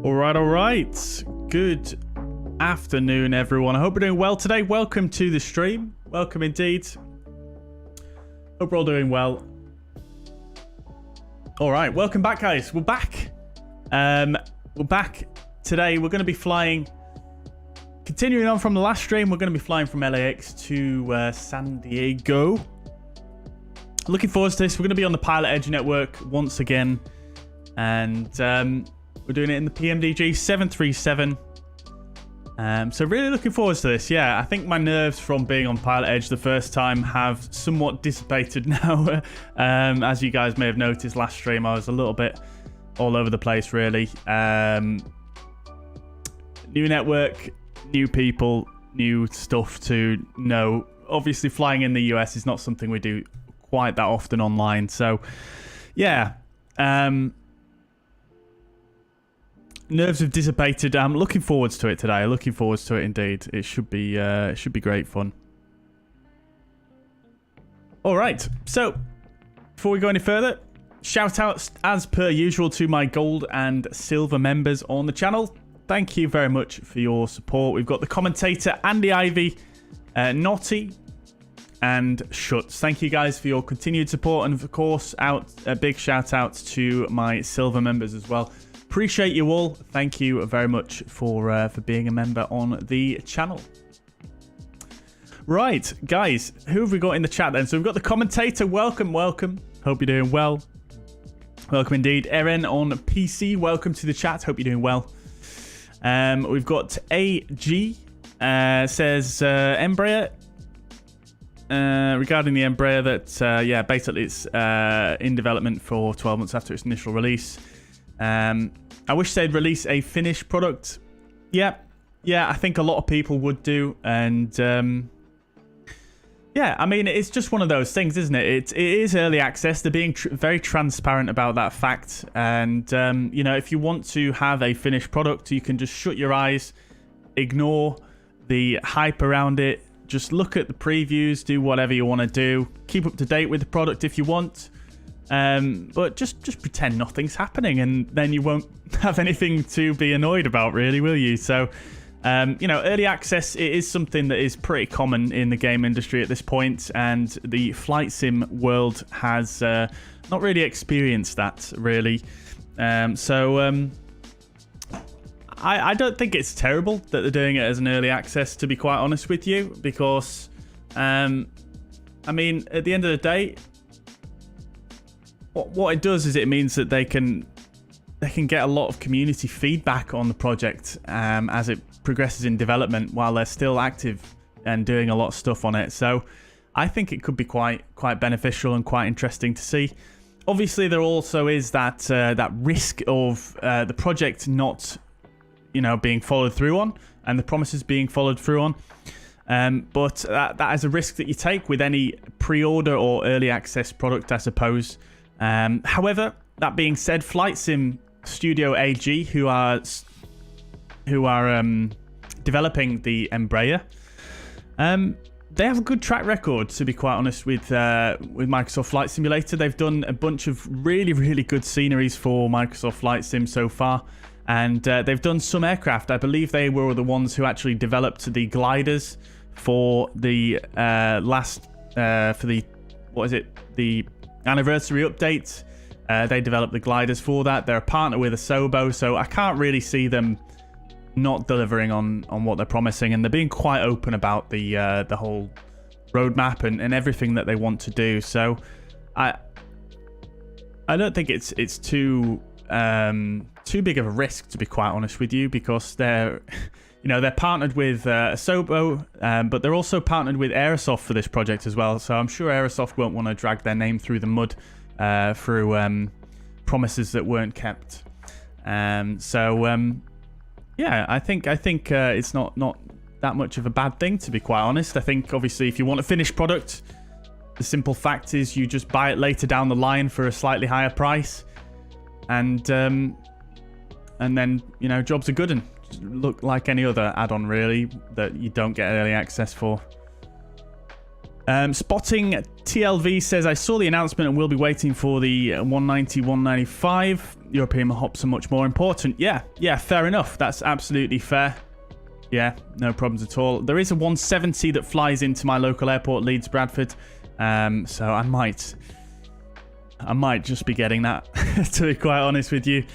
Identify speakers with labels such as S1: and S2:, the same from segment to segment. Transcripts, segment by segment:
S1: All right. Good afternoon, everyone. I hope you're doing well today. Welcome to the stream. Welcome indeed. Hope we're all doing well. All right. Welcome back, guys. We're back. We're back today. We're going to be flying. Continuing on from the last stream, we're going to be flying from LAX to San Diego. Looking forward to this. We're going to be on the PilotEdge network once again. And we're doing it in the PMDG 737. So really looking forward to this. Yeah, I think my nerves from being on PilotEdge the first time have somewhat dissipated now. As you guys may have noticed last stream, I was a little bit all over the place, really. New network, new people, new stuff to know. Obviously, flying in the US is not something we do quite that often online. So, yeah. Nerves have dissipated. I'm looking forwards to it today. Looking forwards to it indeed. It should be great fun. All right. So, before we go any further, shout outs as per usual to my gold and silver members on the channel. Thank you very much for your support. We've got the commentator Andy Ivy, Naughty, and Schutz. Thank you guys for your continued support, and of course, a big shout out to my silver members as well. Appreciate you all. Thank you very much for being a member on the channel. Right, guys, who have we got in the chat then? So we've got the commentator. Welcome. Hope you're doing well. Welcome indeed. Erin on PC. Welcome to the chat. Hope you're doing well. We've got AG. Says Embraer. Regarding the Embraer that, yeah, basically it's in development for 12 months after its initial release. I wish they'd release a finished product. Yeah, I think a lot of people would do. And, yeah, I mean, it's just one of those things, isn't it? It is early access. They're being very transparent about that fact. And, you know, if you want to have a finished product, you can just shut your eyes, ignore the hype around it. Just look at the previews, do whatever you want to do. Keep up to date with the product if you want. But just pretend nothing's happening, and then you won't have anything to be annoyed about, really, will you? So, you know, early access, it is something that is pretty common in the game industry at this point, and the flight sim world has not really experienced that, really. I don't think it's terrible that they're doing it as an early access, to be quite honest with you, because, I mean, at the end of the day, what it does is it means that they can get a lot of community feedback on the project as it progresses in development while they're still active and doing a lot of stuff on it. So I think it could be quite beneficial and quite interesting to see. Obviously, there also is that risk of the project not, you know, being followed through on, and the promises being followed through on. But that is a risk that you take with any pre-order or early access product, I suppose. However, that being said, Flight Sim Studio AG, who are developing the Embraer, they have a good track record, to be quite honest, with Microsoft Flight Simulator. They've done a bunch of really good sceneries for Microsoft Flight Sim so far. And they've done some aircraft. I believe they were the ones who actually developed the gliders for the the anniversary update. They developed the gliders for that. They're a partner with Asobo, so I can't really see them not delivering on what they're promising. And they're being quite open about the whole roadmap and everything that they want to do. So I don't think it's too big of a risk, to be quite honest with you, because they're partnered with Asobo, but they're also partnered with Airsoft for this project as well. So I'm sure Airsoft won't want to drag their name through the mud through promises that weren't kept. Yeah, I think it's not that much of a bad thing, to be quite honest. I think obviously if you want a finished product, the simple fact is you just buy it later down the line for a slightly higher price. And then, you know, jobs are good and look like any other add-on, really, that you don't get early access for. Spotting TLV says, I saw the announcement and will be waiting for the 190, 195. European hops are much more important. Yeah, fair enough. That's absolutely fair. Yeah, no problems at all. There is a 170 that flies into my local airport, Leeds Bradford. So I might just be getting that, to be quite honest with you.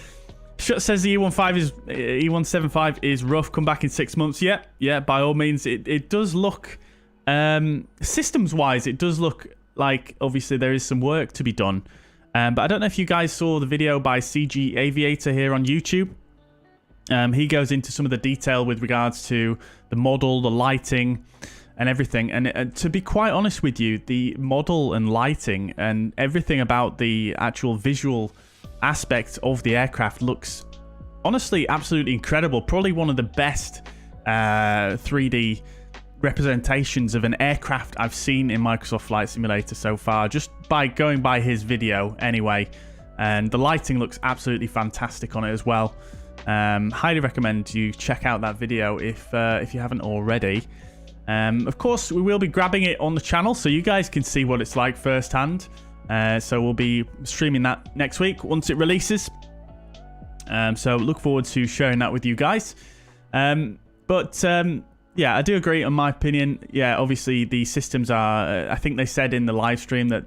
S1: Shut says the E175 is rough. Come back in 6 months. Yeah, by all means. It does look, systems-wise, it does look like, obviously, there is some work to be done. But I don't know if you guys saw the video by CG Aviator here on YouTube. He goes into some of the detail with regards to the model, the lighting, and everything. And to be quite honest with you, the model and lighting and everything about the actual visual aspect of the aircraft looks honestly absolutely incredible. Probably one of the best 3D representations of an aircraft I've seen in Microsoft Flight Simulator so far, just by going by his video anyway. And the lighting looks absolutely fantastic on it as well. Highly recommend you check out that video if you haven't already. Of course, we will be grabbing it on the channel so you guys can see what it's like firsthand. So we'll be streaming that next week once it releases. So look forward to sharing that with you guys. Yeah, I do agree on my opinion. Yeah, obviously the systems are, I think they said in the live stream that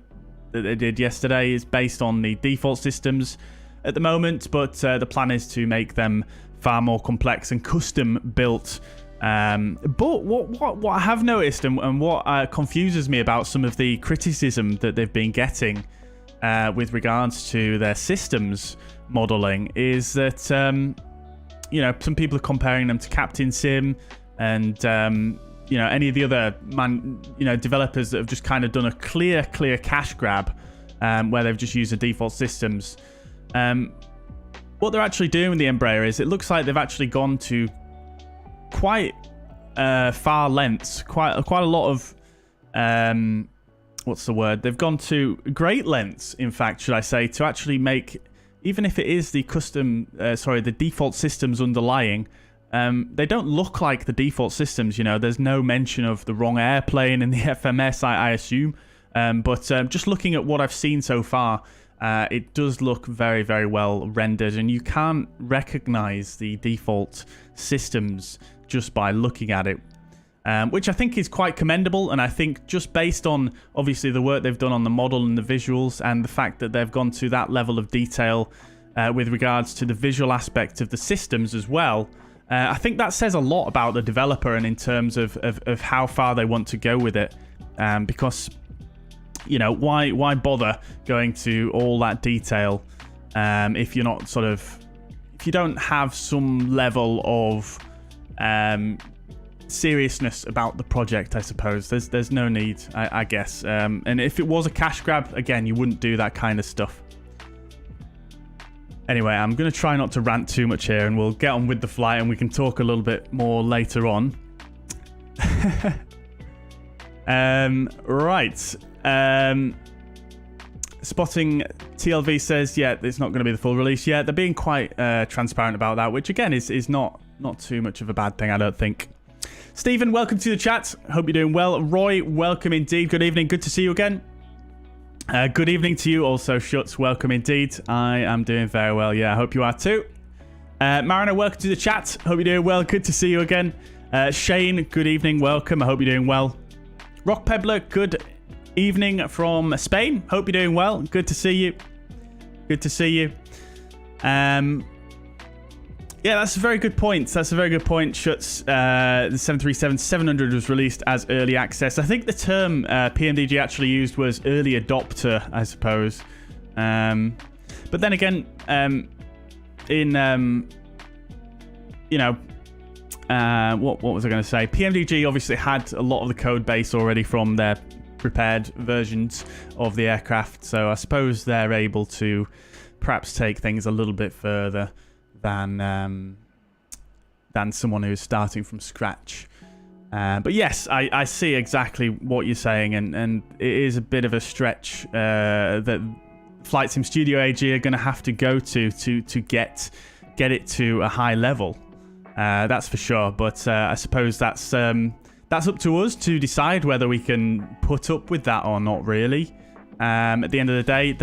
S1: they did yesterday, is based on the default systems at the moment, but the plan is to make them far more complex and custom built. But what I have noticed and what confuses me about some of the criticism that they've been getting with regards to their systems modeling is that some people are comparing them to Captain Sim and any of the other developers that have just kind of done a clear cash grab where they've just used the default systems. What they're actually doing with the Embraer is it looks like they've actually gone to quite far lengths, quite a lot of what's the word? They've gone to great lengths, in fact, should I say, to actually make, even if it is the the default systems underlying, they don't look like the default systems. There's no mention of the wrong airplane in the FMS, I assume. But just looking at what I've seen so far, it does look very, very well rendered, and you can't recognize the default systems just by looking at it, which I think is quite commendable. And I think just based on obviously the work they've done on the model and the visuals and the fact that they've gone to that level of detail with regards to the visual aspect of the systems as well, I think that says a lot about the developer and in terms of how far they want to go with it, because why bother going to all that detail if you're not if you don't have some level of seriousness about the project, I suppose. There's no need, I guess. And if it was a cash grab, again, you wouldn't do that kind of stuff. Anyway, I'm going to try not to rant too much here, and we'll get on with the flight, and we can talk a little bit more later on. Right. Spotting TLV says, yeah, it's not going to be the full release. Yeah, they're being quite transparent about that, which again is not too much of a bad thing, I don't think. Stephen, welcome to the chat. Hope you're doing well. Roy, welcome indeed. Good evening. Good to see you again. Good evening to you also, Schutz. Welcome indeed. I am doing very well. Yeah, I hope you are too. Mariner, welcome to the chat. Hope you're doing well. Good to see you again. Shane, good evening. Welcome. I hope you're doing well. Rock Pebbler, good evening from Spain. Hope you're doing well. Good to see you. Good to see you. Yeah, that's a very good point. That's a very good point, Schutz. The 737-700 was released as early access. I think the term PMDG actually used was early adopter, I suppose. But then again, what was I going to say? PMDG obviously had a lot of the code base already from their prepared versions of the aircraft, so I suppose they're able to perhaps take things a little bit further than someone who's starting from scratch. But yes, I see exactly what you're saying, and it is a bit of a stretch that Flight Sim Studio AG are going to have to go to get it to a high level. That's for sure. But I suppose that's up to us to decide whether we can put up with that or not. Really, at the end of the day,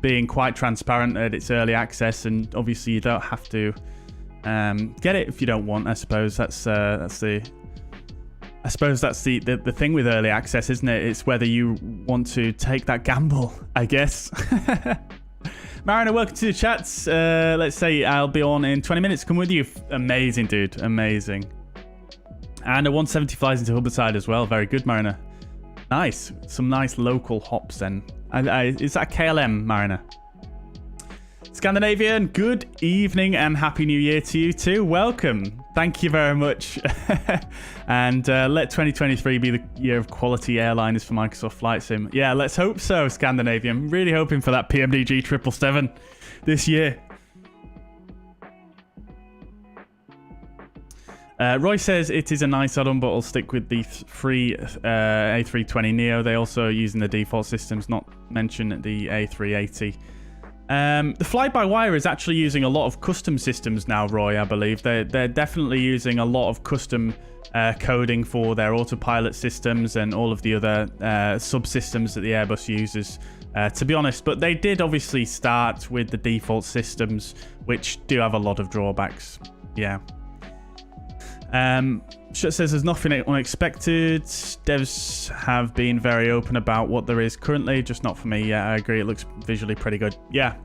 S1: being quite transparent that it's early access, and obviously you don't have to get it if you don't want. I suppose that's the thing with early access, isn't it? It's whether you want to take that gamble, I guess. Mariner, welcome to the chats. Let's say I'll be on in 20 minutes. Come with you. Amazing, dude. Amazing. And a 170 flies into Humberside as well. Very good, Mariner. Nice. Some nice local hops then. Is that KLM, Mariner? Scandinavian, good evening and Happy New Year to you too. Welcome. Thank you very much. And let 2023 be the year of quality airliners for Microsoft Flight Sim. Yeah, let's hope so, Scandinavian. Really hoping for that PMDG 777 this year. Roy says it is a nice add-on, but I'll stick with the free A320neo. They also are using the default systems, not mention the A380. The fly-by-wire is actually using a lot of custom systems now, Roy, I believe. They're definitely using a lot of custom coding for their autopilot systems and all of the other subsystems that the Airbus uses, to be honest. But they did obviously start with the default systems, which do have a lot of drawbacks. Yeah. Shut says there's nothing unexpected. Devs have been very open about what there is currently, just not for me. Yeah, I agree. It looks visually pretty good. Yeah,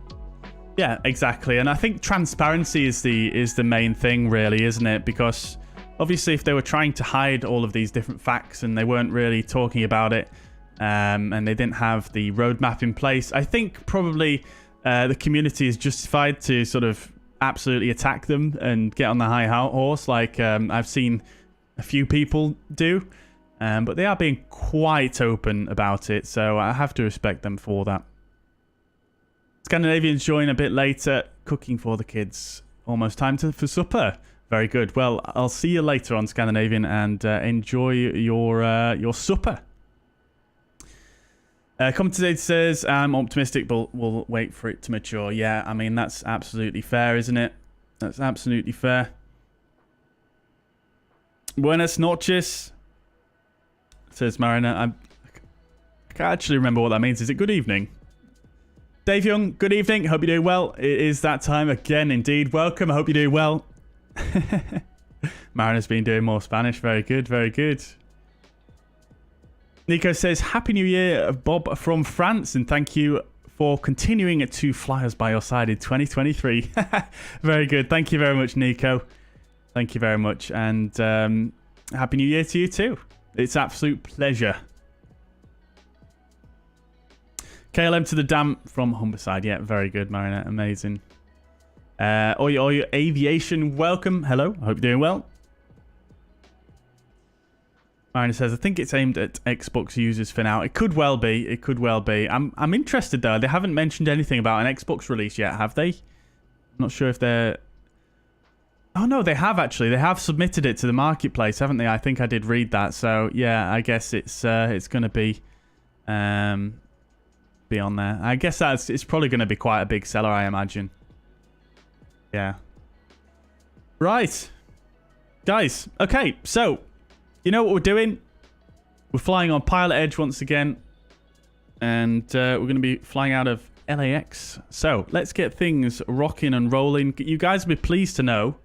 S1: exactly. And I think transparency is the main thing, really, isn't it? Because obviously, if they were trying to hide all of these different facts and they weren't really talking about it, and they didn't have the roadmap in place, I think probably the community is justified to sort of absolutely attack them and get on the high horse, like I've seen a few people do, but they are being quite open about it, so I have to respect them for that. Scandinavians join a bit later, cooking for the kids. Almost time for supper. Very good. Well, I'll see you later on, Scandinavian, and enjoy your supper. Commentator says, I'm optimistic, but we'll wait for it to mature. Yeah, I mean, that's absolutely fair, isn't it? That's absolutely fair. Buenas noches, says Mariner. I can't actually remember what that means. Is it good evening? Dave Young, good evening. Hope you're doing well. It is that time again, indeed. Welcome. I hope you're doing well. Mariner's been doing more Spanish. Very good, very good. Nico says, Happy New Year, Bob from France, and thank you for continuing to fly us by your side in 2023. Very good. Thank you very much, Nico. Thank you very much. And Happy New Year to you too. It's absolute pleasure. KLM to the dam from Humberside. Yeah, very good, Mariner. Amazing. All your aviation, welcome. Hello. I hope you're doing well. Mariner says, I think it's aimed at Xbox users for now. It could well be. It could well be. I'm interested, though. They haven't mentioned anything about an Xbox release yet, have they? I'm not sure if they're... Oh, no, they have, actually. They have submitted it to the marketplace, haven't they? I think I did read that. So, yeah, I guess it's going to be on there. I guess it's probably going to be quite a big seller, I imagine. Yeah. Right. Guys, okay, so... You know what we're doing? We're flying on PilotEdge once again. And we're going to be flying out of LAX. So, let's get things rocking and rolling. You guys will be pleased to know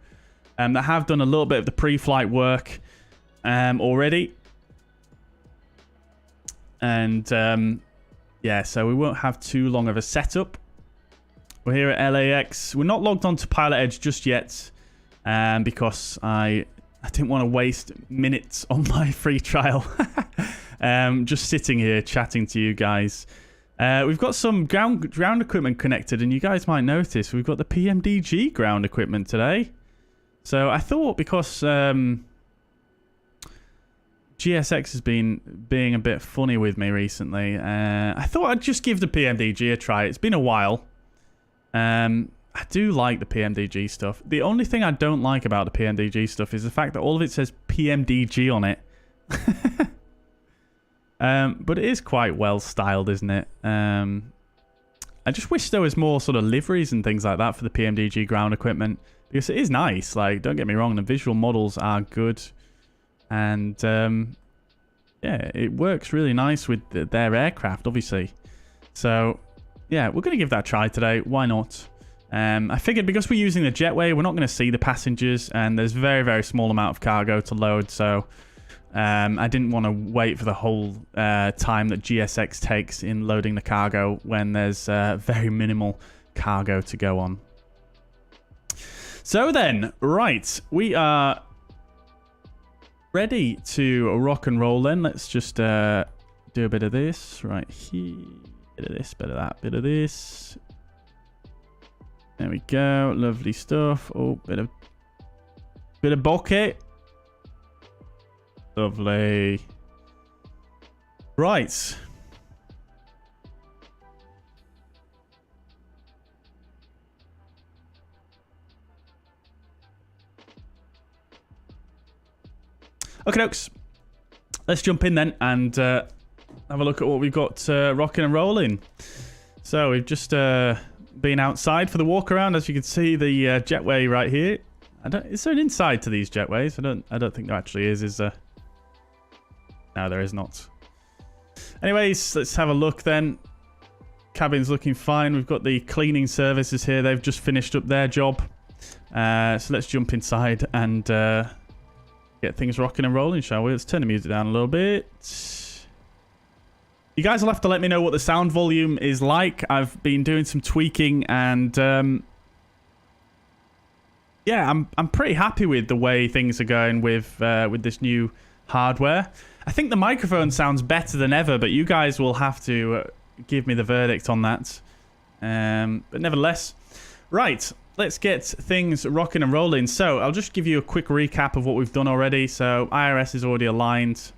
S1: that I have done a little bit of the pre-flight work already. And, yeah, so we won't have too long of a setup. We're here at LAX. We're not logged on to PilotEdge just yet. Because I didn't want to waste minutes on my free trial. Just sitting here chatting to you guys. We've got some ground equipment connected, and you guys might notice we've got the PMDG ground equipment today. So I thought, because GSX has been being a bit funny with me recently, I thought I'd just give the PMDG a try. It's been a while. I do like the PMDG stuff. The only thing I don't like about the PMDG stuff is the fact that all of it says PMDG on it. But it is quite well styled, isn't it? I just wish there was more sort of liveries and things like that for the PMDG ground equipment, because it is nice. Like, don't get me wrong, the visual models are good, and yeah, it works really nice with their aircraft, obviously. So yeah, we're going to give that a try today. Why not? I figured because we're using the jetway, we're not going to see the passengers, and there's very, very small amount of cargo to load, so I didn't want to wait for the whole time that GSX takes in loading the cargo when there's very minimal cargo to go on. So then, right, we are ready to rock and roll then. Let's just do a bit of this right here. Bit of this, bit of that, bit of this. There we go. Lovely stuff. Oh, bit of bokeh. Lovely. Right. Okay, dokes. Let's jump in then and have a look at what we've got rocking and rolling. So we've just been outside for the walk around. As you can see, the jetway right here. Is there an inside to these jetways? I don't think there actually is there? No, there is not. Anyways, let's have a look then. Cabin's looking fine. We've got the cleaning services here. They've just finished up their job. So let's jump inside and get things rocking and rolling, shall we? Let's turn the music down a little bit. You guys will have to let me know what the sound volume is like. I've been doing some tweaking and yeah, I'm pretty happy with the way things are going with this new hardware. I think the microphone sounds better than ever, but you guys will have to give me the verdict on that. But nevertheless, right, let's get things rocking and rolling. So I'll just give you a quick recap of what we've done already. So IRS is already aligned.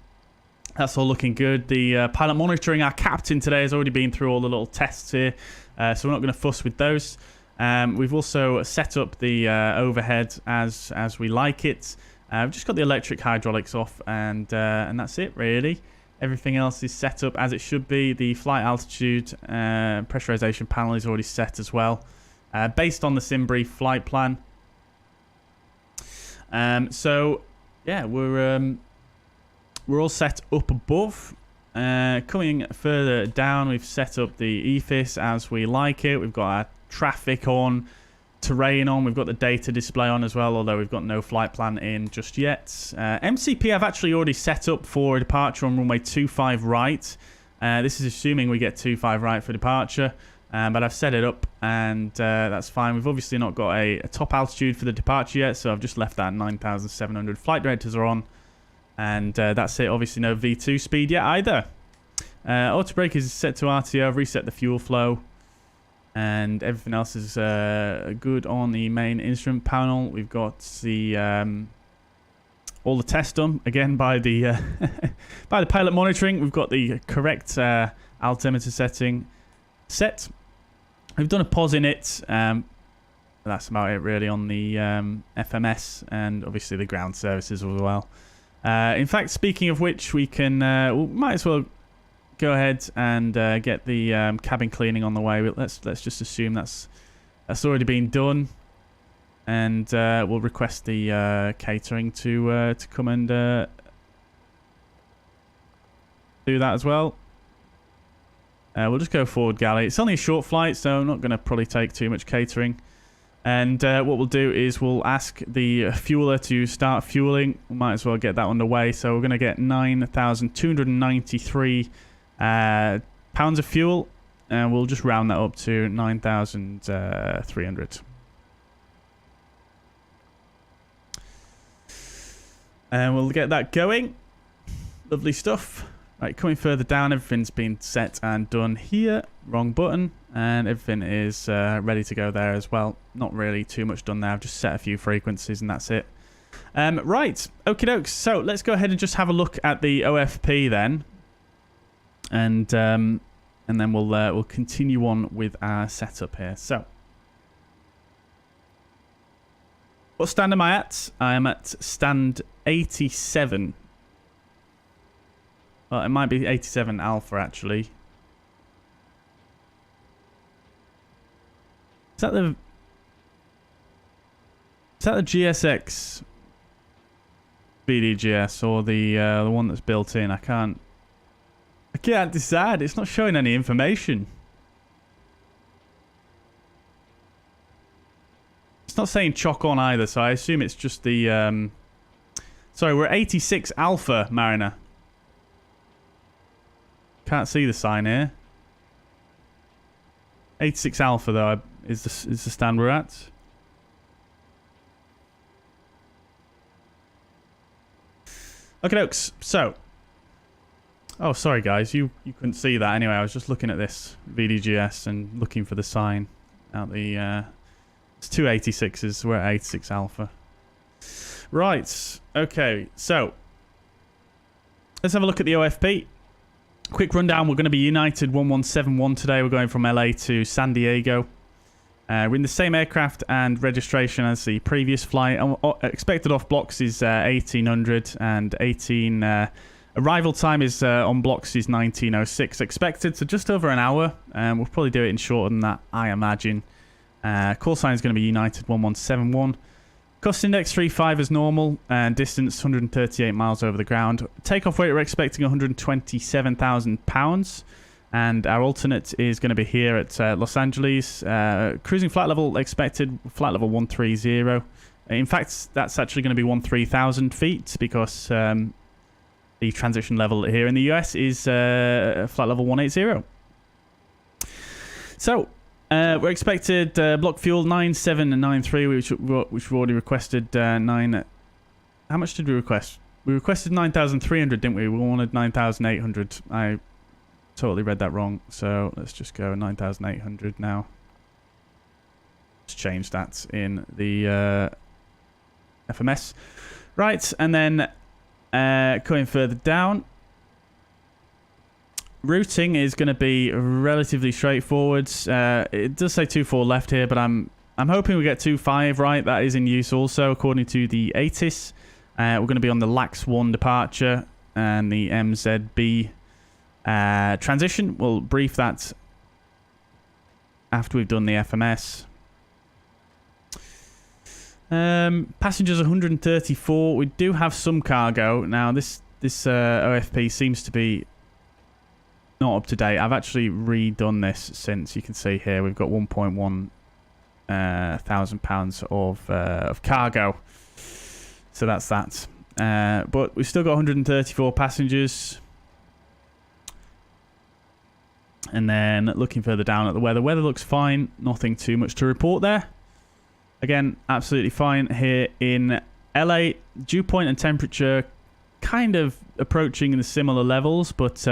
S1: That's all looking good. The pilot monitoring, our captain today, has already been through all the little tests here. So we're not going to fuss with those. We've also set up the overhead as we like it. We've just got the electric hydraulics off, and that's it, really. Everything else is set up as it should be. The flight altitude pressurization panel is already set as well, based on the SimBrief flight plan. So, yeah, we're all set up above. Coming further down, we've set up the EFIS as we like it. We've got our traffic on, terrain on. We've got the data display on as well, although we've got no flight plan in just yet. MCP I've actually already set up for departure on runway 25 right. This is assuming we get 25 right for departure, but I've set it up and that's fine. We've obviously not got a top altitude for the departure yet, so I've just left that at 9,700. Flight directors are on, and that's it. Obviously no V2 speed yet either. Auto brake is set to RTO. I've reset the fuel flow. And everything else is good on the main instrument panel. We've got the all the tests done again by the by the pilot monitoring. We've got the correct altimeter setting set. We've done a pause in it. That's about it really on the FMS and obviously the ground services as well. In fact, speaking of which, we can we might as well go ahead and get the cabin cleaning on the way. Let's just assume that's already been done, and we'll request the catering to come and do that as well. We'll just go forward galley. It's only a short flight, so I'm not going to probably take too much catering. And what we'll do is we'll ask the fueler to start fueling. We might as well get that underway. So we're going to get 9,293 pounds of fuel, and we'll just round that up to 9,300. And we'll get that going. Lovely stuff. Right, coming further down, everything's been set and done here. Wrong button, and everything is ready to go there as well. Not really too much done there. I've just set a few frequencies and that's it. Right, okie dokes. So let's go ahead and just have a look at the OFP then. And then we'll continue on with our setup here. So, what stand am I at? I am at stand 87. Well, it might be 87 alpha actually. Is that the GSX BDGS or the one that's built in? I can't decide. It's not showing any information. It's not saying chock on either, so I assume it's just the... Sorry, we're at 86 Alpha, Mariner. Can't see the sign here. 86 Alpha, though, is the stand we're at. Okay, dokes. So... Oh, sorry, guys. You couldn't see that. Anyway, I was just looking at this VDGS and looking for the sign out the... It's 286s. We're at 86 Alpha. Right. Okay. So, let's have a look at the OFP. Quick rundown. We're going to be United 1171 today. We're going from LA to San Diego. We're in the same aircraft and registration as the previous flight. Expected off blocks is 1800 and 18... arrival time is on blocks is 1906. Expected, so just over an hour. We'll probably do it in shorter than that, I imagine. Callsign is going to be United 1171. Cost index 35 as normal. Distance 138 miles over the ground. Takeoff weight we're expecting £127,000. And our alternate is going to be here at Los Angeles. Cruising flight level expected, flight level 130. In fact, that's actually going to be 13,000 feet because the transition level here in the US is flight level 180. So, we're expected block fuel 9793, which we've already requested 9. How much did we request? We requested 9,300, didn't we? We wanted 9,800. I totally read that wrong. So let's just go 9,800 now. Let's change that in the FMS. Right, and then going further down. Routing is going to be relatively straightforward. It does say 24 left here, but I'm hoping we get 25 right. That is in use also, according to the ATIS. We're going to be on the LAX 1 departure and the MZB transition. We'll brief that after we've done the FMS. Passengers 134. We do have some cargo. Now, this OFP seems to be not up to date. I've actually redone this since. You can see here we've got 1.1 thousand pounds of cargo. So that's that. But we've still got 134 passengers. And then looking further down at the weather. Weather looks fine. Nothing too much to report there. Again, absolutely fine here in LA. Dew point and temperature kind of approaching the similar levels, but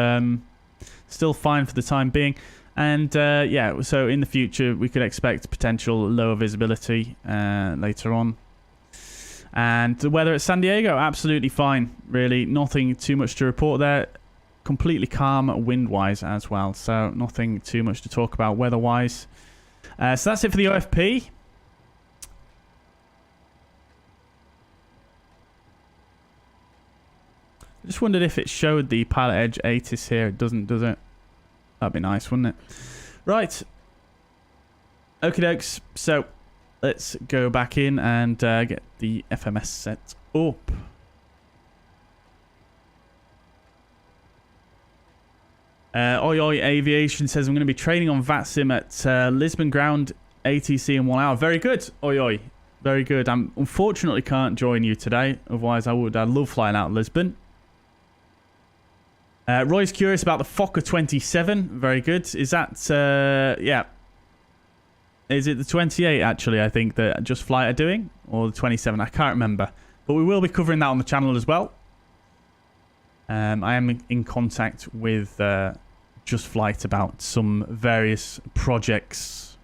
S1: still fine for the time being. And yeah, so in the future we could expect potential lower visibility later on. And the weather at San Diego, absolutely fine. Really, nothing too much to report there. Completely calm wind-wise as well. So nothing too much to talk about weather-wise. So that's it for the OFP. I just wondered if it showed the PilotEdge ATIS here. It doesn't, does it? That'd be nice, wouldn't it? Right. Okie dokes. So, let's go back in and get the FMS set up. Oi Oi Aviation says, I'm going to be training on VATSIM at Lisbon Ground ATC in 1 hour. Very good, Oi Oi. Very good. I unfortunately can't join you today. Otherwise, I would. I'd love flying out of Lisbon. Roy's curious about the Fokker 27. Very good. Is that, yeah. Is it the 28, actually, I think, that JustFlight are doing? Or the 27? I can't remember. But we will be covering that on the channel as well. I am in contact with JustFlight about some various projects.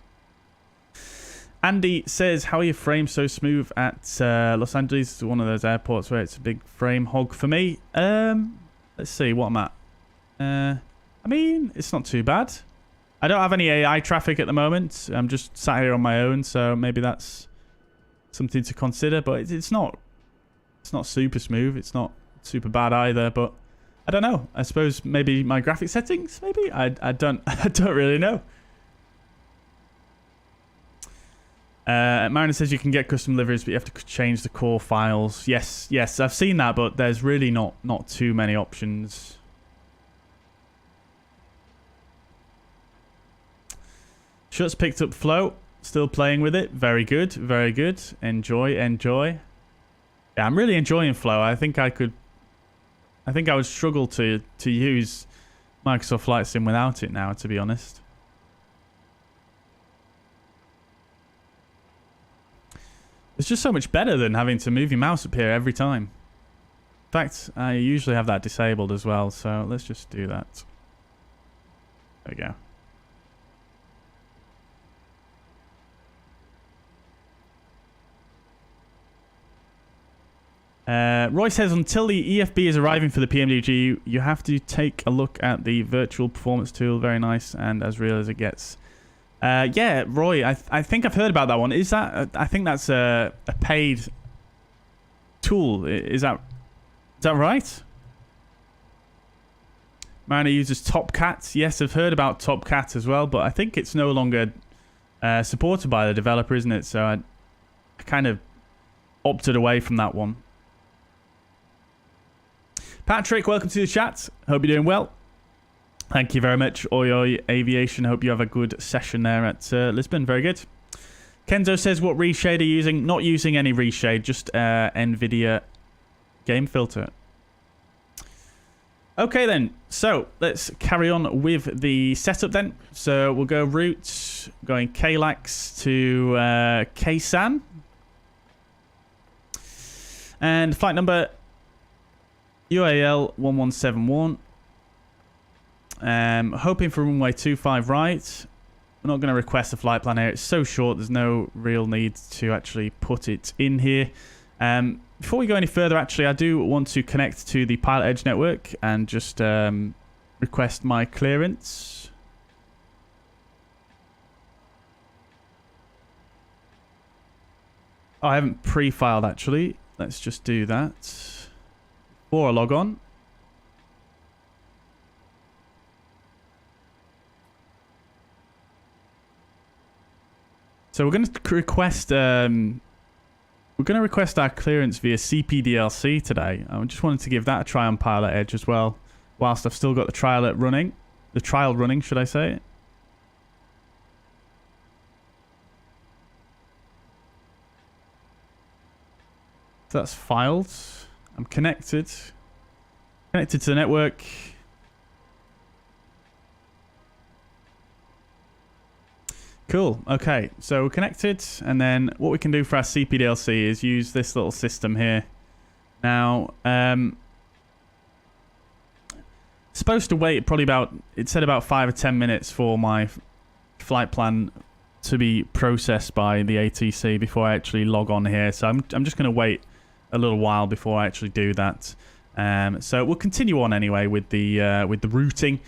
S1: Andy says, how are your frames so smooth at Los Angeles? It's one of those airports where it's a big frame hog for me. Let's see what I'm at. I mean, it's not too bad. I don't have any AI traffic at the moment. I'm just sat here on my own, so maybe that's something to consider. But it's not super smooth. It's not super bad either. But I don't know. I suppose maybe my graphic settings. Maybe I don't really know. Mariner says you can get custom liveries, but you have to change the core files. Yes, I've seen that, but there's really not too many options. Shuts picked up flow. Still playing with it. Very good. Very good. Enjoy. Enjoy. Yeah, I'm really enjoying Flow. I think I would struggle to use Microsoft Flight Sim without it now, to be honest. It's just so much better than having to move your mouse up here every time. In fact, I usually have that disabled as well, so let's just do that. There we go. Roy says, until the EFB is arriving for the PMDG, you have to take a look at the virtual performance tool. Very nice, and as real as it gets. Yeah, Roy, I think I've heard about that one. Is that? I think that's a paid tool. Is that right? Mariner uses TopCat. Yes, I've heard about TopCat as well, but I think it's no longer supported by the developer, isn't it? So I kind of opted away from that one. Patrick, welcome to the chat. Hope you're doing well. Thank you very much, Oi Aviation. Hope you have a good session there at Lisbon. Very good. Kenzo says, what reshade are you using? Not using any reshade, just NVIDIA game filter. Okay then, so let's carry on with the setup then. So we'll go route, going KLAX to KSAN. And flight number UAL 1171. Hoping for runway 25 right. We're not going to request a flight plan here. It's so short, there's no real need to actually put it in here. Before we go any further, actually, I do want to connect to the PilotEdge network and just request my clearance. Oh, I haven't pre-filed, actually. Let's just do that. Before I log on. So we're going to request our clearance via CPDLC today. I just wanted to give that a try on PilotEdge as well, whilst I've still got the trial running. The trial running, should I say? So that's filed. I'm connected. Connected to the network. Cool. Okay, so we're connected, and then what we can do for our CPDLC is use this little system here. Now, supposed to wait probably it said about 5 or 10 minutes for my flight plan to be processed by the ATC before I actually log on here. So I'm just going to wait a little while before I actually do that. So we'll continue on anyway with the routing.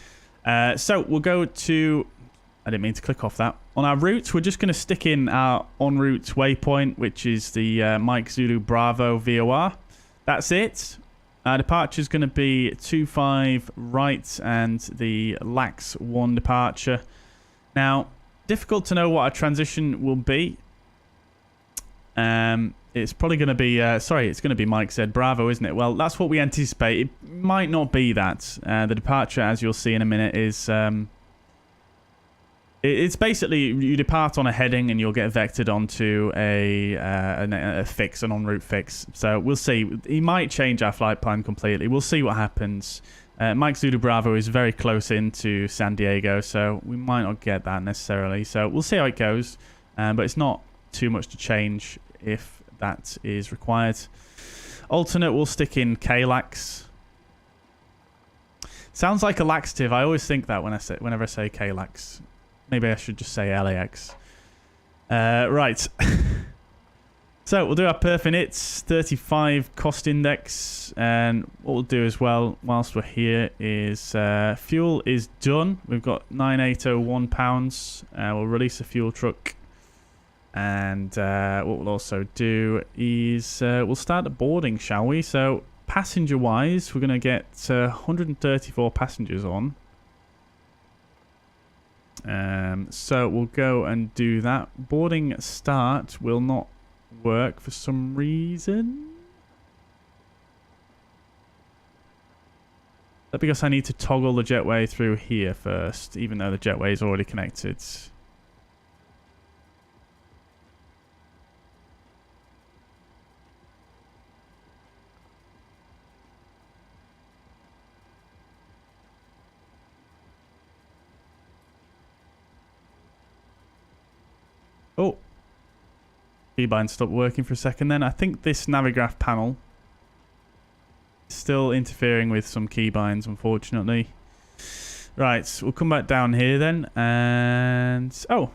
S1: So we'll go to. I didn't mean to click off that. On our route, we're just going to stick in our en route waypoint, which is the Mike Zulu Bravo VOR. That's it. Our departure is going to be 25 right and the LAX 1 departure. Now, difficult to know what our transition will be. It's probably going to be, it's going to be Mike Z Bravo, isn't it? Well, that's what we anticipate. It might not be that. The departure, as you'll see in a minute, is... It's basically you depart on a heading and you'll get vectored onto a fix, an en route fix. So we'll see. He might change our flight plan completely. We'll see what happens. Mike Zulu Bravo is very close into San Diego, so we might not get that necessarily. So we'll see how it goes, but it's not too much to change if that is required. Alternate, we'll stick in KLAX. Sounds like a laxative. I always think that whenever I say KLAX. Maybe I should just say LAX. Right. So we'll do our perf inits, 35 cost index. And what we'll do as well, whilst we're here, is fuel is done. We've got 9801 pounds. We'll release a fuel truck. And what we'll also do is we'll start the boarding, shall we? So passenger-wise, we're going to get 134 passengers on. So we'll go and do that. Boarding start will not work for some reason. That's because I need to toggle the jetway through here first, even though the jetway is already connected. Oh. Keybind stopped working for a second then. I think this Navigraph panel is still interfering with some keybinds, unfortunately. Right, we'll come back down here then. And... oh,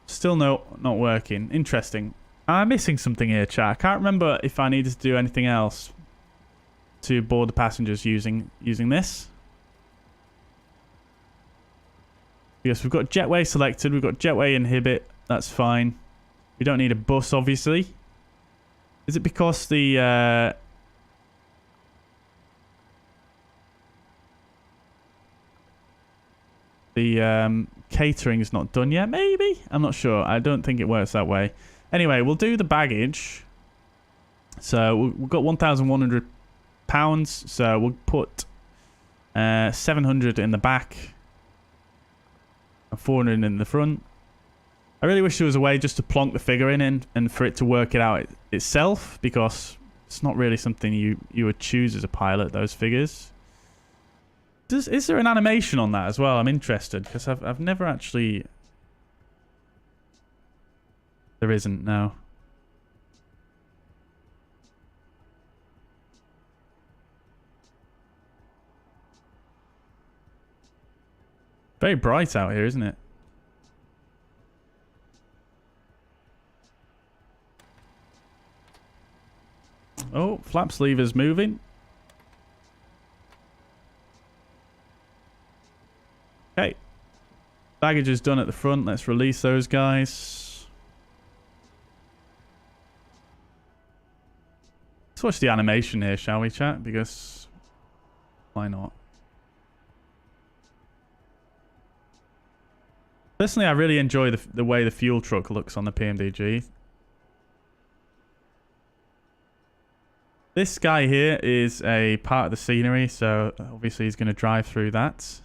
S1: still not working. Interesting. I'm missing something here, chat. I can't remember if I needed to do anything else to board the passengers using this. Because we've got jetway selected. We've got jetway inhibit. That's fine. We don't need a bus, obviously. Is it because the catering is not done yet? Maybe? I'm not sure. I don't think it works that way. Anyway, we'll do the baggage. So we've got £1,100. So we'll put 700 in the back and 400 in the front. I really wish there was a way just to plonk the figure in and for it to work it out itself, because it's not really something you would choose as a pilot, those figures. Is there an animation on that as well? I'm interested, because I've never actually... There isn't, no. Very bright out here, isn't it? Oh, flap sleever's moving. Okay. Baggage is done at the front. Let's release those guys. Let's watch the animation here, shall we, chat? Because why not? Personally, I really enjoy the way the fuel truck looks on the PMDG. This guy here is a part of the scenery, so obviously he's going to drive through that.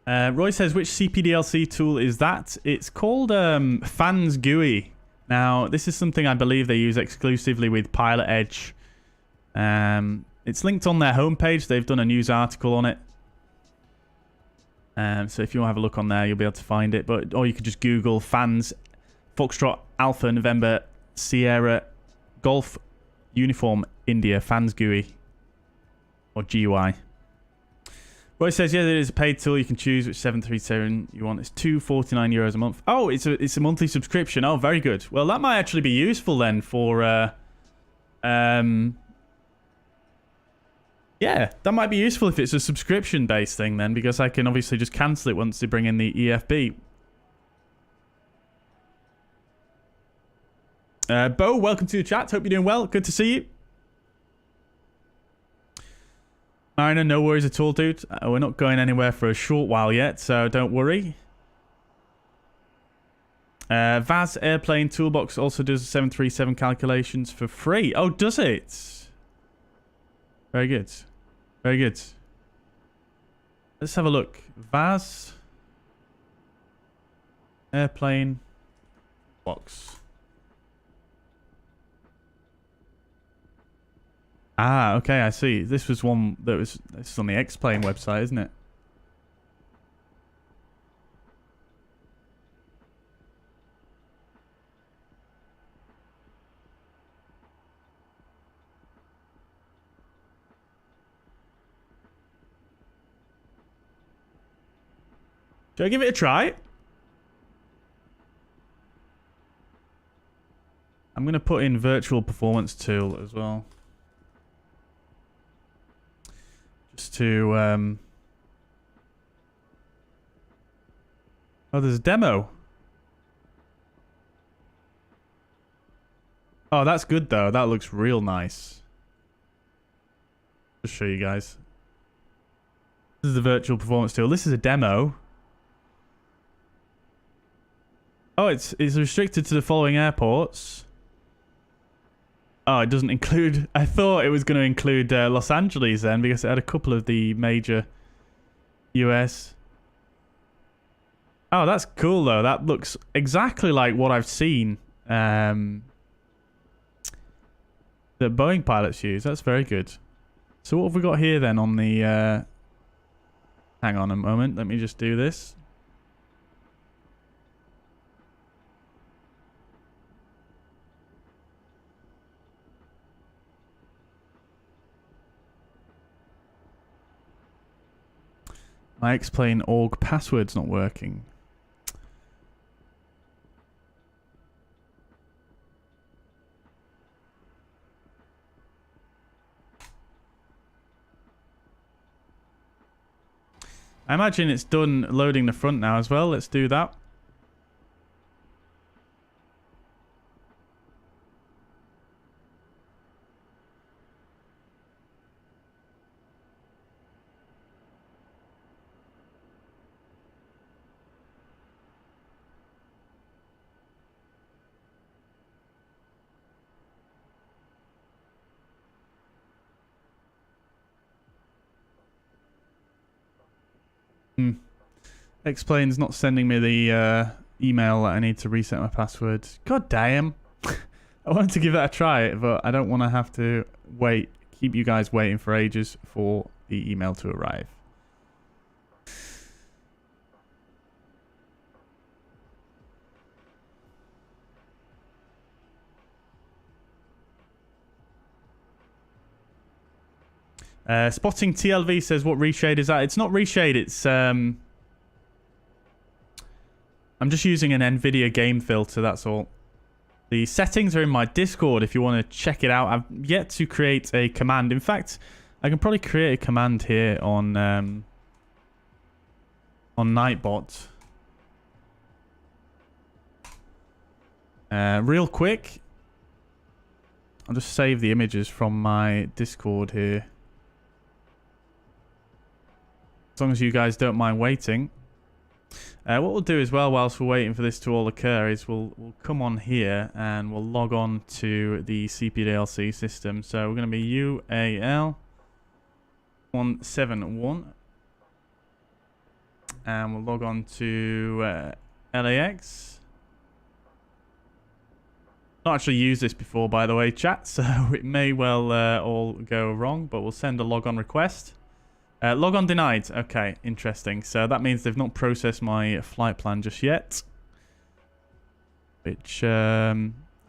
S1: Roy says, which CPDLC tool is that? It's called Fans GUI. Now, this is something I believe they use exclusively with PilotEdge. It's linked on their homepage. They've done a news article on it. So if you want to have a look on there, you'll be able to find it. Or you could just Google Fans Foxtrot Alpha November Sierra Golf Uniform India Fans GUI. Or GUI. Roy says, yeah, there is a paid tool. You can choose which 737 you want. It's €249 a month. Oh, it's a monthly subscription. Oh, very good. Well, that might actually be useful then for... yeah, that might be useful if it's a subscription-based thing then, because I can obviously just cancel it once they bring in the EFB. Bo, welcome to the chat. Hope you're doing well. Good to see you. Mariner, no worries at all, dude. We're not going anywhere for a short while yet, so don't worry. VAS Airplane Toolbox also does 737 calculations for free. Oh, does it? Very good. Very good. Let's have a look. VAS Airplane Box. Ah, okay, I see. This was one that was... This is on the X-Plane website, isn't it? Should I give it a try? I'm going to put in Virtual Performance Tool as well. Just to... Oh, there's a demo. Oh, that's good, though. That looks real nice. Just show you guys. This is the Virtual Performance Tool. This is a demo. Oh, it's restricted to the following airports. Oh, it doesn't include... I thought it was going to include Los Angeles then, because it had a couple of the major US. Oh, that's cool, though. That looks exactly like what I've seen that Boeing pilots use. That's very good. So what have we got here then on the... Hang on a moment. Let me just do this. My X-Plane org password's not working. I imagine it's done loading the front now as well. Let's do that. Explains not sending me the email that I need to reset my password. God damn. I wanted to give that a try, but I don't want to have to wait, keep you guys waiting for ages for the email to arrive. Spotting TLV says, what reshade is that? It's not reshade, it's... I'm just using an NVIDIA game filter, that's all. The settings are in my Discord if you want to check it out. I've yet to create a command. In fact, I can probably create a command here on Nightbot. Real quick. I'll just save the images from my Discord here. As long as you guys don't mind waiting. What we'll do as well, whilst we're waiting for this to all occur, is we'll come on here and we'll log on to the CPDLC system. So we're going to be UAL 171, and we'll log on to LAX. Not actually used this before, by the way, chat, so it may well all go wrong, but we'll send a logon request. Logon denied. Okay, interesting. So that means they've not processed my flight plan just yet. Which, I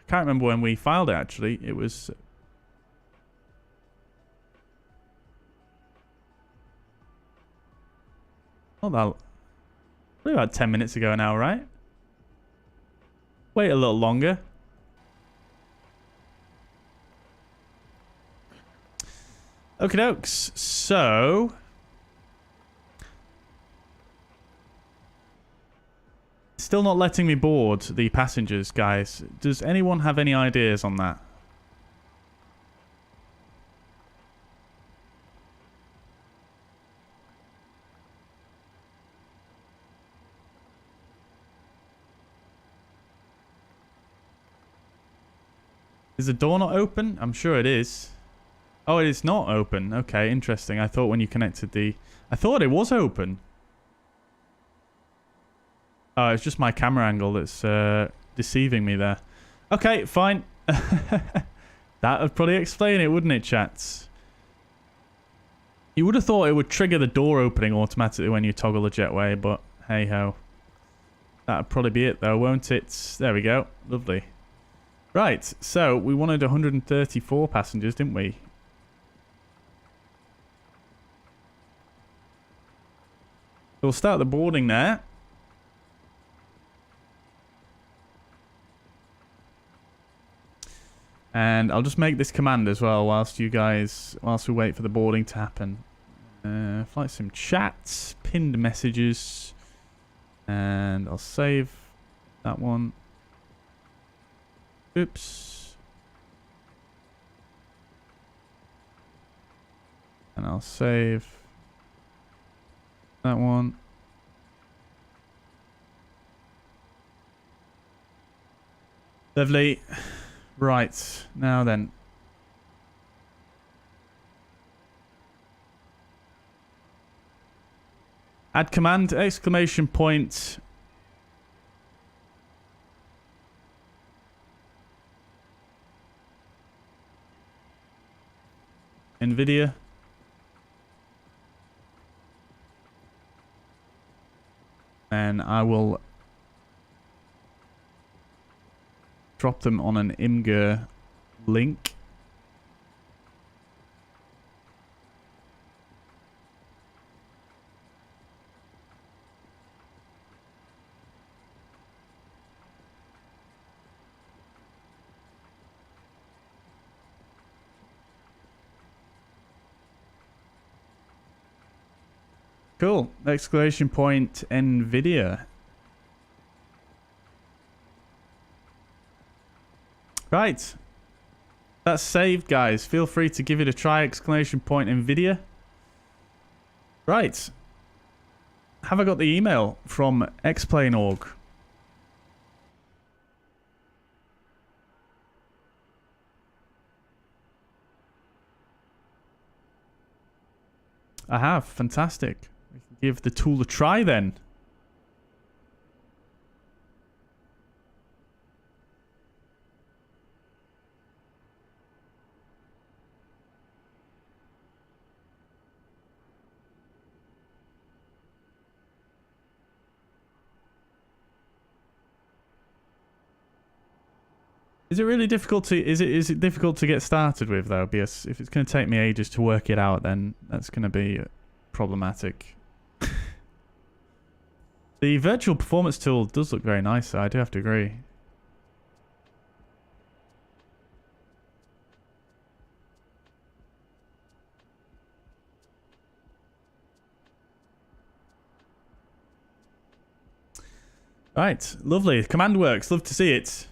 S1: can't remember when we filed it, actually. It was... Not that... Probably about 10 minutes ago now, right? Wait a little longer. Okie dokes. So... Still not letting me board the passengers, guys. Does anyone have any ideas on that? Is the door not open? I'm sure it is. Oh, it is not open. Okay, interesting. I thought when you connected the... I thought it was open. Oh, it's just my camera angle that's deceiving me there. Okay, fine. That would probably explain it, wouldn't it, chats? You would have thought it would trigger the door opening automatically when you toggle the jetway, but hey-ho. That would probably be it, though, won't it? There we go. Lovely. Right, so we wanted 134 passengers, didn't we? We'll start the boarding there. And I'll just make this command as well whilst we wait for the boarding to happen. Flight sim chats, pinned messages, and I'll save that one. Oops. And I'll save that one. Lovely. Right, now then, Add command, exclamation point. NVIDIA. And I will drop them on an Imgur link. Cool. Exclamation point NVIDIA. Right. That's saved, guys. Feel free to give it a try. Exclamation point NVIDIA. Right. Have I got the email from Xplane.org? I have. Fantastic. We can give the tool a try then. Is it really difficult to is it difficult to get started with though? Because if it's going to take me ages to work it out, then that's going to be problematic. The virtual performance tool does look very nice, so I do have to agree. Right, lovely. Command works. Love to see it.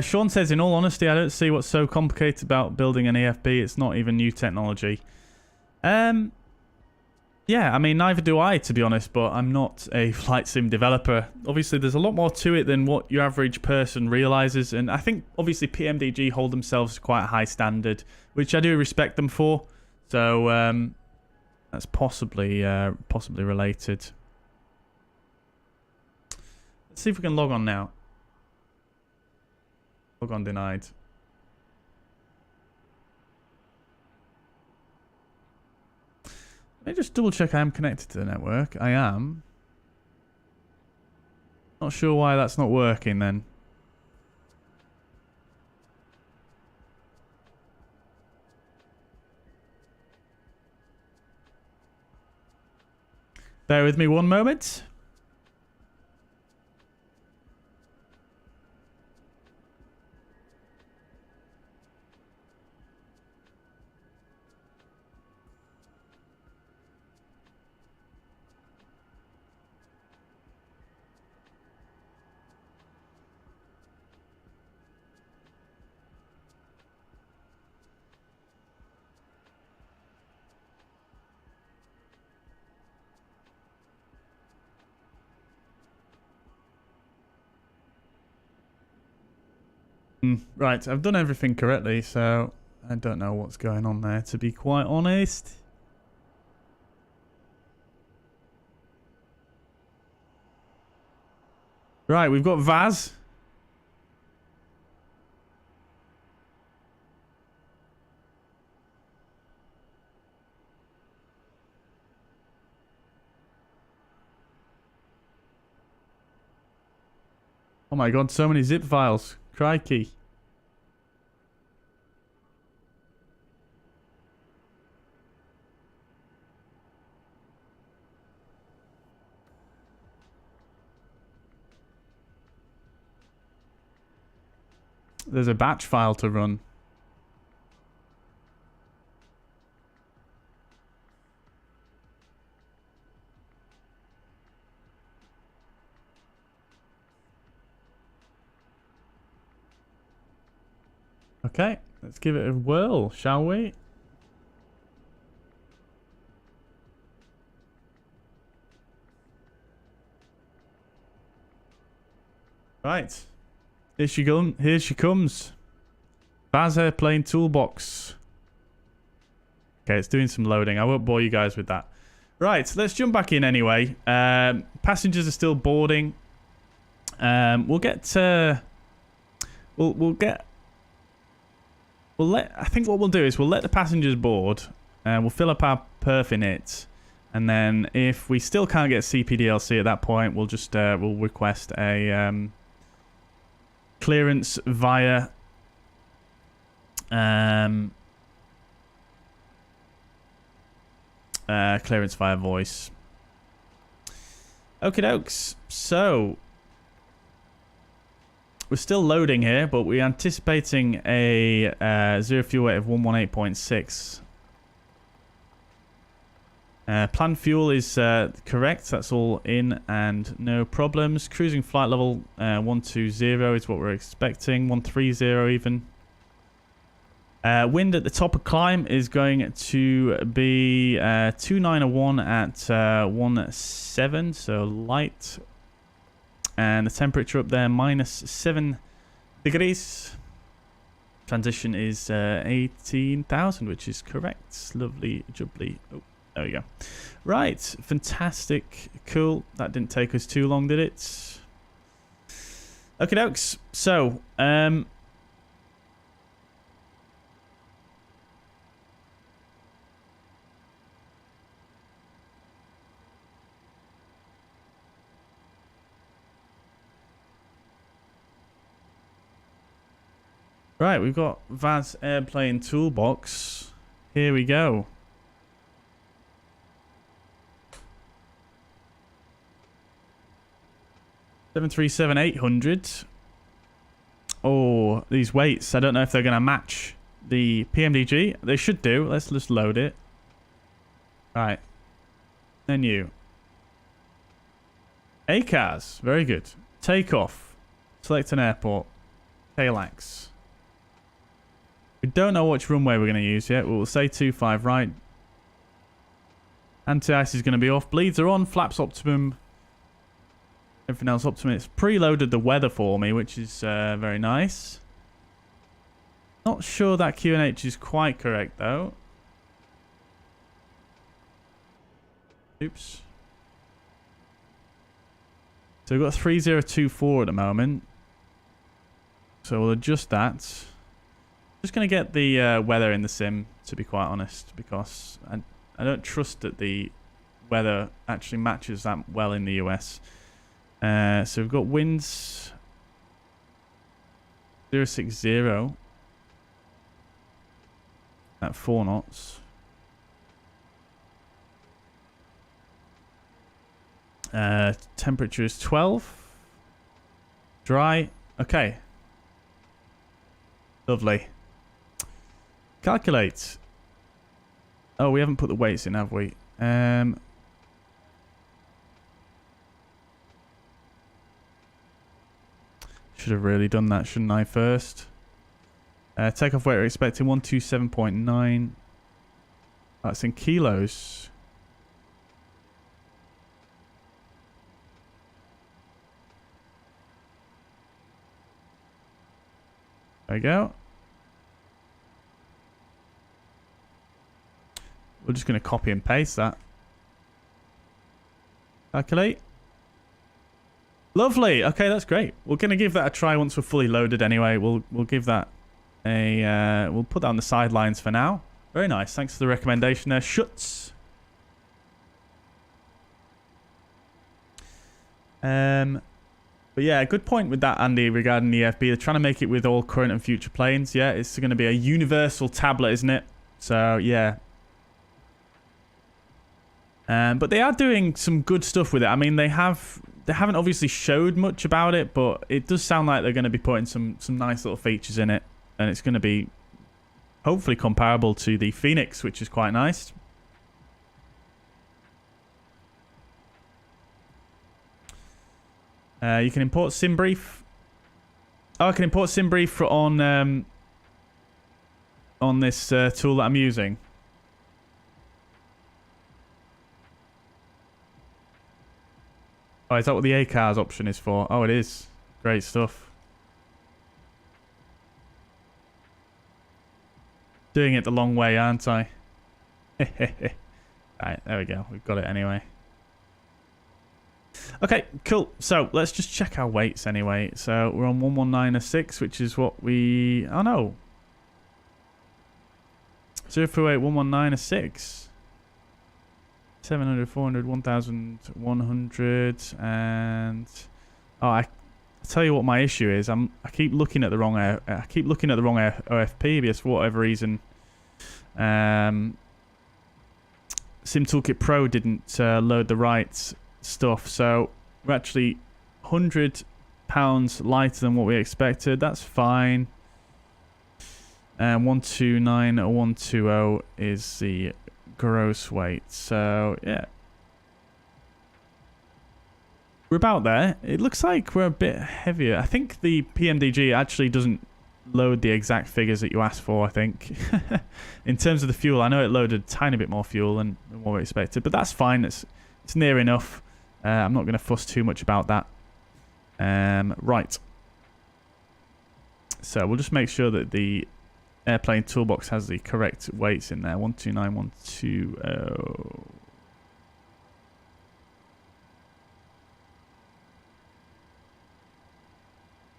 S1: Sean says, in all honesty, I don't see what's so complicated about building an EFB. It's not even new technology. Yeah, I mean, neither do I, to be honest, but I'm not a flight sim developer. Obviously, there's a lot more to it than what your average person realizes, and I think, obviously, PMDG hold themselves to quite a high standard, which I do respect them for, so that's possibly related. Let's see if we can log on now. Log on denied. Let me just double check I am connected to the network. I am. Not sure why that's not working then. Bear with me one moment. Right, I've done everything correctly, so I don't know what's going on there, to be quite honest. Right, we've got Vaz. Oh my god, so many zip files. Crikey. There's a batch file to run. Okay, let's give it a whirl, shall we? Right. Here she comes. Vaz Airplane Toolbox. Okay, it's doing some loading. I won't bore you guys with that. Right, let's jump back in anyway. Passengers are still boarding. We'll get. We'll get. We'll let. I think what we'll do is we'll let the passengers board. We'll fill up our perf in it, and then if we still can't get CPDLC at that point, we'll just we'll request a clearance via. Clearance via voice. Okie dokes. So we're still loading here, but we're anticipating a zero fuel weight of 118.6. Planned fuel is correct. That's all in and no problems. Cruising flight level 120 is what we're expecting. 130 even. Wind at the top of climb is going to be 2901 at 17, so light. And the temperature up there, -7 degrees. Transition is 18,000, which is correct. Lovely, jubbly. Oh, there we go. Right, fantastic. Cool. That didn't take us too long, did it? Okay, dokes. So, right, we've got VAS Airplane Toolbox. Here we go. (737-800). Oh, these weights. I don't know if they're going to match the PMDG. They should do. Let's just load it. Right. Menu. ACARS. Very good. Takeoff. Select an airport. KLAX. We don't know which runway we're going to use yet. We'll say 25 right. Anti-ice is going to be off. Bleeds are on. Flaps optimum. Everything else optimum. It's preloaded the weather for me, which is very nice. Not sure that QNH is quite correct, though. Oops. So we've got 3024 at the moment. So we'll adjust that. Just going to get the weather in the sim, to be quite honest, because I don't trust that the weather actually matches that well in the US. So we've got winds 060 at 4 knots. Temperature is 12. Dry. Okay. Lovely. Calculate. Oh, we haven't put the weights in, have we? Should have really done that, shouldn't I, first? Takeoff weight we're expecting 127.9. That's in kilos. There we go. We're just going to copy and paste that. Calculate. Lovely. Okay, that's great. We're going to give that a try once we're fully loaded anyway. We'll give that a... we'll put that on the sidelines for now. Very nice. Thanks for the recommendation there. Schutz. But yeah, good point with that, Andy, regarding the EFB. They're trying to make it with all current and future planes. Yeah, it's going to be a universal tablet, isn't it? So, yeah. But they are doing some good stuff with it. I mean, they haven't obviously showed much about it, but it does sound like they're going to be putting some nice little features in it. And it's going to be hopefully comparable to the Fenix, which is quite nice. You can import SimBrief. Oh, I can import SimBrief on this tool that I'm using. Oh, is that what the ACARS option is for? Oh, it is. Great stuff. Doing it the long way, aren't I? Alright, there we go. We've got it anyway. Okay, cool. So let's just check our weights anyway. So we're on 119.6, which is what we... Oh no. 048, 119.6. 700, 400, 1,100, and... Oh, I tell you what my issue is. I keep looking at the wrong OFP because for whatever reason, SimToolkitPro didn't load the right stuff. So we're actually £100 lighter than what we expected. That's fine. And 129 or 120 is the gross weight. So yeah. We're about there. It looks like we're a bit heavier. I think the PMDG actually doesn't load the exact figures that you asked for, I think. In terms of the fuel, I know it loaded a tiny bit more fuel than what we expected, but that's fine. It's near enough. I'm not going to fuss too much about that. Right. So we'll just make sure that the airplane toolbox has the correct weights in there. 129, 120.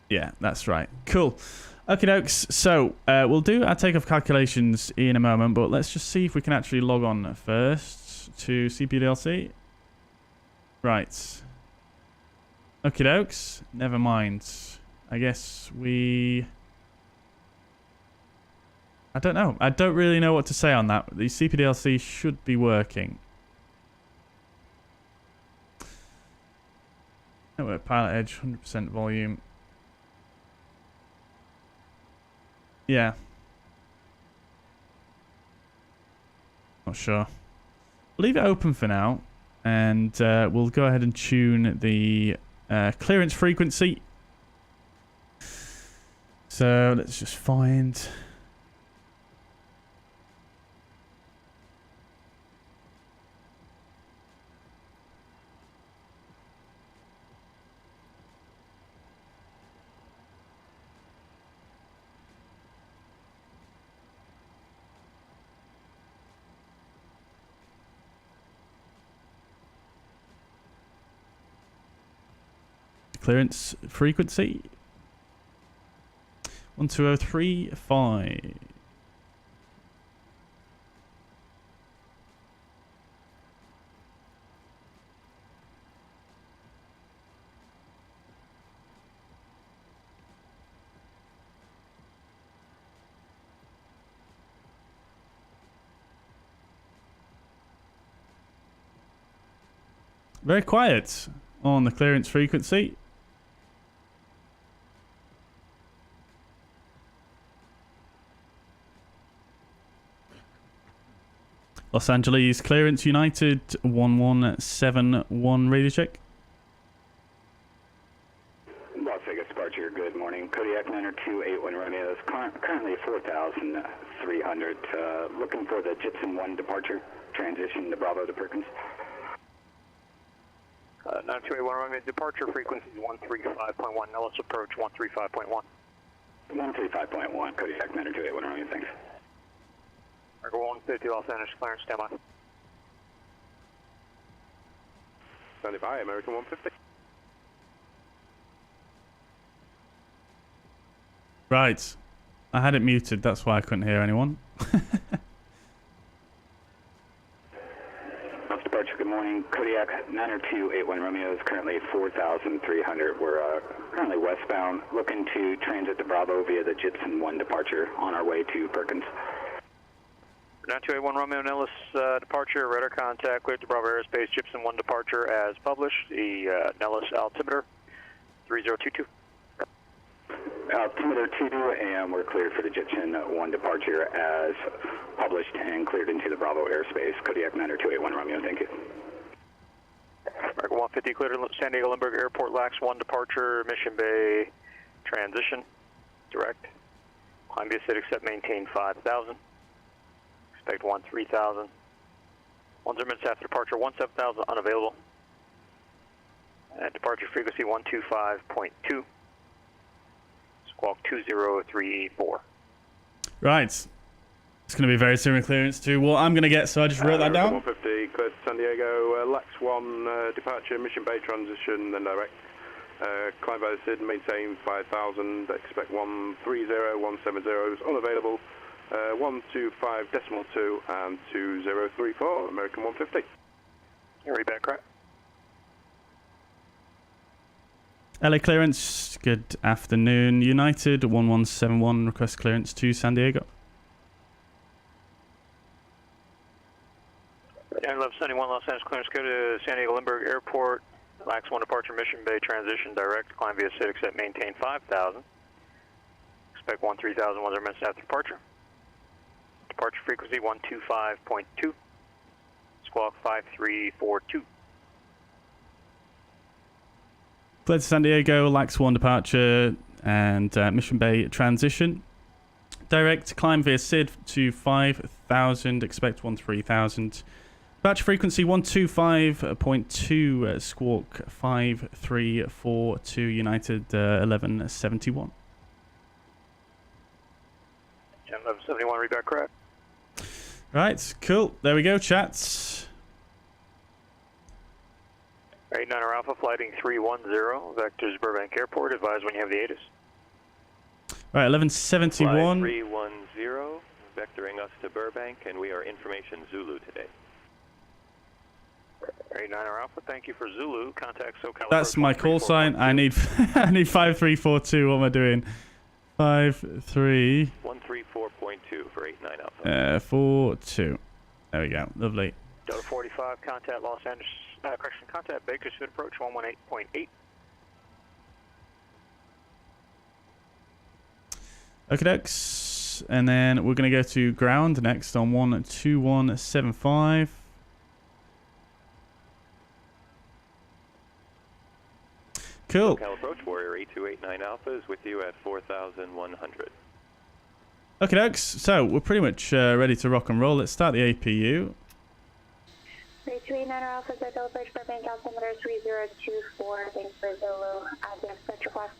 S1: Yeah, that's right. Cool. Okay, dokes. So we'll do our takeoff calculations in a moment, but let's just see if we can actually log on first to CPDLC. Right. Okay, dokes. Never mind. I guess we... I don't know. I don't really know what to say on that. The CPDLC should be working. Network PilotEdge, 100% volume. Yeah. Not sure. Leave it open for now, and we'll go ahead and tune the clearance frequency. So let's just find... clearance frequency 12035. Very quiet on the clearance frequency. Los Angeles clearance United 1171 radio check.
S2: Las Vegas departure, good morning. Kodiak 90281 Romeo is currently 4,300. Looking for the Gypsum 1 departure, transition to Bravo to Perkins.
S3: 90281 Romeo, departure frequency is 135.1. Now let's approach 135.1.
S2: 135.1, Kodiak 90281 Romeo, thanks.
S3: Argo 150 Los Angeles clearance, stand by.
S4: 75, American 150.
S1: Right. I had it muted, that's why I couldn't hear anyone.
S2: Left departure, good morning. Kodiak 90281 Romeo is currently 4,300. We're currently westbound, looking to transit to Bravo via the Gypsum 1 departure on our way to Perkins.
S3: 90281 Romeo Nellis departure, radar contact, cleared to Bravo Aerospace, Gypsum 1 departure as published. The Nellis altimeter 3022.
S2: Altimeter 22, and we're cleared for the Gypsum 1 departure as published and cleared into the Bravo Airspace. Kodiak 90281 Romeo, thank you.
S3: Argo 150 cleared to San Diego Lindbergh Airport, LAX 1 departure, Mission Bay transition, direct. Climb via set except maintain 5,000. Expect 13,000. 10 minutes after departure, 17,000 unavailable. And departure frequency 125.2. Squawk 20384.
S1: Right. It's going to be very similar clearance to what I'm going to get, so I just wrote that down.
S4: 150, frequency, cleared San Diego, LAX 1, departure, mission bay transition, then direct. Climb by the SID, maintain 5,000, expect 130, 170 is unavailable, 125.2 and 2034, American 150.
S3: Read back, correct.
S1: LA clearance, good afternoon. United 1171, request clearance to San Diego.
S3: And 1171 Los Angeles clearance, go to San Diego Lindbergh Airport. LAX 1 departure, mission bay transition, direct. Climb via SID, except maintain 5,000. Expect 13,000 minutes after departure. Departure frequency 125.2. Squawk 5342.
S1: Cleared to San Diego, LAX 1 departure and mission bay transition. Direct, climb via SID to 5,000, expect 13,000. Departure frequency 125.2, squawk 5342, United 1171.
S3: 1171, read back, correct.
S1: Right, cool. There we go, chats.
S3: 89 Alpha, flighting 310, vectors Burbank Airport. Advise when you have the ATIS.
S1: Right, 1171.
S5: 310, vectoring us to Burbank, and we are information Zulu today.
S3: 89 Alpha, thank you for Zulu. Contact SoCal.
S1: That's my call sign. I need I need 5342. What am I doing? 53
S5: 134.2 for 89 Alpha.
S1: 42. There we go. Lovely.
S3: Delta 45, contact Los Angeles. Correction, contact Bakersfield approach 118.8.
S1: Okay, dokes. And then we're going to go to ground next on 12175. Cool.
S5: SoCal approach, Warrior 8289 Alpha is with you at 4,100.
S1: Okay, dokes. So we're pretty much ready to rock and roll. Let's start the APU.
S6: 3289 Alpha, Delta Bridge, Burbank, altimeter 3024. Thanks for Zulu. The expect request.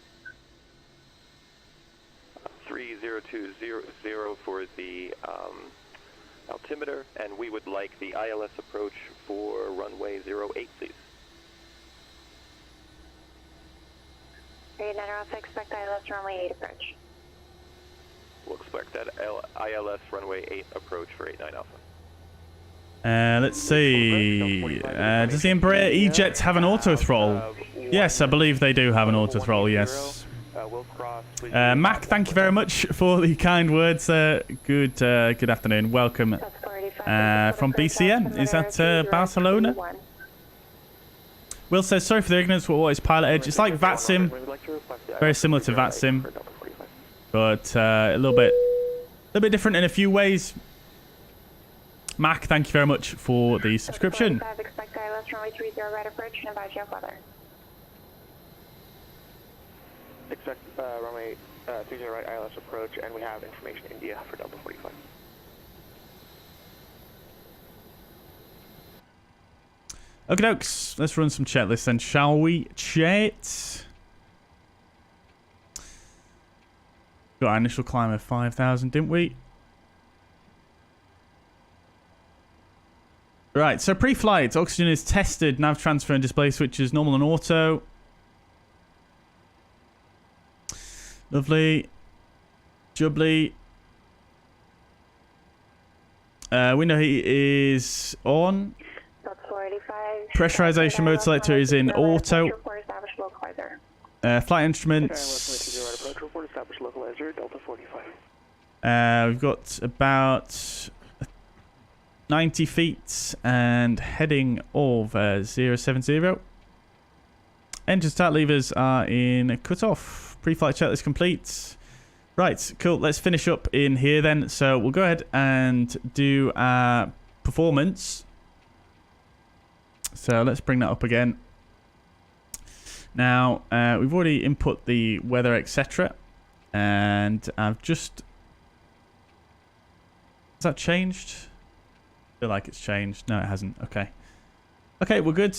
S5: 30200 for the altimeter, and we would like the ILS approach for runway 08, please.
S6: 39 Alpha, expect ILS runway 8 approach.
S5: We'll expect that ILS runway 8 approach for 89 Alpha.
S1: Let's see. Does the Embraer E-Jets have an auto throttle? Yes, I believe they do have an auto throttle, yes. Mac, thank you very much for the kind words. Good afternoon. Welcome from BCM. Is that Barcelona? Will says, sorry for the ignorance, but what is PilotEdge? It's like VATSIM. Very similar to VATSIM. But a little bit different in a few ways. Mac, thank you very much for the subscription.
S6: Expect ILS runway 30 right approach and advise you have weather.
S7: Expect runway 30 right ILS approach, and we have information India for Delta 45.
S1: Okay, dokes. Let's run some chat lists then, shall we? Chat. Got our initial climb of 5,000, didn't we? Right, so pre-flight, oxygen is tested, nav transfer and display switches, normal and auto. Lovely. Jubbly. Window heat is on. Pressurization mode selector is in auto. Flight instruments. We've got about 90 feet and heading of 070. Engine start levers are in cutoff. Pre-flight checklist complete. Right, cool. Let's finish up in here then. So we'll go ahead and do our performance. So let's bring that up again. Now, we've already input the weather, etc. And I've just... Has that changed? I feel like it's changed. No, it hasn't. Okay. Okay, we're good.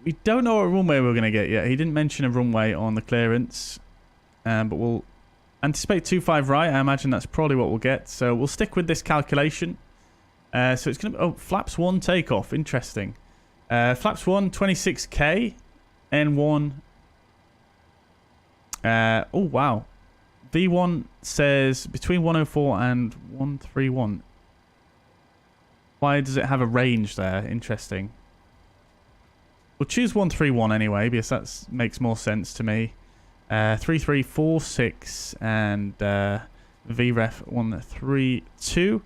S1: We don't know what runway we're going to get yet. He didn't mention a runway on the clearance. But we'll anticipate 25 right. I imagine that's probably what we'll get. So we'll stick with this calculation. So it's going to be... Oh, flaps 1 takeoff. Interesting. Flaps 1, 26K. N1. Oh, wow. V1 says between 104 and 131. Why does it have a range there? Interesting. We'll choose 131 anyway, because that makes more sense to me. 3346 and VREF 132.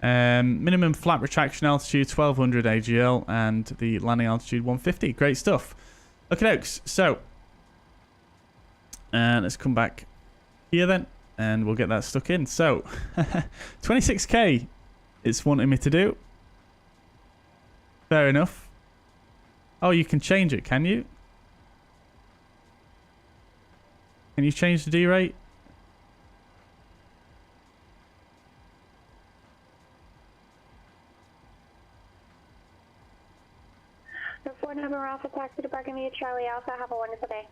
S1: Minimum flap retraction altitude 1200 AGL and the landing altitude 150. Great stuff. Okay, folks. So let's come back here then, and we'll get that stuck in. So 26K it's wanting me to do. Fair enough. Oh, you can change it, can you? Can you change the D rate?
S6: The 4 number Alpha taxi to parking via Charlie Alpha. Have a wonderful day.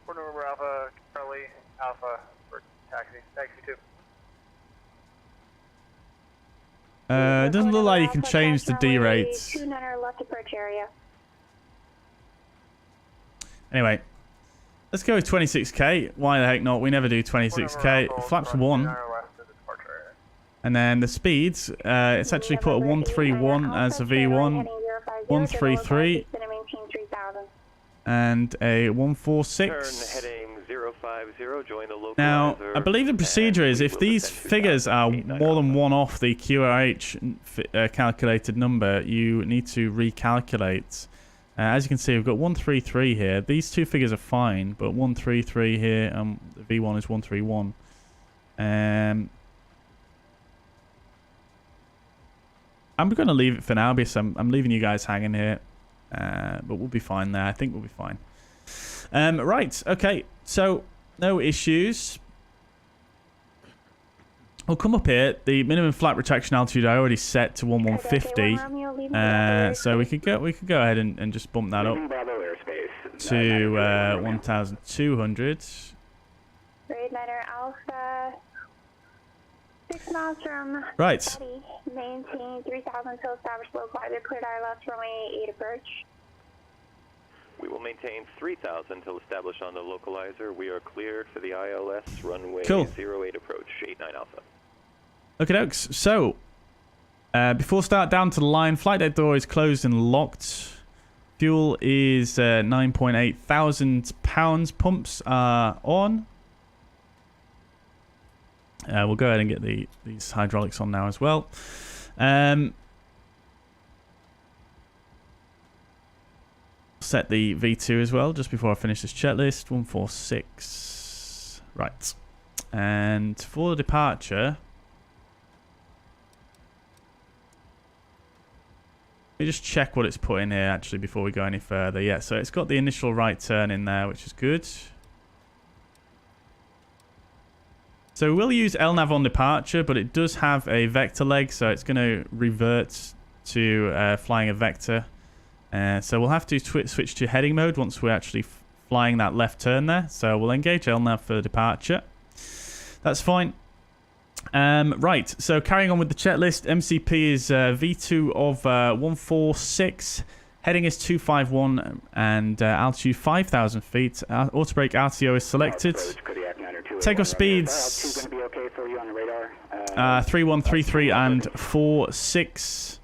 S7: 4 number Alpha, Charlie Alpha for taxi 2.
S1: It doesn't look like you can change the D rate.
S6: 2 Nunner left approach area.
S1: Anyway, let's go with 26K. Why the heck not? We never do 26K. Flaps 1. And then the speeds, it's actually put a 131 as a V1, 133, and a 146.
S5: Turn heading 050, join the localizer.
S1: Now, I believe the procedure is if these figures are more than one off the QRH calculated number, you need to recalculate. As you can see, we've got 133 here. These two figures are fine, but 133 here, the V1 is 131. I'm going to leave it for now because I'm leaving you guys hanging here. But we'll be fine there. I think we'll be fine. Right. Okay. So, no issues. We'll come up here. The minimum flat retraction altitude I already set to 1150. So we could go ahead and just bump that up to 1,200.
S6: Raid Niner Alpha. 6 miles from
S1: Right.
S6: Betty. Maintain 3,000 until established localizer. Cleared ILS runway 8 approach.
S5: We will maintain 3,000 until established on the localizer. We are cleared for the ILS runway 08 approach, 89 Alpha.
S1: Okay, dokes. So, before start down to the line, flight deck door is closed and locked. Fuel is 9.8 thousand pounds. Pumps are on. We'll go ahead and get these hydraulics on now as well. Set the V2 as well, just before I finish this checklist. 146. Right. And for the departure, let me just check what it's put in here, actually, before we go any further. Yeah, so it's got the initial right turn in there, which is good. So we'll use LNAV on departure, but it does have a vector leg, so it's going to revert to flying a vector. So we'll have to switch to heading mode once we're actually flying that left turn there. So we'll engage LNAV for departure. That's fine. Right, so carrying on with the checklist, MCP is V2 of 146, heading is 251, and altitude 5,000 feet. Auto brake RTO is selected. Takeoff speeds 3133 and 46.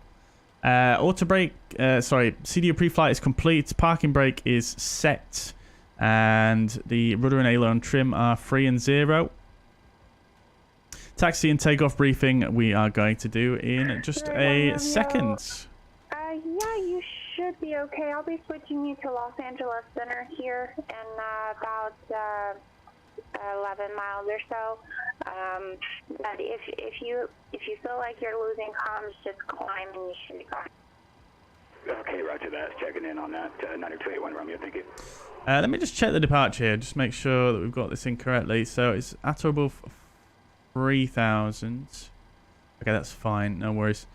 S1: Auto brake, CDO pre-flight is complete. Parking brake is set, and the rudder and aileron trim are 3 and 0. Taxi and takeoff briefing we are going to do in just a second.
S6: Yeah, you should be okay. I'll be switching you to Los Angeles Center here in about 11 miles or so. But if you feel like you're losing comms, just climb and you should be fine.
S2: Okay, roger that. Checking in on that. 9281 Romeo, thank you.
S1: Let me just check the departure here, just make sure that we've got this in correctly. So it's at or above 3,000. Okay, that's fine. No worries.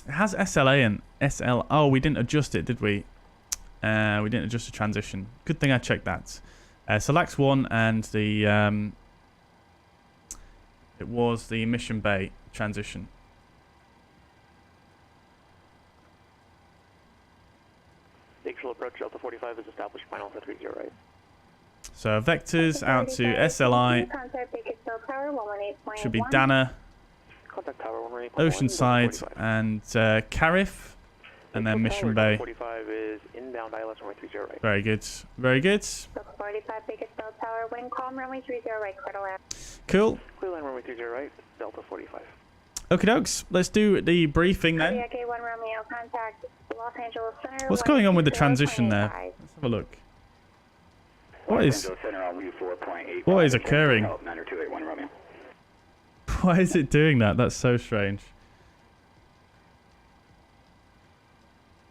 S1: It has SLA and SL. Oh, we didn't adjust it, did we? We didn't adjust the transition. Good thing I checked that. So LAX 1 and the it was the mission bay transition.
S7: Actual approach Delta 45 is established final for 30 right.
S1: So vectors out to SLI. Should be Dana,
S7: Contact tower 118.1,
S1: Oceanside, and Carif. And then mission bay.
S7: 45 is inbound ILS runway 30 right.
S1: Very good. Very good.
S6: 45 Big Cell Tower, wind calm, runway 30 right, clear to land.
S1: Cool.
S7: Clear line runway 30 right, Delta 45.
S1: Okie dokes. Let's do the briefing then.
S6: Kodiak A1 Romeo, contact Los Angeles Center.
S1: What's going on with the transition there? Let's have a look. What is occurring? Why is it doing that? That's so strange.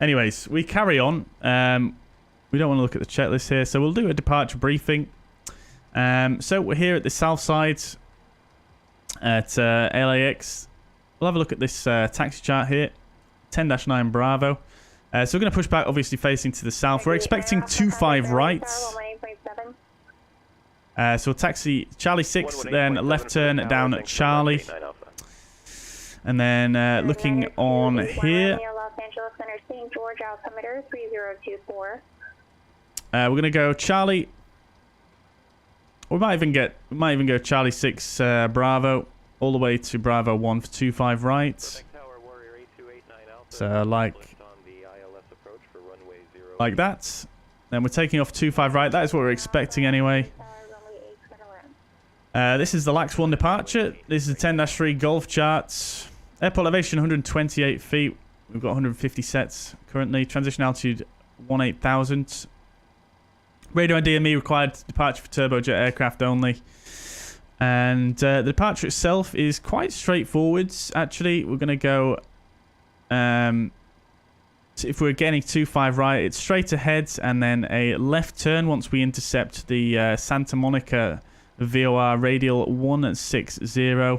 S1: Anyways, we carry on. We don't want to look at the checklist here, so we'll do a departure briefing. So we're here at the south side at LAX. We'll have a look at this taxi chart here. 10-9 Bravo. So we're going to push back, obviously facing to the south. We're expecting 25 rights. So we'll taxi Charlie 6, then left turn down at Charlie. And then looking on here. We're going to go Charlie. We might even go Charlie 6 Bravo all the way to Bravo 1 for 25 rights. So like that. Then we're taking off 25 right. That is what we're expecting anyway. This is the LAX 1 departure. This is the 10-3 Golf charts. Airport elevation 128 feet. We've got 150 sets currently. Transition altitude 18,000. Radio and DME required departure for turbojet aircraft only. And the departure itself is quite straightforward. Actually, we're going to go... if we're getting 25 right, it's straight ahead and then a left turn once we intercept the Santa Monica VOR radial 160.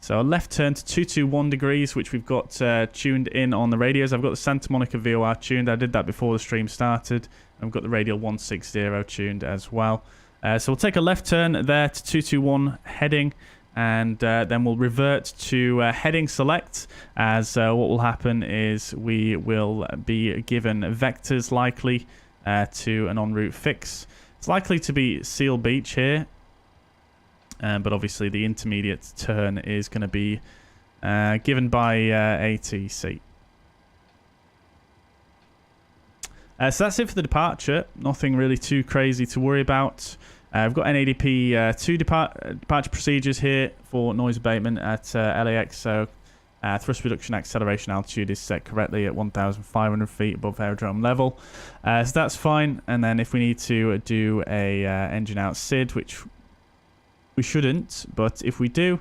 S1: So a left turn to 221 degrees, which we've got tuned in on the radios. I've got the Santa Monica VOR tuned. I did that before the stream started. I've got the radial 160 tuned as well. So we'll take a left turn there to 221 heading, and then we'll revert to heading select, as what will happen is we will be given vectors likely to an en route fix. It's likely to be Seal Beach here. But obviously the intermediate turn is going to be given by ATC. So that's it for the departure. Nothing really too crazy to worry about. I've got NADP 2 departure procedures here for noise abatement at LAX. So thrust reduction acceleration altitude is set correctly at 1,500 feet above aerodrome level. So that's fine. And then if we need to do a engine out SID, which we shouldn't, but if we do,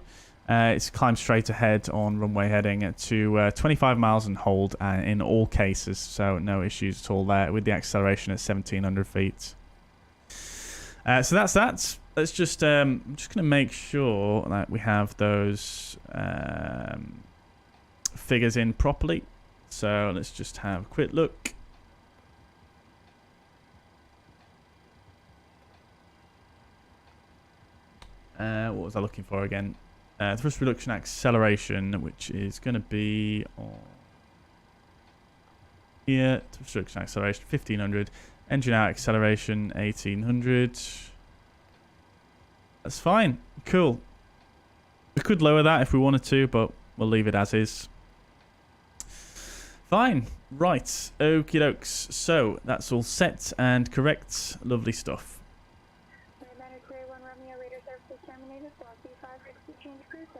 S1: it's climb straight ahead on runway heading to 25 miles and hold in all cases, so no issues at all there with the acceleration at 1,700 feet. So that's that. Let's just I'm just going to make sure that we have those figures in properly. So let's just have a quick look. What was I looking for again? Thrust reduction acceleration, which is going to be on here. Thrust reduction acceleration 1,500. Engine out acceleration 1,800. That's fine. Cool. We could lower that if we wanted to, but we'll leave it as is. Fine. Right. Okie dokes. So that's all set and correct. Lovely stuff.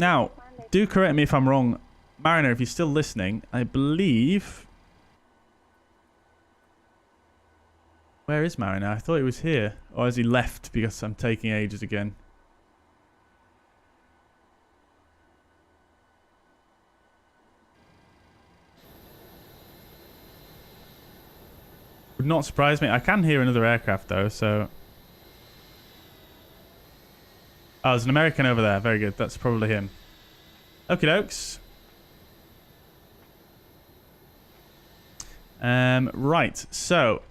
S1: Now, do correct me if I'm wrong. Mariner, if you're still listening, I believe... Where is Mariner? I thought he was here. Or has he left because I'm taking ages again? Would not surprise me. I can hear another aircraft though, so... Oh, there's an American over there. Very good. That's probably him. Okie dokes. Right. So,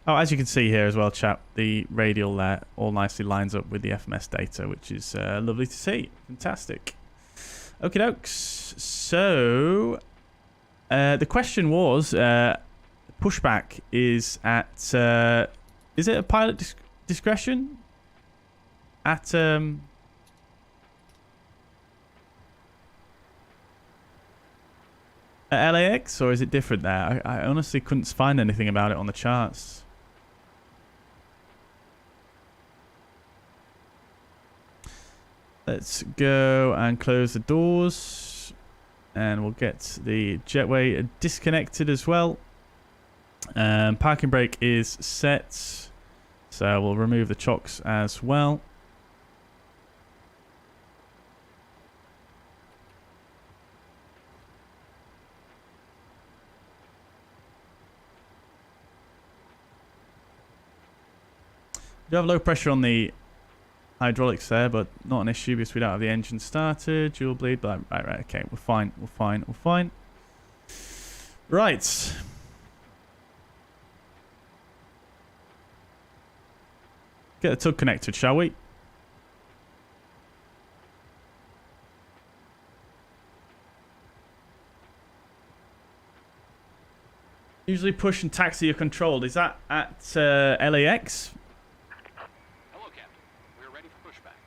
S1: Oh, as you can see here as well, chat, the radial there all nicely lines up with the FMS data, which is lovely to see. Fantastic. Okie dokes. So, the question was, pushback is at, is it a pilot discretion? At, at LAX, or is it different there? I honestly couldn't find anything about it on the charts. Let's go and close the doors, and we'll get the jetway disconnected as well. Parking brake is set, so we'll remove the chocks as well. We do have low pressure on the hydraulics there, but not an issue because we don't have the engine started. Dual bleed, but right, okay, we're fine. Right. Get the tug connected, shall we? Usually push and taxi are controlled. Is that at LAX?
S8: Hello, Captain. We're ready for pushback.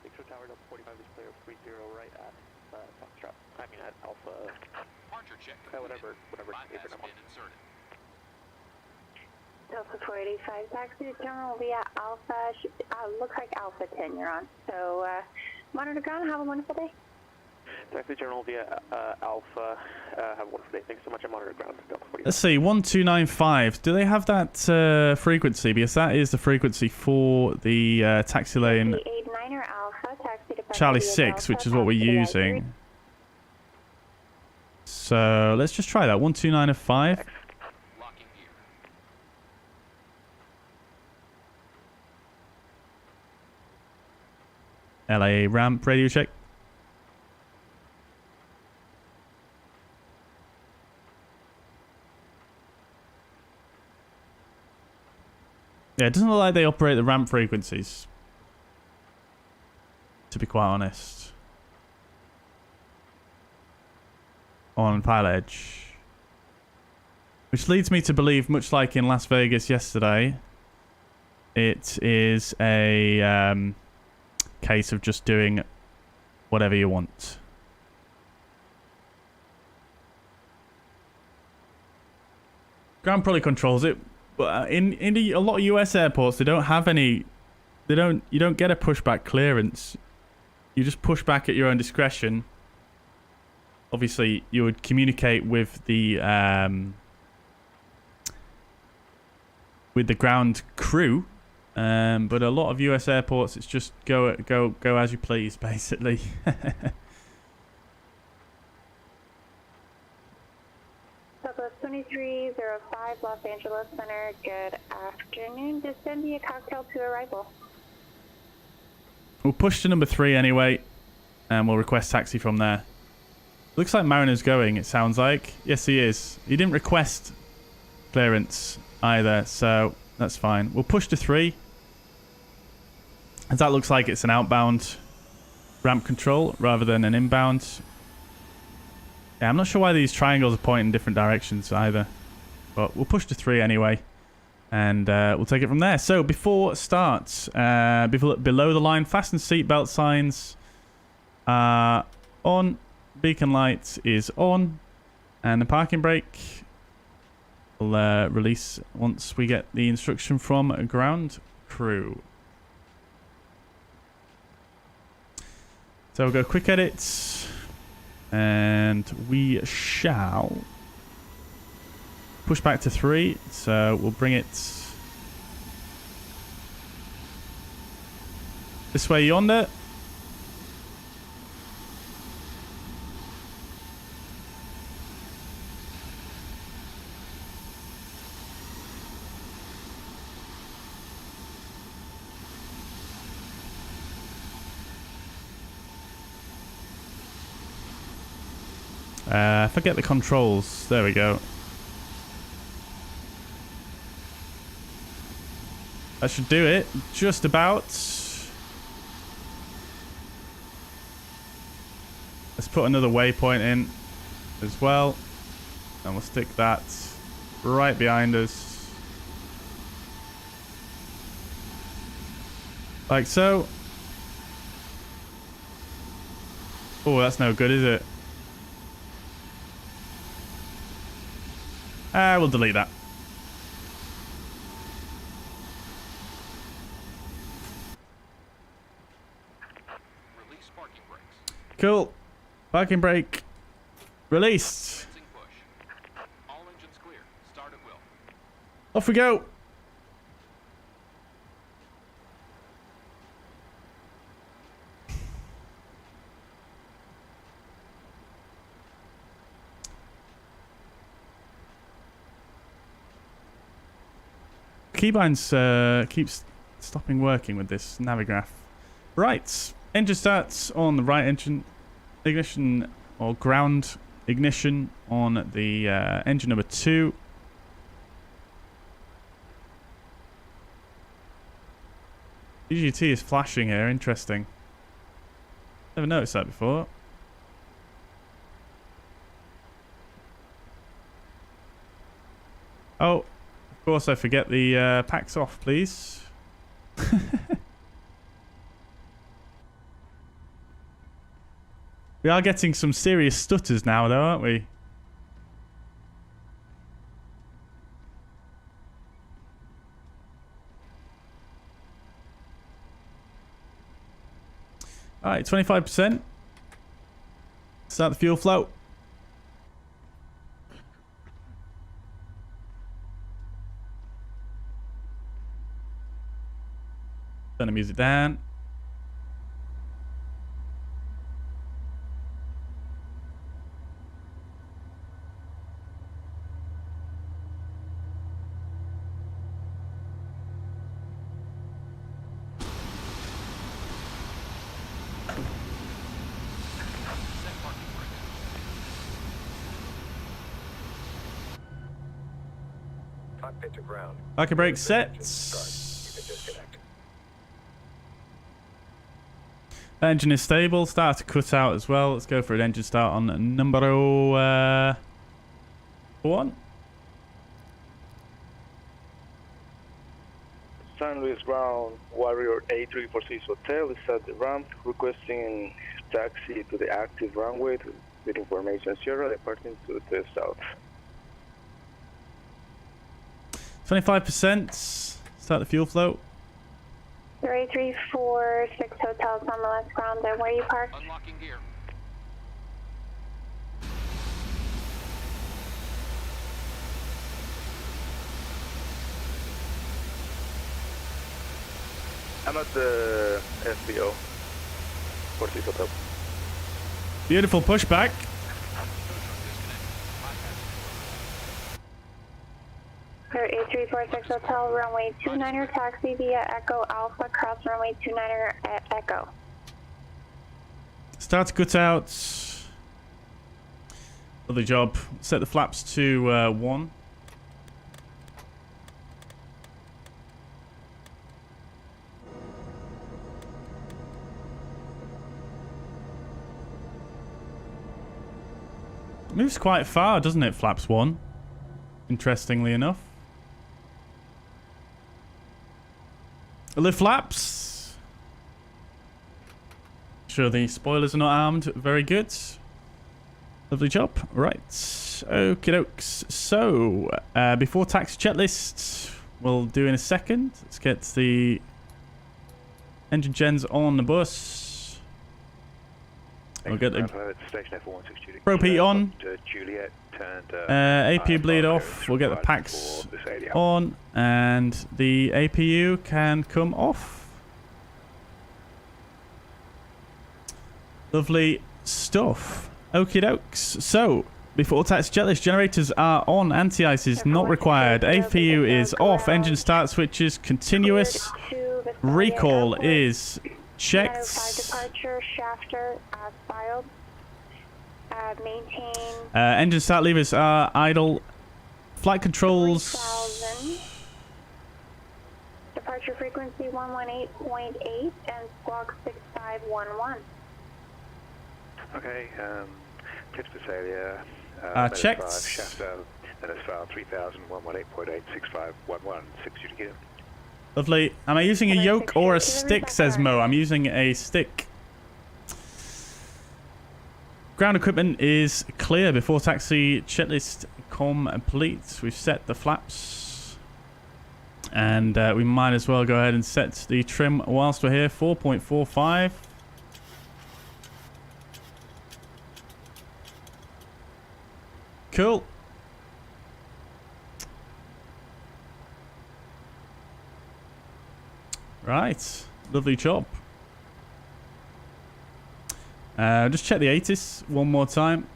S7: Victor Tower, Delta 45 is player 30 right at Foxtrot. I mean at Alpha.
S8: Departure check.
S7: Whatever
S8: Has been inserted.
S6: Delta 485 taxi terminal via Alpha. Looks like Alpha 10 you're on. So, monitor ground, have a wonderful day.
S7: Taxi terminal via Alpha. Have a wonderful day. Thanks so much. I'm monitor ground. Delta 45.
S1: Let's see, 1295. Do they have that frequency? Because that is the frequency for the taxi lane
S6: Alpha, taxi to
S1: Charlie 6, which is what we're using. So let's just try that. 1295.
S8: Locking gear.
S1: LA ramp radio check. Yeah, it doesn't look like they operate the ramp frequencies, to be quite honest, on PilotEdge. Which leads me to believe, much like in Las Vegas yesterday, it is a case of just doing whatever you want. Ground probably controls it, but in a lot of US airports, they don't have any. You don't get a pushback clearance. You just push back at your own discretion. Obviously, you would communicate with the ground crew, but a lot of US airports, it's just go as you please, basically.
S6: Southwest 2305 Los Angeles Center. Good afternoon. Descend via cocktail to arrival.
S1: We'll push to number 3 anyway, and we'll request taxi from there. Looks like Mariner's going, it sounds like. Yes, he is. He didn't request clearance either, so that's fine. We'll push to 3. As that looks like it's an outbound ramp control rather than an inbound. Yeah, I'm not sure why these triangles are pointing in different directions either. But we'll push to 3 anyway. And we'll take it from there. So before start, below the line, fasten seatbelt signs are on. Beacon light is on. And the parking brake will release once we get the instruction from ground crew. So we'll go quick edit. And we shall push back to 3, so we'll bring it this way yonder. Forget the controls. There we go. That should do it. Just about. Let's put another waypoint in as well. And we'll stick that right behind us. Like so. Oh, that's no good, is it? We'll delete that.
S8: Release parking brakes.
S1: Cool. Parking brake released.
S8: Engine push. All engines clear. Start at will.
S1: Off we go. Keybinds keeps stopping working with this Navigraph. Right, engine starts on the right engine, ignition or ground ignition on the engine number 2. EGT is flashing here, interesting. Never noticed that before. Oh. Of course, I forget the packs off, please. We are getting some serious stutters now, though, aren't we? Alright, 25%. Start the fuel flow. Turn the music down.
S9: Cockpit to ground.
S1: Parking brake set. Engine is stable. Start to cut out as well. Let's go for an engine start on number 1.
S10: San Luis ground, Warrior 8346 Hotel is at the ramp, requesting taxi to the active runway with information Sierra departing to the south.
S1: 25%. Start the fuel flow.
S6: 3346 Hotel San Luis ground, and where you parked?
S8: Unlocking gear.
S10: I'm at the FBO, 46 Hotel.
S1: Beautiful pushback.
S6: Sir, 8346 Hotel, runway 29er, taxi via Echo Alpha, cross runway 29er at Echo.
S1: Start to cut out. Lovely job. Set the flaps to 1. Moves quite far, doesn't it, flaps 1? Interestingly enough. Lift flaps. Sure, the spoilers are not armed. Very good. Lovely job. Right. Okie dokes. So, before taxi checklist, we'll do in a second. Let's get the engine gens on the bus. We'll get the Pro P on. APU bleed off. We'll get the packs on, and the APU can come off. Lovely stuff. Okie dokes. So, before taxi checklist, generators are on. Anti-ice is not required. APU is off. Engine start switches continuous. Recall is checked.
S6: Departure shafter as filed. Maintain.
S1: Engine start levers are idle. Flight controls.
S6: 3000. Departure frequency 118.8 and squawk 6511.
S9: Okay, tips to failure.
S1: Checked.
S9: Shaft down, MSFS 3000, 118.8, 6511, 60 to gear.
S1: Lovely. Am I using a yoke or a stick, says Mo? I'm using a stick. Ground equipment is clear before taxi. Checklist complete. We've set the flaps. And we might as well go ahead and set the trim whilst we're here. 4.45. Cool. Right. Lovely job. Just check the ATIS one more time.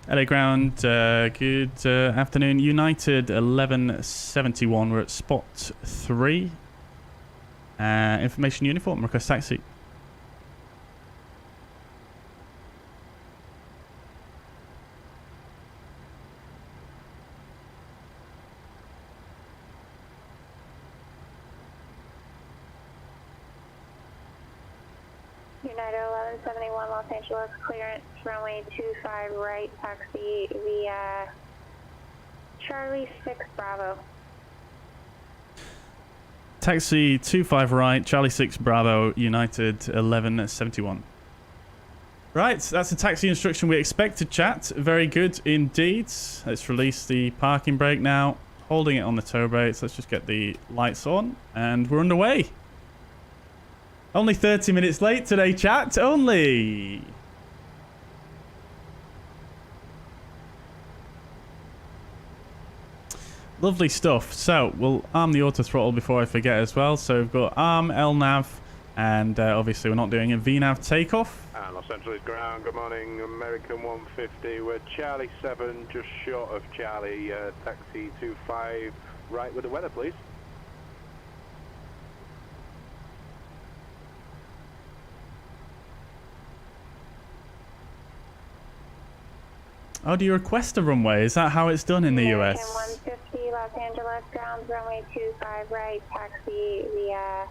S1: LA ground, good afternoon. United 1171, we're at spot 3. Information uniform, request taxi.
S6: United 1171 Los Angeles, clearance runway 25 right, taxi via Charlie 6 Bravo.
S1: Taxi 25 right, Charlie 6 Bravo, United 1171. Right, that's the taxi instruction we expected, chat. Very good indeed. Let's release the parking brake now. Holding it on the tow brakes. Let's just get the lights on and we're underway. Only 30 minutes late today, chat. Only. Lovely stuff. So we'll arm the auto throttle before I forget as well. So we've got arm, LNAV, and obviously we're not doing a VNAV takeoff.
S4: And Los Angeles ground, good morning, American 150. We're Charlie 7, just short of Charlie, taxi 25, right with the weather, please.
S1: Oh, do you request a runway? Is that how it's done in the US?
S6: American 150, Los Angeles ground, runway 25 right, taxi via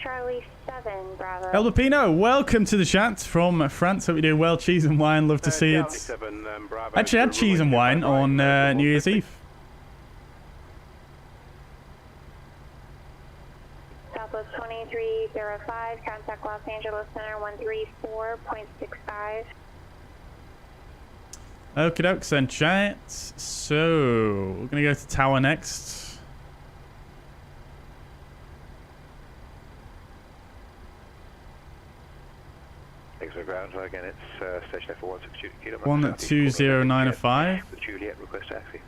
S6: Charlie 7 Bravo.
S1: El Pepino, welcome to the chat from France. Hope you're doing well. Cheese and wine, love to see it.
S4: 7, Bravo,
S1: Actually, I had cheese and wine on New Year's Eve.
S6: Southwest 2305, contact Los Angeles Center 134.65.
S1: Okie dokes then, chat. So, we're going to go to tower next.
S9: Thanks for ground. Again, it's station F162
S1: 12095.
S9: The Juliet, request taxi.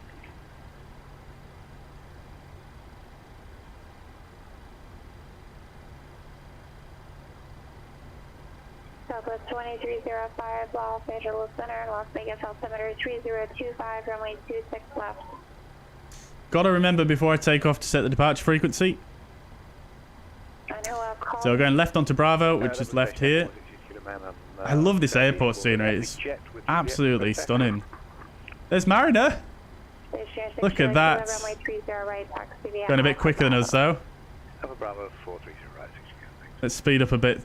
S6: Southwest 2305, Los Angeles Center, Las Vegas altimeter 3025, runway 26 left.
S1: Gotta remember before I take off to set the departure frequency. So we're going left onto Bravo, which is left here. I love this airport scenery. It's absolutely stunning. There's Mariner. Look at that. Going a bit quicker than us though. Let's speed up a bit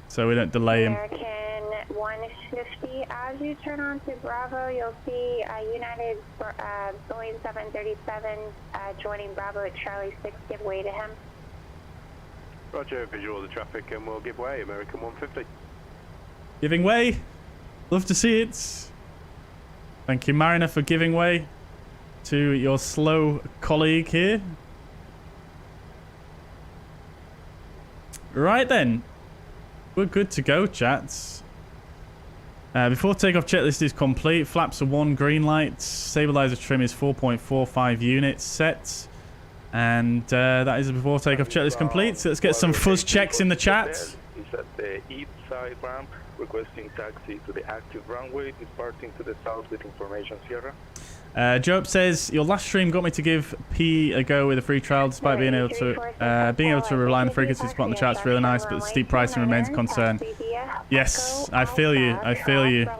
S1: so we don't delay him.
S6: American 150, as you turn on to Bravo, you'll see United Boeing 737 joining Bravo at Charlie 6. Give way to him.
S4: Roger, visual of the traffic and we'll give way, American 150.
S1: Giving way. Love to see it. Thank you, Mariner, for giving way to your slow colleague here. Right then. We're good to go, chats. Before takeoff, checklist is complete. Flaps are 1, green lights. Stabilizer trim is 4.45 units set. And that is the before takeoff checklist complete. So let's get some fuzz checks in the chat.
S10: He's at the east side ramp, requesting taxi to the active runway, departing to the south with information Sierra.
S1: Joe says your last stream got me to give P a go with a free trial, despite being able to rely on the frequency spot on the chart's really nice, but the steep pricing remains a concern. Yes, I feel you. I feel you.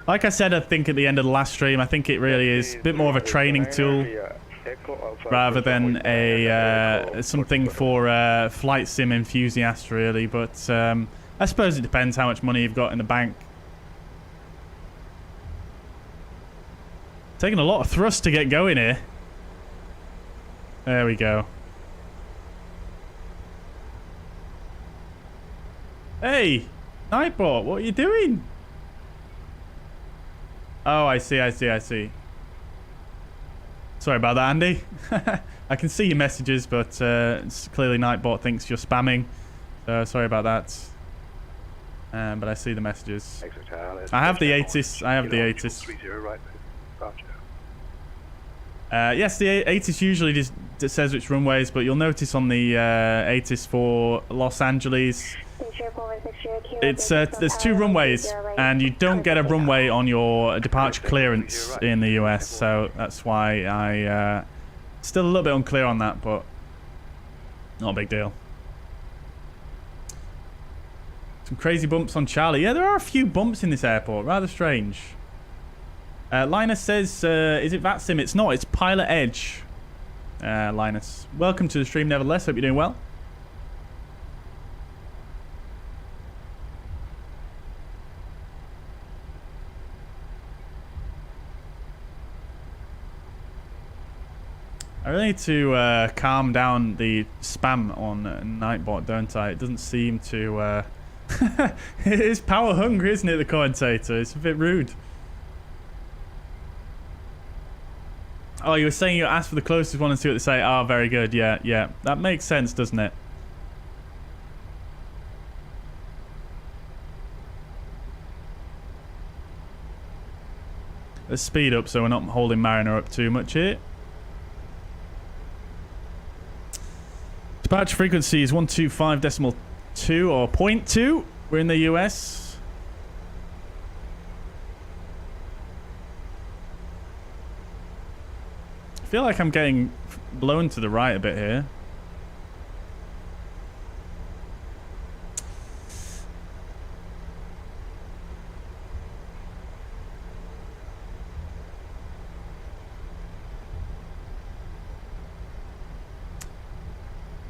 S1: Like I said, I think at the end of the last stream, I think it really is a bit more of a training tool rather than a something for flight sim enthusiasts, really. But I suppose it depends how much money you've got in the bank. Taking a lot of thrust to get going here. There we go. Hey, Nightbot, what are you doing? Oh, I see. Sorry about that, Andy. I can see your messages, but clearly Nightbot thinks you're spamming. So sorry about that. But I see the messages. I have the ATIS. Yes, the ATIS usually just says which runways, but you'll notice on the ATIS for Los Angeles, it's there's 2 runways, and you don't get a runway on your departure clearance in the US, so that's why I still a little bit unclear on that, but not a big deal. Some crazy bumps on Charlie. Yeah, there are a few bumps in this airport. Rather strange. Linus says, is it VATSIM? It's not. It's PilotEdge. Linus. Welcome to the stream, nevertheless. Hope you're doing well. I really need to calm down the spam on Nightbot, don't I? It doesn't seem to... It is power hungry, isn't it, the commentator? It's a bit rude. Oh, you were saying you asked for the closest one and see what they say. Oh, very good. Yeah. That makes sense, doesn't it? Let's speed up so we're not holding Mariner up too much here. Departure frequency is 125.2 or 0.2. We're in the US. I feel like I'm getting blown to the right a bit here.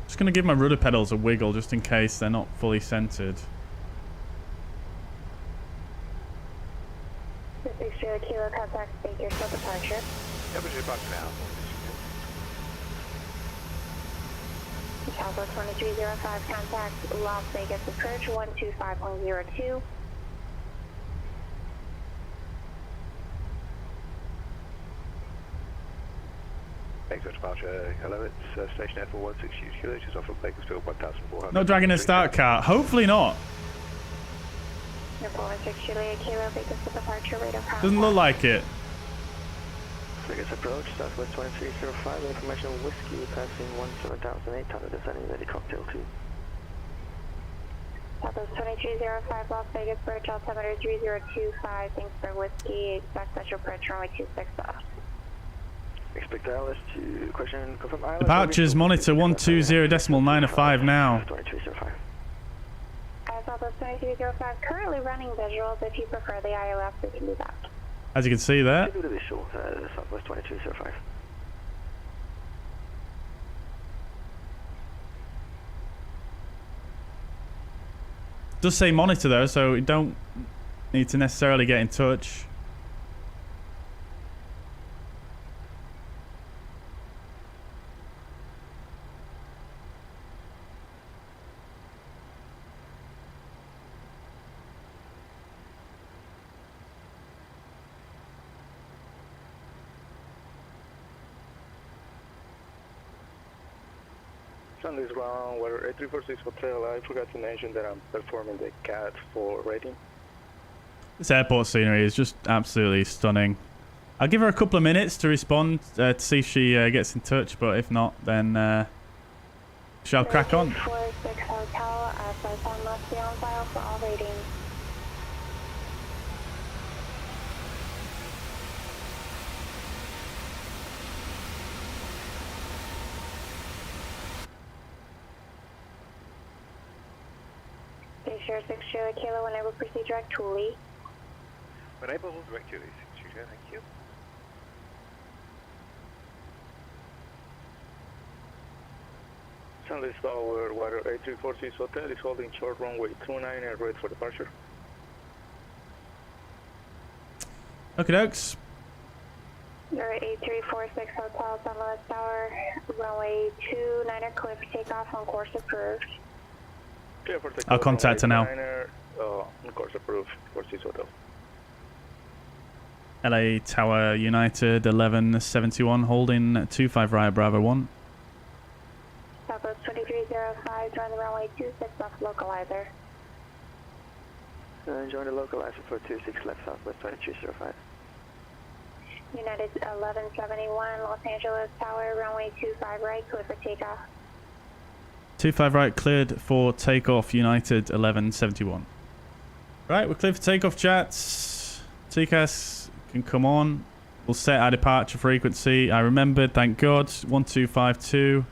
S1: Just going to give my rudder pedals a wiggle just in case they're not fully centered.
S6: Kilo contact, figure for departure. Alpha 2305 contact Las Vegas approach 125.02.
S9: Exit departure, hello, it's station Air 416 Kilo, just off of Bakersfield 1400.
S1: Not dragging a start car. Hopefully not.
S6: Air 416 Juliet Kilo, Bakersfield departure, radar contact.
S1: Doesn't look like it.
S7: Vegas approach, Southwest 2305, information whiskey, passing 17,800, descending ready cocktail 2.
S6: Southwest 2305, Las Vegas, approach altimeter 3025, thanks for whiskey, expect special approach runway 26 off.
S7: Expect ILS to question, confirm ILS.
S1: Departures monitor 120.905 now.
S7: 2305.
S6: Southwest 2305, currently running visuals. If you prefer the ILS, we can do that.
S1: As you can see there.
S7: Southwest 2205.
S1: It does say monitor though, so you don't need to necessarily get in touch.
S10: This ground, weather 8346 Hotel. I forgot to mention that I'm performing the CAT for rating.
S1: This airport scenery is just absolutely stunning. I'll give her a couple of minutes to respond to see if she gets in touch, but if not, then shall crack on.
S6: 46 Hotel, flight time must be on file for all ratings. 6 Julia Kilo, whenever proceed direct to Lee.
S9: Enable direct to Lee, thank you.
S10: Sunday Tower, Water 8346 Hotel is holding short runway 29 and ready for departure.
S1: Okay, dokes.
S6: Alright, 8346 Hotel, Sunday Tower, runway 29er, clear for takeoff, on course approved.
S10: Clear for takeoff.
S1: I'll contact her now.
S10: On course approved for 6 Hotel.
S1: LA Tower United 1171, holding 25 right Bravo 1.
S6: Southwest 2305, join the runway 26 left localizer.
S7: Join the localizer for 26 left Southwest 2305.
S6: United 1171, Los Angeles Tower, runway 25 right, clear for takeoff.
S1: 25 right, cleared for takeoff, United 1171. Right, we're cleared for takeoff, chats. TCAS can come on. We'll set our departure frequency. I remembered, thank God. 1252.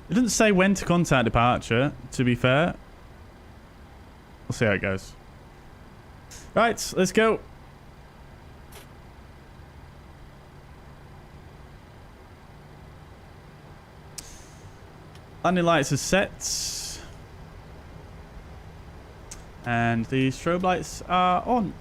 S1: It doesn't say when to contact departure, to be fair. We'll see how it goes. Right, let's go. Landing lights are set. And the strobe lights are on.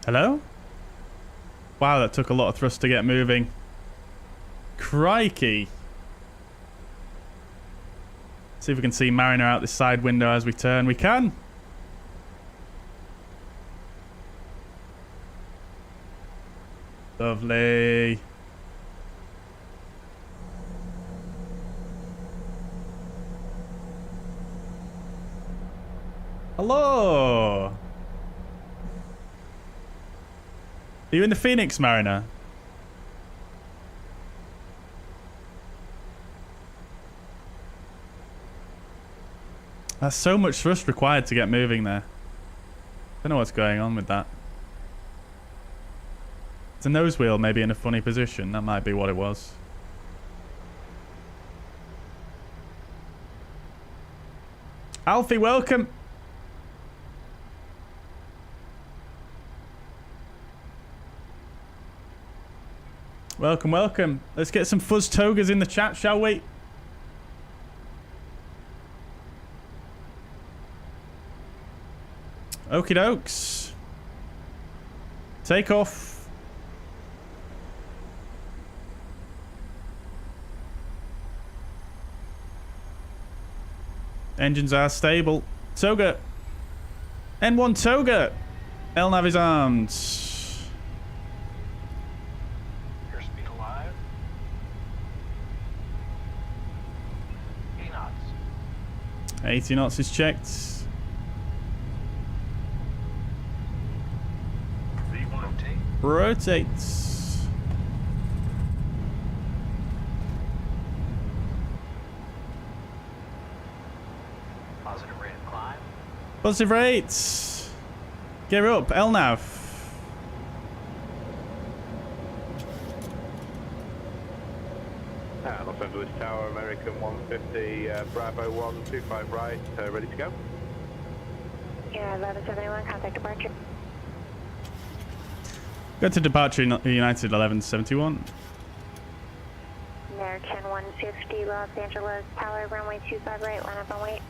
S1: Hello? Wow, that took a lot of thrust to get moving. Crikey. See if we can see Mariner out this side window as we turn. We can. Lovely. Hello. Are you in the Fenix, Mariner? There's so much thrust required to get moving there. Don't know what's going on with that. It's a nose wheel maybe in a funny position. That might be what it was. Alfie, welcome. Welcome, welcome. Let's get some fuzz togas in the chat, shall we? Okie dokes. Take off. Engines are stable. Toga. N1 Toga. LNAV is armed.
S8: Airspeed alive. 80 knots.
S1: 80 knots is checked. Rotates.
S8: Positive rate of climb.
S1: Positive rates. Get her up. LNAV.
S4: Los Angeles Tower, American 150, Bravo 125 right, ready to go.
S6: Yeah, 1171, contact departure.
S1: Go to departure United 1171.
S6: American 150, Los Angeles Tower, runway 25 right, line up and wait.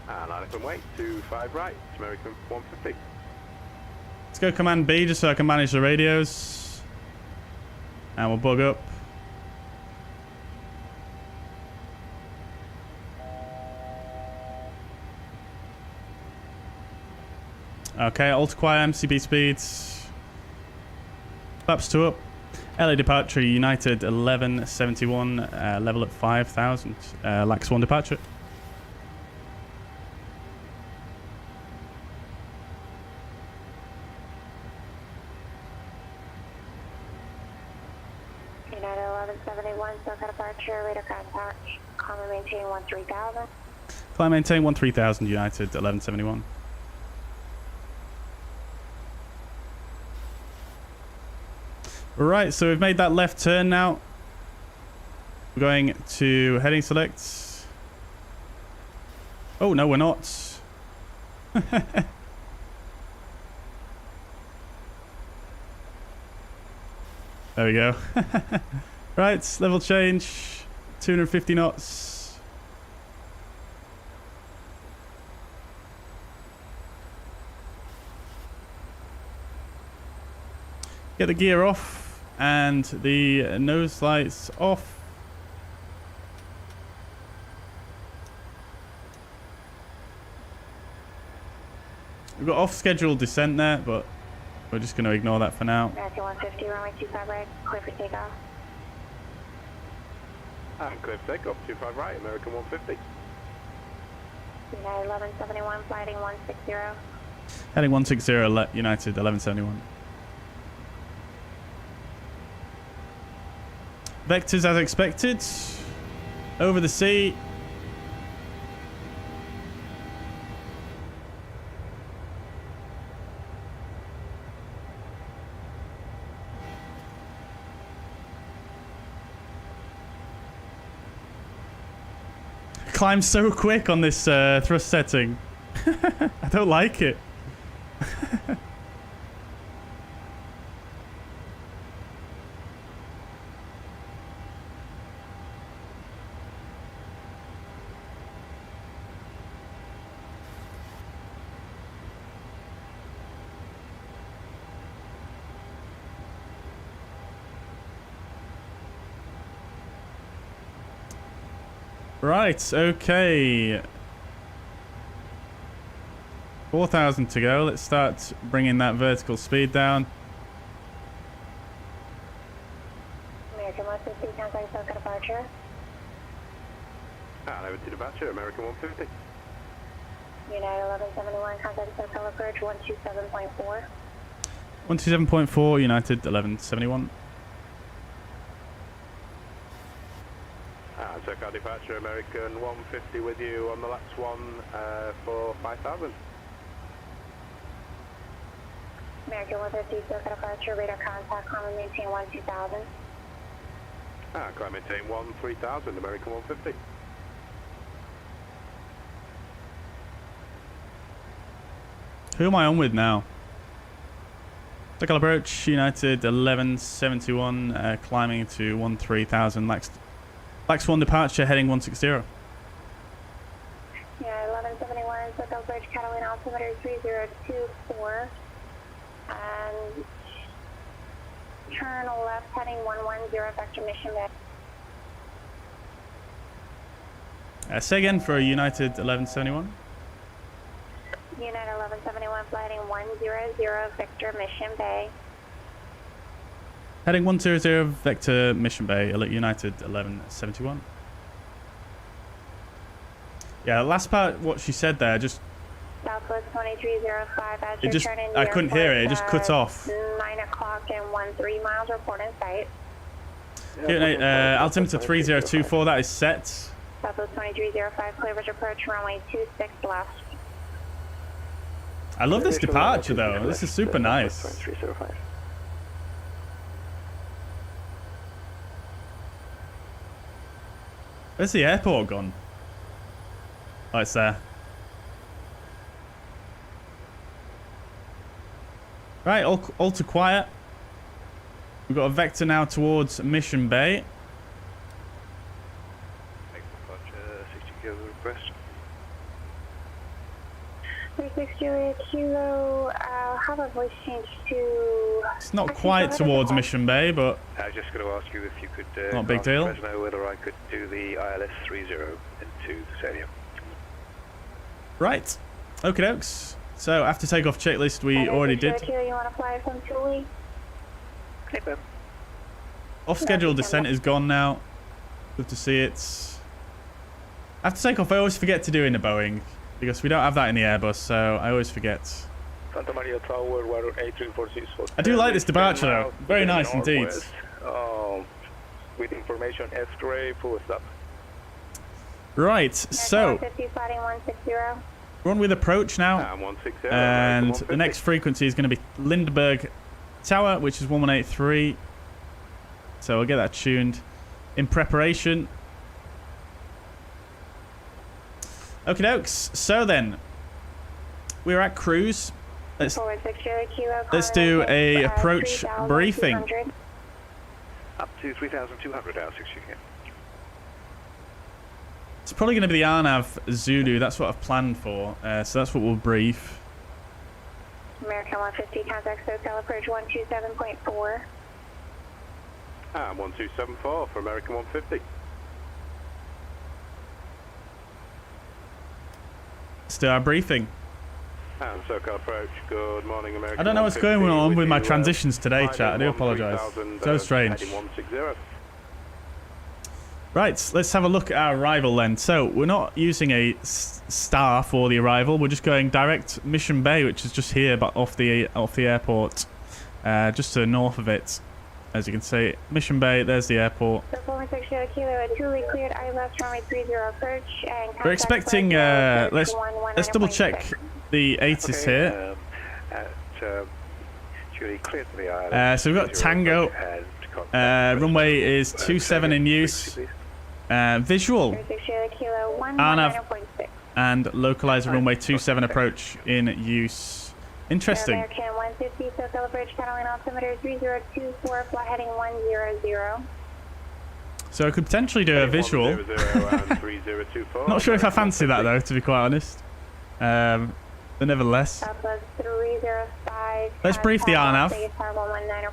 S4: Line up and wait, 25 right, American 150.
S1: Let's go Command B just so I can manage the radios. And we'll bug up. Okay, alt quiet, MCB speeds. Flaps 2 up. LA departure, United 1171, level at 5,000. LAX 1 departure.
S6: United 1171, SoCal departure, radar contact, climb and maintain 13,000.
S1: Climb maintain 13,000, United 1171. Right, so we've made that left turn now. We're going to heading select. Oh, no, we're not. There we go. Right, level change. 250 knots. Get the gear off and the nose lights off. We've got off-schedule descent there, but we're just going to ignore that for now.
S6: American 150, runway 25 right, clear for takeoff.
S4: And clear for takeoff, 25 right, American 150.
S6: United 1171, flighting 160.
S1: Heading 160, United 1171. Vectors as expected. Over the sea. Climb so quick on this thrust setting. I don't like it. Right, okay. 4,000 to go. Let's start bringing that vertical speed down.
S6: American 150, contact SoCal departure.
S4: And over to departure, American 150.
S6: United 1171, contact SoCal approach 127.4.
S1: 127.4, United 1171.
S4: SoCal departure, American 150 with you on the LAX 1 for 5,000.
S6: American 150, SoCal departure, radar contact, climb and maintain 12,000.
S4: Climb maintain 13,000, American 150.
S1: Who am I on with now? SoCal approach, United 1171, climbing to 13,000. LAX 1 departure, heading 160.
S6: Yeah, 1171, SoCal bridge, Catalina altimeter 3024. And turn left, heading 110, vector mission bay.
S1: Say again for United 1171.
S6: United 1171, flighting 100, Victor Mission Bay.
S1: Heading 100, Vector Mission Bay, United 1171. Yeah, last part, what she said there, just...
S6: Southwest 2305, as
S1: it just,
S6: returning
S1: I couldn't hear it, it just cut off.
S6: 9 o'clock and 13 miles, report in sight.
S1: Altimeter 3024, that is set.
S6: Southwest 2305, Cleavage approach, runway 26 left.
S1: I love this departure though, this is super nice.
S7: 2305.
S1: Where's the airport gone? Oh, it's there. Right, all to quiet. We've got a vector now towards Mission Bay.
S9: Departure, 60 kilo request.
S6: 36 Juliet Kilo, how about voice change to...
S1: It's not quite towards Mission Bay, but...
S9: I was just going to ask you if you could...
S1: not a big deal.
S9: Let us know whether I could do the ILS 30 into this area.
S1: Right. Okie dokes. So after takeoff checklist, we already did.
S6: You want to fly from Thule?
S1: Off-schedule descent is gone now. Good to see it. After takeoff, I always forget to do in the Boeing because we don't have that in the Airbus, so I always forget.
S10: Santa Maria Tower, water 8346.
S1: I do like this departure though. Very nice indeed.
S10: with information X-ray, full stop.
S1: Right, so
S6: 150, sliding 160.
S1: we're on with approach now,
S4: 160,
S1: and the next frequency is going to be Lindbergh Tower, which is 1183. So we'll get that tuned in preparation. Okie dokes. So then, we're at cruise. Let's do a approach briefing.
S9: Up to 3,200 hours, 6 UK.
S1: It's probably going to be the Arnav Zulu. That's what I've planned for. So that's what we'll brief.
S6: American 150, contact hotel approach 127.4.
S4: 1274 for American 150.
S1: Let's do our briefing.
S4: SoCal approach, good morning, American.
S1: I don't know what's going on with my transitions today, chat. I do apologise. So strange. Right, let's have a look at our arrival then. So we're not using a star for the arrival. We're just going direct Mission Bay, which is just here, but off the airport, just to the north of it. As you can see, Mission Bay. There's the airport. We're expecting. Let's double check the ATIS here. So we've got Tango. Runway is 27 in use. Visual. Arnav and localizer runway 27 approach in use. Interesting.
S6: American 150, SoCal approach, Catalan altimeter 3024, flight heading 100.
S1: So I could potentially do a visual. Not sure if I fancy that though, to be quite honest. But nevertheless. Let's brief the Arnav.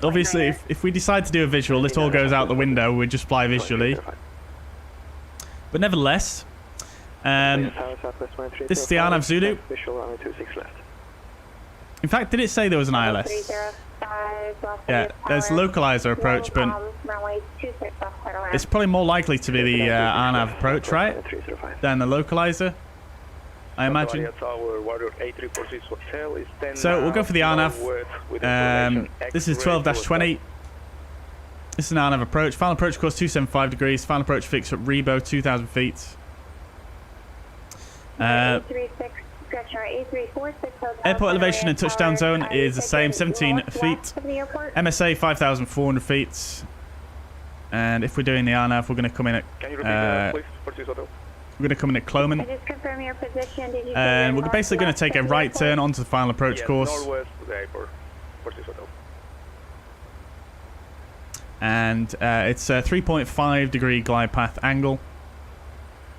S1: Obviously, if we decide to do a visual, it all goes out the window. We just fly visually. But nevertheless, this is the Arnav Zulu. In fact, did it say there was an ILS? Yeah, there's localizer approach, but it's probably more likely to be the Arnav approach, right? Than the localizer, I imagine. So we'll go for the Arnav. This is 12-20. This is an Arnav approach. Final approach course 275 degrees. Final approach fix at Rebo, 2,000 feet. Airport elevation and touchdown zone is the same, 17 feet. MSA 5,400 feet. And if we're doing the Arnav, we're going to come in at Cloman. And we're basically going to take a right turn onto the final approach course. And it's a 3.5 degree glide path angle.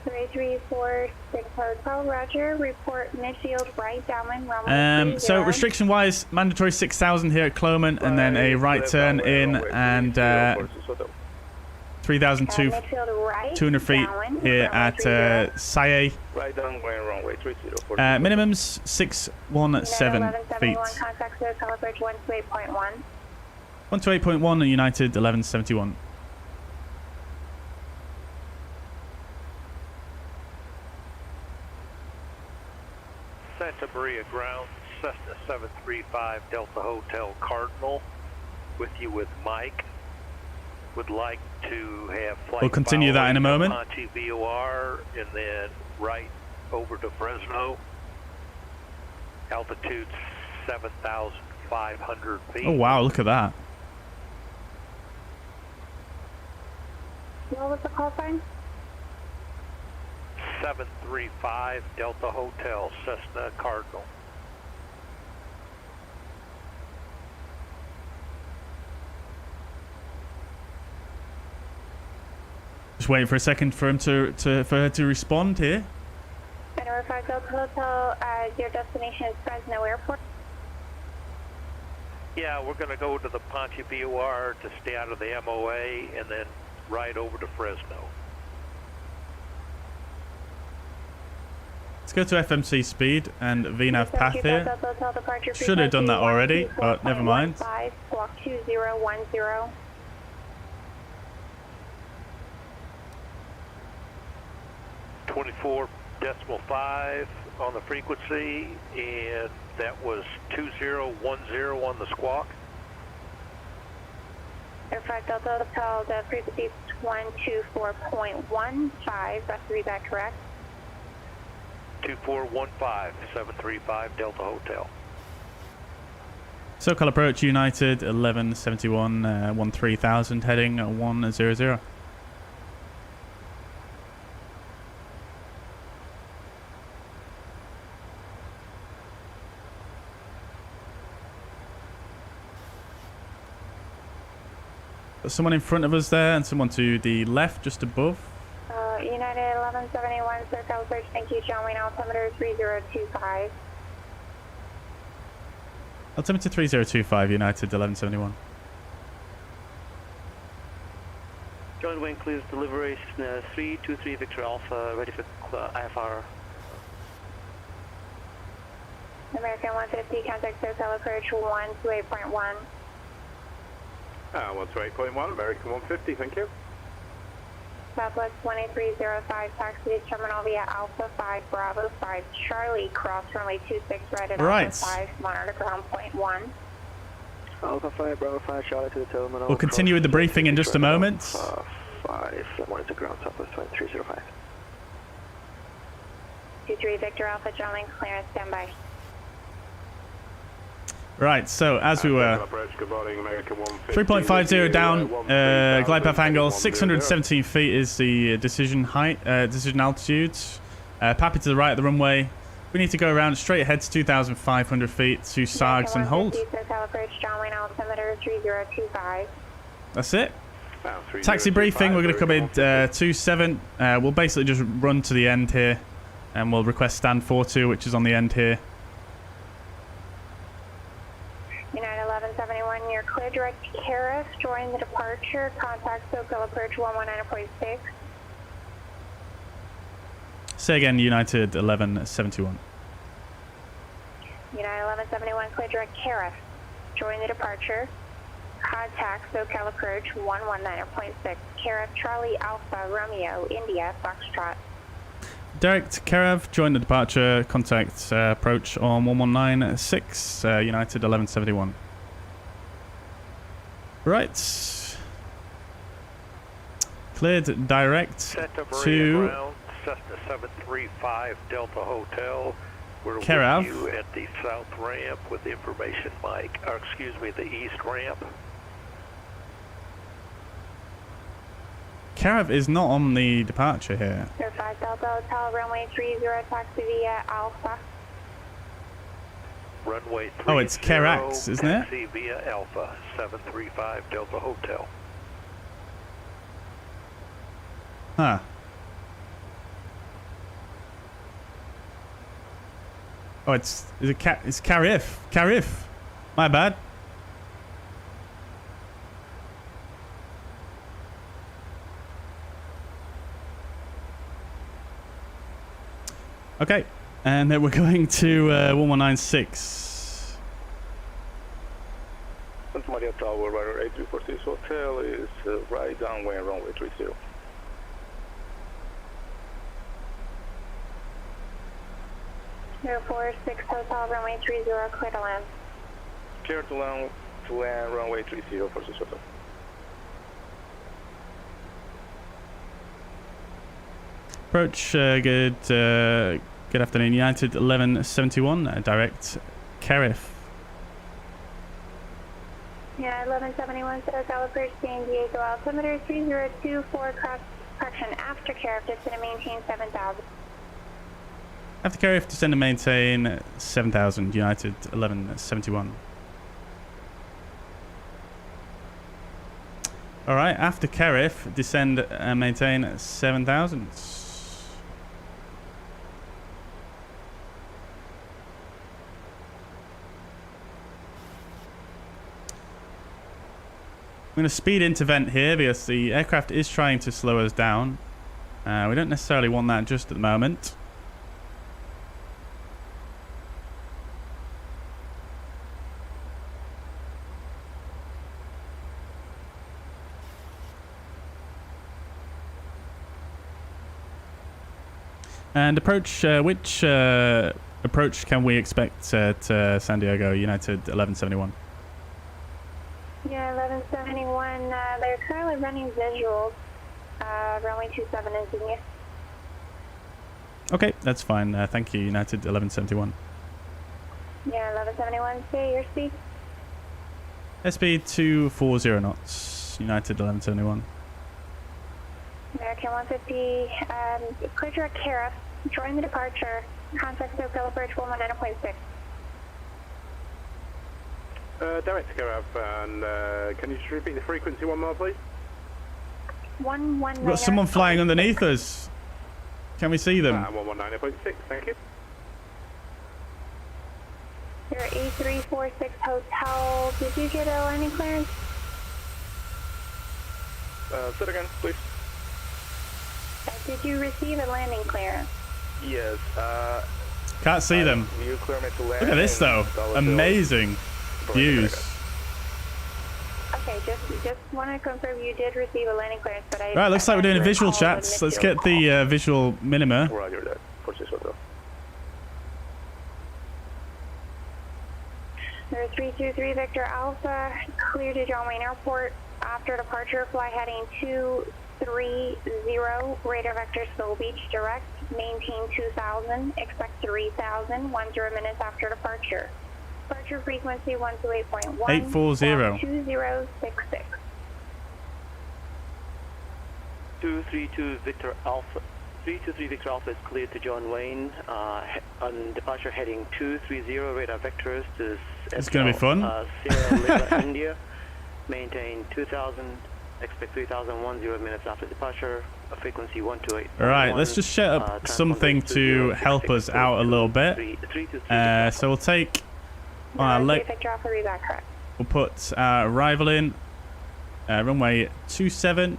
S1: 3346 Hotel, Roger. Report midfield right downwind. So restriction wise, mandatory 6,000 here at Cloman, and then a right turn in and 3,200 feet here at Saye. Minimums 617 feet. 128.1 and United 1171.
S11: Santa Maria ground, Cessna 735 Delta Hotel Cardinal, with you with Mike. Would like to have flight.
S1: We'll continue that in a moment.
S11: VOR and then right over to Fresno. Altitude 7,500 feet.
S1: Oh wow, look at that.
S6: What was the call sign?
S11: 735 Delta Hotel, Cessna Cardinal.
S1: Just waiting for a second for him for her to respond here.
S6: Number 5 Delta Hotel, your destination is Fresno Airport.
S11: Yeah, we're going to go to the Ponte VOR to stay out of the MOA and then right over to Fresno.
S1: Let's go to FMC speed and VNAV path here. Should have done that already, but never mind.
S6: Block 2010.
S11: 24.5 on the frequency, and that was 2010 on the squawk.
S6: Air 5 Delta Hotel, the frequency 124.15. Is that correct?
S11: 2415, 735 Delta Hotel.
S1: SoCal approach United 1171 13,000 heading 100. Someone in front of us there and someone to the left just above.
S6: United 1171 SoCal approach, thank you, John Wayne, altimeter 3025.
S1: Altimeter 3025, United 1171.
S7: John Wayne clears delivery 323 Victor Alpha, ready for IFR.
S6: American 150, contact SoCal approach 128.1.
S4: 128.1, American 150, thank you.
S6: Southwest 2305, taxi to terminal via Alpha 5, Bravo 5, Charlie, cross runway 26, right at Alpha 5, monitor ground point 1.
S7: Alpha 5, Bravo 5, Charlie to the terminal.
S1: We'll continue with the briefing in just a moment.
S7: 5, monitor ground, Southwest 2305.
S6: 23 Victor Alpha, John Link, clearance, standby.
S1: Right, so as we were, 3.50 down, glide path angle, 617 feet is the decision height, decision altitude. Pappy to the right of the runway. We need to go around straight ahead to 2,500 feet to SARGs and hold. That's it. Taxi briefing, we're going to come in 27. We'll basically just run to the end here and we'll request stand 42, which is on the end here.
S6: United 1171, you're clear direct to Karis, join the departure, contact SoCal approach 119.6.
S1: Say again, United 1171.
S6: United 1171, clear direct Karis, join the departure, contact SoCal approach 119.6. Karis, Charlie Alpha, Romeo, India, Foxtrot.
S1: Direct Karev, join the departure, contact approach on 1196, United 1171. Right. Cleared direct to
S11: ground, Cessna 735 Delta Hotel. We're
S1: Karev.
S11: with you at the south ramp with the information mic, or excuse me, the east ramp.
S1: Karev is not on the departure here.
S6: 05 Delta Hotel, runway 30, taxi via Alpha.
S11: Runway 30,
S1: oh, it's KLAX, isn't it?
S11: Taxi via Alpha, 735 Delta Hotel.
S1: Huh. Oh, it's Karif. Karif. My bad. Okay, and then we're going to 1196.
S10: Santa Maria Tower, Rider 8346 Hotel is right downway and runway 30.
S6: Zero 46 Hotel, runway 30, clear to land.
S10: Clear to land, runway 30 for this hotel.
S1: Approach, good afternoon, United 1171, direct Karif.
S6: Yeah, 1171, SoCal approach San Diego, altimeter 3024, cross correction after Karif, descend and maintain 7,000.
S1: After Karif, descend and maintain 7,000, United 1171. Alright, after Karif, descend and maintain 7,000. I'm going to speed into vent here because the aircraft is trying to slow us down. We don't necessarily want that just at the moment. And approach, which approach can we expect at San Diego, United 1171?
S6: Yeah, 1171, they're currently running visuals. runway 27 Insignia.
S1: Okay, that's fine. Thank you, United 1171.
S6: Yeah, 1171, say your speed.
S1: SB 240 knots, United 1171.
S6: American 150, clear direct Kara, join the departure, contact SoCal approach 119.6.
S4: Direct to Karav, and can you just repeat the frequency one more, please?
S6: 119.
S1: We've got someone flying underneath us. Can we see them?
S4: 119.6, thank you.
S6: You're A346 Hotel. Did you get a landing clearance?
S10: Say it again, please.
S6: Did you receive a landing clearance?
S10: Yes.
S1: Can't see them.
S10: You clear me to land.
S1: Look at this though. Amazing views.
S6: Okay, just want to confirm you did receive a landing clearance, but I...
S1: Right, looks like we're doing a visual chats. Let's get the visual minima.
S10: Roger that. For this hotel.
S6: Number 323 Victor Alpha, clear to John Wayne Airport. After departure, fly heading 230, radar vector Soul Beach direct, maintain 2000, expect 3000, 10 minutes after departure. Departure frequency 128.1,
S1: 840.
S6: 2066.
S7: 232 Victor Alpha. 323 Victor Alpha is cleared to John Wayne. On departure heading 230, radar vectors to
S1: It's going to be fun.
S7: Sierra Lima, India. Maintain 2000, expect 3000, 10 minutes after departure. Frequency 128.
S1: Alright, let's just set up something to help us out a little bit. So we'll take we'll put arrival in runway 27.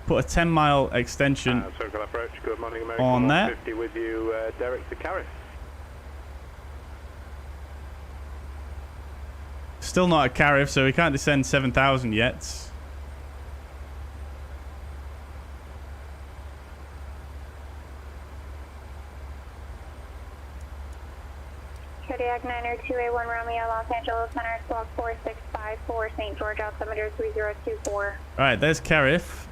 S1: Put a 10-mile extension
S4: Circle approach, good morning, American
S1: on there.
S4: 150 with you, direct to Carriff.
S1: Still not at Carriff, so we can't descend 7,000 yet.
S6: Kodiak 902A1 Romeo, Los Angeles Center, squawk 4654, St. George, altimeter 3024.
S1: Alright, there's Carriff.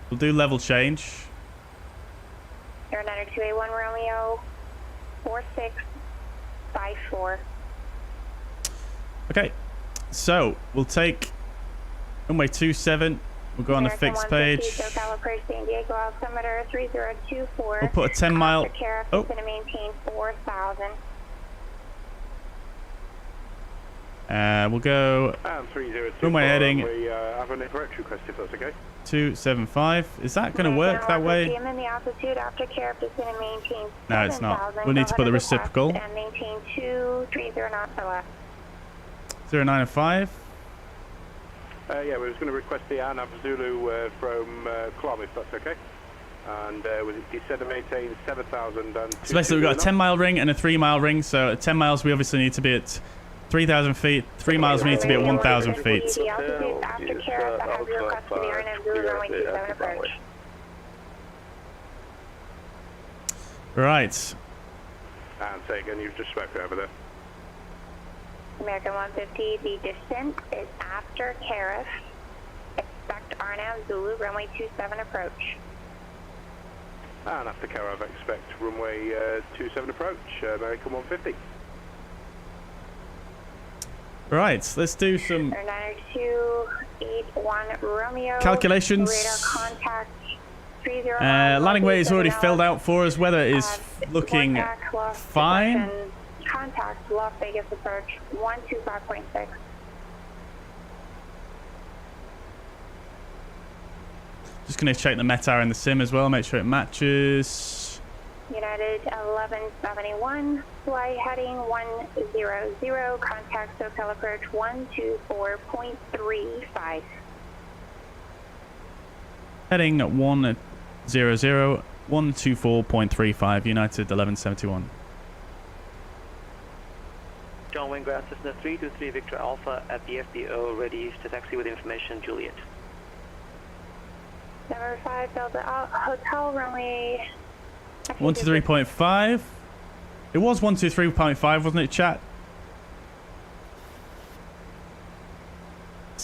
S1: We'll do level change.
S6: Air 902A1 Romeo, 4654.
S1: Okay, so we'll take runway 27. We'll go on the fixed page. We'll put a 10-mile. Oh.
S6: Going to maintain 4,000.
S1: We'll go. Runway heading.
S4: We have an incorrect request if that's okay.
S1: 275. Is that going to work that way?
S6: In the altitude after Carriff is going to maintain.
S1: No, it's not. We'll need to put the reciprocal.
S6: And maintain 230 knots or less.
S1: 095.
S4: Yeah, we was going to request the Arnav Zulu from Clom, if that's okay. And he said to maintain 7,000 and...
S1: So basically we've got a 10-mile ring and a 3-mile ring. So at 10 miles we obviously need to be at 3,000 feet. 3 miles we need to be at 1,000 feet.
S6: After Carriff, I have your request for the Arnav Zulu runway 27 approach.
S1: Right.
S4: And say again, you've just spoken over there.
S6: American 150, the descent is after Carriff. Expect Arnav Zulu, runway 27 approach.
S4: And after Carriff, expect runway 27 approach, American 150.
S1: Right, let's do some
S6: 90281 Romeo
S1: calculations.
S6: Radar contact 30.
S1: Landing weight is already filled out for us. Weather is looking fine.
S6: Contact Las Vegas approach 125.6.
S1: Just going to check the METAR in the sim as well, make sure it matches.
S6: United 1171, flight heading 100, contact SoCal approach 124.35.
S1: Heading 100, 124.35, United 1171.
S7: John Wayne Ground Cessna 323 Victor Alpha at the FBO, ready to taxi with information, Juliet.
S6: Number 5, Delta Hotel runway...
S1: 123.5. It was 123.5, wasn't it, chat?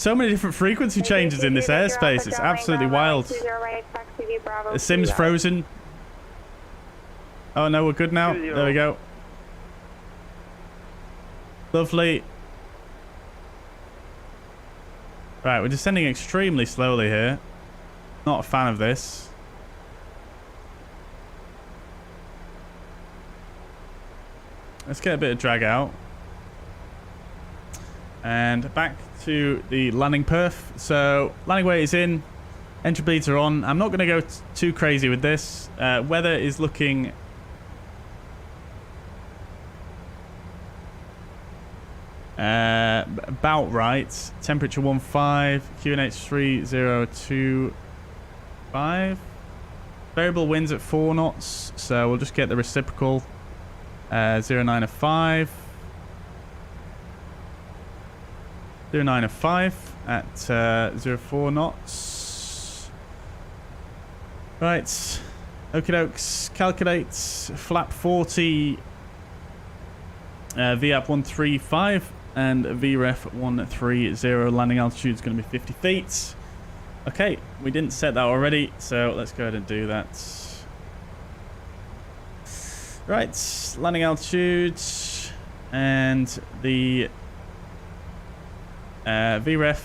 S1: So many different frequency changes in this airspace. It's absolutely wild. The sim's frozen. Oh no, we're good now. There we go. Lovely. Right, we're descending extremely slowly here. Not a fan of this. Let's get a bit of drag out. And back to the landing perf. So landing weight is in. Entry bleeds are on. I'm not going to go too crazy with this. Weather is looking about right. Temperature 15, QNH 3025. Variable winds at 4 knots, so we'll just get the reciprocal 0905. 0905 at 04 knots. Right, okie dokes, calculate flap 40, VAP 135 and VREF 130. Landing altitude is going to be 50 feet. Okay, we didn't set that already, so let's go ahead and do that. Right, landing altitude and the VREF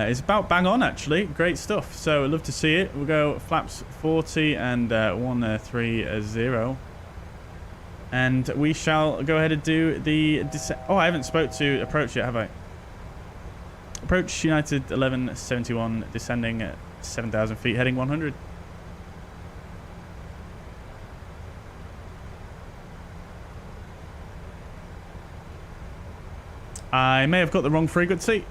S1: is about bang on, actually. Great stuff. So I'd love to see it. We'll go flaps 40 and 130. And we shall go ahead and do the descent. Oh, I haven't spoke to approach yet, have I? Approach United 1171, descending at 7,000 feet, heading 100. I may have got the wrong frequency.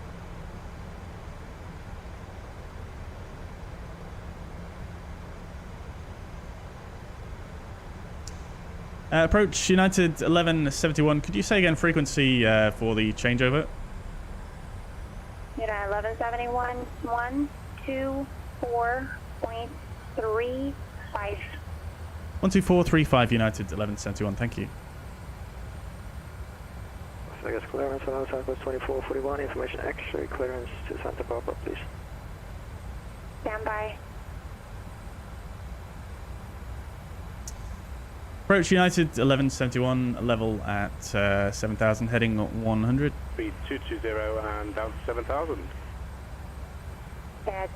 S1: Approach United 1171. Could you say again frequency for the changeover?
S6: United 1171, 124.35.
S1: 12435 United 1171. Thank you.
S7: Vegas clearance on Southwest 2441. Information X-ray clearance to Santa Barbara, please.
S6: Stand by.
S1: Approach United 1171, level at 7,000, heading 100.
S4: Speed 220 and down to 7,000.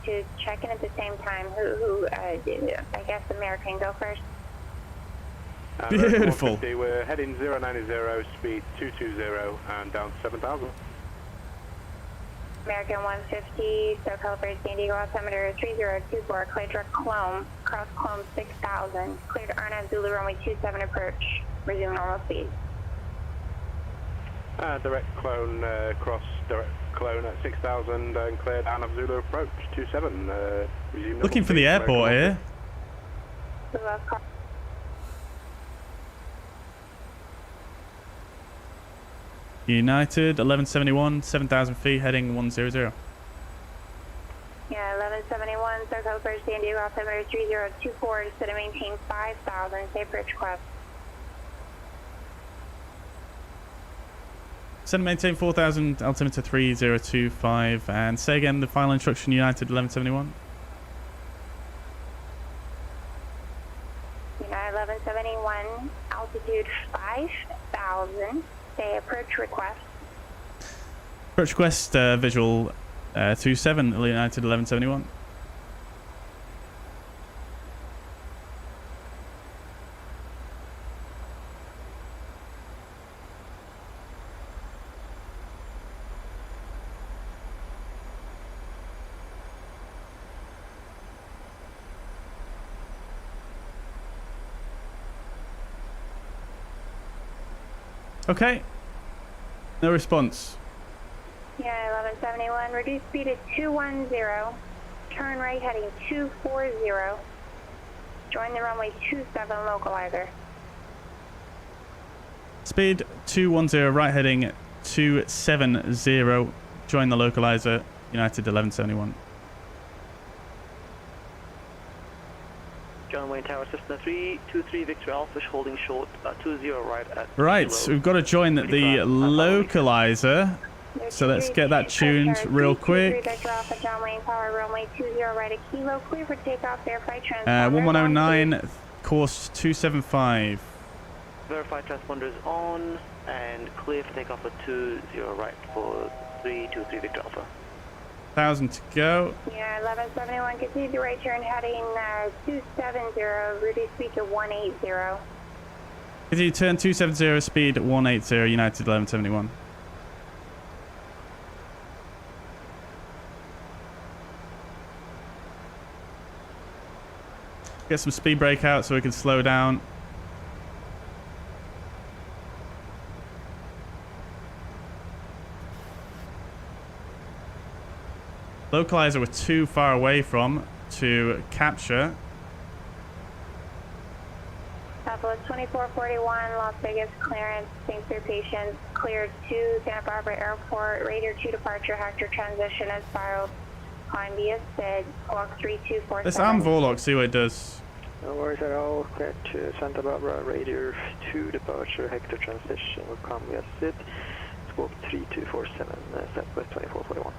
S6: To check in at the same time. I guess American, go first.
S1: Beautiful.
S4: We're heading 090, speed 220 and down to 7,000.
S6: American 150, so calibrated San Diego altimeter 3024, cleared direct Clone, cross Clone 6,000, cleared Arnab Zulu runway 27 approach, resume normal speed.
S4: Direct Clone, cross direct Clone at 6,000 and cleared Arnab Zulu approach 27. Resume
S1: looking for the airport here. United 1171, 7,000 feet, heading 100.
S6: Yeah, 1171, so calibrated San Diego altimeter 3024, set to maintain 5,000, safe approach request.
S1: Set to maintain 4,000, altimeter 3025, and say again the final instruction, United 1171.
S6: United 1171, altitude 5,000. Say approach request.
S1: Approach request, visual 27, United 1171. Okay. No response.
S6: Yeah, 1171. Reduce speed at 210. Turn right heading 240. Join the runway 27 localizer.
S1: Speed 210, right heading 270. Join the localizer, United 1171.
S7: John Wayne Tower, Cessna 323 Victor Alpha, holding short 20 right at
S1: Right,
S7: kilo.
S1: we've got to join the localizer. So let's get that tuned real quick. 1109, course 275.
S7: Verified transponders on and clear for takeoff at 20 right for 323 Victor Alpha.
S1: 1,000 to go.
S6: Yeah, 1171, continue the right turn heading 270, Rudy speed to 180.
S1: Continue turn 270, speed 180, United 1171. Get some speed brake out so we can slow down. Localizer we're too far away from to capture.
S6: Southwest 2441, Las Vegas clearance, thanks for your patience. Cleared to Santa Barbara Airport, Raider 2 departure, Hector transition as filed. Climb via SID, clock 3247.
S1: Let's arm Vorlock, see what it does.
S10: No worries at all. Cleared to Santa Barbara, Raider 2 departure, Hector transition will come via SID. Squawk 3247, Southwest 2441.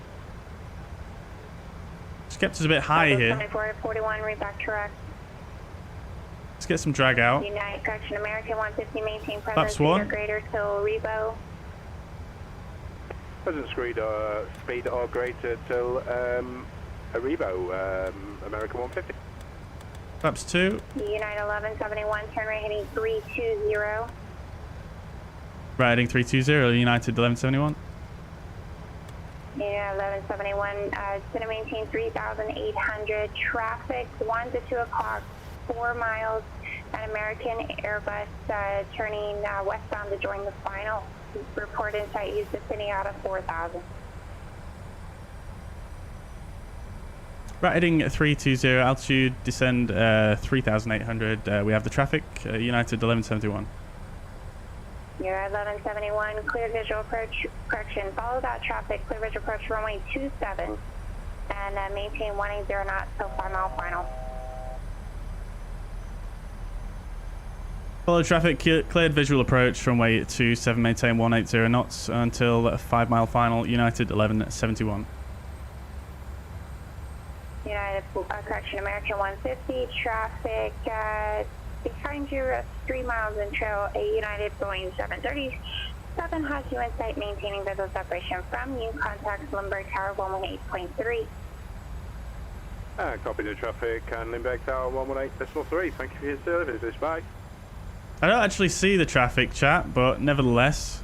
S1: Skepta's a bit high here.
S6: 2441, read back direct.
S1: Let's get some drag out.
S6: United correction, American 150, maintain
S1: Flaps
S6: presence
S1: one.
S6: greater till Rebo.
S4: Present speed or greater till Rebo, American 150.
S1: Flaps 2.
S6: United 1171, turn right heading 320.
S1: Right heading 320, United 1171.
S6: Yeah, 1171, it's going to maintain 3,800. Traffic 1 to 2 o'clock, 4 miles. An American Airbus turning westbound to join the final. Report insight, use the city out of 4,000.
S1: Right heading 320, altitude descend 3,800. We have the traffic, United 1171.
S6: You're at 1171, clear visual approach, correction, follow that traffic, clear visual approach runway 27, and maintain 180 knots till 5 mile final.
S1: Follow traffic, cleared visual approach, runway 27, maintain 180 knots until 5 mile final, United 1171.
S6: United, correction, American 150, traffic, behind you, 3 miles in trail, a United Boeing 737 has you in sight, maintaining visual separation from you. Contacts Limburg Tower 118.3.
S4: Copy the traffic and Limburg Tower 118.3. Thank you for your services. Bye.
S1: I don't actually see the traffic, chat, but nevertheless.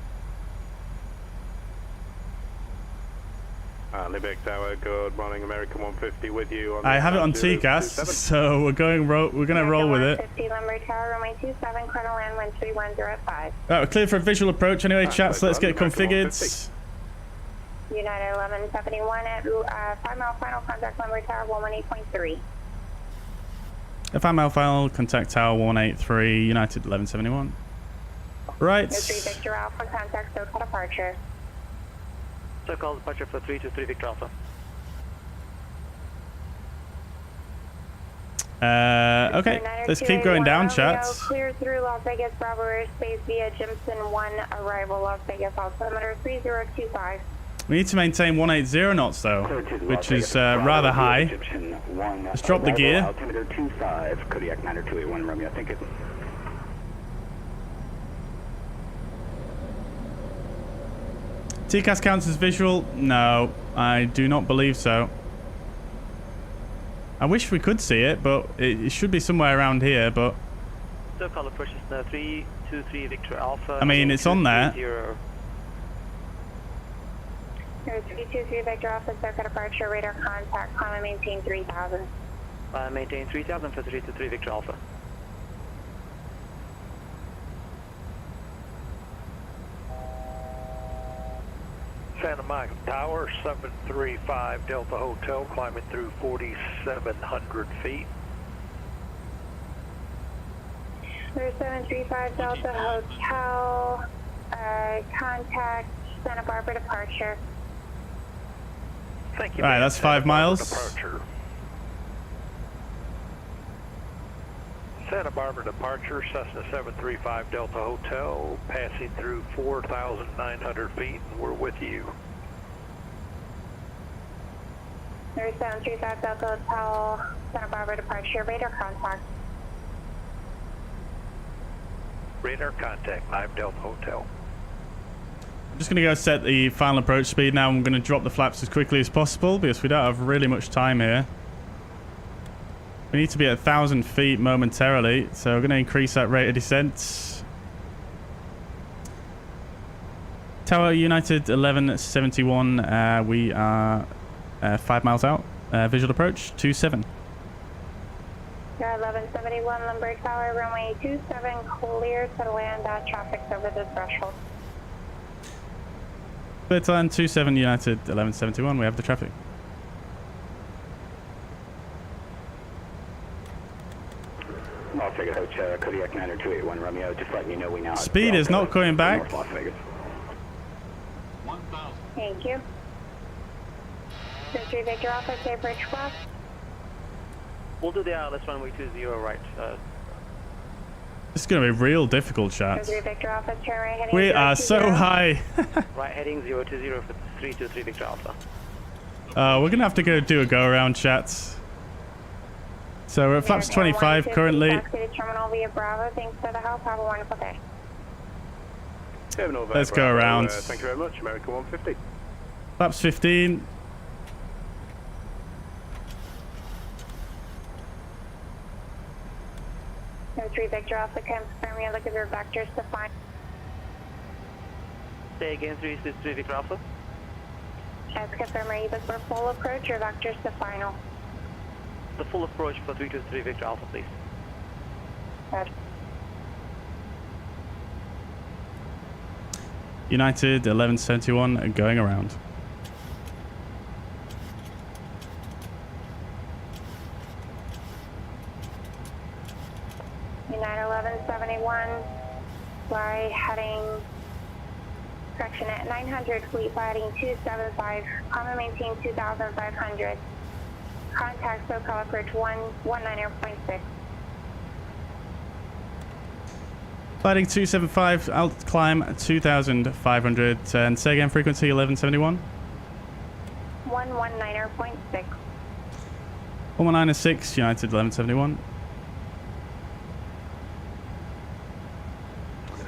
S4: Limburg Tower, good morning, American 150 with you. On
S1: I have it on TCAS, so we're gonna roll with it.
S6: 150 Limburg Tower, runway 27, Colonel Land, wind 310
S1: Right, we're clear for a visual approach anyway, chat, so let's get it configured.
S6: United 1171 at 5 mile final, contact Limburg Tower 118.3.
S1: At 5 mile final, contact Tower 183, United 1171. Right.
S6: 3 Victor Alpha, contact SoCal departure.
S7: SoCal departure for 323 Victor Alpha.
S1: Okay, let's keep going down, chat.
S6: Clear through Las Vegas Bravo airspace via Jimson 1, arrival Las Vegas, altimeter 3025.
S1: We need to maintain 180 knots though, which is rather high. Let's drop the gear.
S2: Altimeter 25, Kodiak 9281 Romeo, thank you.
S1: TCAS counts as visual? No, I do not believe so. I wish we could see it, but it should be somewhere around here, but...
S7: SoCal approaches 323 Victor Alpha.
S1: I mean, it's on there.
S6: 323 Victor Alpha, SoCal departure, radar contact, climb and maintain 3000.
S7: Maintain 3000 for 323 Victor Alpha.
S11: Santa Monica Tower, 735 Delta Hotel, climbing through 4,700 feet.
S6: There's 735 Delta Hotel, contact Santa Barbara departure.
S11: Thank you.
S1: Alright, that's 5 miles.
S11: Departure. Santa Barbara departure, Cessna 735 Delta Hotel, passing through 4,900 feet, and we're with you.
S6: 735 Delta Hotel, Santa Barbara departure, radar contact.
S11: Radar contact, 9 Delta Hotel.
S1: I'm just going to go set the final approach speed now. I'm going to drop the flaps as quickly as possible because we don't have really much time here. We need to be at 1,000 feet momentarily, so we're going to increase that rate of descent. Tower United 1171, we are 5 miles out. Visual approach 27.
S6: 1171 Lindbergh Tower, runway 27, clear to land. Traffic's over the threshold.
S1: Clear to land 27 United 1171, we have the traffic.
S2: Las Vegas Hotel, Kodiak 90281 Romeo, just letting you know we now...
S1: Speed is not coming back.
S2: Las Vegas.
S8: 1,000.
S6: Thank you. 3 Victor Alpha, safe bridge cross.
S7: We'll do the ILS runway 20 right.
S1: This is going to be real difficult, chat.
S6: 3 Victor Alpha, turn right heading
S1: We
S6: 020.
S1: are so high.
S7: Right heading 020 for 323 Victor Alpha.
S1: We're going to have to go do a go-around, chat. So we're at flaps 25 currently.
S6: Terminal via Bravo. Thanks for the help. Have a wonderful day.
S4: Terminal
S1: Let's go around.
S4: Thank you very much. American 150.
S1: Flaps 15.
S6: No 3 Victor Alpha, confirm you're looking for vectors to find.
S7: Say again, 363 Victor Alpha.
S6: As confirm, are you looking for full approach or vectors to final?
S7: The full approach for 323 Victor Alpha, please.
S6: Good.
S1: United 1171 going around.
S6: United 1171, fly heading, correction at 900, fleet fly heading 275, common maintain 2,500. Contact SoCal approach 119.6.
S1: Flighting 275, alt climb 2,500, and say again frequency 1171.
S6: 119.6.
S1: 119.6, United 1171.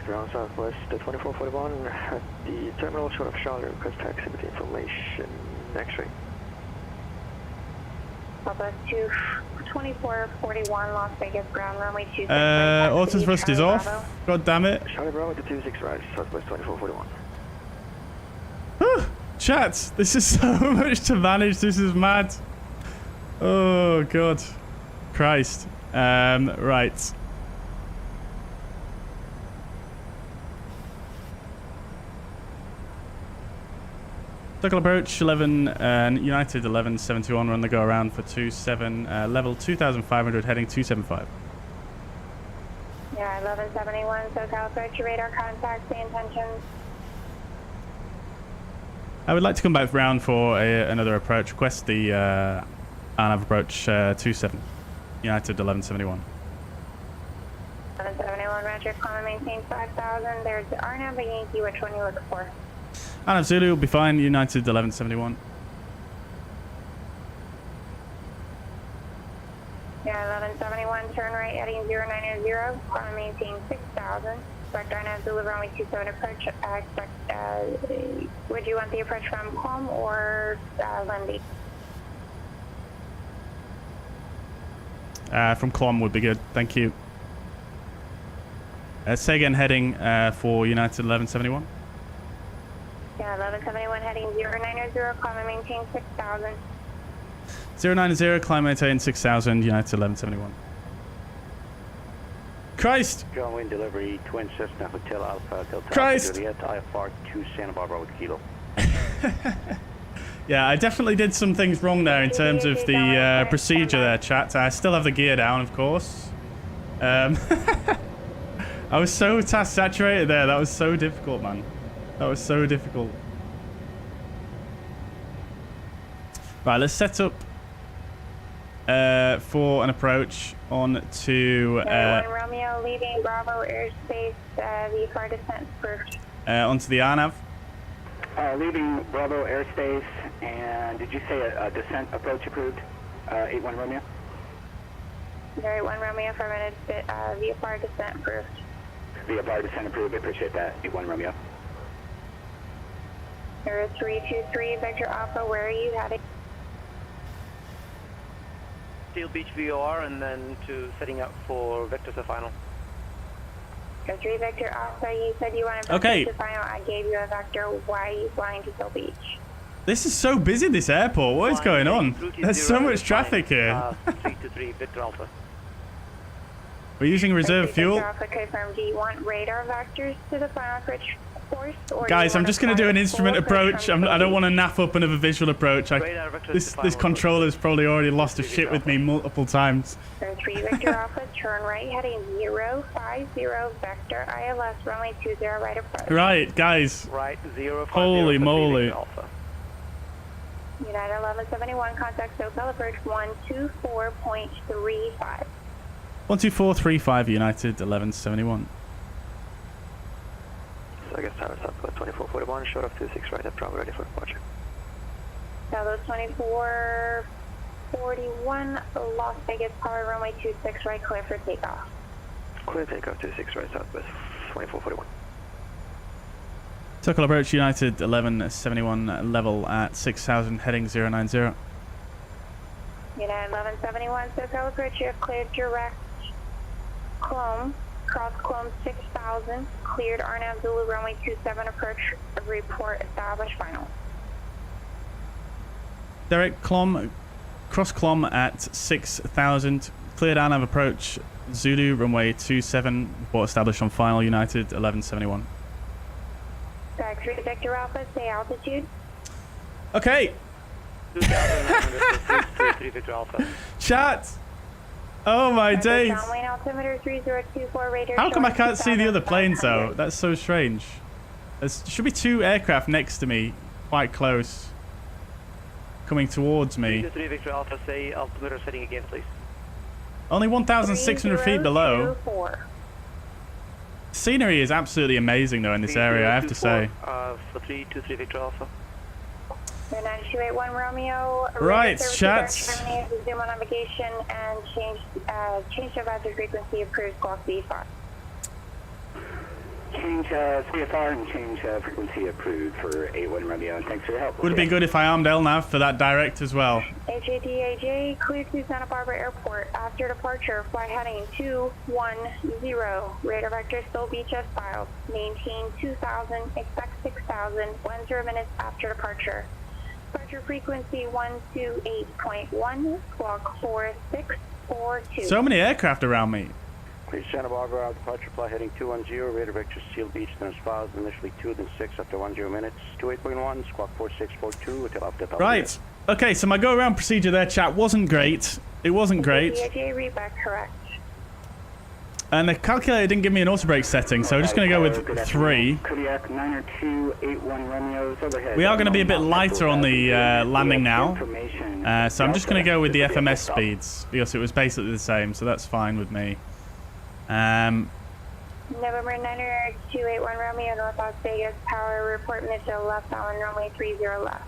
S10: Ground Southwest 2441 at the terminal short of Charlotte, request taxi with information. X-ray.
S6: Southwest 2441 Las Vegas ground runway 26.
S1: Auto thrust is off. God damn it.
S10: Charlie Bravo to 26 right, Southwest 2441.
S1: Chat, this is so much to manage. This is mad. Oh god. Christ. Right. Local approach 11 United 1171. We're on the go around for 27 level 2,500 heading 275.
S6: Yeah, 1171 SoCal approach radar contact the intentions.
S1: I would like to come back round for another approach. Request the RNAV approach 27 United 1171.
S6: 1171 Roger, common maintain 5,000. There's RNAV and Yankee. Which one you looking for?
S1: RNAV Zulu will be fine. United 1171.
S6: Yeah, 1171 turn right heading 090. Common maintain 6,000. Expect RNAV Zulu runway 27 approach. Would you want the approach from Plum or Lundy?
S1: From Clom would be good. Thank you. Say again heading for United 1171.
S6: Yeah, 1171 heading 090. Common maintain 6,000.
S1: 090, climb maintain 6,000, United 1171. Christ!
S2: John Wayne delivery, Twin Cessna Hotel Alpha Delta
S1: Christ!
S2: Juliet, IFR 2 Santa Barbara with Kilo.
S1: Yeah, I definitely did some things wrong there in terms of the procedure there, chat. I still have the gear down, of course. I was so task saturated there. That was so difficult, man. That was so difficult. Right, let's set up for an approach on to...
S6: 1 Romeo leaving Bravo airspace, VFR descent approved.
S1: Onto the RNAV.
S2: Leaving Bravo airspace, and did you say a descent approach approved? 81 Romeo?
S6: 1 Romeo affirmative, VFR descent approved.
S2: VFR descent approved, I appreciate that. 81 Romeo.
S6: 0323 Vector Alpha, where are you heading?
S7: Steel Beach VOR and then to setting up for Vector to final.
S6: 03 Vector Alpha, you said you wanted Vector to final. I gave you a Vector. Why are you flying to Steel Beach?
S1: This is so busy, this airport. What is going on? There's so much traffic here.
S7: 323 Vector Alpha.
S1: We're using reserve fuel.
S6: Vector Alpha confirmed. Do you want radar vectors to the final approach course? Or
S1: guys, I'm just going to do an instrument approach. I don't want to naff up another visual approach. This controller's probably already lost a shit with me multiple times.
S6: 3 Vector Alpha, turn right, heading 050 Vector ILS, runway 20 right approach.
S1: Right, guys.
S7: Right, 050.
S1: Holy moly.
S6: United 1171, contact SoCal approach 124.35.
S1: 12435 United 1171.
S7: So I guess tower southwest 2441, short of 26 right up, Bravo ready for departure.
S6: Southwest 2441, Las Vegas power runway 26 right, clear for takeoff.
S7: Clear takeoff 26 right, southwest 2441.
S1: SoCal approach United 1171 level at 6000 heading 090.
S6: United 1171, SoCal approach, you have cleared direct Clome, cross Clome 6000, cleared RNAV Zulu runway 27 approach, report established final.
S1: Direct Clom, cross Clom at 6000, cleared RNAV approach Zulu runway 27, report established on final United 1171.
S6: Taxi Vector Alpha, stay altitude.
S1: Okay.
S7: 2,900 Victor Alpha.
S1: Chat. Oh my days.
S6: Downwind altimeter 3024 radar.
S1: How come I can't see the other planes though? That's so strange. There should be 2 aircraft next to me, quite close, coming towards me.
S7: 3 Victor Alpha, say altimeter setting again, please.
S1: Only 1,600 feet below. Scenery is absolutely amazing though in this area, I have to say.
S7: For 323 Victor Alpha.
S6: 9281 Romeo.
S1: Right, chat.
S6: Zoom on navigation and change the advisory frequency of cruise block VFR.
S2: Change CFR and change frequency approved for 81 Romeo. And thanks for your help.
S1: Would it be good if I armed LNAV for that direct as well?
S6: HADAJ, clear to Santa Barbara Airport. After departure, fly heading 210. Radar vector still beach as filed. Maintain 2000, expect 6000, 10 minutes after departure. Departure frequency 128.1, squawk 4642.
S1: So many aircraft around me.
S12: Clear Santa Barbara, departure flight heading 210, radar vector Seal Beach, then as follows, initially 2, then 6 after 10 minutes, 28.1, squawk 4642, until after the
S1: Right, okay, so my go-around procedure there, chat, wasn't great. It wasn't great.
S6: readback correct.
S1: And the calculator didn't give me an auto-brake setting, so we're just going to go with 3.
S2: Kodiak 90281 Romeo, overhead.
S1: We are going to be a bit lighter on the landing now. So I'm just going to go with the FMS speeds, because it was basically the same, so that's fine with me.
S6: November 90281 Romeo, North Las Vegas, power, report midfield left downwind, runway 30 left.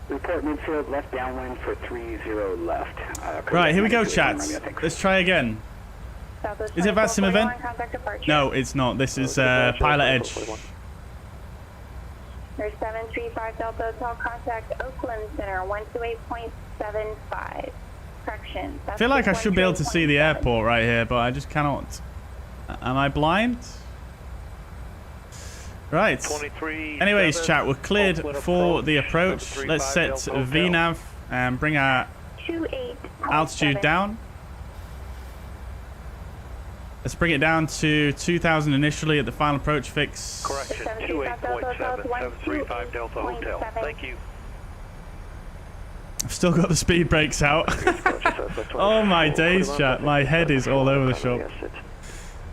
S2: Report midfield left downwind for 30 left.
S1: Right, here we go, chats. Let's try again. Is it that sim event? No, it's not. This is PilotEdge.
S6: There's 735 Delta Hotel, contact Oakland Center, 128.75. Correction.
S1: I feel like I should be able to see the airport right here, but I just cannot. Am I blind? Right. Anyways, chat, we're cleared for the approach. Let's set VNAV and bring our altitude down. Let's bring it down to 2,000 initially at the final approach fix.
S11: Correction, 28.7, 735 Delta Hotel. Thank you.
S1: I've still got the speed brakes out. Oh my days, chat. My head is all over the shop.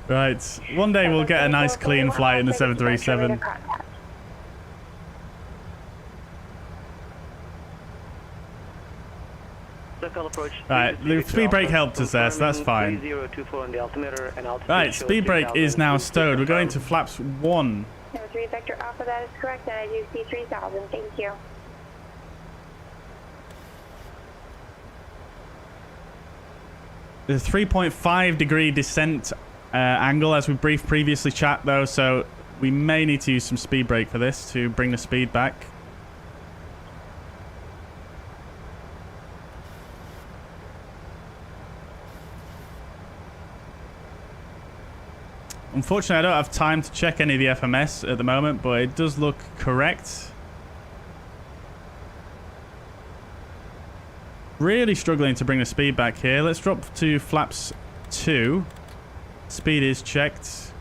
S1: Right. One day we'll get a nice clean flight in the 737. Right, the speed brake helped us there, so that's fine. Right, speed brake is now stowed. We're going to flaps 1.
S6: 3 Victor Alpha, that is correct, and I do see 3000. Thank you.
S1: There's a 3.5 degree descent angle, as we briefed previously chat though, so we may need to use some speed brake for this to bring the speed back. Unfortunately, I don't have time to check any of the FMS at the moment, but it does look correct. Really struggling to bring the speed back here. Let's drop to flaps 2. Speed is checked.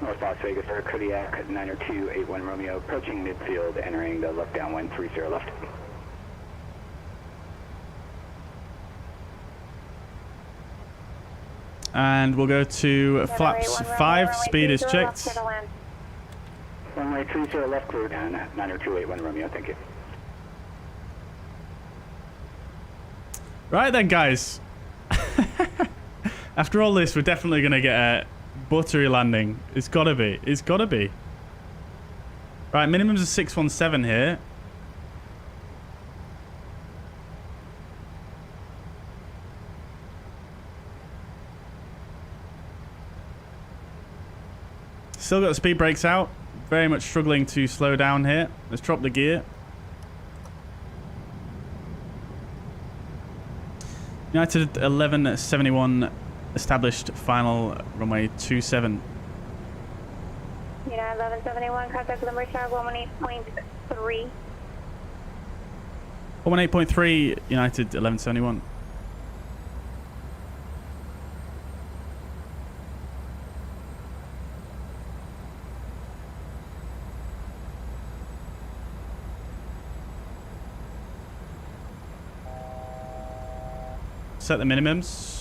S2: North Las Vegas, Air Kodiak 90281 Romeo, approaching midfield, entering the left downwind 30 left.
S1: And we'll go to flaps 5. Speed is checked.
S2: Runway 30 left, cleared, 90281 Romeo, thank you.
S1: Right then, guys. After all this, we're definitely going to get a buttery landing. It's got to be. It's got to be. Right, minimums of 617 here. Still got the speed brakes out. Very much struggling to slow down here. Let's drop the gear. United 1171 established final runway 27.
S6: United 1171, contact number 118.3.
S1: 118.3, United 1171. Set the minimums.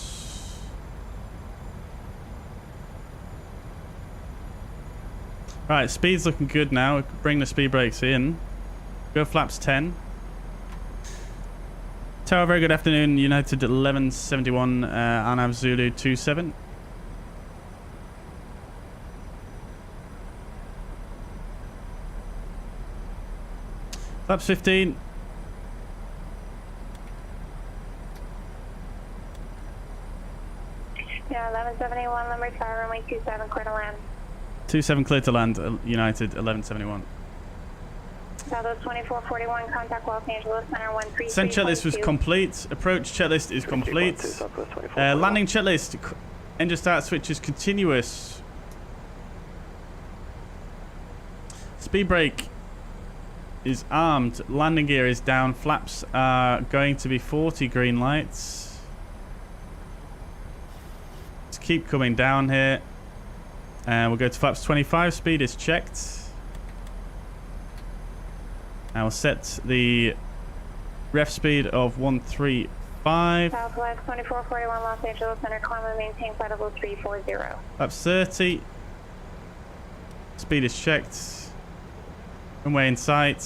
S1: Right, speed's looking good now. Bring the speed brakes in. Go flaps 10. Tower, very good afternoon. United 1171, Anav Zulu 27. Flaps 15.
S6: Yeah, 1171, number 5, runway 27, clear to land.
S1: 27 clear to land, United 1171.
S6: Southwest 2441, contact Los Angeles Center 13.
S1: Send checklist was complete. Approach checklist is complete. Landing checklist. Engine start switch is continuous. Speed brake is armed. Landing gear is down. Flaps are going to be 40 green lights. Let's keep coming down here. And we'll go to flaps 25. Speed is checked. I will set the ref speed of 135.
S6: Southwest 2441 Los Angeles Center, climb and maintain flight level 340.
S1: Flaps 30. Speed is checked. Runway in sight.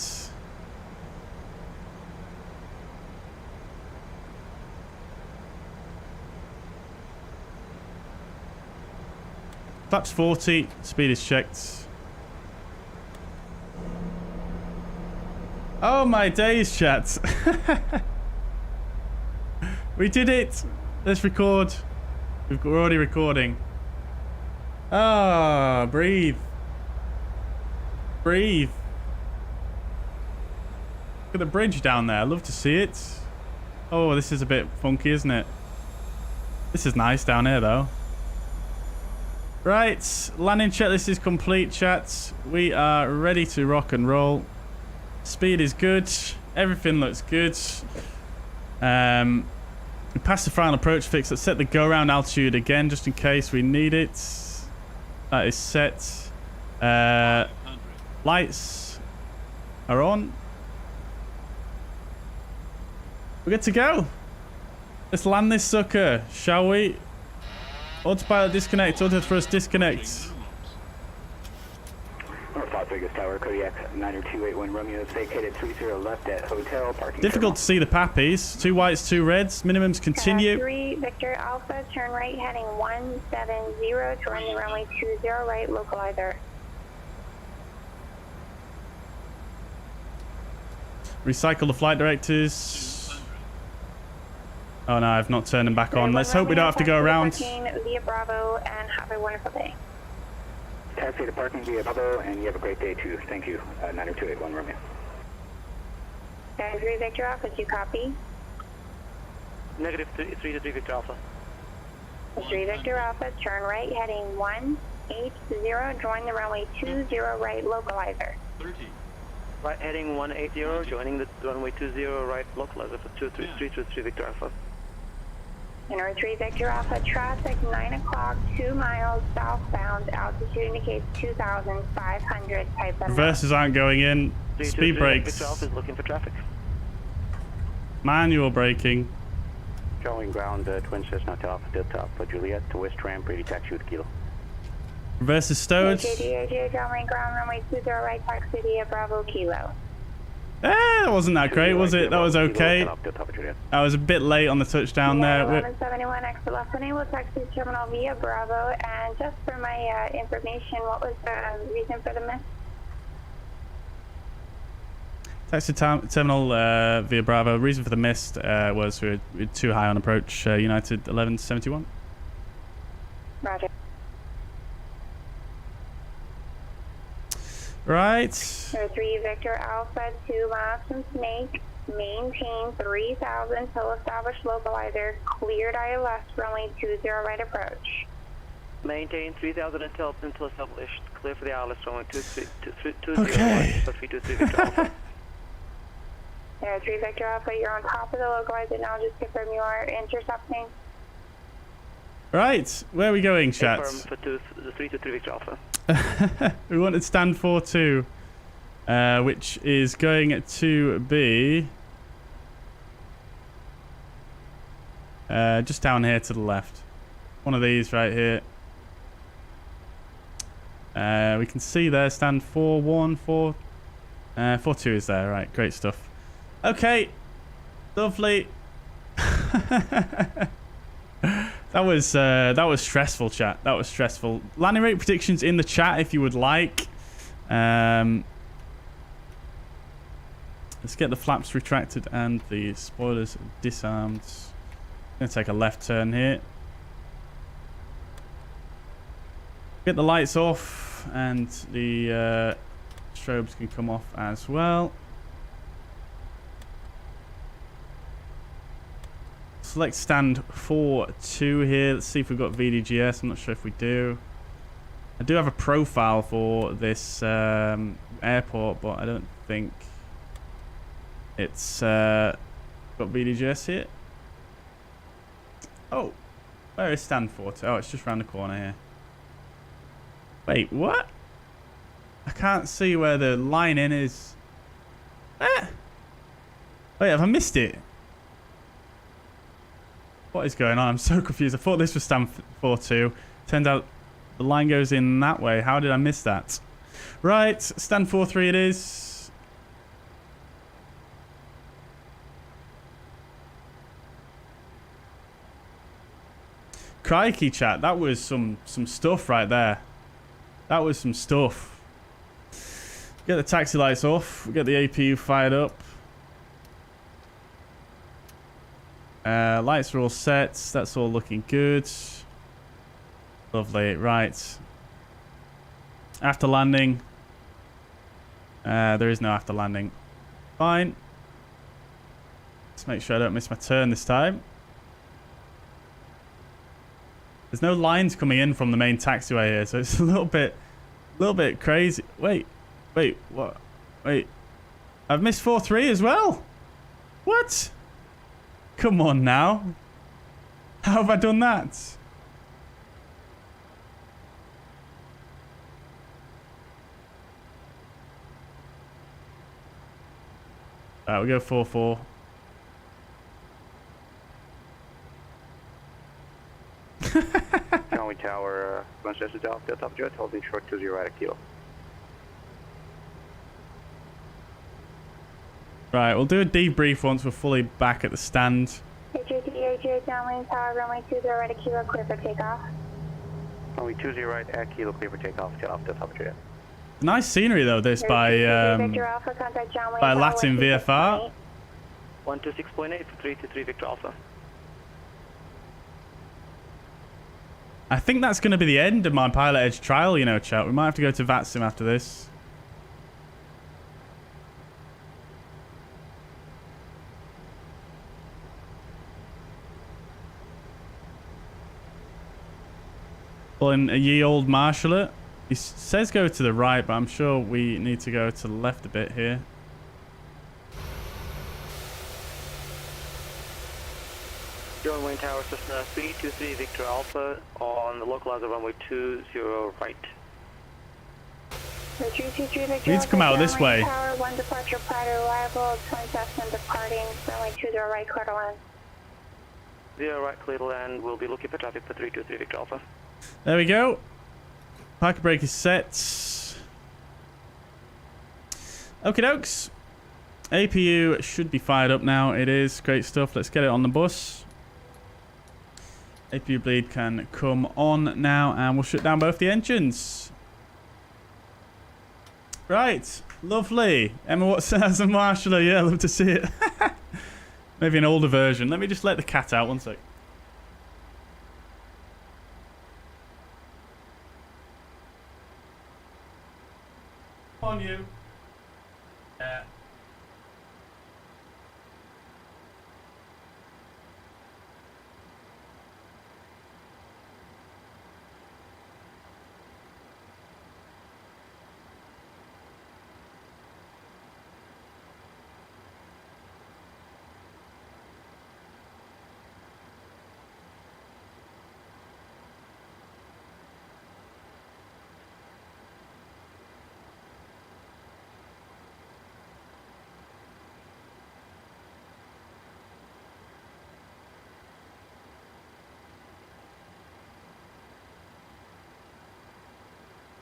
S1: Flaps 40. Speed is checked. Oh my days, chat. We did it. Let's record. We're already recording. Ah, breathe. Breathe. Look at the bridge down there. I love to see it. Oh, this is a bit funky, isn't it? This is nice down here, though. Right. Landing checklist is complete, chat. We are ready to rock and roll. Speed is good. Everything looks good. We passed the final approach fix. Let's set the go-around altitude again, just in case we need it. That is set. Lights are on. We're good to go. Let's land this sucker, shall we? Autopilot disconnect. Auto thrust disconnect.
S2: Vegas Tower, Kodiak 90281 Romeo, vacated 30 left at hotel, parking.
S1: Difficult to see the pappies. 2 whites, 2 reds. Minimums continue.
S6: 3 Victor Alpha, turn right heading 170, join the runway 20 right, localizer.
S1: Recycle the flight directors. Oh no, I've not turned them back on. Let's hope we don't have to go around.
S6: Via Bravo, and have a wonderful day.
S2: Taxi to parking via Bravo, and you have a great day too. Thank you. 90281 Romeo.
S6: 3 Victor Alpha, do you copy?
S7: Negative 3 to 3 Victor Alpha.
S6: 3 Victor Alpha, turn right heading 180, join the runway 20 right, localizer.
S8: 30.
S7: Right heading 180, joining the runway 20 right, localizer for 3 Victor Alpha.
S6: Center 3 Victor Alpha, traffic 9 o'clock, 2 miles southbound, altitude indicates 2,500, type them.
S1: Reverses aren't going in. Speed brakes.
S7: Victor Alpha is looking for traffic.
S1: Manual braking.
S12: Showing ground, Twin Cessna Alpha Delta Alpha Juliet to West Ramp, ready taxi with Kilo.
S1: Reverses stowed.
S6: JDAJ, downwind ground, runway 20 right, taxi via Bravo, Kilo.
S1: That wasn't that great, was it? That was okay. I was a bit late on the touchdown there.
S6: 1171, exit left enable, taxi terminal via Bravo, and just for my information, what was the reason for the miss?
S1: Taxi terminal via Bravo. Reason for the miss was we were too high on approach. United 1171.
S6: Roger.
S1: Right.
S6: 3 Victor Alpha, 2 miles from Snake. Maintain 3,000 till established localizer. Cleared ILS, runway 20 right approach.
S7: Maintain 3,000 until established. Clear for the ILS, runway 20
S1: okay.
S7: right, 323 Victor Alpha.
S6: 3 Victor Alpha, you're on top of the localizer now. Just confirm you are intercepting.
S1: Right, where are we going, chat?
S7: Confirm for 323 Victor Alpha.
S1: We wanted stand 42, which is going to be just down here to the left. One of these right here. We can see there stand 41, 42 is there. Right, great stuff. Okay, lovely. That was stressful, chat. That was stressful. Landing rate predictions in the chat if you would like. Let's get the flaps retracted and the spoilers disarmed. I'm gonna take a left turn here. Get the lights off and the strobes can come off as well. Select stand 42 here. Let's see if we've got VDGS. I'm not sure if we do. I do have a profile for this airport, but I don't think it's got VDGS here. Oh, where is stand 42? Oh, it's just around the corner here. Wait, what? I can't see where the line in is. Wait, have I missed it? What is going on? I'm so confused. I thought this was stand 42. Turns out the line goes in that way. How did I miss that? Right, stand 43 it is. Crikey, chat. That was some stuff right there. That was some stuff. Get the taxi lights off. Get the APU fired up. Lights are all set. That's all looking good. Lovely. Right. After landing. There is no after landing. Fine. Let's make sure I don't miss my turn this time. There's no lines coming in from the main taxiway here, so it's a little bit crazy. Wait, what? Wait, I've missed 4-3 as well. What? Come on now. How have I done that? Alright, we go 4-4.
S12: Conway Tower, Manchester Delta, Delta Jet, holding short 20 right at Kilo.
S1: Right, we'll do a debrief once we're fully back at the stand.
S6: HATH, downwind tower, runway 20 right at Kilo, clear for takeoff.
S12: Runway 20 right at Kilo, clear for takeoff. Tail off, Habashi.
S1: Nice scenery though, this by Latin VFR.
S7: 126.8 for 323 Victor Alpha.
S1: I think that's going to be the end of my PilotEdge trial, you know, chat. We might have to go to VATSIM after this. Pulling a ye old marshaller. He says go to the right, but I'm sure we need to go to the left a bit here.
S7: John Wayne Tower, Cessna 323 Victor Alpha on the localizer runway 20 right.
S1: We need to come out this way.
S6: Tower, 1 departure prior to arrival, 27 departing, runway 20 right, clear to land.
S7: 0 right, clear to land. We'll be looking for traffic for 323 Victor Alpha.
S1: There we go. Parking brake is set. Okie dokes. APU should be fired up now. It is. Great stuff. Let's get it on the bus. APU bleed can come on now and we'll shut down both the engines. Right. Lovely. Emma Watson as a marshaller. Yeah, love to see it. Maybe an older version. Let me just let the cat out. One sec. On you. Yeah.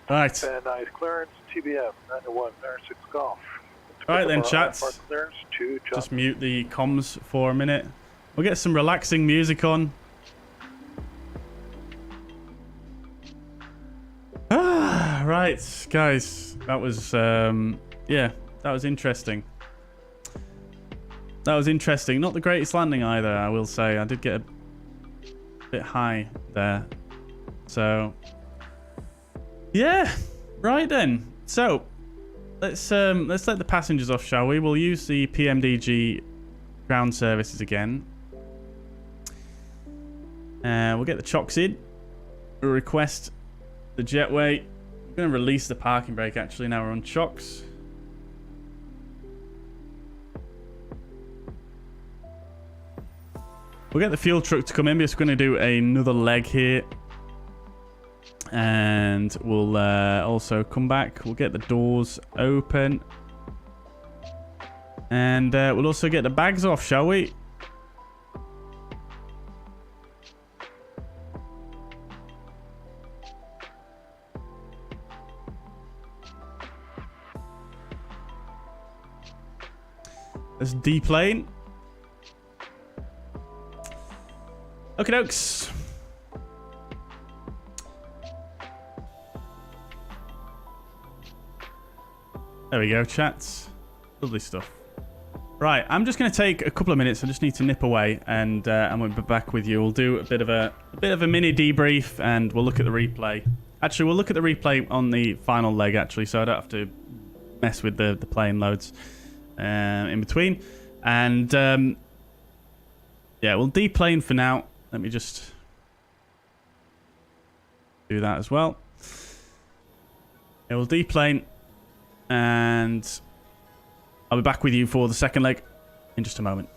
S1: Right.
S11: Van Nuys clearance, TBM 901, 6 Golf.
S1: Alright then, chats.
S11: Clearance to
S1: just mute the comms for a minute. We'll get some relaxing music on. Right, guys. That was, yeah, that was interesting. That was interesting. Not the greatest landing either, I will say. I did get a bit high there. So... yeah, right then. So let's let the passengers off, shall we? We'll use the PMDG ground services again. We'll get the chocks in. We'll request the jetway. I'm going to release the parking brake actually. Now we're on chocks. We'll get the fuel truck to come in. We're just going to do another leg here. And we'll also come back. We'll get the doors open. And we'll also get the bags off, shall we? Let's deplane. Okie dokes. There we go, chats. Lovely stuff. Right, I'm just going to take a couple of minutes. I just need to nip away, and we'll be back with you. We'll do a bit of a mini debrief, and we'll look at the replay. Actually, we'll look at the replay on the final leg, actually, so I don't have to mess with the plane loads in between. And yeah, we'll deplane for now. Let me just do that as well. Yeah, we'll deplane. And I'll be back with you for the second leg in just a moment.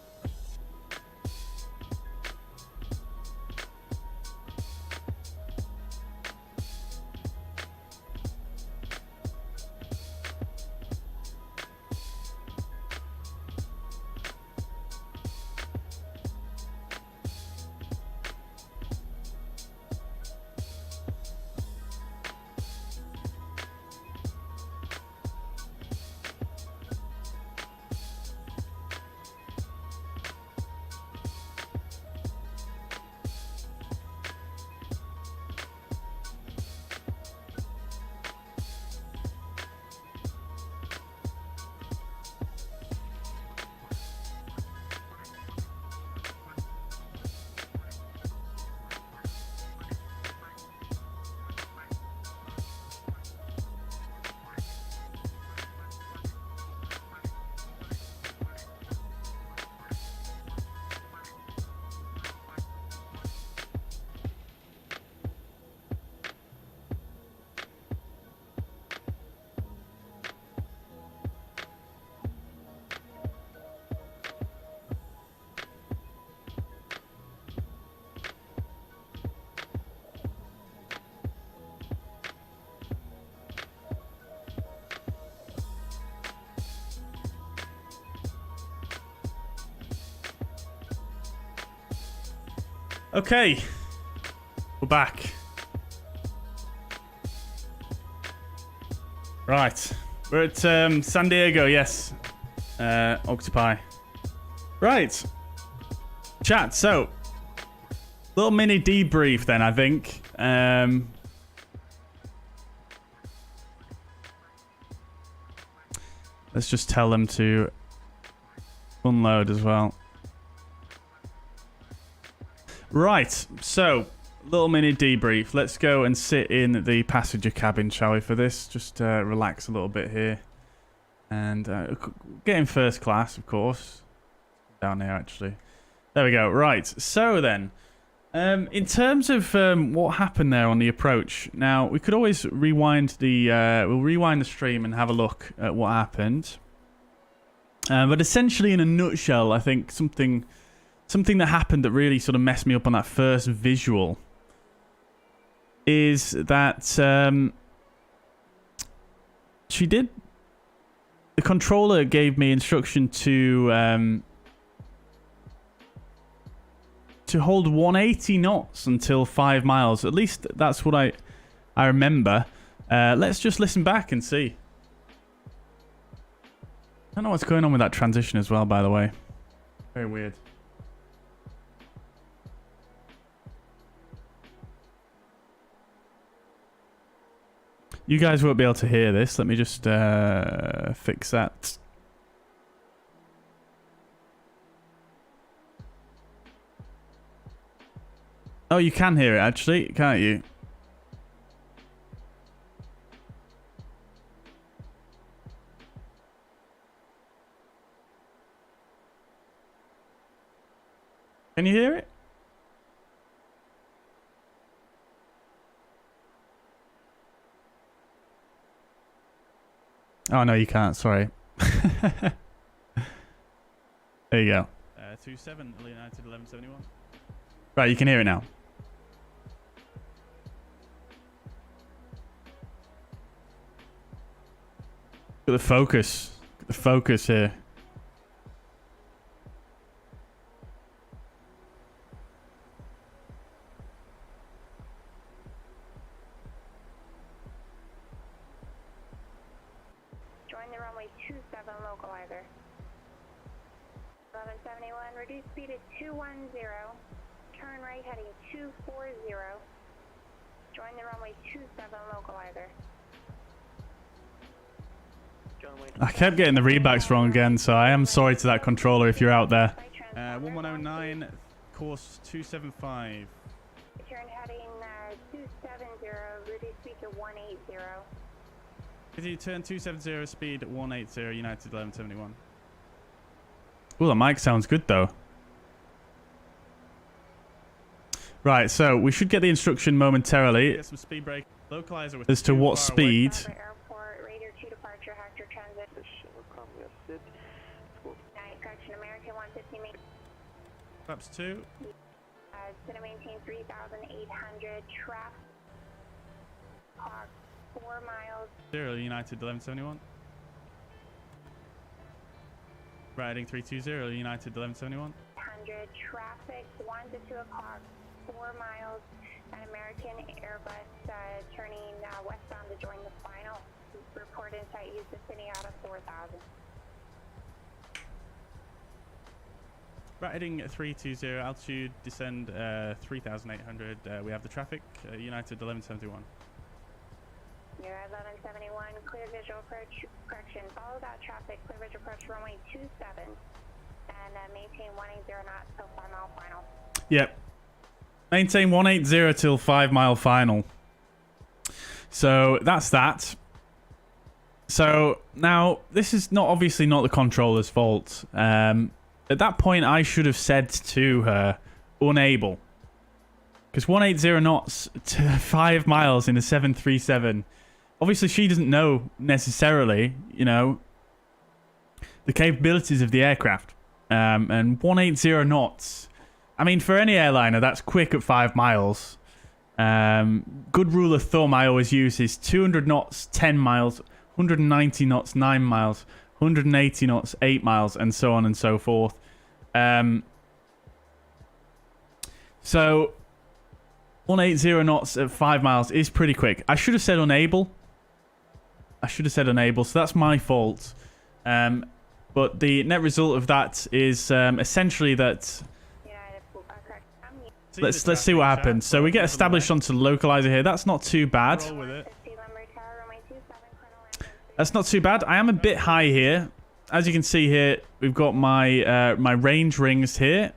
S1: Okay, we're back. Right, we're at San Diego, yes. Octopi. Right, chat, so, little mini debrief then, I think. Let's just tell them to unload as well. Right, so, little mini debrief. Let's go and sit in the passenger cabin, shall we, for this? Just relax a little bit here. And get in first class, of course. Down here, actually. There we go. Right, so then. In terms of what happened there on the approach, now, we could always rewind the... we'll rewind the stream and have a look at what happened. But essentially, in a nutshell, I think something that happened that really sort of messed me up on that first visual is that she did... The controller gave me instruction to hold 180 knots until 5 miles. At least that's what I remember. Let's just listen back and see. I don't know what's going on with that transition as well, by the way. Very weird. You guys won't be able to hear this. Let me just fix that. Oh, you can hear it, actually, can't you? Can you hear it? Oh, no, you can't. Sorry. There you go. 27, United 1171. Right, you can hear it now. Look at the focus. Look at the focus here.
S6: Join the runway 27 localizer. 1171, reduce speed at 210. Turn right heading 240. Join the runway 27 localizer.
S1: I kept getting the readbacks wrong again, so I am sorry to that controller if you're out there. 1109, course 275.
S6: Turn heading 270, reduce speed to 180.
S1: Could you turn 270, speed 180, United 1171. Ooh, the mic sounds good though. Right, so we should get the instruction momentarily. Get some speed brake. Localizer as to what speed. Flaps 2.
S6: It's going to maintain 3,800 traffic. Clock 4 miles.
S1: 0, United 1171. Riding 320, United 1171.
S6: 100 traffic, 1 to 2 o'clock, 4 miles. An American Airbus turning westbound to join the final. Report insight use vicinity out of 4,000.
S1: Riding 320, altitude descend 3,800. We have the traffic, United 1171.
S6: You're at 1171, clear visual approach, correction. Follow that traffic, clear visual approach runway 27, and maintain 180 knots till 5 mile final.
S1: Yep. Maintain 180 till 5 mile final. So that's that. So now this is obviously not the controller's fault. At that point, I should have said to her, unable. Because 180 knots to 5 miles in a 737. Obviously, she doesn't know necessarily, you know, the capabilities of the aircraft. And 180 knots, I mean, for any airliner, that's quick at 5 miles. Good rule of thumb I always use is 200 knots, 10 miles, 190 knots, 9 miles, 180 knots, 8 miles, and so on and so forth. So 180 knots at 5 miles is pretty quick. I should have said unable. So that's my fault. But the net result of that is essentially that... Let's see what happens. So we get established onto the localizer here. That's not too bad. That's not too bad. I am a bit high here. As you can see here, we've got my my range rings here.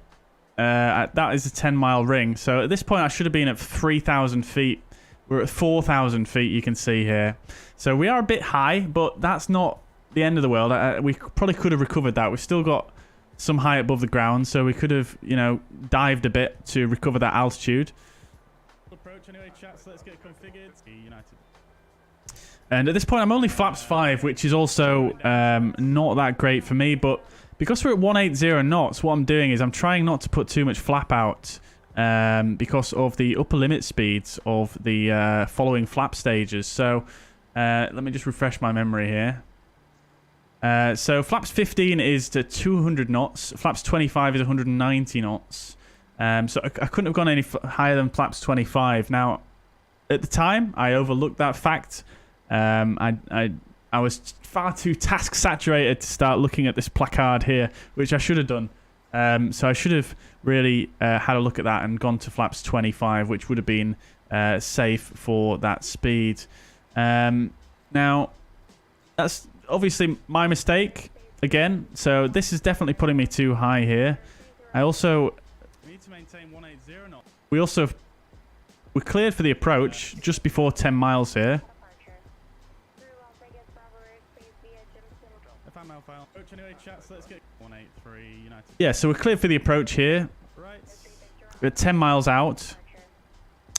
S1: That is a 10-mile ring. So at this point, I should have been at 3,000 feet. We're at 4,000 feet, you can see here. So we are a bit high, but that's not the end of the world. We probably could have recovered that. We've still got some height above the ground, so we could have, you know, dived a bit to recover that altitude. Approach anyway, chat, so let's get configured. United. And at this point, I'm only flaps 5, which is also not that great for me. But because we're at 180 knots, what I'm doing is I'm trying not to put too much flap out because of the upper limit speeds of the following flap stages. So let me just refresh my memory here. So flaps 15 is to 200 knots. Flaps 25 is 190 knots. So I couldn't have gone any higher than flaps 25. Now, at the time, I overlooked that fact. I was far too task saturated to start looking at this placard here, which I should have done. So I should have really had a look at that and gone to flaps 25, which would have been safe for that speed. Now, that's obviously my mistake again. So this is definitely putting me too high here. I also need to maintain 180 knots. We're cleared for the approach just before 10 miles here. Yeah, so we're cleared for the approach here. We're 10 miles out.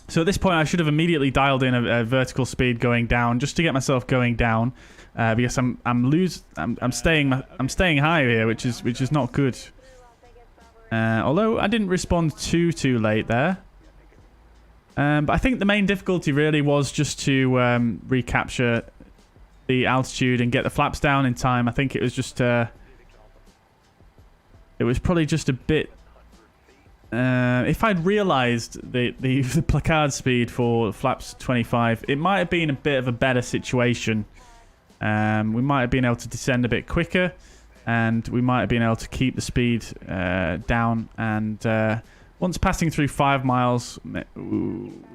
S1: So at this point, I should have immediately dialed in a vertical speed going down just to get myself going down. Because I'm staying high here, which is not good. Although I didn't respond too late there. But I think the main difficulty really was just to recapture the altitude and get the flaps down in time. I think it was just it was probably just a bit. If I'd realised the placard speed for flaps 25, it might have been a bit of a better situation. We might have been able to descend a bit quicker, and we might have been able to keep the speed down. And once passing through 5 miles, it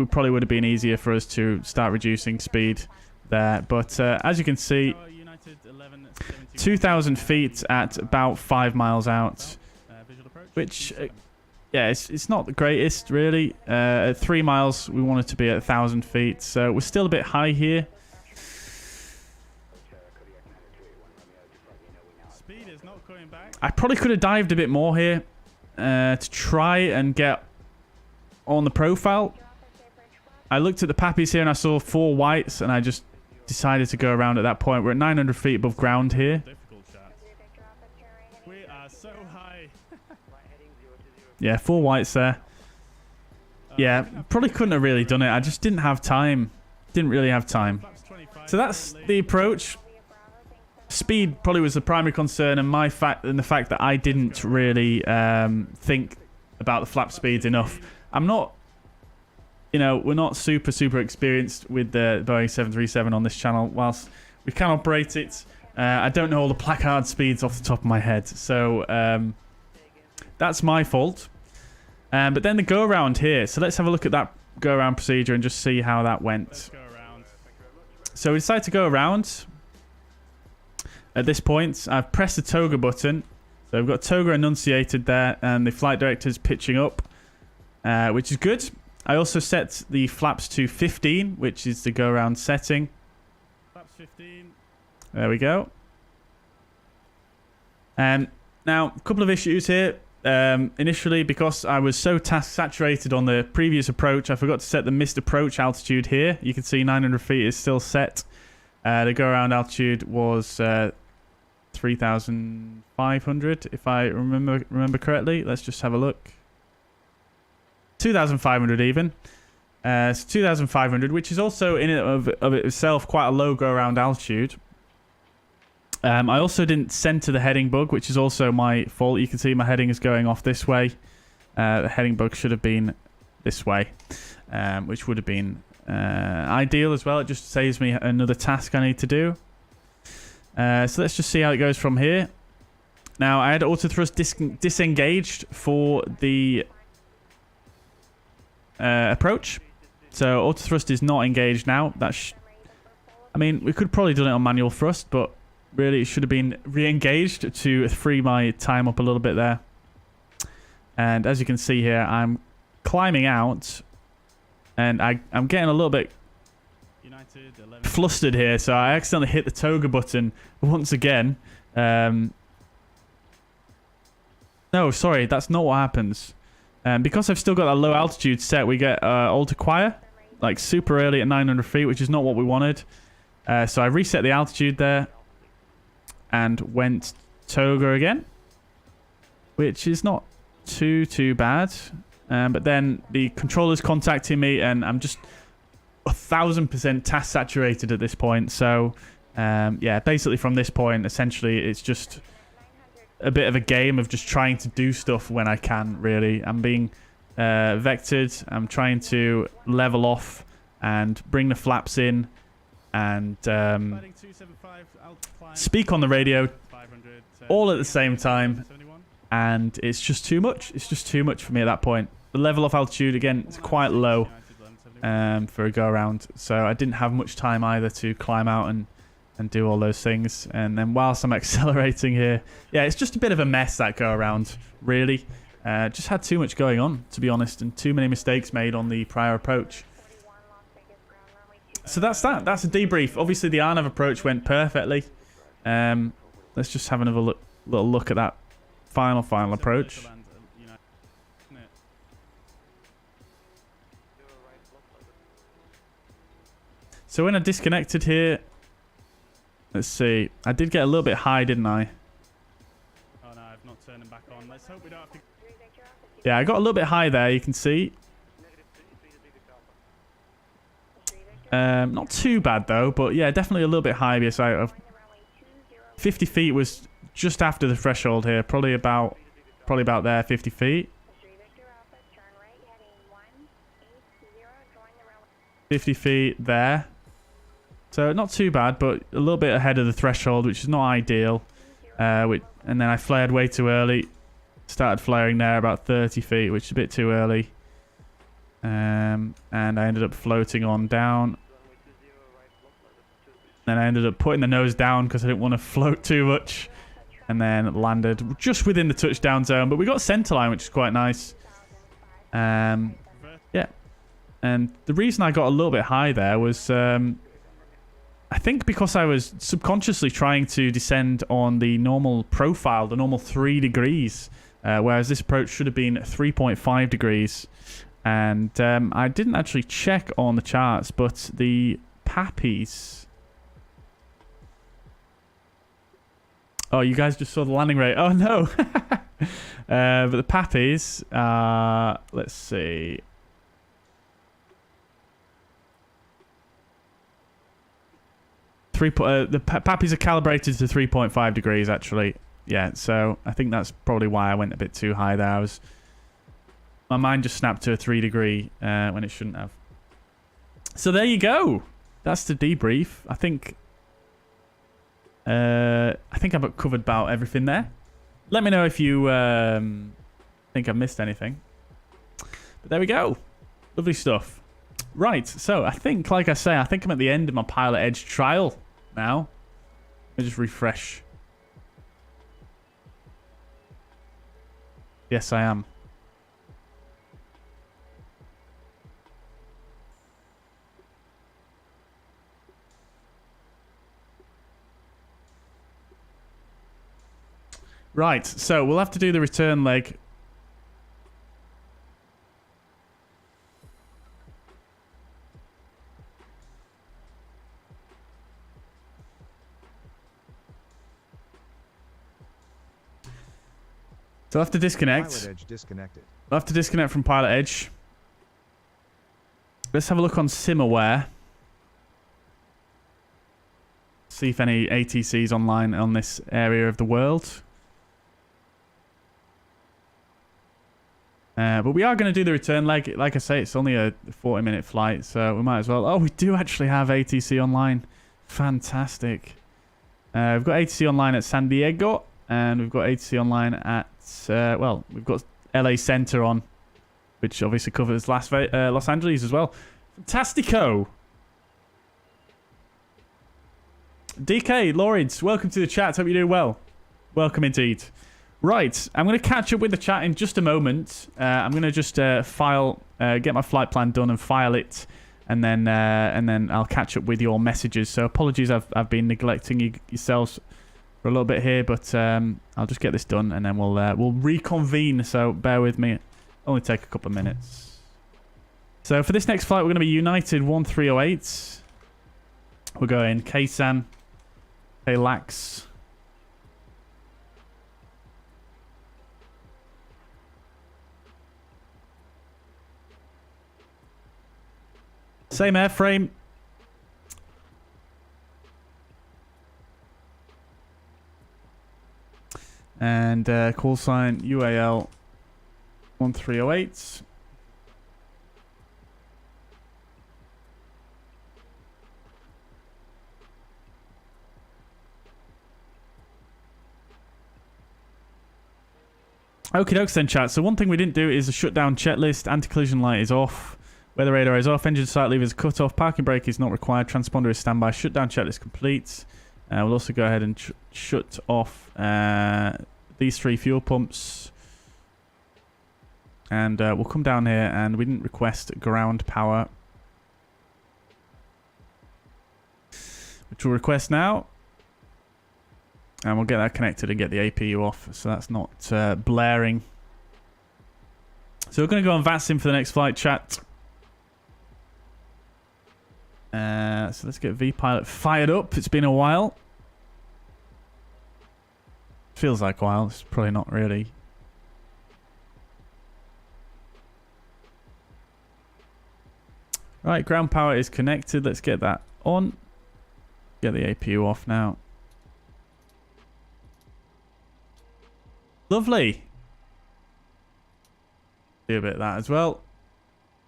S1: probably would have been easier for us to start reducing speed there. But as you can see, 2,000 feet at about 5 miles out, which yeah, it's not the greatest really. At 3 miles, we wanted to be at 1,000 feet, so we're still a bit high here. I probably could have dived a bit more here to try and get on the profile. I looked at the pappies here and I saw 4 whites, and I just decided to go around at that point. We're at 900 feet above ground here. We are so high. Yeah, 4 whites there. Yeah, probably couldn't have really done it. I just didn't have time. Didn't really have time. So that's the approach. Speed probably was the primary concern, and the fact that I didn't really think about the flap speeds enough. I'm not, you know, we're not super experienced with the Boeing 737 on this channel. Whilst we can operate it, I don't know all the placard speeds off the top of my head. So that's my fault. But then the go around here. So let's have a look at that go around procedure and just see how that went. So we decided to go around. At this point, I've pressed the toga button. So we've got toga enunciated there, and the flight director's pitching up, which is good. I also set the flaps to 15, which is the go-around setting. Flaps 15. There we go. Now, a couple of issues here. Initially, because I was so task-saturated on the previous approach, I forgot to set the missed approach altitude here. You can see 900 feet is still set. The go-around altitude was 3,500, if I remember correctly. Let's just have a look. 2,500 even. So 2,500, which is also in and of itself quite a low go-around altitude. I also didn't center the heading bug, which is also my fault. You can see my heading is going off this way. The heading bug should have been this way, which would have been ideal as well. It just saves me another task I need to do. So let's just see how it goes from here. Now, I had auto thrust disengaged for the approach. So auto thrust is not engaged now. I mean, we could probably done it on manual thrust, but really it should have been re-engaged to free my time up a little bit there. And as you can see here, I'm climbing out, and I'm getting a little bit flustered here, so I accidentally hit the toga button once again. No, sorry, that's not what happens. Because I've still got that low altitude set, we get alt acquire, like super early at 900 feet, which is not what we wanted. So I reset the altitude there and went toga again, which is not too bad. But then the controller's contacting me, and I'm just 1000% task saturated at this point. So yeah, basically from this point, essentially it's just a bit of a game of just trying to do stuff when I can, really. I'm being vectored. I'm trying to level off and bring the flaps in and speak on the radio all at the same time. And it's just too much. It's just too much for me at that point. The level of altitude, again, is quite low for a go-around. So I didn't have much time either to climb out and do all those things. And then whilst I'm accelerating here, yeah, it's just a bit of a mess, that go-around, really. Just had too much going on, to be honest, and too many mistakes made on the prior approach. So that's that. That's a debrief. Obviously, the Arnav approach went perfectly. Let's just have another little look at that final approach. So when I disconnected here, let's see. I did get a little bit high, didn't I? Oh no, I've not turned them back on. Let's hope we don't have to... Yeah, I got a little bit high there, you can see. Not too bad though, but yeah, definitely a little bit high because 50 feet was just after the threshold here, probably about there, 50 feet. 50 feet there. So not too bad, but a little bit ahead of the threshold, which is not ideal. And then I flared way too early. Started flaring there about 30 feet, which is a bit too early. And I ended up floating on down. Then I ended up putting the nose down because I didn't want to float too much. And then landed just within the touchdown zone. But we got centerline, which is quite nice. Yeah. And the reason I got a little bit high there was... I think because I was subconsciously trying to descend on the normal profile, the normal 3 degrees, whereas this approach should have been 3.5 degrees. And I didn't actually check on the charts, but the PAPIs... Oh, you guys just saw the landing rate. Oh, no. But the PAPIs, let's see... the PAPIs are calibrated to 3.5 degrees, actually. Yeah, so I think that's probably why I went a bit too high there. My mind just snapped to a 3 degree when it shouldn't have. So there you go. That's the debrief. I think I've covered about everything there. Let me know if you think I've missed anything. But there we go. Lovely stuff. Right, so I think, like I say, I think I'm at the end of my PilotEdge trial now. Let me just refresh. Yes, I am. Right, so we'll have to do the return leg. So I'll have to disconnect.
S13: PilotEdge disconnected.
S1: I'll have to disconnect from PilotEdge. Let's have a look on SimAware. See if any ATC's online on this area of the world. But we are going to do the return leg. Like I say, it's only a 40-minute flight, so we might as well. Oh, we do actually have ATC online. Fantastic. We've got ATC online at San Diego, and we've got ATC online at, well, we've got LA Center on, which obviously covers Los Angeles as well. Fantastico. DK, Lawrence, welcome to the chat. Hope you're doing well. Welcome indeed. Right, I'm going to catch up with the chat in just a moment. I'm going to just get my flight plan done and file it, and then I'll catch up with your messages. So apologies, I've been neglecting yourselves for a little bit here, but I'll just get this done, and then we'll reconvene. So bear with me. Only take a couple of minutes. So for this next flight, we're going to be United 1308. We're going KSAN, KLAX. Same airframe. And call sign UAL 1308. Okie dokes then, chat. So one thing we didn't do is a shutdown checklist. Anti-collision light is off. Weather radar is off. Engine sight lever is cut off. Parking brake is not required. Transponder is standby. Shutdown checklist complete. We'll also go ahead and shut off these 3 fuel pumps. And we'll come down here, and we didn't request ground power, which we'll request now. And we'll get that connected and get the APU off, so that's not blaring. So we're going to go on VATSIM for the next flight, chat. So let's get VPilot fired up. It's been a while. Feels like a while. It's probably not really. Right, ground power is connected. Let's get that on. Get the APU off now. Lovely. Do a bit of that as well.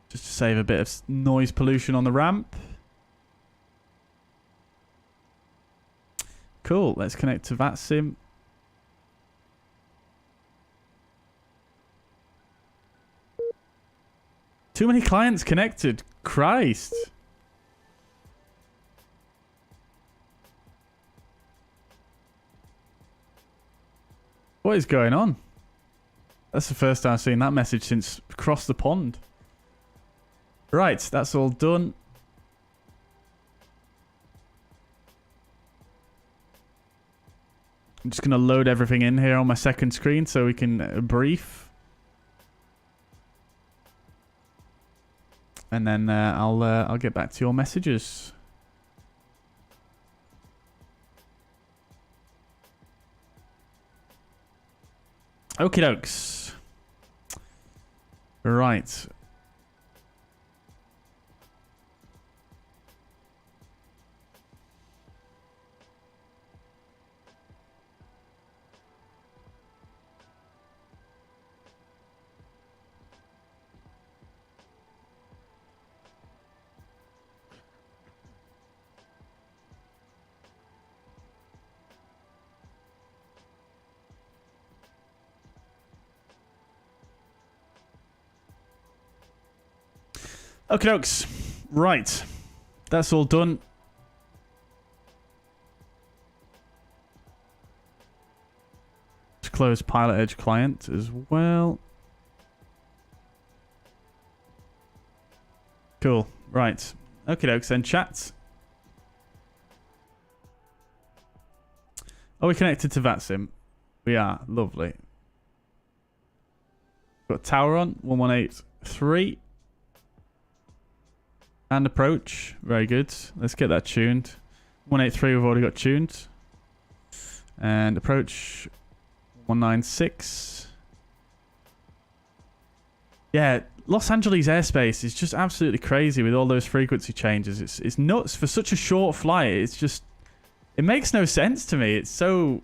S1: Just to save a bit of noise pollution on the ramp. Cool. Let's connect to VATSIM. Too many clients connected. Christ. What is going on? That's the first time I've seen that message since across the pond. Right, that's all done. I'm just going to load everything in here on my second screen so we can brief. And then I'll get back to your messages. Okie dokes. Right. Okay, dokes. Right. That's all done. Let's close PilotEdge client as well. Cool. Right. Okay, dokes. Then chat. Are we connected to VATSIM? We are. Lovely. Got tower on. 1183. And approach. Very good. Let's get that tuned. 183 we've already got tuned. And approach 196. Yeah, Los Angeles airspace is just absolutely crazy with all those frequency changes. It's nuts for such a short flight. It's just, it makes no sense to me. It's so,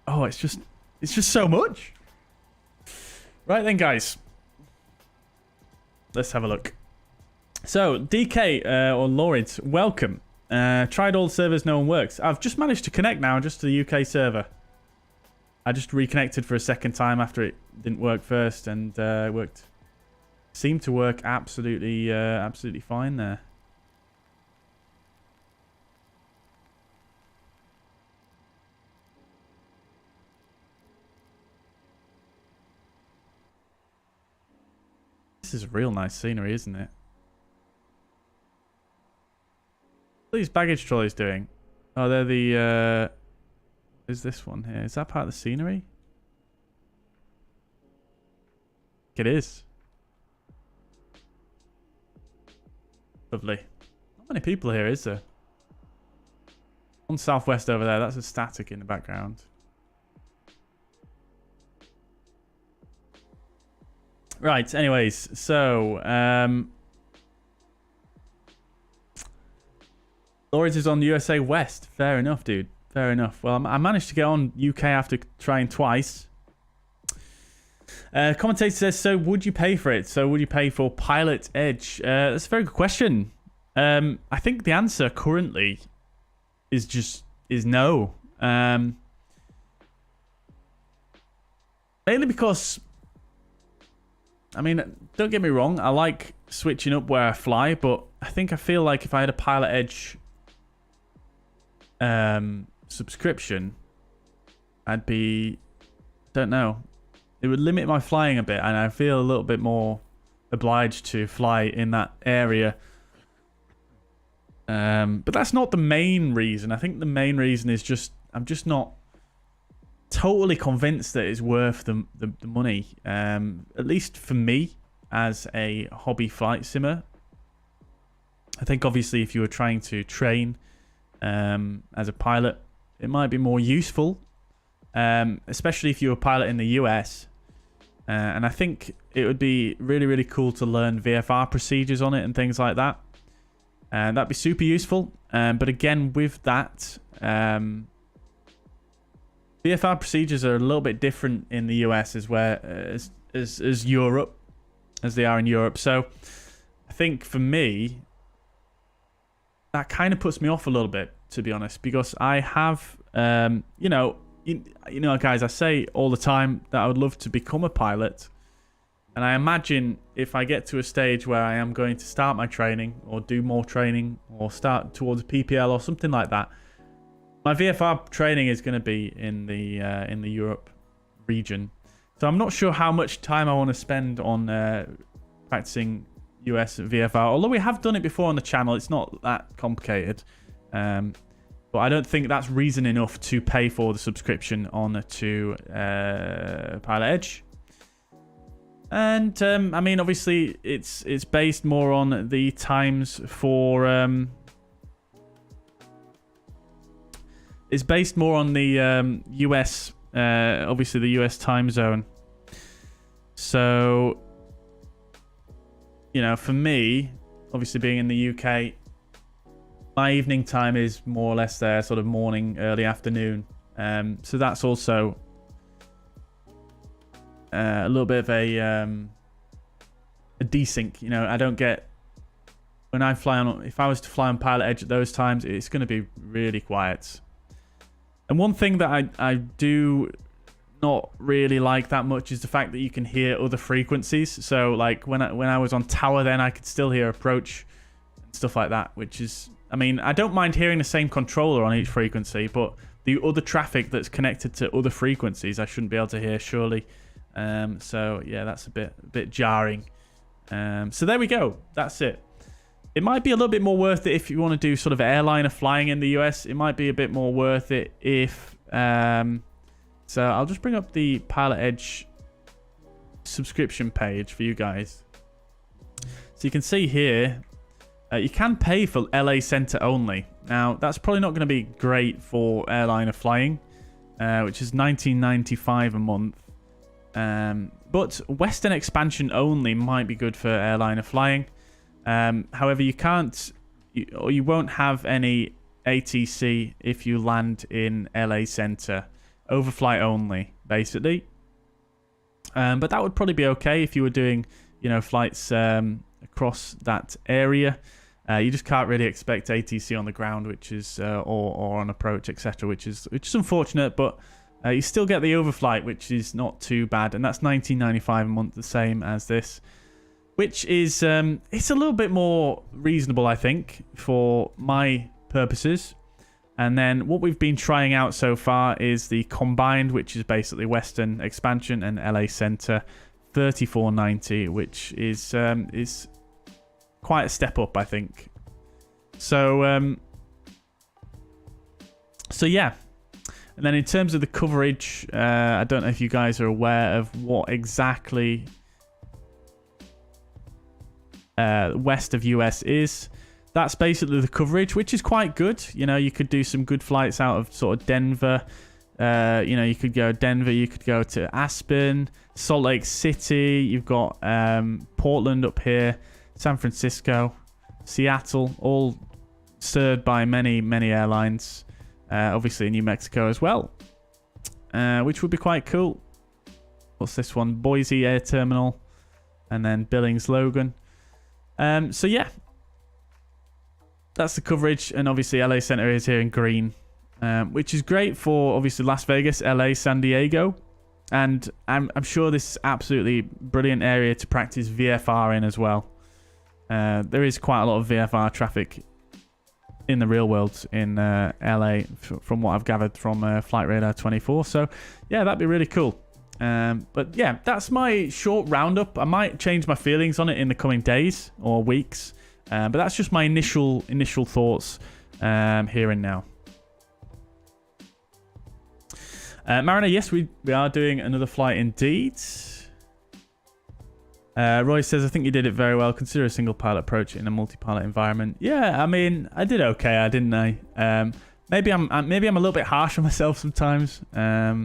S1: oh, it's just so much. Right then, guys. Let's have a look. So, DK, or Laurid, welcome. Tried all the servers, no one works. I've just managed to connect now just to the UK server. I just reconnected for a second time after it didn't work first, and worked. Seemed to work absolutely, absolutely fine there. This is real nice scenery, isn't it? What are these baggage trolleys doing? Oh, they're the... Is this one here? Is that part of the scenery? It is. Lovely. Not many people here, is there? On southwest over there. That's a static in the background. Right, anyways, so Laurid is on the USA West. Fair enough, dude. Fair enough. Well, I managed to get on UK after trying twice. Commentator says, so would you pay for it? So would you pay for PilotEdge? That's a very good question. I think the answer currently is no. Mainly because, I mean, don't get me wrong, I like switching up where I fly, but I feel like if I had a PilotEdge subscription, I'd be, don't know, it would limit my flying a bit, and I feel a little bit more obliged to fly in that area. But that's not the main reason. I think the main reason is just, I'm just not totally convinced that it's worth the money. At least for me, as a hobby flight simmer. I think obviously if you were trying to train as a pilot, it might be more useful. Especially if you're a pilot in the US. And I think it would be really, really cool to learn VFR procedures on it and things like that. And that'd be super useful. But again, with that, VFR procedures are a little bit different in the US as Europe, as they are in Europe. So I think for me, that kind of puts me off a little bit, to be honest, because I have, you know, guys, I say all the time that I would love to become a pilot. And I imagine if I get to a stage where I am going to start my training or do more training or start towards a PPL or something like that, my VFR training is going to be in the Europe region. So I'm not sure how much time I want to spend on practicing US VFR. Although we have done it before on the channel, it's not that complicated. But I don't think that's reason enough to pay for the subscription on to PilotEdge. And I mean, obviously, it's based more on the times for. It's based more on the US, obviously the US time zone. So, you know, for me, obviously being in the UK, my evening time is more or less there, sort of morning, early afternoon. So that's also a little bit of a desync. You know, I don't get, when I fly on, if I was to fly on PilotEdge at those times, it's going to be really quiet. And one thing that I do not really like that much is the fact that you can hear other frequencies. So like when I was on tower, then I could still hear approach and stuff like that, which is, I mean, I don't mind hearing the same controller on each frequency, but the other traffic that's connected to other frequencies, I shouldn't be able to hear, surely. So yeah, that's a bit jarring. So there we go. That's it. It might be a little bit more worth it if you want to do sort of airliner flying in the US. It might be a bit more worth it if... so I'll just bring up the PilotEdge subscription page for you guys. So you can see here, you can pay for LA Center only. Now, that's probably not going to be great for airliner flying, which is $19.95 a month. But Western expansion only might be good for airliner flying. However, you can't, or you won't have any ATC if you land in LA Center. Overflight only, basically. But that would probably be okay if you were doing, you know, flights across that area. You just can't really expect ATC on the ground, which is or on approach, etc., which is unfortunate. But you still get the overflight, which is not too bad, and that's $19.95 a month, the same as this, which is it's a little bit more reasonable, I think, for my purposes. And then what we've been trying out so far is the combined, which is basically Western Expansion and LA Center, $34.90, which is quite a step up, I think. So yeah. And then in terms of the coverage, I don't know if you guys are aware of what exactly west of US is. That's basically the coverage, which is quite good. You know, you could do some good flights out of sort of Denver. You know, you could go Denver, you could go to Aspen, Salt Lake City. You've got Portland up here, San Francisco, Seattle, all served by many, many airlines. Obviously New Mexico as well, which would be quite cool. What's this one? Boise Air Terminal, and then Billings, Logan. So yeah, that's the coverage, and obviously LA Center is here in green, which is great for obviously Las Vegas, LA, San Diego, and I'm sure this is absolutely brilliant area to practice VFR in as well. There is quite a lot of VFR traffic in the real world in LA, from what I've gathered from Flight Radar 24. So yeah, that'd be really cool. But yeah, that's my short roundup. I might change my feelings on it in the coming days or weeks. But that's just my initial thoughts here and now. Mariner, yes, we are doing another flight indeed. Roy says, I think you did it very well. Consider a single pilot approach in a multi-pilot environment. Yeah, I mean, I did okay, didn't I? Maybe I'm a little bit harsh on myself sometimes. But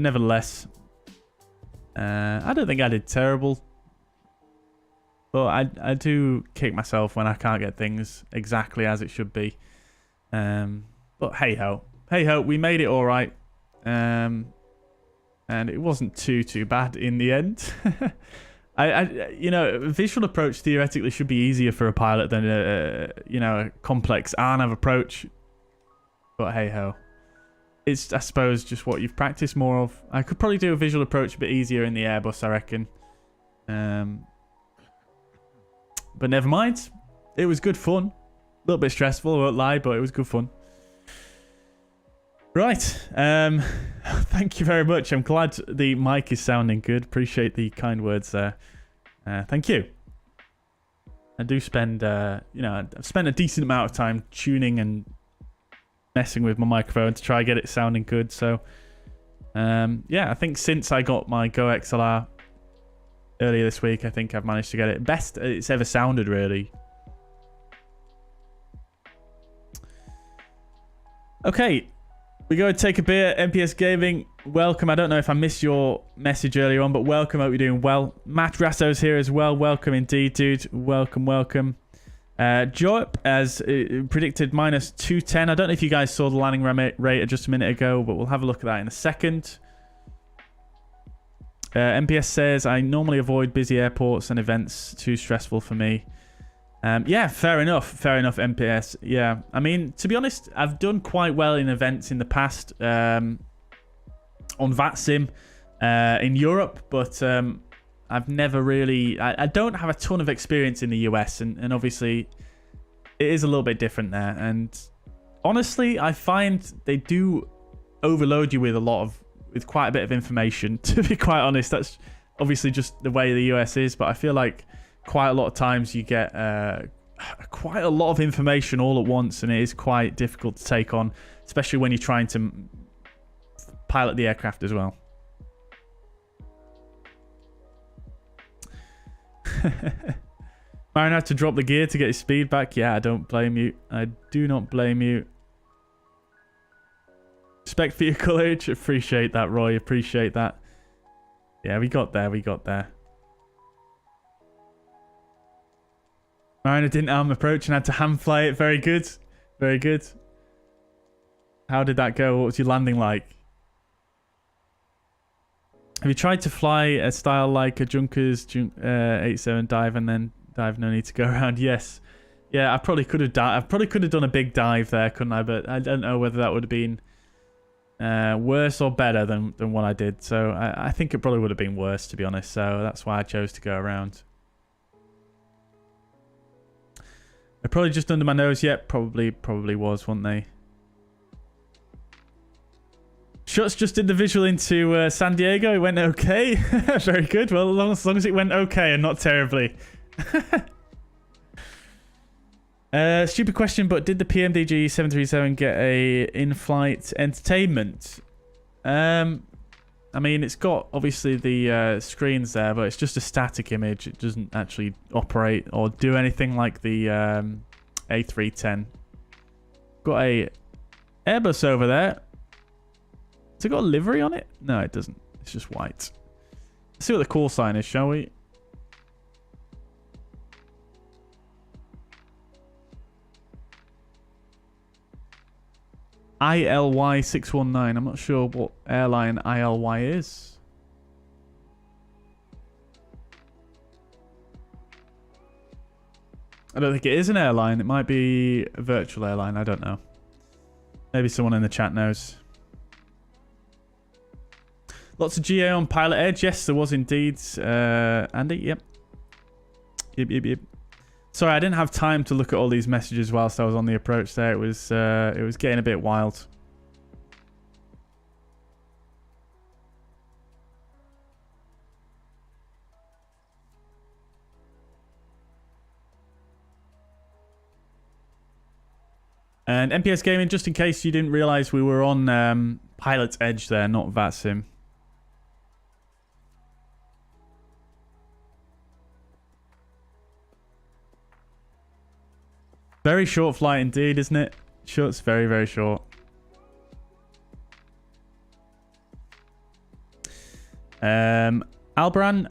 S1: nevertheless, I don't think I did terrible. But I do kick myself when I can't get things exactly as it should be. But hey ho, we made it all right. And it wasn't too bad in the end. You know, a visual approach theoretically should be easier for a pilot than a complex RNAV approach. But hey ho, it's, I suppose, just what you've practiced more of. I could probably do a visual approach a bit easier in the Airbus, I reckon. But never mind. It was good fun. A little bit stressful, I won't lie, but it was good fun. Right. Thank you very much. I'm glad the mic is sounding good. Appreciate the kind words there. Thank you. I do spend, I've spent a decent amount of time tuning and messing with my microphone to try and get it sounding good. So, yeah, I think since I got my Go XLR earlier this week, I think I've managed to get it best it's ever sounded, really. Okay, we go and take a beer. MPS Gaming, welcome. I don't know if I missed your message earlier on, but welcome. Hope you're doing well. Matt Rasso's here as well. Welcome indeed, dude. Welcome. Joep, as predicted, minus 210. I don't know if you guys saw the landing rate just a minute ago, but we'll have a look at that in a second. MPS says, I normally avoid busy airports and events. Too stressful for me. Yeah, fair enough, MPS. Yeah, I mean, to be honest, I've done quite well in events in the past on VATSIM in Europe, but I've never really... I don't have a ton of experience in the US, and obviously it is a little bit different there. And honestly, I find they do overload you with with quite a bit of information, to be quite honest. That's obviously just the way the US is, but I feel like quite a lot of times you get quite a lot of information all at once, and it is quite difficult to take on, especially when you're trying to pilot the aircraft as well. Mariner had to drop the gear to get his speed back. Yeah, I don't blame you. I do not blame you. Respect for your courage. Appreciate that, Roy. Appreciate that. Yeah, we got there. Mariner didn't arm approach and had to hand fly it. Very good. How did that go? What was your landing like? Have you tried to fly a style like a Junkers 87 dive and then dive? No need to go around. Yes. Yeah, I probably could have done a big dive there, couldn't I? But I don't know whether that would have been worse or better than what I did. So I think it probably would have been worse, to be honest. So that's why I chose to go around. They're probably just under my nose. Yep, probably was, weren't they? Shots just did the visual into San Diego. It went okay. Very good. Well, as long as it went okay and not terribly. Stupid question, but did the PMDG 737 get a in-flight entertainment? I mean, it's got obviously the screens there, but it's just a static image. It doesn't actually operate or do anything like the A310. Got a Airbus over there. Has it got a livery on it? No, it doesn't. It's just white. Let's see what the call sign is, shall we? ILY 619. I'm not sure what airline ILY is. I don't think it is an airline. It might be a virtual airline. I don't know. Maybe someone in the chat knows. Lots of GA on PilotEdge. Yes, there was indeed. Andy, yep. Yep. Sorry, I didn't have time to look at all these messages whilst I was on the approach there. It was getting a bit wild. And MPS Gaming, just in case you didn't realise, we were on PilotEdge there, not VATSIM. Very short flight indeed, isn't it? Short's very, very short. Albran,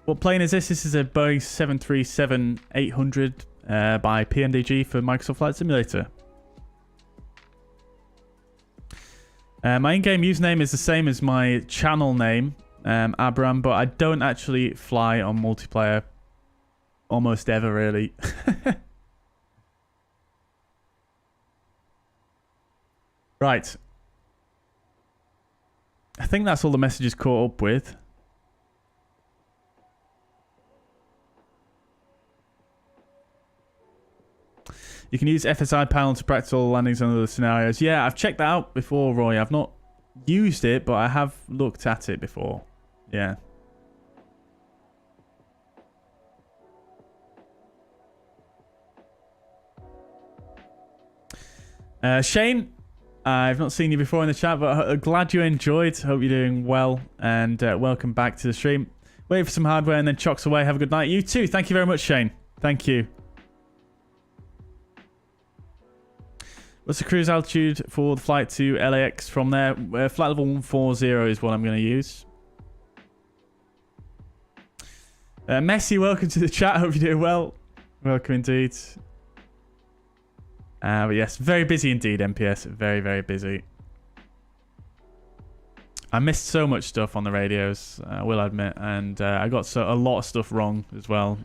S1: what plane is this? This is a Boeing 737-800 by PMDG for Microsoft Flight Simulator. My in-game username is the same as my channel name, Abram, but I don't actually fly on multiplayer almost ever, really. Right. I think that's all the messages caught up with. You can use FSI panel to practice all the landings under the scenarios. Yeah, I've checked that out before, Roy. I've not used it, but I have looked at it before. Yeah. Shane, I've not seen you before in the chat, but glad you enjoyed. Hope you're doing well, and welcome back to the stream. Wait for some hardware and then chocks away. Have a good night. You too. Thank you very much, Shane. Thank you. What's the cruise altitude for the flight to LAX from there? Flight level 140 is what I'm going to use. Messi, welcome to the chat. Hope you're doing well. Welcome indeed. But yes, very busy indeed, MPS. Very, very busy. I missed so much stuff on the radios, I will admit. And I got a lot of stuff wrong as well.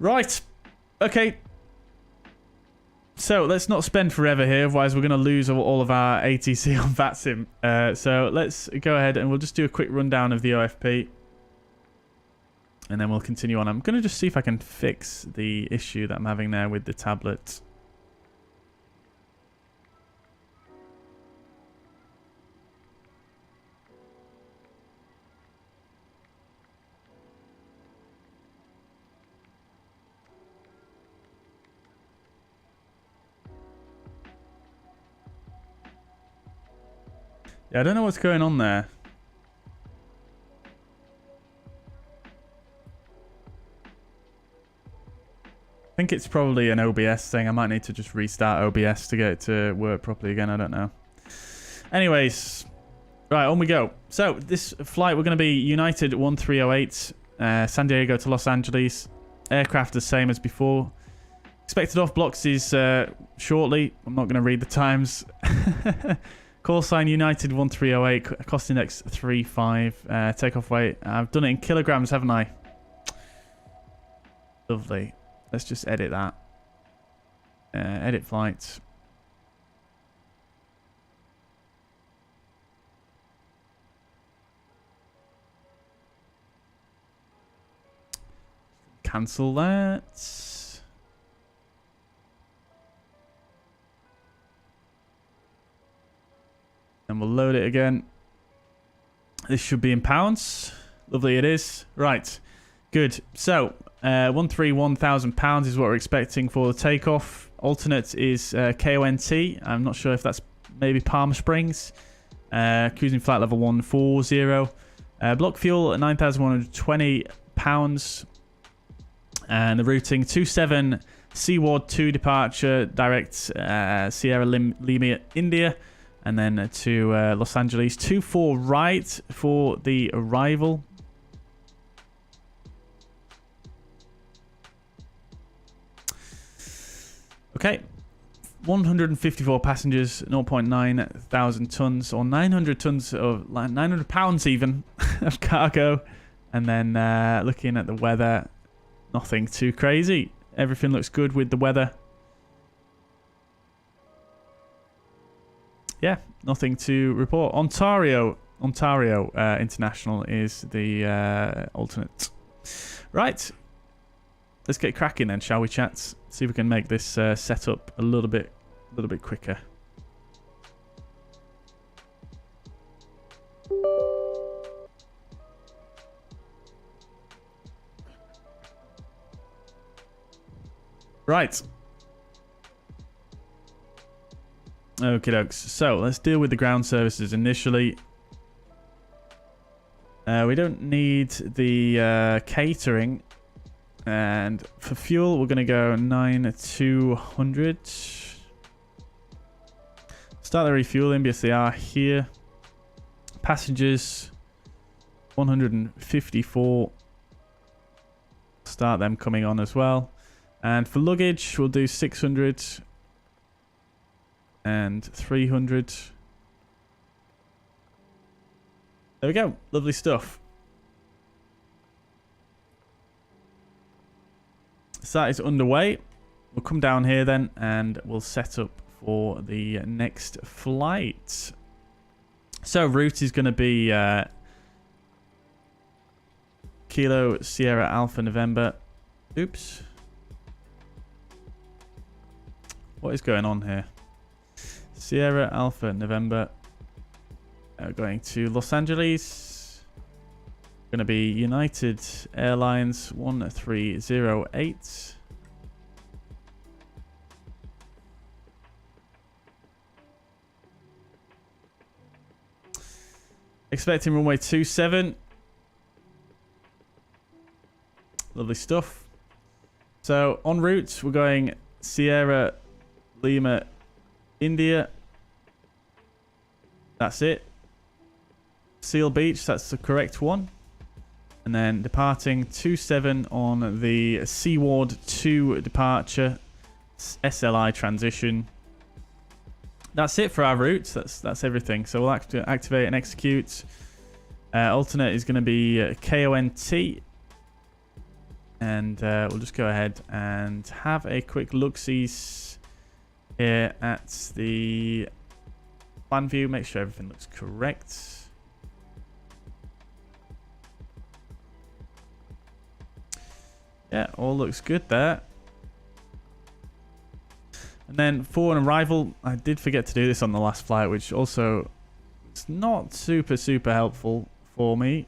S1: Right. Okay. So let's not spend forever here, otherwise we're going to lose all of our ATC on VATSIM. So let's go ahead and we'll just do a quick rundown of the OFP. And then we'll continue on. I'm going to just see if I can fix the issue that I'm having there with the tablet. Yeah, I don't know what's going on there. I think it's probably an OBS thing. I might need to just restart OBS to get it to work properly again. I don't know. Anyways, right, on we go. So this flight, we're going to be United 1308, San Diego to Los Angeles. Aircraft the same as before. Expected off blocks is shortly. I'm not going to read the times. Callsign United 1308, cost index 35, takeoff weight. I've done it in kilograms, haven't I? Lovely. Let's just edit that. Edit flight. Cancel that. And we'll load it again. This should be in pounds. Lovely, it is. Right. Good. So, 131,000 pounds is what we're expecting for the takeoff. Alternate is KONT. I'm not sure if that's maybe Palm Springs. Cruising flight level 140. Block fuel at 9,120 pounds. And the routing 27 Seaward 2 departure, direct Sierra Lima, India. And then to Los Angeles. 24 right for the arrival. Okay. 154 passengers, 0.9 thousand tons, or 900 tons of 900 pounds even of cargo. And then looking at the weather, nothing too crazy. Everything looks good with the weather. Yeah, nothing to report. Ontario International is the alternate. Right. Let's get cracking then, shall we, chats? See if we can make this setup a little bit quicker. Right. Okie dokes. So let's deal with the ground services initially. We don't need the catering. And for fuel, we're going to go 9,200. Start the refueling because they are here. Passengers, 154. Start them coming on as well. And for luggage, we'll do 600 and 300. There we go. Lovely stuff. So that is underway. We'll come down here then and we'll set up for the next flight. So route is going to be Kilo Sierra Alpha November. Oops. What is going on here? Sierra Alpha November. Going to Los Angeles. Going to be United Airlines 1308. Expecting runway 27. Lovely stuff. So en route, we're going Sierra Lima, India. That's it. Seal Beach, that's the correct one. And then departing 27 on the Seaward 2 departure, SLI transition. That's it for our routes. That's everything. So we'll activate and execute. Alternate is going to be KONT. And we'll just go ahead and have a quick look-sees here at the plan view. Make sure everything looks correct. Yeah, all looks good there. And then for an arrival, I did forget to do this on the last flight, which also is not super helpful for me.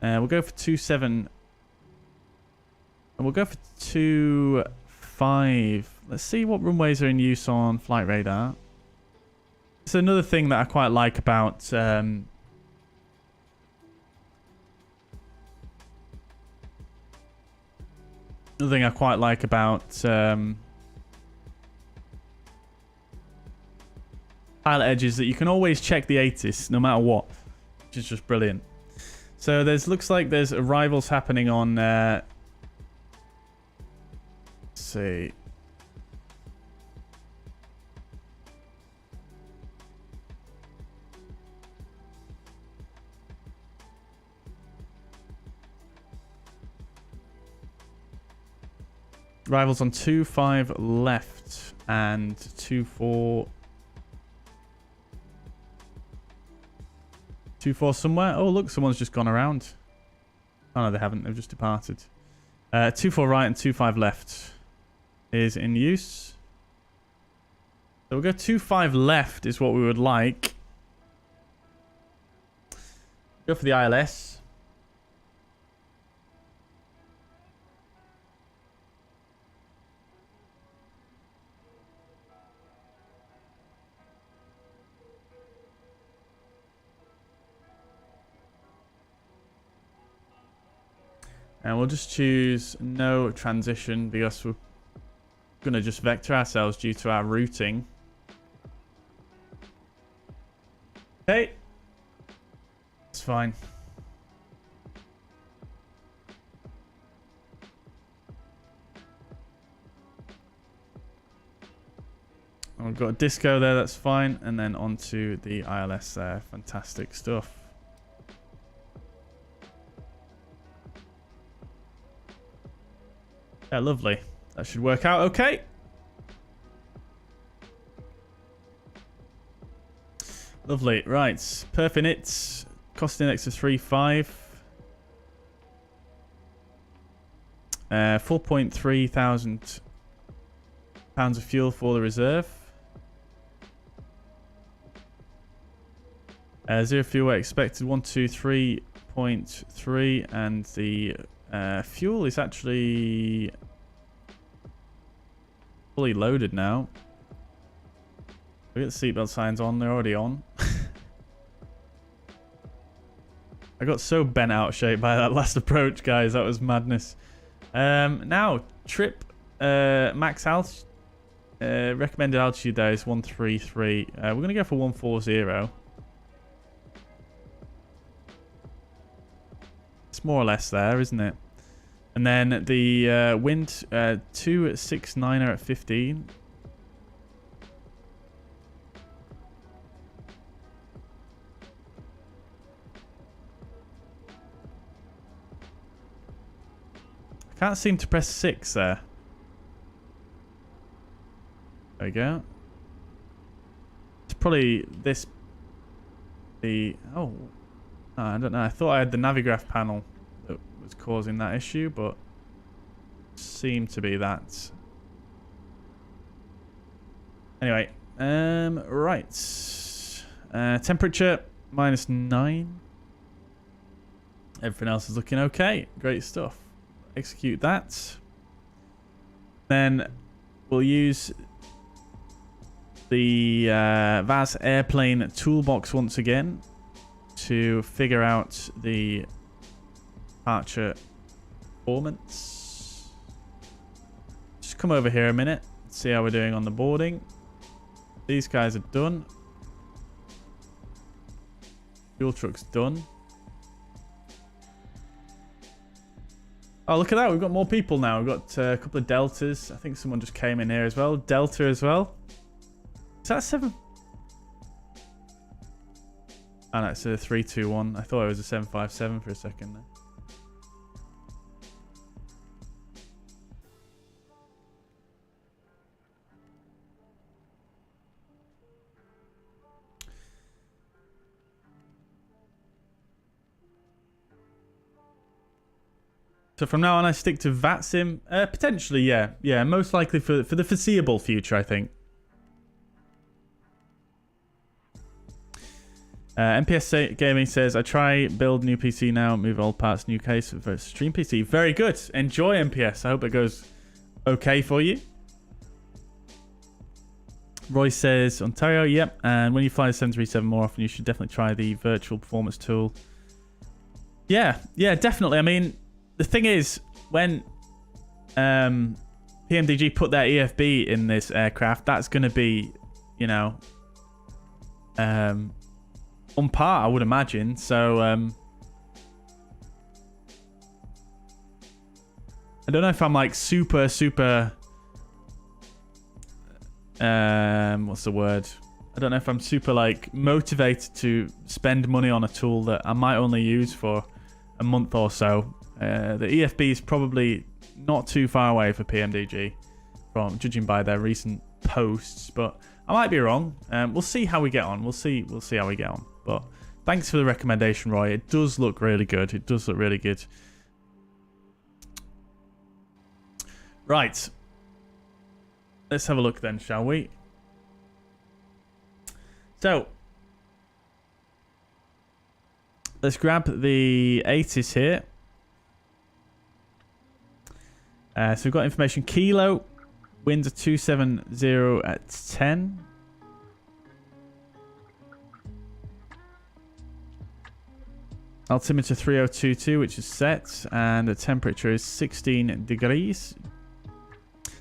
S1: We'll go for 27. And we'll go for 25. Let's see what runways are in use on Flight Radar. It's another thing that I quite like about PilotEdge is that you can always check the ATIS no matter what, which is just brilliant. So looks like there's arrivals happening on let's see. Arrivals on 25 left and 24. 24 somewhere. Oh, look, someone's just gone around. Oh, no, they haven't. They've just departed. 24 right and 25 left is in use. So we'll go 25 left is what we would like. Go for the ILS. And we'll just choose no transition because we're going to just vector ourselves due to our routing. Okay. It's fine. And we've got a disco there, that's fine. And then onto the ILS there. Fantastic stuff. Yeah, lovely. That should work out okay. Lovely. Right. Perf inits. Cost index of 3.5. 4.3 thousand pounds of fuel for the reserve. Zero fuel weight expected 123.3, and the fuel is actually fully loaded now. We get the seatbelt signs on, they're already on. I got so bent out of shape by that last approach, guys. That was madness. Now, trip max altitude. Recommended altitude there is 133. We're going to go for 140. It's more or less there, isn't it? And then the wind 269er at 15. I can't seem to press 6 there. There we go. It's probably this. Oh, I don't know. I thought I had the Navigraph panel that was causing that issue, but seemed to be that. Anyway, right. Temperature -9. Everything else is looking okay. Great stuff. Execute that. Then we'll use the VAS airplane toolbox once again to figure out the departure performance. Just come over here a minute, see how we're doing on the boarding. These guys are done. Fuel truck's done. Oh, look at that. We've got more people now. We've got a couple of Deltas. I think someone just came in here as well. Delta as well. Is that 7? Oh, no, it's a 321. I thought it was a 757 for a second there. So from now on, I stick to VATSIM. Potentially, yeah. Yeah, most likely for the foreseeable future, I think. MPS Gaming says, I try build new PC now, move old parts, new case for stream PC. Very good. Enjoy MPS. I hope it goes okay for you. Roy says, Ontario, yep. And when you fly the 737 more often, you should definitely try the virtual performance tool. Yeah, definitely. I mean, the thing is, when PMDG put their EFB in this aircraft, that's going to be, you know, on par, I would imagine. So I don't know if I'm like super what's the word? I don't know if I'm super like motivated to spend money on a tool that I might only use for a month or so. The EFB is probably not too far away for PMDG, from judging by their recent posts. But I might be wrong. We'll see how we get on. We'll see how we get on. But thanks for the recommendation, Roy. It does look really good. It does look really good. Right. Let's have a look then, shall we? So, let's grab the 80s here. So we've got information. Kilo, winds are 270 at 10. Altimeter 3022, which is set, and the temperature is 16 degrees.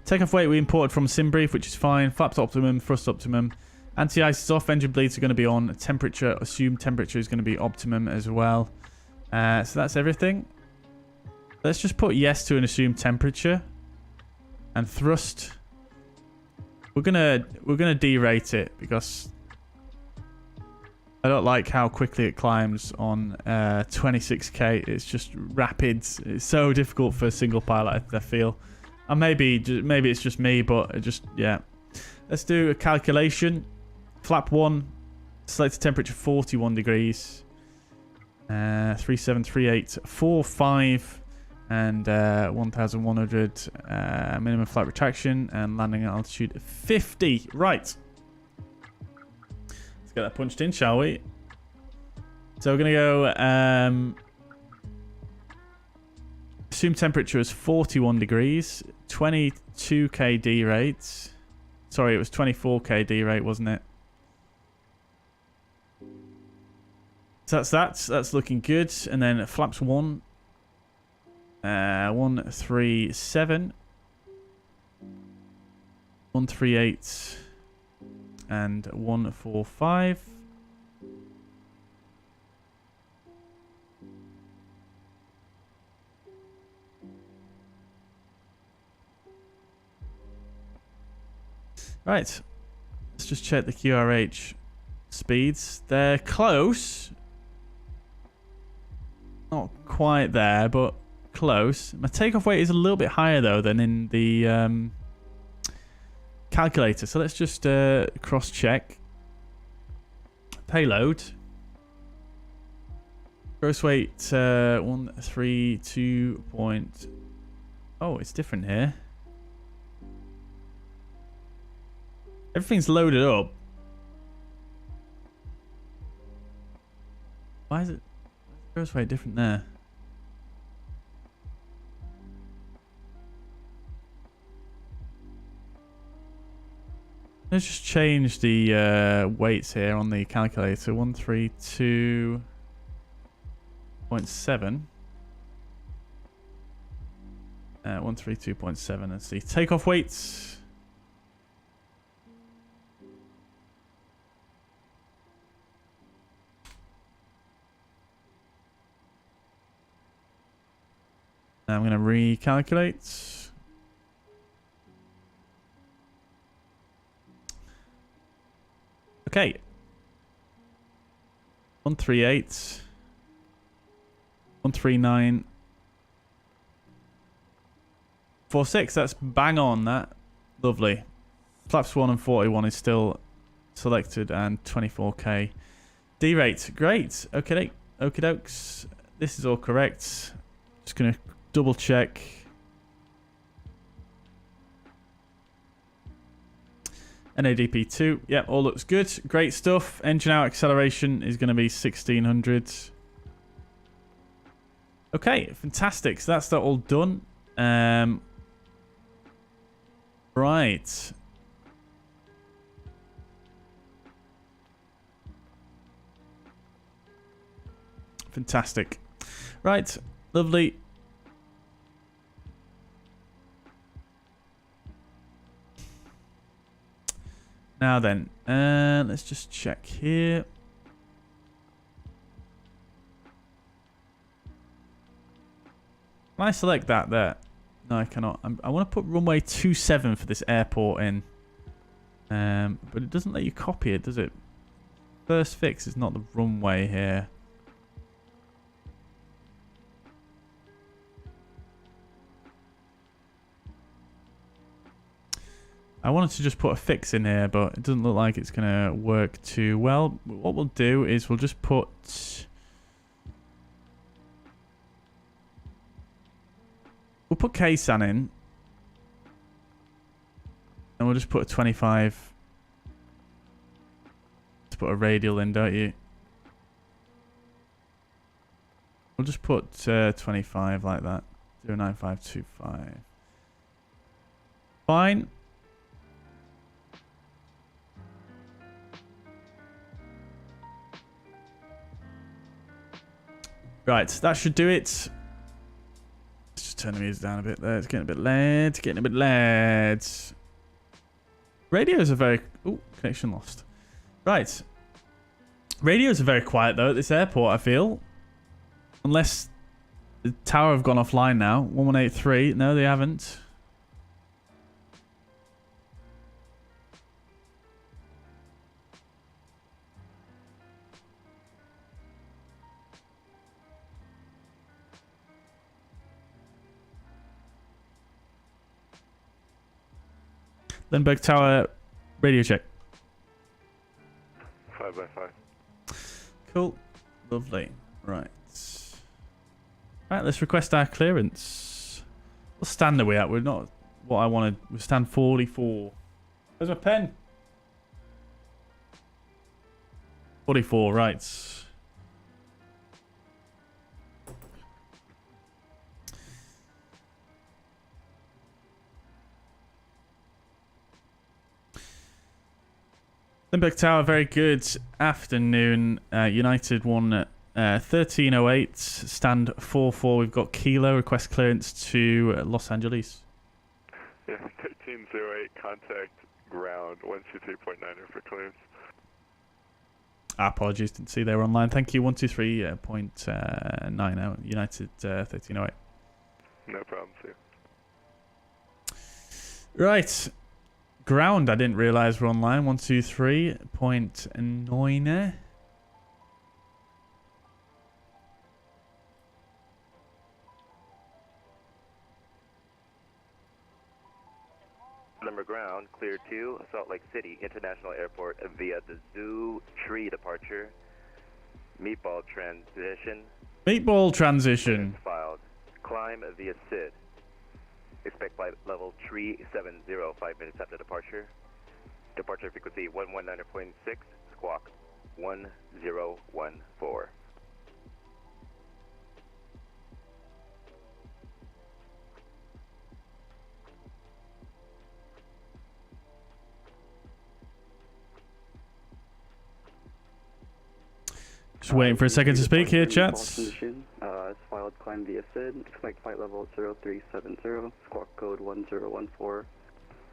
S1: Takeoff weight we imported from SimBrief, which is fine. Flaps optimum, thrust optimum. Anti-ice is off, engine bleeds are going to be on. Temperature, assumed temperature is going to be optimum as well. So that's everything. Let's just put yes to an assumed temperature. And thrust. We're gonna derate it because I don't like how quickly it climbs on 26k. It's just rapid. It's so difficult for a single pilot, I feel. And maybe it's just me, but it just, yeah. Let's do a calculation. Flap 1, selected temperature 41 degrees. 373845 and 1100 minimum flight retraction and landing at altitude 50. Right. Let's get that punched in, shall we? So we're going to go... assumed temperature is 41 degrees, 22k D rate. Sorry, it was 24k D rate, wasn't it? So that's looking good. And then flaps 1, 137, 138, and 145. Right, let's just check the QRH speeds. They're close. Not quite there, but close. My takeoff weight is a little bit higher, though, than in the calculator. So let's just cross-check. Payload. Gross weight 132. Oh, it's different here. Everything's loaded up. Why is it gross weight different there? Let's just change the weights here on the calculator. 132.7. 132.7. Let's see. Takeoff weights. Now I'm going to recalculate. Okay. 138. 139. 46. That's bang on that. Lovely. Flaps 1 and 41 is still selected, and 24k. D rate. Great. Okay, okie dokes. This is all correct. Just going to double check. NADP 2. Yep, all looks good. Great stuff. Engine out acceleration is going to be 1600. Okay, fantastic. So that's that all done. Right. Fantastic. Right. Lovely. Now then, let's just check here. Can I select that there? No, I cannot. I want to put runway 27 for this airport in. But it doesn't let you copy it, does it? First fix is not the runway here. I wanted to just put a fix in here, but it doesn't look like it's going to work too well. What we'll do is we'll just put... We'll put KSAN in. And we'll just put a 25. To put a radial in, don't you? We'll just put 25 like that. 09525. Fine. Right, that should do it. Let's just turn the music down a bit there. It's getting a bit loud. Getting a bit loud. Radios are very... Oh, connection lost. Right. Radios are very quiet, though, at this airport, I feel. Unless the tower have gone offline now. 1183. No, they haven't. Lindbergh Tower, radio check.
S4: 5 by 5.
S1: Cool. Lovely. Right. Right, let's request our clearance. What stand are we at? We're not what I wanted. We stand 44. Where's my pen? 44, right. Limburg Tower, very good afternoon. United 1308, stand 44. We've got Kilo, request clearance to Los Angeles.
S4: Yeah, 1308, contact ground 123.9 for clearance.
S1: Apologies, didn't see they were online. Thank you, 123.90, United 1308.
S4: No problem, see you.
S1: Right. Ground, I didn't realise we're online. 123.9.
S5: Number ground, clear to Salt Lake City International Airport via the Zoo Tree departure. Meatball transition.
S1: Meatball transition.
S5: Filed. Climb via SID. Expect flight level 370, 5 minutes after departure. Departure frequency 119.6, squawk 1014.
S1: Just waiting for a second to speak here, chats.
S13: It's filed climb via SID. Expect flight level 0370. Squawk code 1014.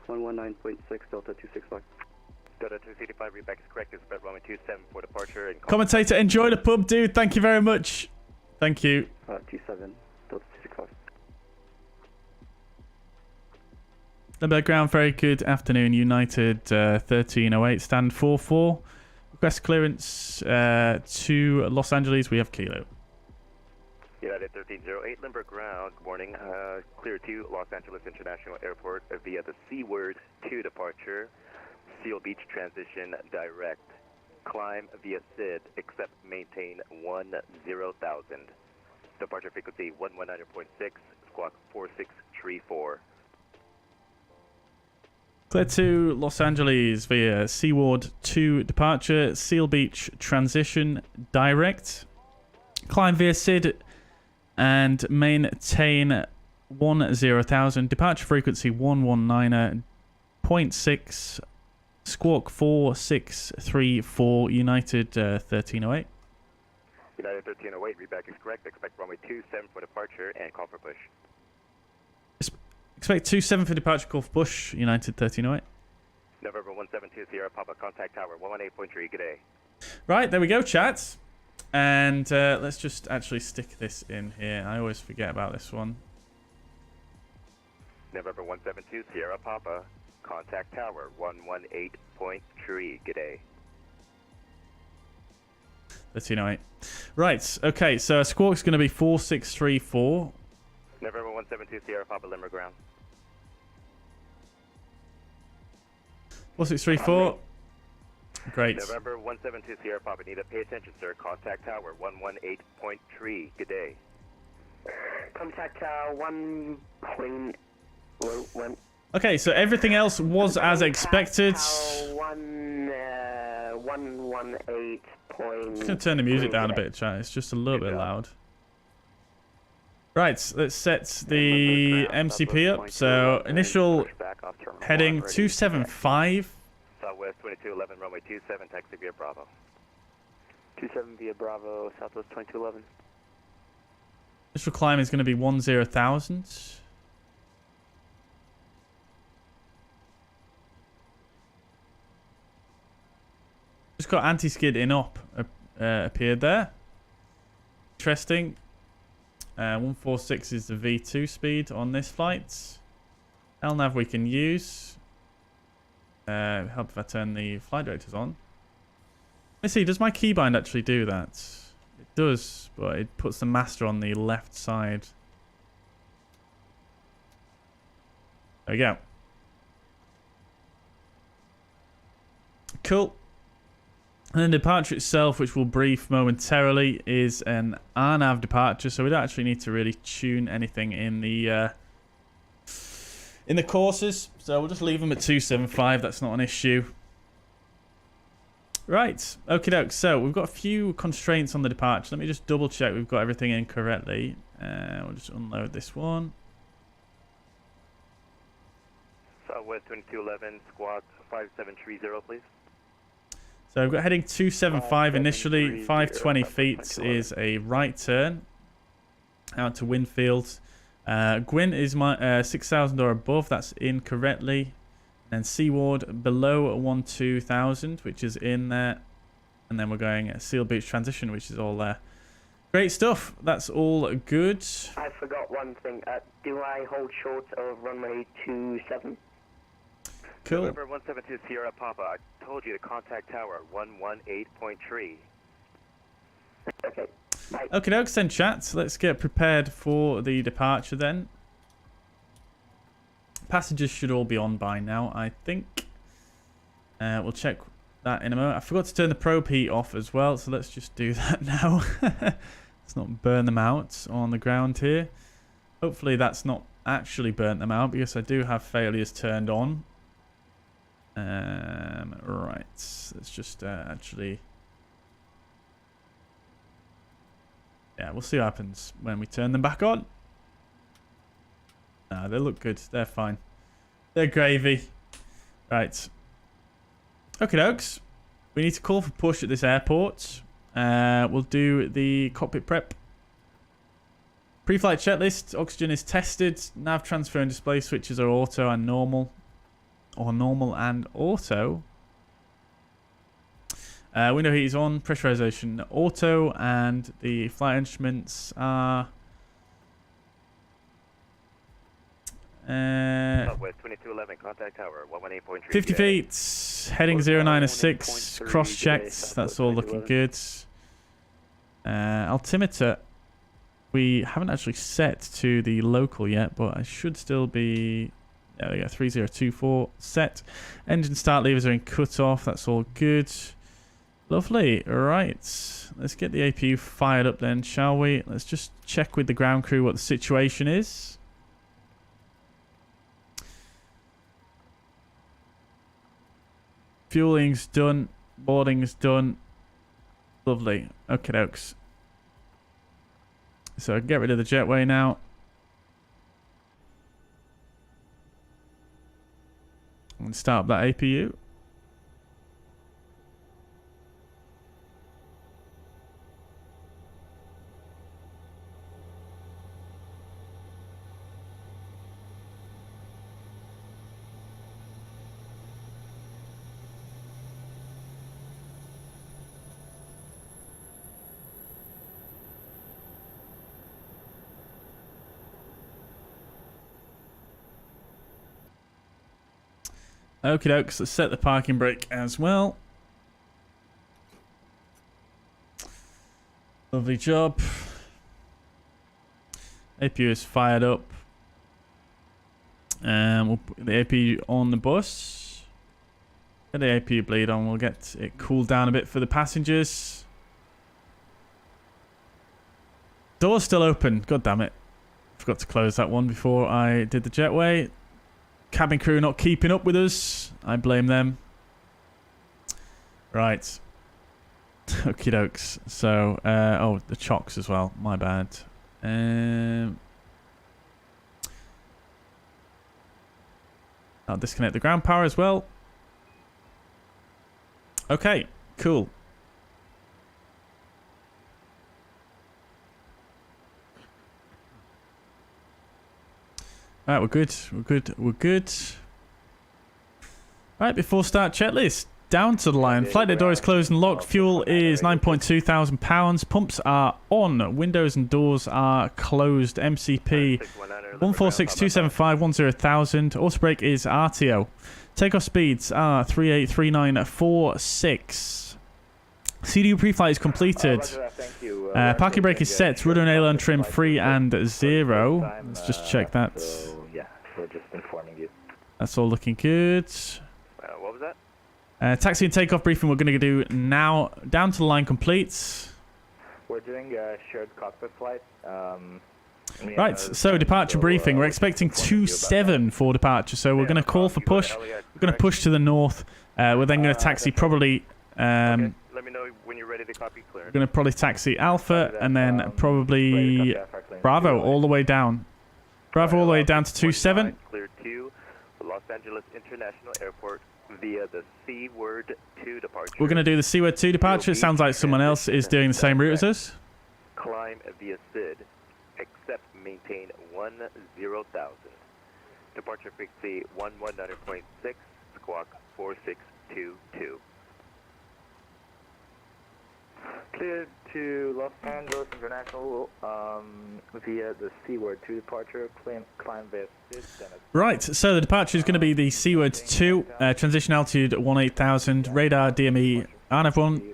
S13: 119.6 Delta 265.
S5: Delta 265, readback is correct. Expect runway 27 for departure. And
S1: Commentator, enjoy the pub, dude. Thank you very much. Thank you.
S13: 27 Delta 265.
S1: Limburg Ground, very good afternoon. United 1308, stand 44. Request clearance to Los Angeles. We have Kilo.
S5: United 1308, Limburg Ground. Good morning. Clear to Los Angeles International Airport via the Seaward 2 departure. Seal Beach transition direct. Climb via SID, except maintain 10,000. Departure frequency 119.6, squawk 4634.
S1: Clear to Los Angeles via Seaward 2 departure. Seal Beach transition direct. Climb via SID and maintain 10,000. Departure frequency 119.6. Squawk 4634. United 1308.
S5: United 1308, readback is correct. Expect runway 27 for departure and call for push.
S1: Expect 27 for departure, call for push. United 1308.
S5: November 172 Sierra Papa, contact tower 118.3. Good day.
S1: Right, there we go, chat. And let's just actually stick this in here. I always forget about this one.
S5: November 172 Sierra Papa, contact tower 118.3. Good day.
S1: 1308. Right, okay, so squawk's going to be 4634.
S5: November 172 Sierra Papa, Limburg Ground.
S1: 4634. Great.
S5: November 172 Sierra Papa. Need to pay attention, sir. Contact tower 118.3. Good day.
S14: Contact 1.1.
S1: Okay, so everything else was as expected.
S14: 118.
S1: I'm just going to turn the music down a bit, chat. It's just a little bit loud. Right, let's set the MCP up. So, initial heading 275.
S5: Southwest 2211, runway 27, taxi via Bravo.
S13: 27 via Bravo, Southwest 2211.
S1: Initial climb is going to be 10,000. Just got anti-skid in up appeared there. Interesting. 146 is the V2 speed on this flight. LNAV we can use. Help if I turn the flight directors on. Let's see, does my keybind actually do that? It does, but it puts the master on the left side. There we go. Cool. And then the departure itself, which we'll brief momentarily, is an RNAV departure, so we don't actually need to really tune anything in the courses. So we'll just leave them at 275. That's not an issue. Right. Okie doke. So we've got a few constraints on the departure. Let me just double check we've got everything in correctly. We'll just unload this one.
S5: Southwest 2211, squawk 5730, please.
S1: So we've got heading 275 initially. 520 feet is a right turn out to Winfield. Gwyn is my 6,000 or above. That's in correctly. And Seaward below 12,000, which is in there. And then we're going Seal Beach transition, which is all there. Great stuff. That's all good.
S14: I forgot one thing. Do I hold short of runway 27?
S1: Cool.
S5: November 172 Sierra Papa. I told you to contact tower 118.3.
S14: Okay. Bye.
S1: Okay, dokes then, chat. Let's get prepared for the departure then. Passengers should all be on by now, I think. We'll check that in a moment. I forgot to turn the probe heat off as well, so let's just do that now. Let's not burn them out on the ground here. Hopefully that's not actually burnt them out, because I do have failures turned on. Right, let's just actually... Yeah, we'll see what happens when we turn them back on. Nah, they look good. They're fine. They're gravy. Right. Okay, dokes. We need to call for push at this airport. We'll do the cockpit prep. Pre-flight checklist. Oxygen is tested. Nav transfer and display switches are auto and normal. Or normal and auto. Window heat is on. Pressurization auto. And the flight instruments are...
S5: Southwest 2211, contact tower 118.3.
S1: 50 feet. Heading 0906. Cross-checked. That's all looking good. Altimeter. We haven't actually set to the local yet, but I should still be... There we go, 3024 set. Engine start levers are in cut-off. That's all good. Lovely. Right. Let's get the APU fired up then, shall we? Let's just check with the ground crew what the situation is. Fueling's done. Boarding's done. Lovely. Okay, dokes. So get rid of the jetway now. And start up that APU. Okie dokes, let's set the parking brake as well. Lovely job. APU is fired up. And we'll put the APU on the bus. Get the APU bleed on. We'll get it cooled down a bit for the passengers. Door's still open. God damn it. Forgot to close that one before I did the jetway. Cabin crew not keeping up with us. I blame them. Right. Okie dokes. So, oh, the chocks as well. My bad. I'll disconnect the ground power as well. Okay, cool. Alright, we're good. We're good. We're good. Right, before start checklist. Down to the line. Flight deck door is closed and locked. Fuel is 9.2 thousand pounds. Pumps are on. Windows and doors are closed. MCP 146.275 auto brake is RTO. Takeoff speeds are 383946. CDU pre-flight is completed. Parking brake is set. Rudder and aileron trim 3 and 0. Let's just check that.
S5: Yeah, so just informing you.
S1: That's all looking good.
S5: What was that?
S1: Taxi and takeoff briefing we're going to do now. Down to the line complete.
S5: We're doing a shared cockpit flight.
S1: Right, so departure briefing. We're expecting 27 for departure, so we're going to call for push. We're going to push to the north. We're then going to taxi probably...
S5: Let me know when you're ready to copy clear.
S1: We're going to probably taxi Alpha and then probably Bravo all the way down. Bravo all the way down to 27.
S5: Clear to Los Angeles International Airport via the Seaward 2 departure.
S1: We're going to do the Seaward 2 departure. It sounds like someone else is doing the same route as us.
S5: Climb via SID. Except maintain 10,000. Departure frequency 119.6, squawk 4622.
S13: Cleared to Los Angeles International via the Seaward 2 departure. Climb via SID.
S1: Right, so the departure is going to be the Seaward 2. Transition altitude 18,000. Radar, DME, RNAV1.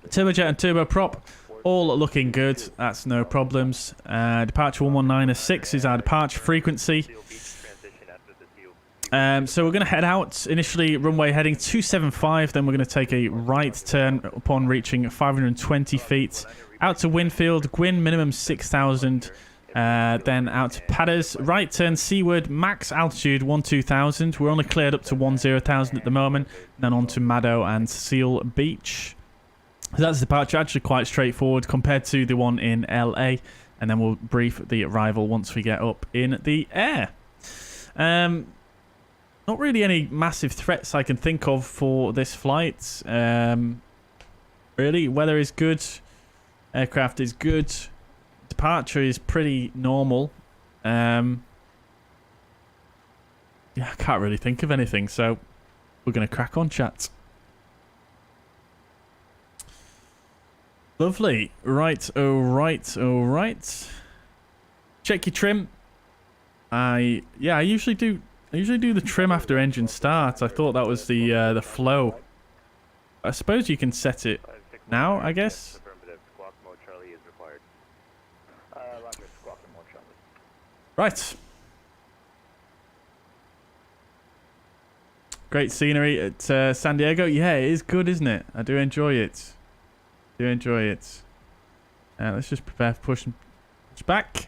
S1: Turbojet and turboprop. All looking good. That's no problems. Departure 119.6 is our departure frequency. So we're going to head out. Initially, runway heading 275. Then we're going to take a right turn upon reaching 520 feet. Out to Winfield. Gwyn, minimum 6,000. Then out to Padders. Right turn seaward. Max altitude 12,000. We're only cleared up to 10,000 at the moment. Then on to Maddo and Seal Beach. So that's the departure, actually quite straightforward compared to the one in LA, and then we'll brief the arrival once we get up in the air. Not really any massive threats I can think of for this flight. Really, weather is good, aircraft is good, departure is pretty normal. Yeah, I can't really think of anything, so we're going to crack on, chat. Lovely. Right, alright. Check your trim. I usually do the trim after engine start. I thought that was the flow. I suppose you can set it now, I guess. Right. Great scenery at San Diego. Yeah, it is good, isn't it? I do enjoy it. Let's just prepare for push back.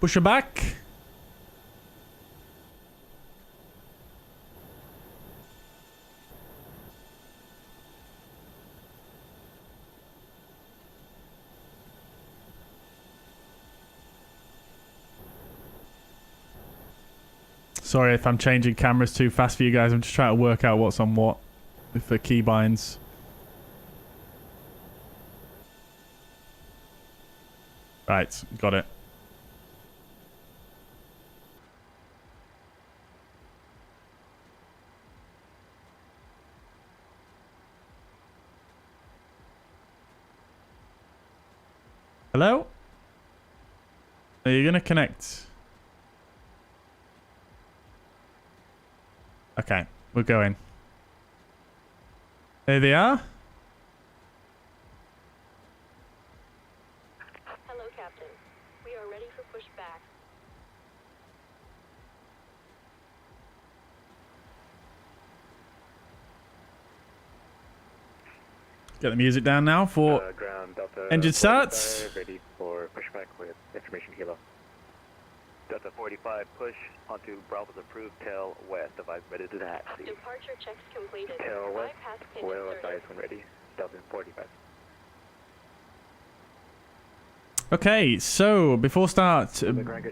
S1: Push her back. Sorry if I'm changing cameras too fast for you guys. I'm just trying to work out what's on what with the keybinds. Right, got it. Hello? Are you going to connect? Okay, we're going. There they are.
S15: Hello, Captain. We
S1: Get the music down now for
S5: ground Delta
S1: engine starts.
S5: 45, ready for pushback with information kilo. Delta 45, push onto Bravo's approved tail west. Advise ready to taxi.
S15: Departure checks completed.
S5: Tail west,
S15: Bypass pin
S5: well
S15: inserted.
S5: advised when ready. Delta 45.
S1: Okay, so before start,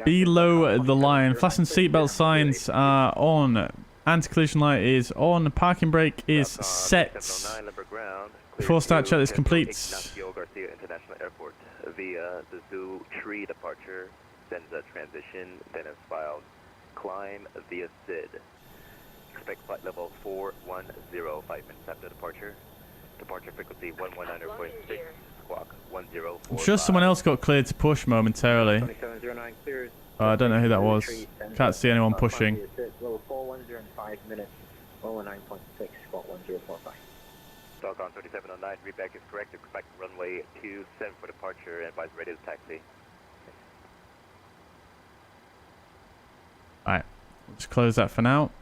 S1: below the line, fasten seatbelt signs are on. Anti-collision light is on. Parking brake is set. Before start, check this completes.
S5: International Airport via the Zoo Tree departure, then the transition, then is filed. Climb via SID. Expect flight level 410, 5 minutes after departure. Departure frequency 119.6, squawk 1045.
S1: I'm sure someone else got cleared to push momentarily.
S16: 2709 clears.
S1: I don't know who that was. Can't see anyone pushing.
S16: Level 410 in 5 minutes. 119.6, squawk 1045.
S5: Stock on 3709, readback is correct. Expect runway 27 for departure and advise ready to taxi.
S1: Alright, let's close that for now.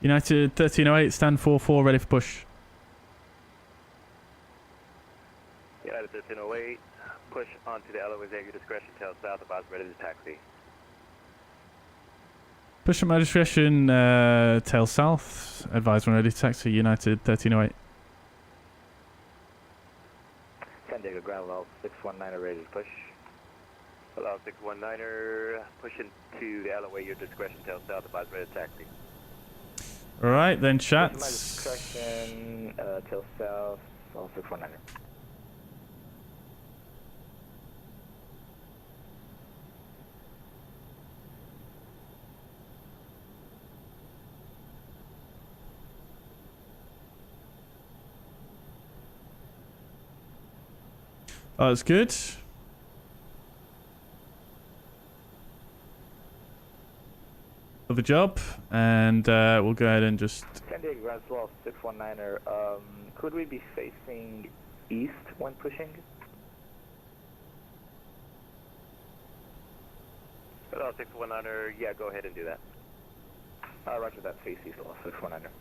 S1: United 1308, stand 44, ready for push.
S5: United 1308, push onto the LOA's at your discretion, tail south, advise ready to taxi.
S1: Push at my discretion, tail south, advise when ready to taxi, United 1308.
S5: San Diego ground level 619er ready to push. Allow 619er, push into the LOA, your discretion, tail south, advise ready to taxi.
S1: Alright, then
S16: Push my
S1: chats.
S16: discretion, till south, all 619er.
S1: Oh, that's good. For the job, and we'll go ahead and just.
S16: San Diego ground level 619er, could we be facing east when pushing?
S5: Allow 619er, yeah, go ahead and do that.
S16: Roger that, face east, level 619er.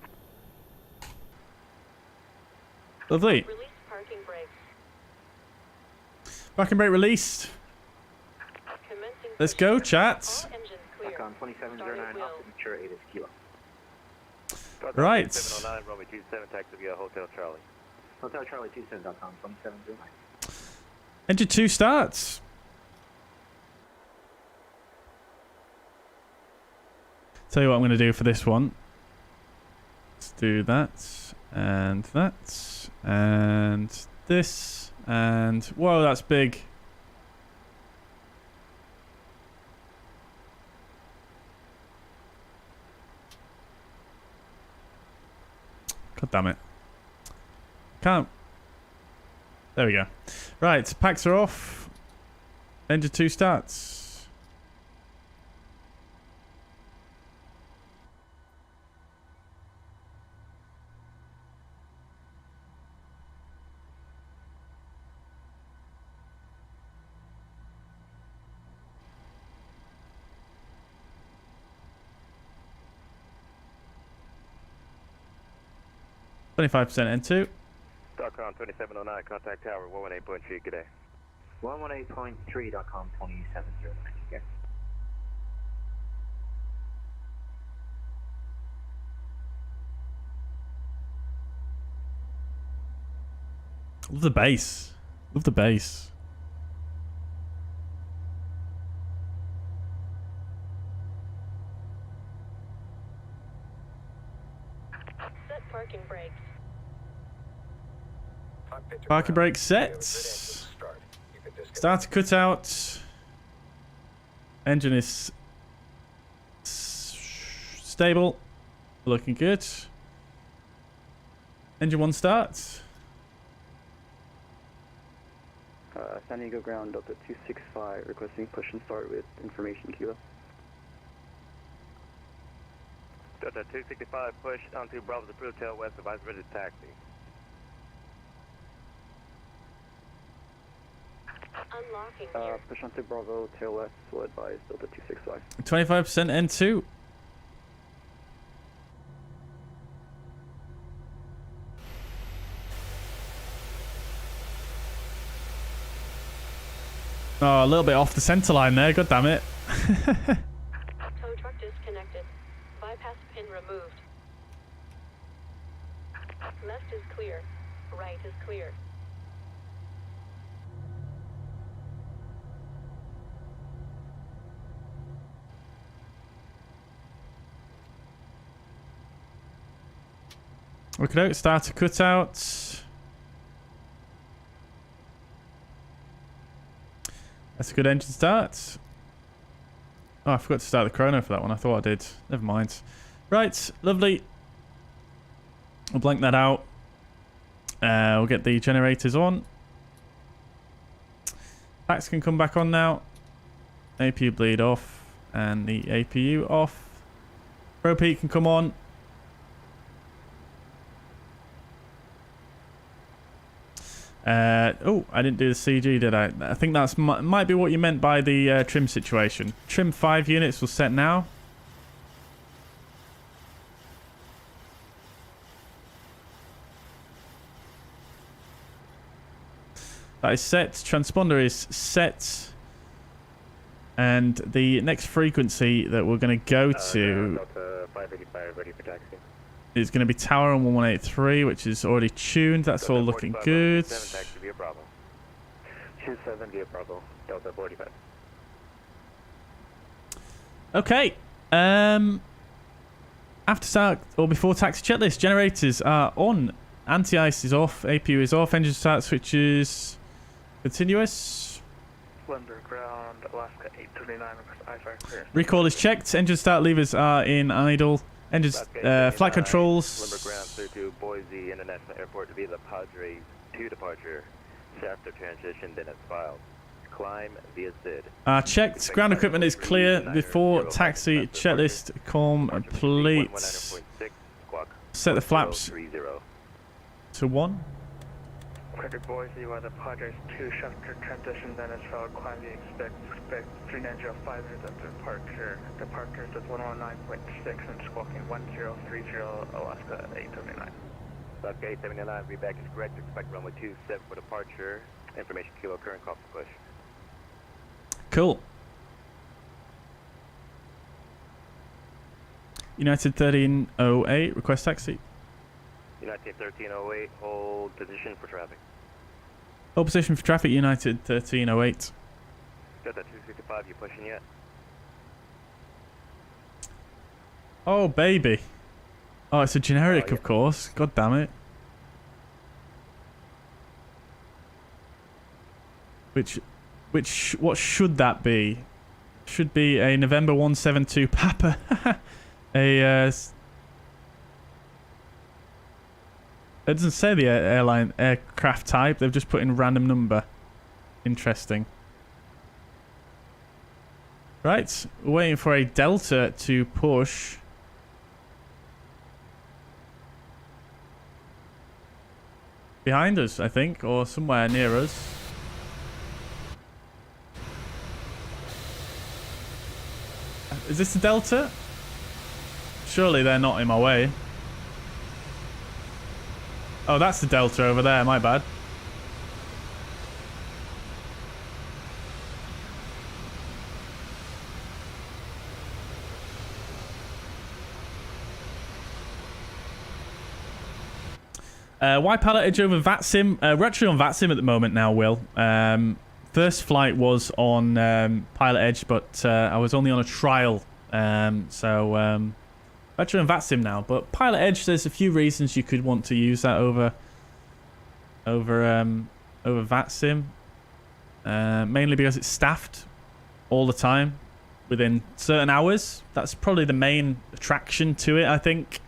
S1: Lovely.
S15: Release parking brakes.
S1: Parking brake released.
S15: Commencing
S1: Let's go, chats.
S15: all engines clear.
S16: Back on 2709,
S15: Wheel.
S16: mature 8 is kilo.
S1: Right.
S5: 709, runway 27, taxi via Hotel Charlie.
S16: Hotel Charlie 27.com, 2709.
S1: Engine 2 starts. Tell you what I'm going to do for this one. Let's do that, and that, and this, and whoa, that's big. God damn it. Can't. There we go. Right, packs are off. Engine 2 starts. %N2.
S5: Stockholm 2709, contact tower 118.3, good day.
S16: 118.3.com, 2709, okay.
S1: Love the bass. Love the bass.
S15: Set parking brakes.
S1: Parking brake set. Start to cut out. Engine is stable. Looking good. Engine 1 starts.
S13: San Diego ground Delta 265 requesting push and start with information kilo.
S5: Delta 265, push onto Bravo's approved tail west, advise ready to taxi.
S15: Unlocking here.
S13: Pushante Bravo, tail left, will advise Delta 265.
S1: 25% N2. Oh, a little bit off the center line there. God damn it.
S15: Tow truck disconnected. Bypass pin removed. Left is clear. Right is clear.
S1: Okay, start a cutout. That's a good engine start. Oh, I forgot to start the chrono for that one. I thought I did. Never mind. Right, lovely. We'll blank that out. We'll get the generators on. Packs can come back on now. APU bleed off. And the APU off. Pro peak can come on. Oh, I didn't do the CG, did I? I think that's might be what you meant by the trim situation. Trim 5 units will set now. That is set. Transponder is set. And the next frequency that we're going to go to is going to be Tower on 1183, which is already tuned. That's all looking good.
S5: 27 via Bravo, Delta 45.
S1: Okay. After start or before taxi checklist, generators are on. Anti-ice is off. APU is off. Engine start switches continuous.
S16: Slender ground, Alaska 839, IFR clear.
S1: Recall is checked. Engine start levers are in idle. Engines, flight controls.
S5: Slender ground clear to Boise International Airport via the Padres 2 departure. After transition, then it's filed. Climb via SID.
S1: Checked. Ground equipment is clear before taxi checklist complete. Set the flaps to 1.
S16: Credit Boise while the Padres 2 after transition, then it's filed. Climb via expect 3905 is at departure. Departures with 119.6 and squawking 1030 Alaska 879.
S5: Alaska 879, readback is correct. Expect runway 27 for departure. Information kilo current call for push.
S1: Cool. United 1308, request taxi.
S5: United 1308, hold position for traffic.
S1: Hold position for traffic, United 1308.
S5: Got that 265, you pushing yet?
S1: Oh, baby. Oh, it's a generic, of course. God damn it. What should that be? Should be a November 172 Papa. It doesn't say the airline aircraft type. They've just put in random number. Interesting. Right, we're waiting for a Delta to push. Behind us, I think, or somewhere near us. Is this the Delta? Surely they're not in my way. Oh, that's the Delta over there, my bad. Why PilotEdge over VATSIM? We're actually on VATSIM at the moment now, Will. First flight was on PilotEdge, but I was only on a trial. So actually on VATSIM now. But PilotEdge, there's a few reasons you could want to use that over VATSIM. Mainly because it's staffed all the time within certain hours. That's probably the main attraction to it, I think.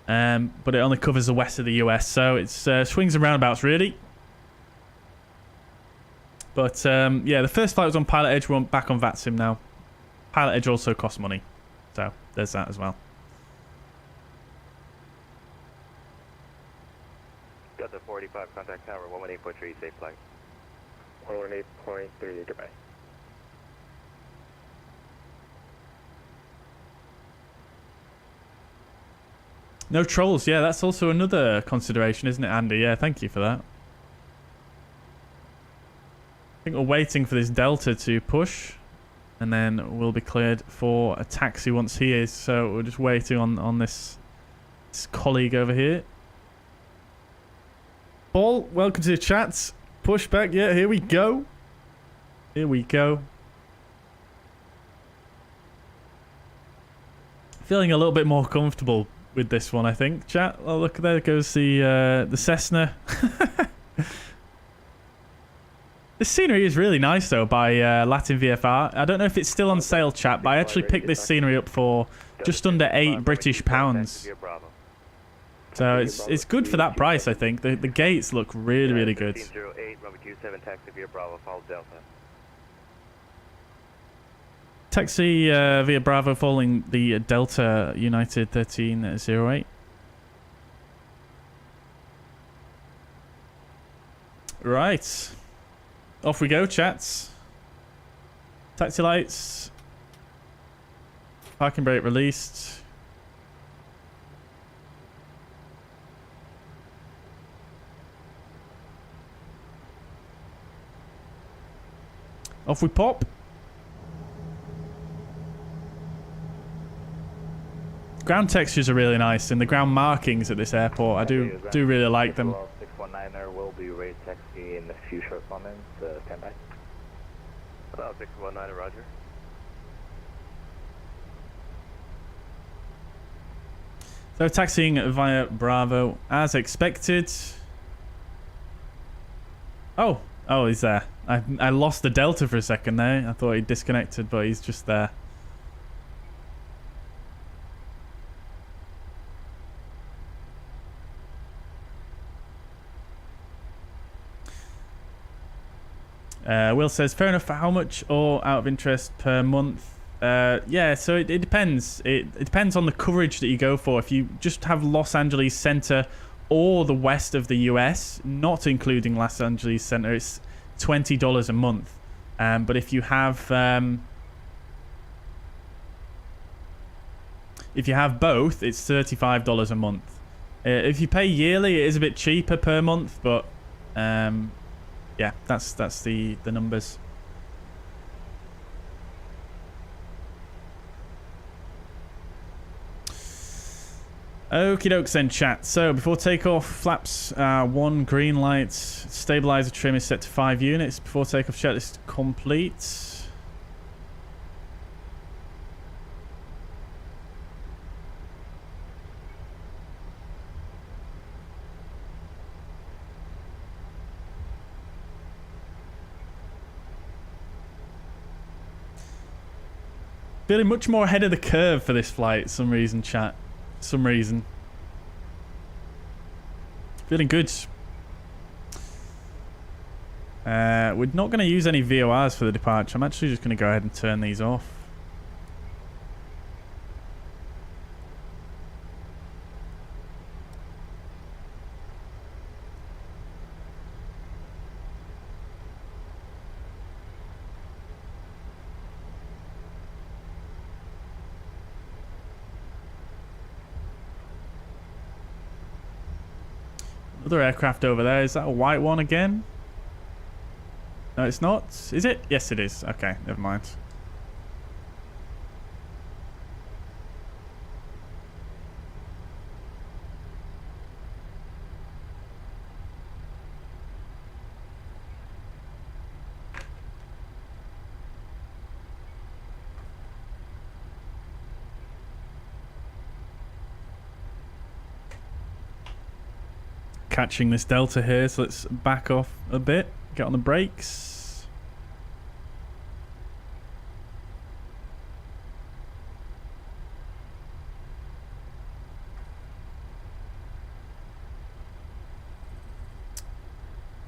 S1: But it only covers the west of the US, so it's swings and roundabouts, really. But yeah, the first flight was on PilotEdge. We're back on VATSIM now. PilotEdge also costs money, so there's that as well.
S5: Got the 45 contact tower 118.3, safe flight.
S12: 118.3, goodbye.
S1: No trolls. Yeah, that's also another consideration, isn't it, Andy? Yeah, thank you for that. I think we're waiting for this Delta to push, and then we'll be cleared for a taxi once he is. So we're just waiting on this colleague over here. Paul, welcome to the chat. Pushback, yeah, here we go. Here we go. Feeling a little bit more comfortable with this one, I think. Chat, oh look, there goes the Cessna. The scenery is really nice though by Latin VFR. I don't know if it's still on sale, chat, but I actually picked this scenery up for just under £8 British. So it's good for that price, I think. The gates look really, really good.
S5: 1308, runway 27, taxi via Bravo, follow Delta.
S1: Taxi via Bravo following the Delta United 1308. Right. Off we go, chats. Taxi lights. Parking brake released. Off we pop. Ground textures are really nice, and the ground markings at this airport, I do really like them.
S5: 619er will be raised taxi in a few short moments. Stand by. 619er, roger.
S1: So taxiing via Bravo as expected. Oh, he's there. I lost the Delta for a second there. I thought he disconnected, but he's just there. Will says, fair enough. For how much or out of interest per month? Yeah, so it depends. It depends on the coverage that you go for. If you just have Los Angeles Center or the west of the US, not including Los Angeles Center, it's $20 a month. But if you have both, it's $35 a month. If you pay yearly, it is a bit cheaper per month, but yeah, that's the numbers. Okie dokes then, chat. So before takeoff, flaps 1 green light, stabilizer trim is set to 5 units. Before takeoff, checklist complete. Feeling much more ahead of the curve for this flight, some reason, chat. Some reason. Feeling good. We're not going to use any VORs for the departure. I'm actually just going to go ahead and turn these off. Other aircraft over there. Is that a white one again? No, it's not. Is it? Yes, it is. Okay, never mind. Catching this Delta here, so let's back off a bit, get on the brakes.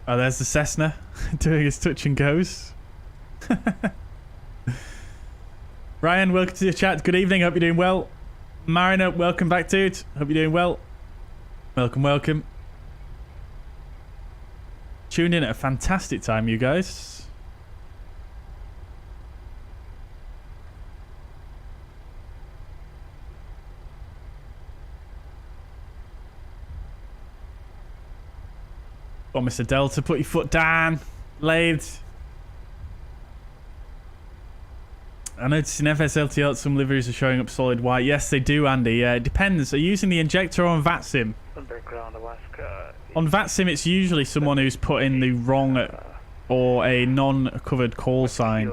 S1: Oh, there's the Cessna doing his touch and goes. Ryan, welcome to the chat. Good evening, hope you're doing well. Mariner, welcome back, dude. Hope you're doing well. Welcome, welcome. tuned in at a fantastic time, you guys. Oh, Mr. Delta, put your foot down. Lathe. I noticed in FSLTL some liveries are showing up solid white. Yes, they do, Andy. Yeah, it depends. Are you using the injector on VATSIM?
S16: Underground Alaska.
S1: On VATSIM, it's usually someone who's put in the wrong or a non-covered call sign.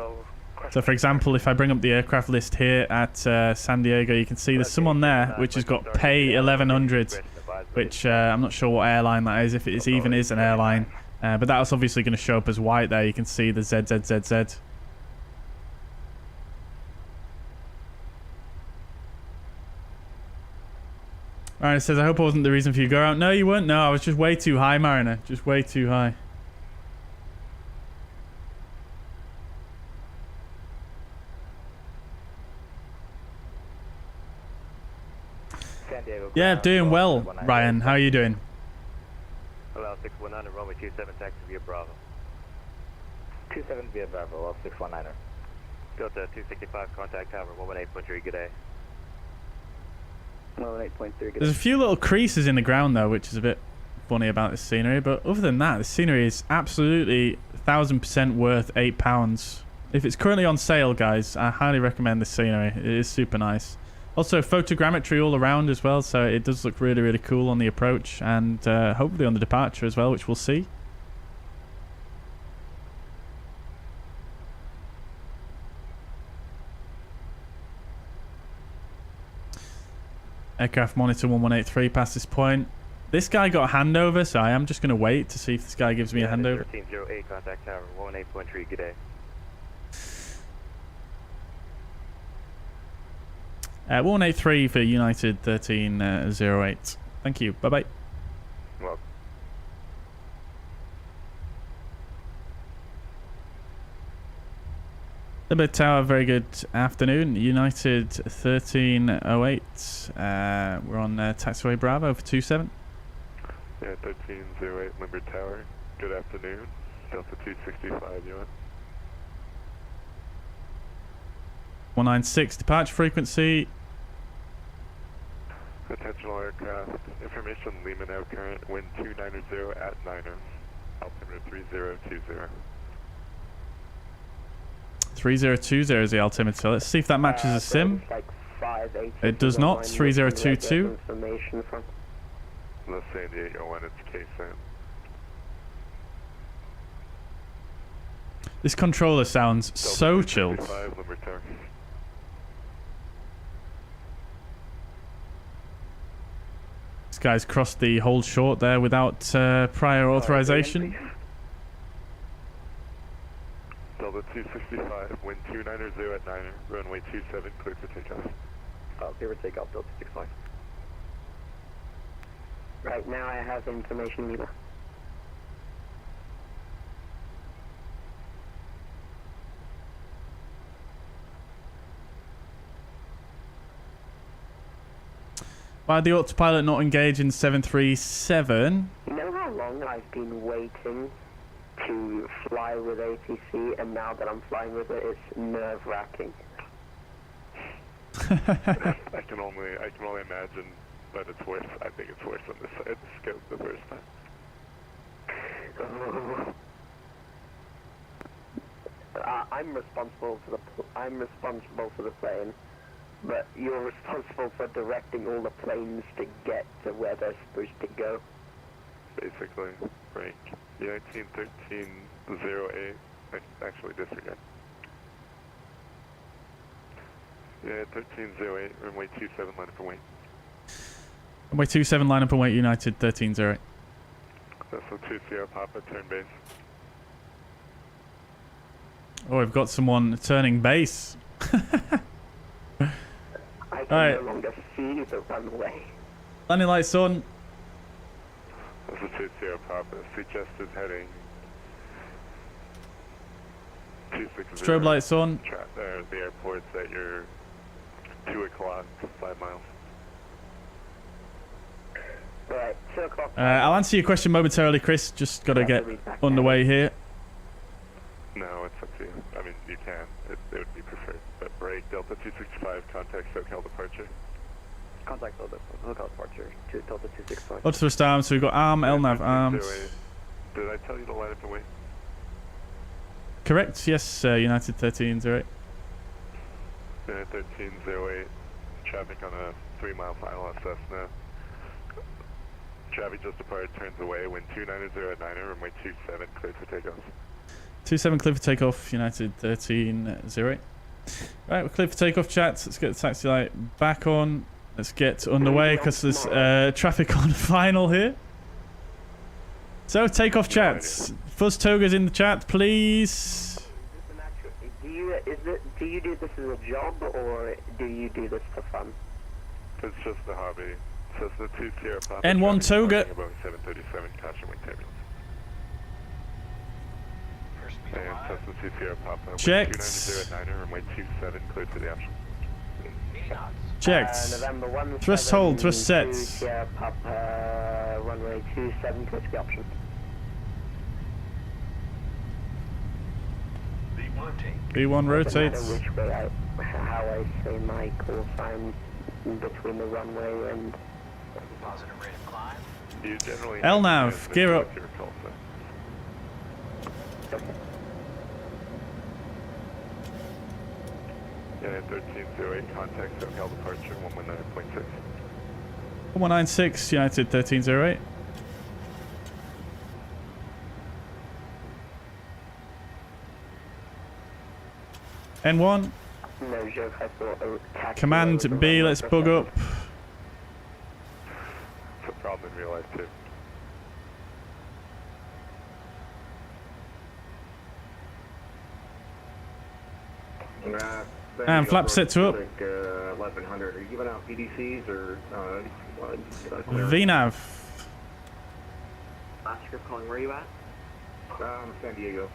S1: So, for example, if I bring up the aircraft list here at San Diego, you can see there's someone there which has got pay 1100, which I'm not sure what airline that is, if it even is an airline. But that's obviously going to show up as white there. You can see the ZZZZ. Alright, it says, I hope I wasn't the reason for you to go out. No, you weren't. No, I was just way too high, Mariner. Just way too high. Yeah, doing well, Ryan. How are you doing?
S5: Hello, 619, runway 27, taxi via Bravo. 27 via Bravo, 619er. Delta 265, contact tower, 118.3, good day.
S13: 118.3, good day.
S1: There's a few little creases in the ground, though, which is a bit funny about this scenery. But other than that, the scenery is absolutely 1000% worth £8. If it's currently on sale, guys, I highly recommend this scenery. It is super nice. Also, photogrammetry all around as well, so it does look really, really cool on the approach and hopefully on the departure as well, which we'll see. Aircraft monitor 1183 past this point. This guy got a handover, so I am just going to wait to see if this guy gives me a handover.
S5: 1308, contact tower, 118.3, good day.
S1: 183 for United 1308. Thank you. Bye-bye.
S5: Well.
S1: Libert Tower, very good afternoon. United 1308. We're on Taxiway Bravo for 27.
S17: Yeah, 1308 Libert Tower. Good afternoon. Delta 265, you want?
S1: 196 departure frequency.
S17: Attention all aircraft. Information Lima now current. Wind 290 at 9er. Altimeter 3020.
S1: 3020 is the altimeter. Let's see if that matches a sim. It does not. 3022.
S17: Los San Diego 1, it's KSAN.
S1: This controller sounds so chilled. This guy's crossed the hold short there without prior authorization.
S17: Delta 265, wind 290 at 9er, runway 27, clear for takeoff.
S13: Clear for takeoff, Delta 65.
S14: Right now I have information, Lima.
S1: Why did the autopilot not engage in 737?
S14: You know how long I've been waiting to fly with ATC, and now that I'm flying with it, it's nerve-wracking.
S17: I can only imagine that it's worse. I think it's worse on this side of the scope the first time.
S14: I'm responsible for the plane, but you're responsible for directing all the planes to get to where they're supposed to go.
S17: Basically, right. United 1308. Actually, disregard. Yeah, 1308, runway 27, line up and wait.
S1: Runway 27, line up and wait, United 1308.
S17: That's a 2 Sierra Papa, turn base.
S1: Oh, we've got someone turning base.
S14: I can no longer see the runway.
S1: Landing lights on.
S17: That's a 2 Sierra Papa, suggested heading 260.
S1: Strobe lights on.
S17: The airport's at your 2 o'clock, 5 miles.
S14: Right, 2 o'clock.
S1: I'll answer your question momentarily, Chris. Just got to get underway here.
S17: No, it's up to you. I mean, you can. It would be preferred. But break Delta 265, contact SoCal departure.
S13: Contact local departure to Delta 265.
S1: Lots of arms, so we've got arm, LNAV arms.
S17: Did I tell you to line up and wait?
S1: Correct, yes, United 1308.
S17: United 1308, traffic on a 3-mile final on Cessna. Traffic just departed, turns away, wind 290 at 9er, runway 27, cleared for takeoff.
S1: 27 clear for takeoff, United 1308. Right, we're clear for takeoff, chat. Let's get the taxi light back on. Let's get underway because there's traffic on final here. So, takeoff chats. Fuzz Toga's in the chat, please.
S14: Do you do this as a job or do you do this for fun?
S17: It's just a hobby. Cessna 2 Sierra Papa.
S1: N1 Toga.
S17: Boeing 737, caution wing turbulence. And Cessna 2 Sierra Papa.
S1: Checked.
S17: 290 at 9er, runway 27, cleared for the option.
S1: Checked.
S14: November 1,
S1: Thrust hold, thrust set.
S14: Sierra Papa, runway 27, clear for the option.
S1: B1 rotates.
S14: Which way how I say my call sign between the runway and
S8: Positive rate of climb.
S17: You generally
S1: LNAV, gear up.
S17: United 1308, contact SoCal departure 119.6.
S1: 1196, United 1308. N1.
S14: no joke, I thought a
S1: Command B, let's bug up.
S17: It's a problem in real life too.
S1: And flap set to up.
S18: 1100. Are you giving out PDCs or
S1: VNAV.
S18: Last script calling, where are you at? San Diego.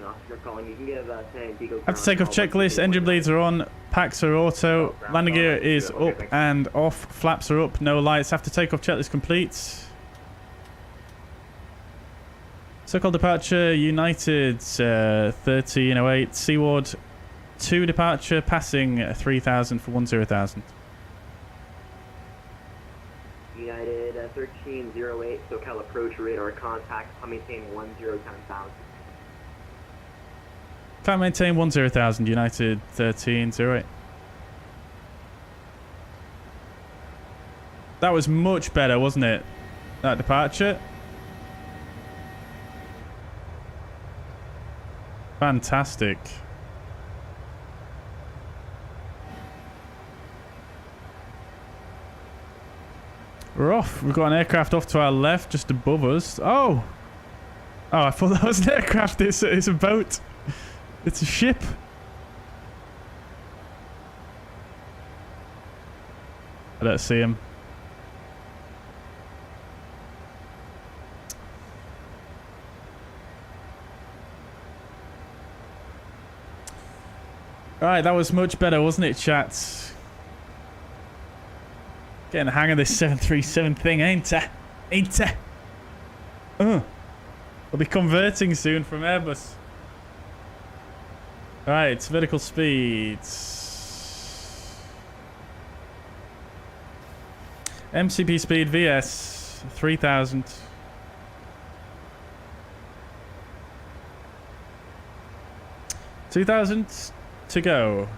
S18: Last script calling, you can give San Diego.
S1: Have to take off checklist. Engine bleeds are on. Packs are auto. Landing gear is up and off. Flaps are up. No lights. Have to take off checklist complete. So-called departure, United 1308, Seaward 2 departure, passing 3000 for 10,000.
S18: United 1308, SoCal approach radar contact, maintain 10,000.
S1: Can't maintain 10,000, United 1308. That was much better, wasn't it? That departure. Fantastic. We're off. We've got an aircraft off to our left, just above us. Oh! Oh, I thought that was an aircraft. It's a boat. It's a ship. I don't see him. Alright, that was much better, wasn't it, chat? Getting the hang of this 737 thing, ain't I? Ain't I? We'll be converting soon from Airbus. Alright, vertical speeds. MCP speed VS 3000. 2,000 to go.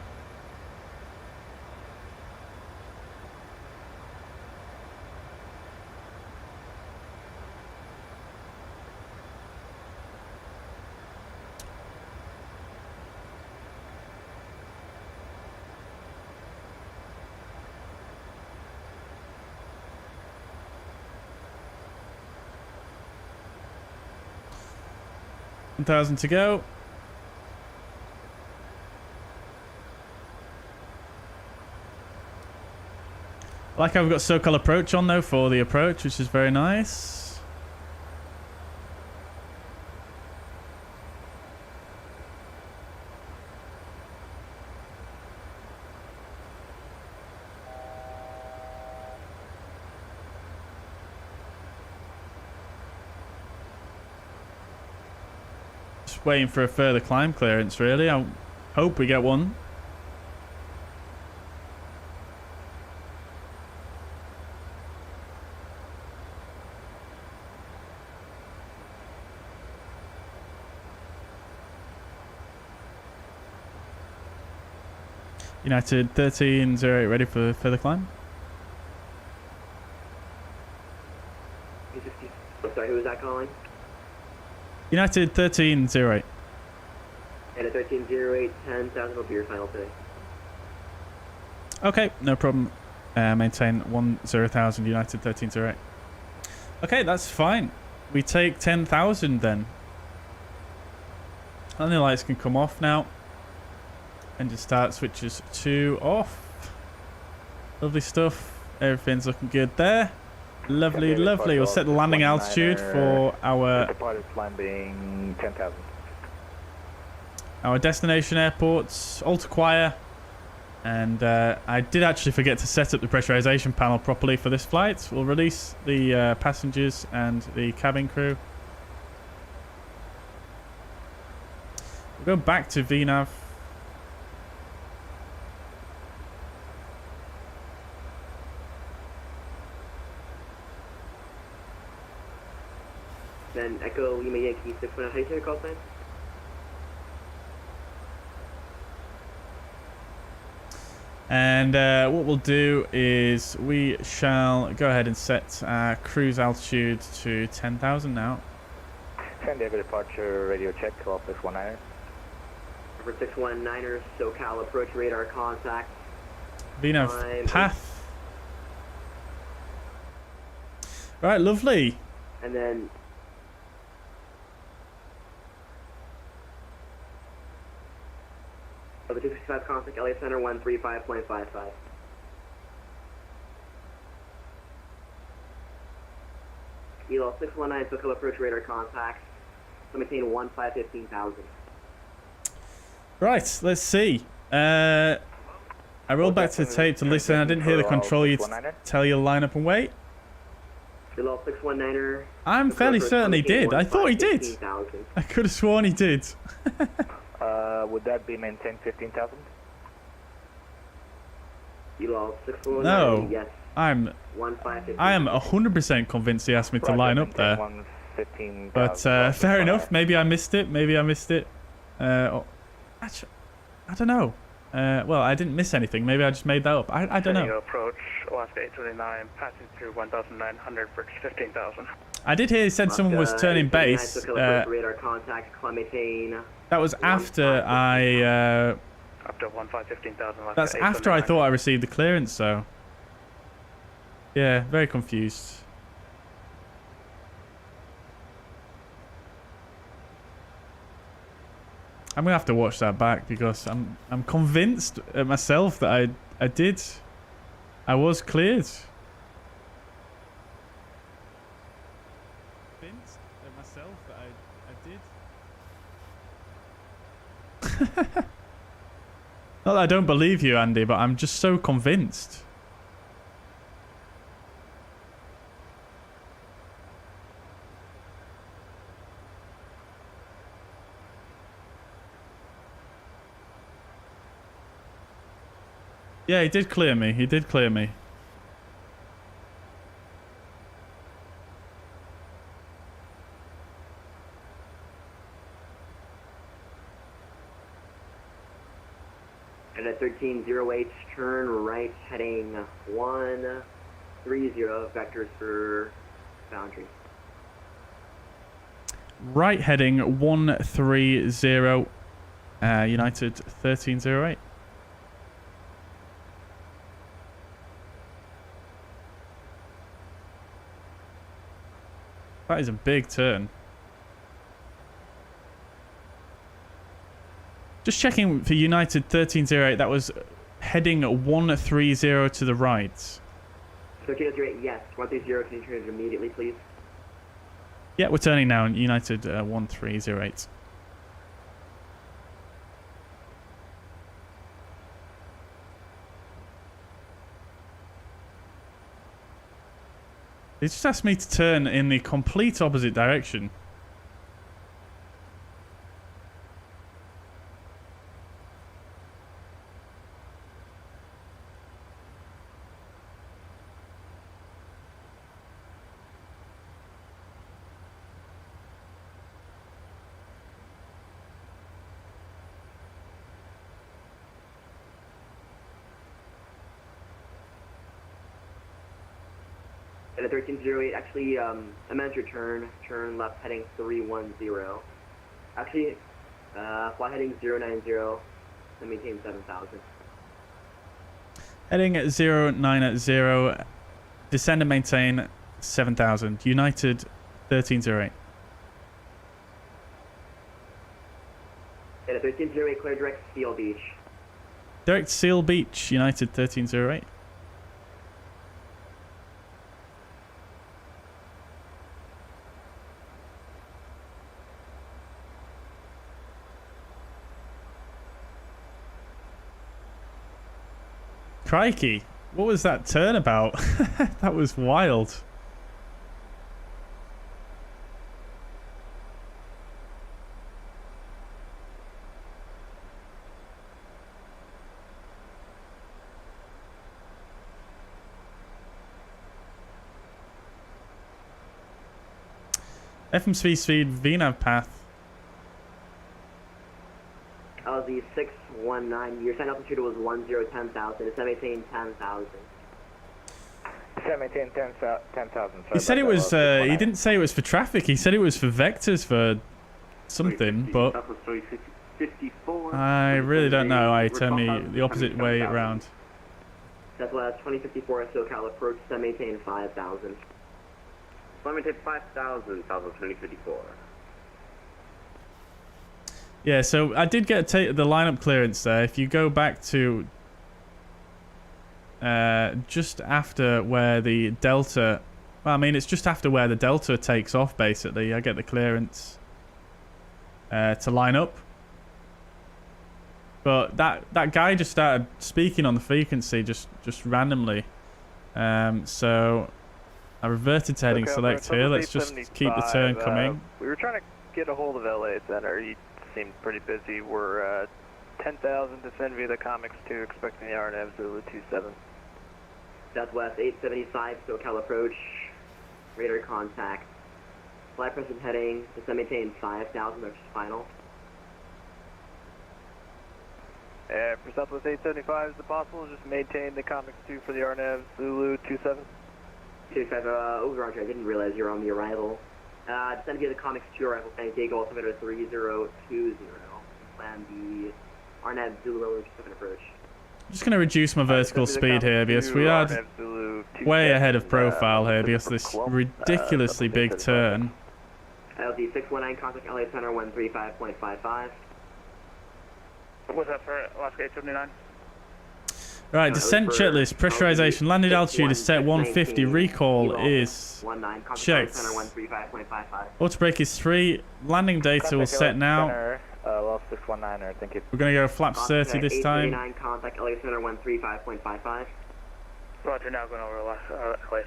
S1: $1,000 to go. I like how we've got SoCal approach on though for the approach, which is very nice. just waiting for a further climb clearance, really. I hope we get one. United 1308 ready for further climb.
S18: Sorry, who was that calling?
S1: United 1308.
S18: And a 1308, 10,000 will be your final today.
S1: Okay, no problem. Maintain 10,000 United 1308. Okay, that's fine. We take 10,000 then. And the lights can come off now. Engine start switches to off. Lovely stuff. Everything's looking good there. Lovely, lovely. We'll set the landing altitude for our
S5: landing 10,000.
S1: Our destination airports, all to quiet. And I did actually forget to set up the pressurization panel properly for this flight. We'll release the passengers and the cabin crew. We'll go back to VNAV.
S18: Then Echo Lima Yankee 619, how do you say the call sign?
S1: And what we'll do is we shall go ahead and set our cruise altitude to 10,000 now.
S5: San Diego departure radio check, call 619er.
S18: For 619er, SoCal approach radar contact.
S1: VNAV path. Right, lovely.
S18: And then the 265 contact LA Center 135.55. ELO 619 SoCal approach radar contact. So maintain 15,000.
S1: Right, let's see. I rolled back to the tape to listen. I didn't hear the control you tell you to line up and wait.
S18: ELO 619er.
S1: I'm fairly certain he did. I thought he did. I could have sworn he did.
S5: Would that be maintained 15,000?
S18: ELO 619.
S1: No.
S18: Yes.
S1: I am 100% convinced he asked me to line up there. But fair enough. Maybe I missed it. Actually, I don't know. Well, I didn't miss anything. Maybe I just made that up. I don't know.
S16: Approach Alaska 829, passing through 1,900 for 15,000.
S1: I did hear he said someone was turning base.
S18: Radar contact, maintain.
S1: That was after I.
S16: Up to 15,000.
S1: That's after I thought I received the clearance. So. Yeah, very confused. I'm gonna have to watch that back because I'm convinced myself that I did. I was cleared. Convinced myself that I did. Not that I don't believe you, Andy, but I'm just so convinced. Yeah, he did clear me. He did clear me.
S18: And at 1308, turn right, heading 130, vectors for boundary.
S1: Right heading 130, United 1308. That is a big turn. Just checking for United 1308, that was heading 130 to the right.
S18: 1308, yes. 130, can you turn it immediately, please?
S1: Yeah, we're turning now, United 1308. They just asked me to turn in the complete opposite direction.
S18: And a 1308, actually, amends your turn left heading 310. Actually, fly heading 090 and maintain 7,000.
S1: Heading at 090, descend and maintain 7,000. United 1308.
S18: And a 1308, clear direct Seal Beach.
S1: Direct Seal Beach, United 1308. Crikey, what was that turnabout? That was wild. FMSV speed VNAV path.
S18: The 619, your sign altitude was 10,000. It's maintain 10,000.
S16: Maintain 10,000.
S1: He said it was, he didn't say it was for traffic, he said it was for vectors for something, but I really don't know. I turned me the opposite way around.
S18: That's why 2054 SoCal approach, maintain 5,000.
S19: Maintain 5,000, 2054.
S1: Yeah, so I did get the lineup clearance there. If you go back to just after where the Delta, well, I mean, it's just after where the Delta takes off, basically. I get the clearance to line up. But that guy just started speaking on the frequency just randomly. So I reverted to heading select here. Let's just keep the turn coming.
S3: We were trying to get a hold of LA Center. He seemed pretty busy. We're 10,000 descend via the Comics 2, expecting the RNAV Zulu 27.
S18: Southwest 875 SoCal approach, radar contact. Fly present heading, descend maintain 5,000, that's final.
S3: For Southwest 875, is it possible just maintain the Comics 2 for the RNAV Zulu 27?
S18: 25, over Roger, I didn't realize you were on the arrival. Descend via the Comics 2 arrival, planning Diego altimeter 3020. Plan the RNAV Zulu 7 approach.
S1: I'm just going to reduce my vertical speed here because we are way ahead of profile here because of this ridiculously big turn.
S18: LD 619, contact LA Center 135.55.
S16: What's that for Alaska 879?
S1: Right, descent checklist, pressurization, landed altitude is set 150, recall is checked. Auto brake is 3, landing data will set now.
S16: Lost 619, thank you.
S1: We're going to go flaps 30 this time.
S18: Contact LA Center 135.55.
S16: Roger, now going over LA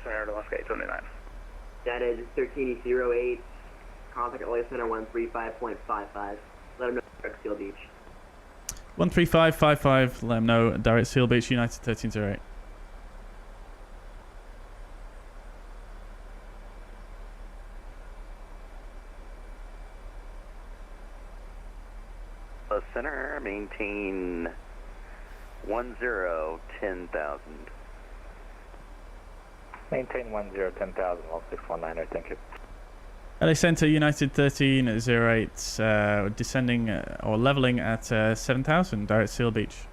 S16: Center to Alaska 879.
S18: That is 1308, contact LA Center 135.55. Let them know direct Seal Beach.
S1: 13555, let them know direct Seal Beach, United 1308.
S5: Center, maintain 10,000.
S16: Maintain 10,000, all 619, thank you.
S1: LA Center, United 1308, descending or leveling at 7,000, direct Seal Beach.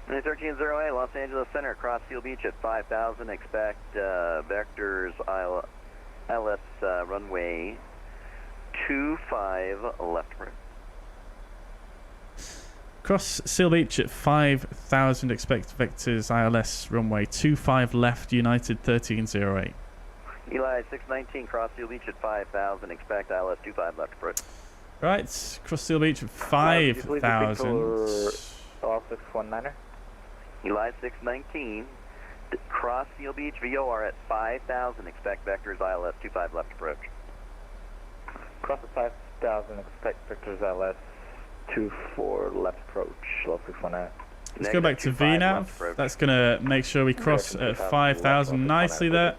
S5: 1308, Los Angeles Center, cross Seal Beach at 5,000, expect vectors ILS runway 25 left.
S1: Cross Seal Beach at 5,000, expect vectors ILS runway 25 left, United 1308.
S5: Eli 619, cross Seal Beach at 5,000, expect ILS 25 left approach.
S1: Right, cross Seal Beach at 5,000.
S16: All 619er.
S5: Eli 619, cross Seal Beach VOR at 5,000, expect vectors ILS 25 left approach.
S16: Cross at 5,000, expect vectors ILS 24 left approach, low 619.
S1: Let's go back to VNAV. That's going to make sure we cross at 5,000 nicely there.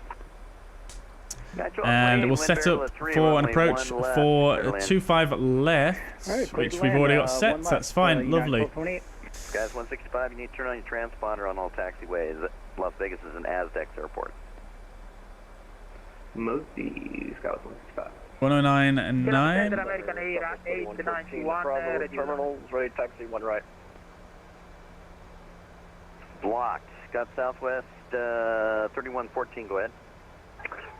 S1: And we'll set up for an approach for 25 left, which we've already got set. That's fine, lovely.
S5: Guys, 165, you need to turn on your transponder on all taxiways. Las Vegas is an Aztecs airport.
S19: Mugz, Scout 165.
S1: 109.9.
S7: American Air 891,
S5: Bravo
S7: ready.
S5: terminals, ready taxi, 1 right. Blocked. Got Southwest 3114, go ahead.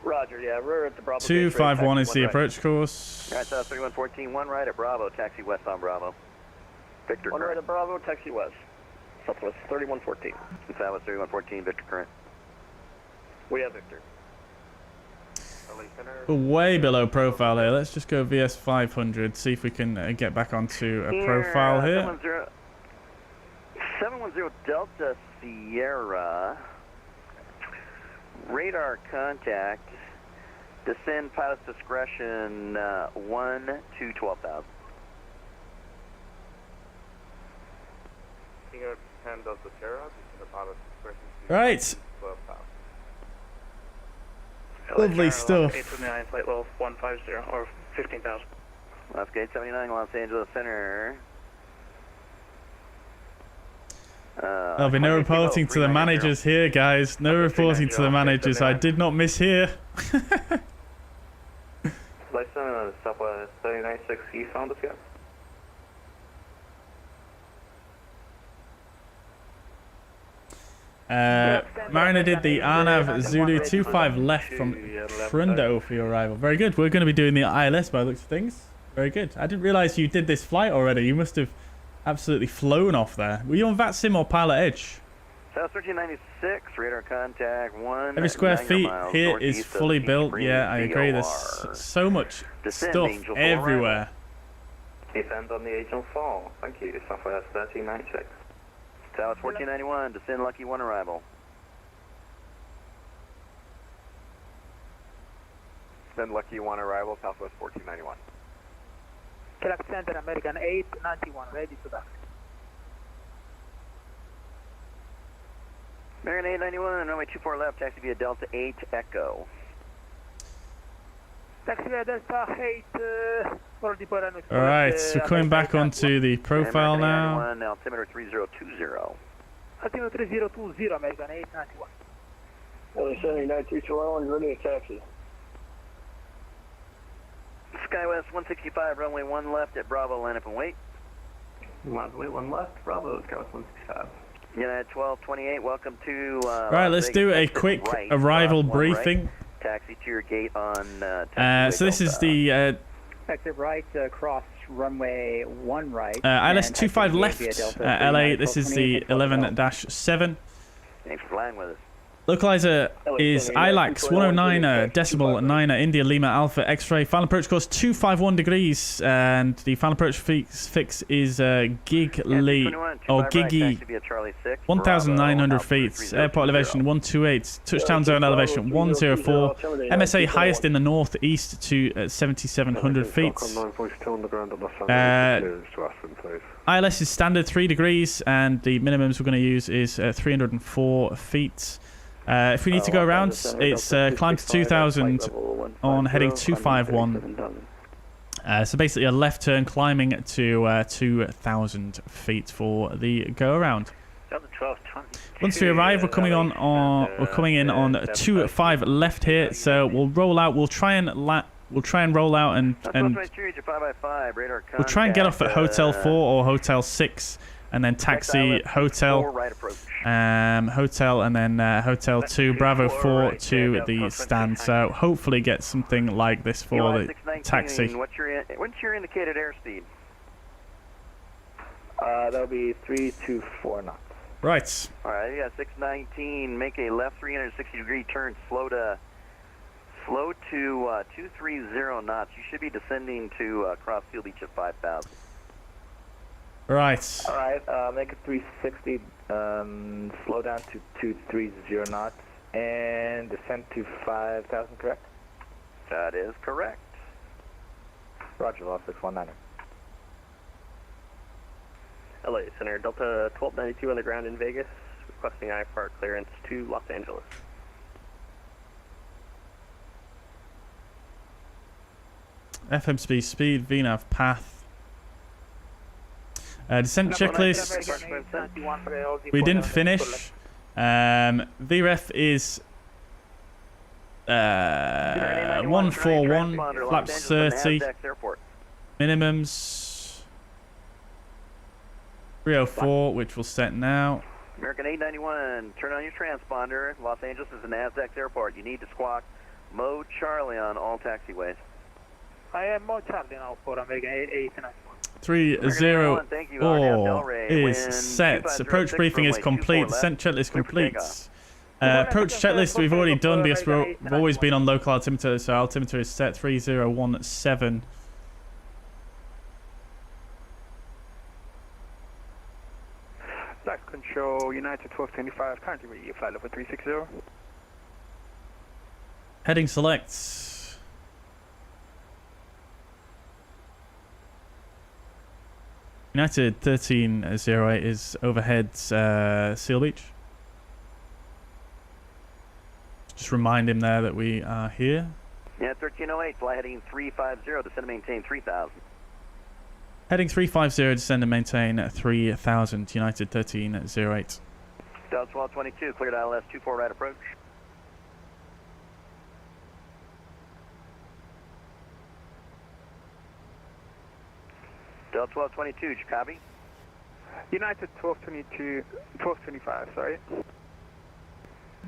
S11: Roger, yeah, we're at the Bravo.
S1: 251 is the approach course.
S5: Alright, 3114, 1 right at Bravo, taxi west on Bravo. Victor
S11: 1
S5: current.
S11: right at Bravo, taxi west. Southwest 3114.
S5: Southwest 3114, Victor current.
S11: We have Victor.
S1: We're way below profile here. Let's just go VS 500, see if we can get back onto a profile here.
S5: 710 Delta Sierra. Radar contact. Descend pilot's discretion 1 to 12,000.
S9: Senior 10 Delta Sierra, descend the pilot's discretion to
S1: Right.
S9: 12,000.
S1: Lovely stuff.
S16: 829, flight level 150 or 15,000.
S5: Left gate 79, Los Angeles Center.
S1: There'll be no reporting to the managers here, guys. No reporting to the managers. I did not miss here.
S9: Flight 7 on Southwest 396 East on the sky.
S1: Mariner did the Arnav Zulu 25 left from Trundo for your arrival. Very good. We're going to be doing the ILS by the looks of things. Very good. I didn't realize you did this flight already. You must have absolutely flown off there. Were you on VATSIM or PilotEdge?
S5: South 1396, radar contact 1.
S1: Every square feet
S5: miles
S1: here
S5: northeast
S1: is
S5: of
S1: fully built.
S5: Spring
S1: Yeah, I agree. There's
S5: VOR.
S1: so much
S5: Descend,
S1: stuff
S5: Angel for
S1: everywhere.
S9: Descend on the Angel Fall. Thank you. Southwest 1396.
S5: South 1491, descend Lucky 1 arrival.
S9: Descend Lucky 1 arrival, Southwest 1491.
S7: KLAX Center, American 891, ready to dock.
S5: American 891, runway 24 left, taxi via Delta 8 Echo.
S7: Taxi via Delta 8, for deploy.
S1: Alright, so coming back onto the profile now.
S5: American 891, altimeter 3020.
S7: Altimeter 3020, American 891.
S11: LA 79 ready to taxi.
S5: SkyWest 165, runway 1 left at Bravo, line up and wait.
S19: Runway 1 left, Bravo, SkyWest 165.
S5: United 1228, welcome to
S1: Right, let's do a quick arrival briefing.
S5: Right. Taxi to your gate on
S1: so this is the
S20: Exit right, cross runway 1 right.
S1: ILS 25 left, LA. This is the 11-7.
S5: Thanks for flying with us.
S1: Localizer is ILAX 109.9 India Lima Alpha X-ray. Final approach course 251 degrees, and the final approach fix is Gigli or Gigi 1,900 feet. Airport elevation 128. Touchdown zone elevation 104. MSA highest in the northeast to 7,700 feet. ILS is standard 3 degrees, and the minimums we're going to use is 304 feet. If we need to go around, it's climb to 2,000 on heading 251. So basically a left turn climbing to 2,000 feet for the go around. Once we arrive, we're coming in on 25 left here. So we'll roll out. We'll try and roll out and we'll try and get off at Hotel 4 or Hotel 6. And then taxi hotel, hotel, and then hotel 2, Bravo 4 to the stand. So hopefully get something like this for the taxi.
S5: What's your indicated airspeed?
S10: That'll be 324 knots.
S1: Right.
S5: All right, you got 619. Make a left 360-degree turn. Slow to 230 knots. You should be descending to cross Seal Beach at 5,000.
S1: Right.
S10: All right, make it 360, slow down to 230 knots, and descend to 5,000, correct?
S5: That is correct.
S10: Roger, Law 619.
S7: LA Center, Delta 1292 on the ground in Vegas, requesting IFR clearance to Los Angeles.
S1: FM speed, VNAV path. Descent checklist. We didn't finish. VREF is 141, flaps 30, minimums 304, which will set now.
S5: American 891, turn on your transponder. Los Angeles is the NASDAQ airport. You need to squawk mode Charlie on all taxiways.
S20: I am mode Charlie now for American 889.
S1: 304 is set. Approach briefing is complete. Descent checklist complete. Approach checklist we've already done because we've always been on local altimeter, so altimeter is set 3017.
S16: LAX control, United 1225, currently ready, flight level 360.
S1: Heading selects. United 1308 is overhead Seal Beach. Just remind him there that we are here.
S5: Yeah, 1308, fly heading 350, descend and maintain 3000.
S1: Heading 350, descend and maintain 3000, United 1308.
S5: Delta 1222, cleared ILS 24 right approach. Delta 1222, did you copy?
S16: United 1222, 1225, sorry.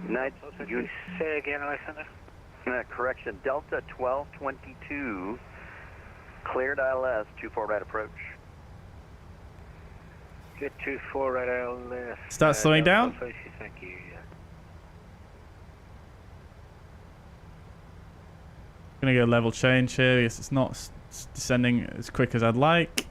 S5: United, you
S20: say again, Alexander.
S5: Correction, Delta 1222, cleared ILS 24 right approach.
S20: Good 24 right ILS.
S1: Start slowing down.
S20: Thank you.
S1: Gonna go level change here because it's not descending as quick as I'd like.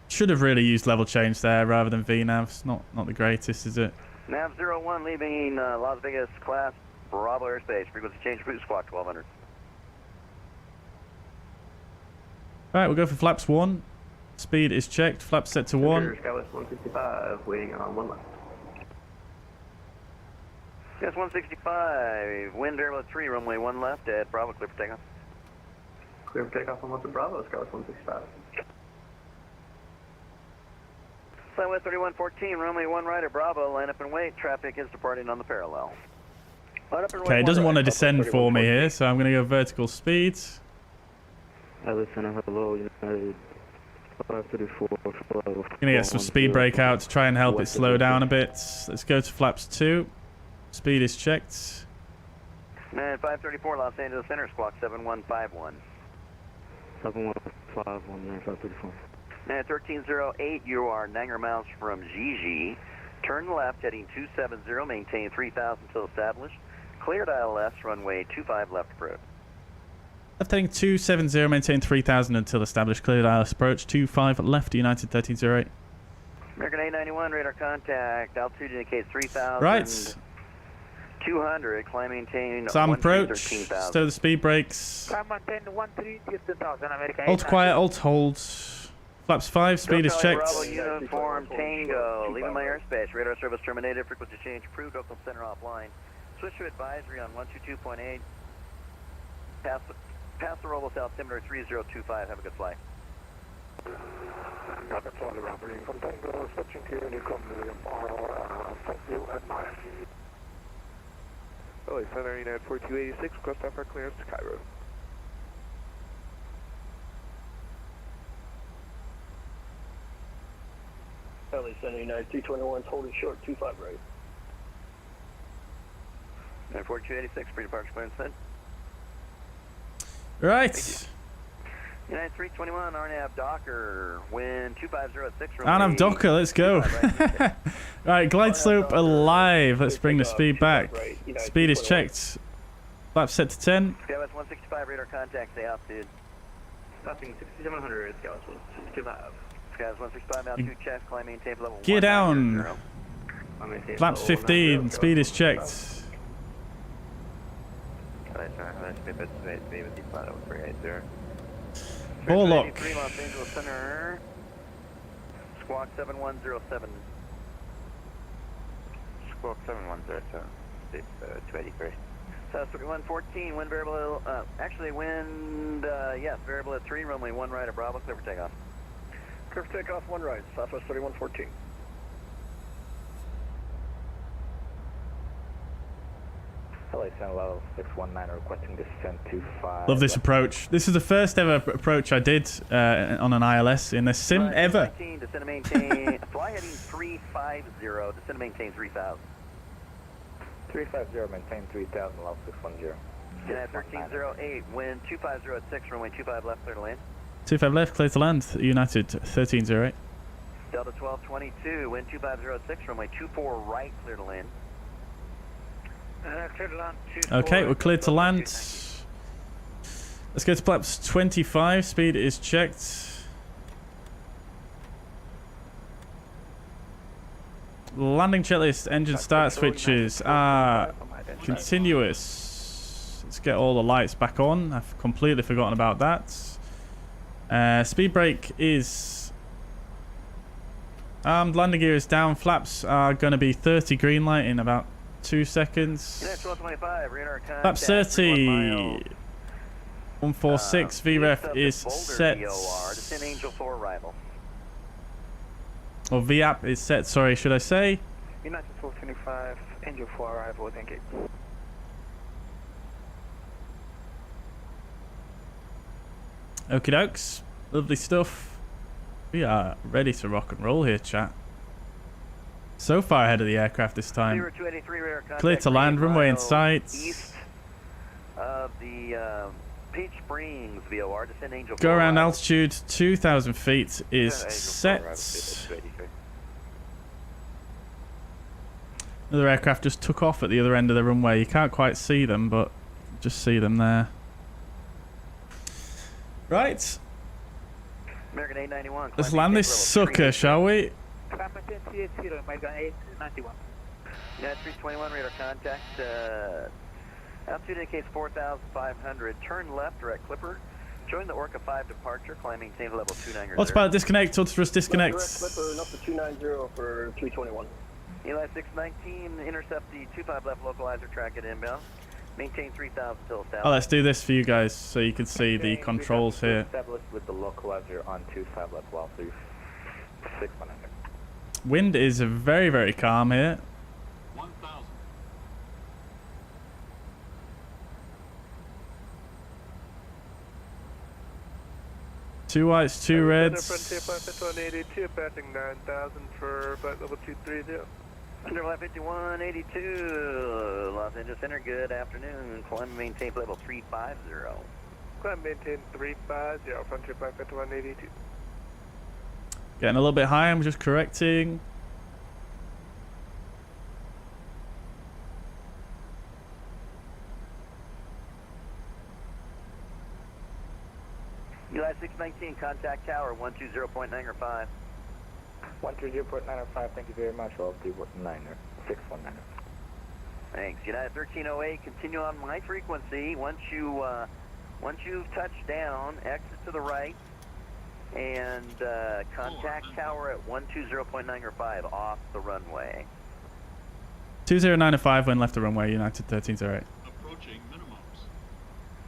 S1: Should have really used level change there rather than VNAVs. Not the greatest, is it?
S5: Nav 01 leaving Las Vegas class Bravo airspace. Frequency change route squawk 1200.
S1: Alright, we'll go for flaps 1. Speed is checked. Flaps set to 1.
S19: Skywest 165, waiting on 1 left.
S5: Yes, 165. Wind variable at 3, runway 1 left at Bravo, clear for takeoff.
S19: Clear for takeoff on 1 to Bravo, Skywest 165.
S5: Southwest 3114, runway 1 right at Bravo, line up and wait. Traffic is departing on the parallel.
S1: Okay, it doesn't want to descend for me here, so I'm going to go vertical speed.
S13: Listen, hello, United 534.
S1: Going to get some speed brake out to try and help it slow down a bit. Let's go to flaps 2. Speed is checked.
S5: Man, 534, Los Angeles Center, squawk 7151.
S13: 7151, there, 534.
S5: Man, 1308, you are 9 miles from Gigi. Turn left, heading 270, maintain 3000 until established. Cleared ILS, runway 25 left approach.
S1: Left heading 270, maintain 3000 until established. Cleared ILS approach 25 left, United 1308.
S5: American 891, radar contact, altitude indicates 3000.
S1: Right.
S5: 200, climb maintain.
S1: SAM approach, stow the speed brakes.
S20: Climb maintain 13,000, American.
S1: Alt quiet, alt hold. Flaps 5, speed is checked.
S5: Bravo uniform Tango, leaving my airspace. Radar service terminated, frequency change approved, Oakland Center offline. Switch to advisory on 122.8. Pass the Robles altimeter 3025. Have a good flight.
S16: Got the flight robbery from Tango, switching to Newcomb, William R. Thank you, and bye.
S4: LA Center, United 4286, request offer clearance to Cairo.
S14: LA Center, United 321, holding short, 25 right.
S5: United 4286, pre-departure clearance set.
S1: Right.
S5: United 321, RNAV Docker, wind 2506.
S1: RNAV Docker, let's go. Right, glide slope alive. Let's bring the speed back. Speed is checked. Flap set to 10.
S5: Skywest 165, radar contact, stay altitude.
S19: Stopping 6700, Skywest 165.
S5: Skywest 165, altitude check, climb maintain level 1.
S1: Gear down. Flaps 15, speed is checked. Warlock.
S5: Los Angeles Center. Squawk 7107.
S3: Squawk 7107. 283.
S5: South 3114, wind variable, actually wind, yes, variable at 3, runway 1 right at Bravo, clear for takeoff.
S14: Clear for takeoff, 1 right, Southwest 3114.
S5: LA
S13: KSAN level 619 requesting descent to 5.
S1: Love this approach. This is the first ever approach I did on an ILS in this sim ever.
S5: 19, descend and maintain, fly heading 350, descend and maintain 3000.
S13: 350, maintain 3000, level 610.
S5: United 1308, wind 250 at 6, runway 25 left, clear to land.
S1: 25 left, clear to land. United 1308.
S5: Delta 1222, wind 250 at 6, runway 24 right, clear to land.
S16: Clear to land.
S1: Okay, we're cleared to land. Let's go to flaps 25. Speed is checked. Landing checklist. Engine start switches are continuous. Let's get all the lights back on. I've completely forgotten about that. Speed brake is armed. Landing gear is down. Flaps are going to be 30 green light in about 2 seconds. Flaps 30. 146 VREF is set. Or VAP is set, sorry, should I say?
S16: United 425, Angel 4 arrival, thank you.
S1: Okie dokes. Lovely stuff. We are ready to rock and roll here, chat. So far ahead of the aircraft this time. Clear to land, runway in sight.
S5: East of the Peach Springs VOR, descend Angel 4.
S1: Go around altitude 2,000 feet is set. Another aircraft just took off at the other end of the runway. You can't quite see them, but just see them there. Right.
S5: American 891.
S1: Let's land this sucker, shall we?
S5: United 321, radar contact. Altitude indicates 4,500. Turn left, direct clipper. Join the Orca 5 departure. Climb maintain level 290.
S1: Autopilot disconnect, autothrust disconnect.
S14: Direct clipper, up to 290 for 321.
S5: Eli 619, intercept the 25 left localizer, track it inbound. Maintain 3,000 till south.
S1: Oh, let's do this for you guys so you can see the controls here.
S13: Established with the localizer on 25 left, level 619.
S1: Wind is very, very calm here.
S8: 1,000.
S1: Two whites, two reds.
S4: Frontier Pilot 182, passing 9,000 for flight level 230.
S5: Underflight 5182, Los Angeles Center, good afternoon. Climb and maintain level 350.
S4: Climb maintain 350, Frontier Pilot 182.
S1: Getting a little bit high, I'm just correcting.
S5: Eli 619, contact tower 120.905.
S13: 130.905, thank you very much. I'll do 619.
S5: Thanks. United 1308, continue on my frequency. Once you've touched down, exit to the right and contact tower at 120.905 off the runway.
S1: 2095 when left the runway, United 1308.
S8: Approaching minimums.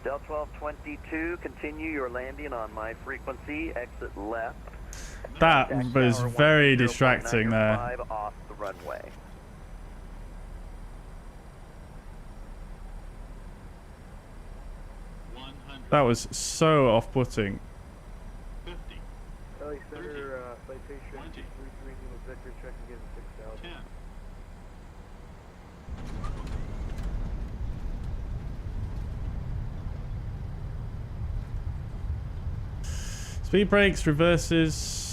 S5: Del 1222, continue your landing on my frequency, exit left.
S1: That was very distracting there.
S5: Off the runway.
S1: That was so off-putting.
S8: 50.
S4: LA Center, citation 330 Victor, check again 6,000.
S8: 10.
S1: Speed brakes, reverses.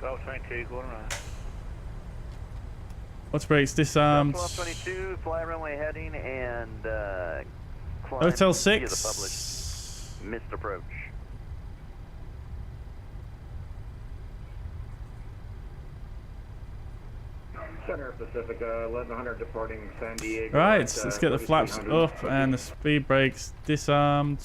S16: 1222, going around.
S1: What's brakes? Disarmed.
S5: 1222, fly runway heading and climb
S1: Hotel
S5: via
S1: 6.
S5: the published missed approach.
S21: Center Pacific 1100 departing San Diego.
S1: Right, let's get the flaps up and the speed brakes disarmed.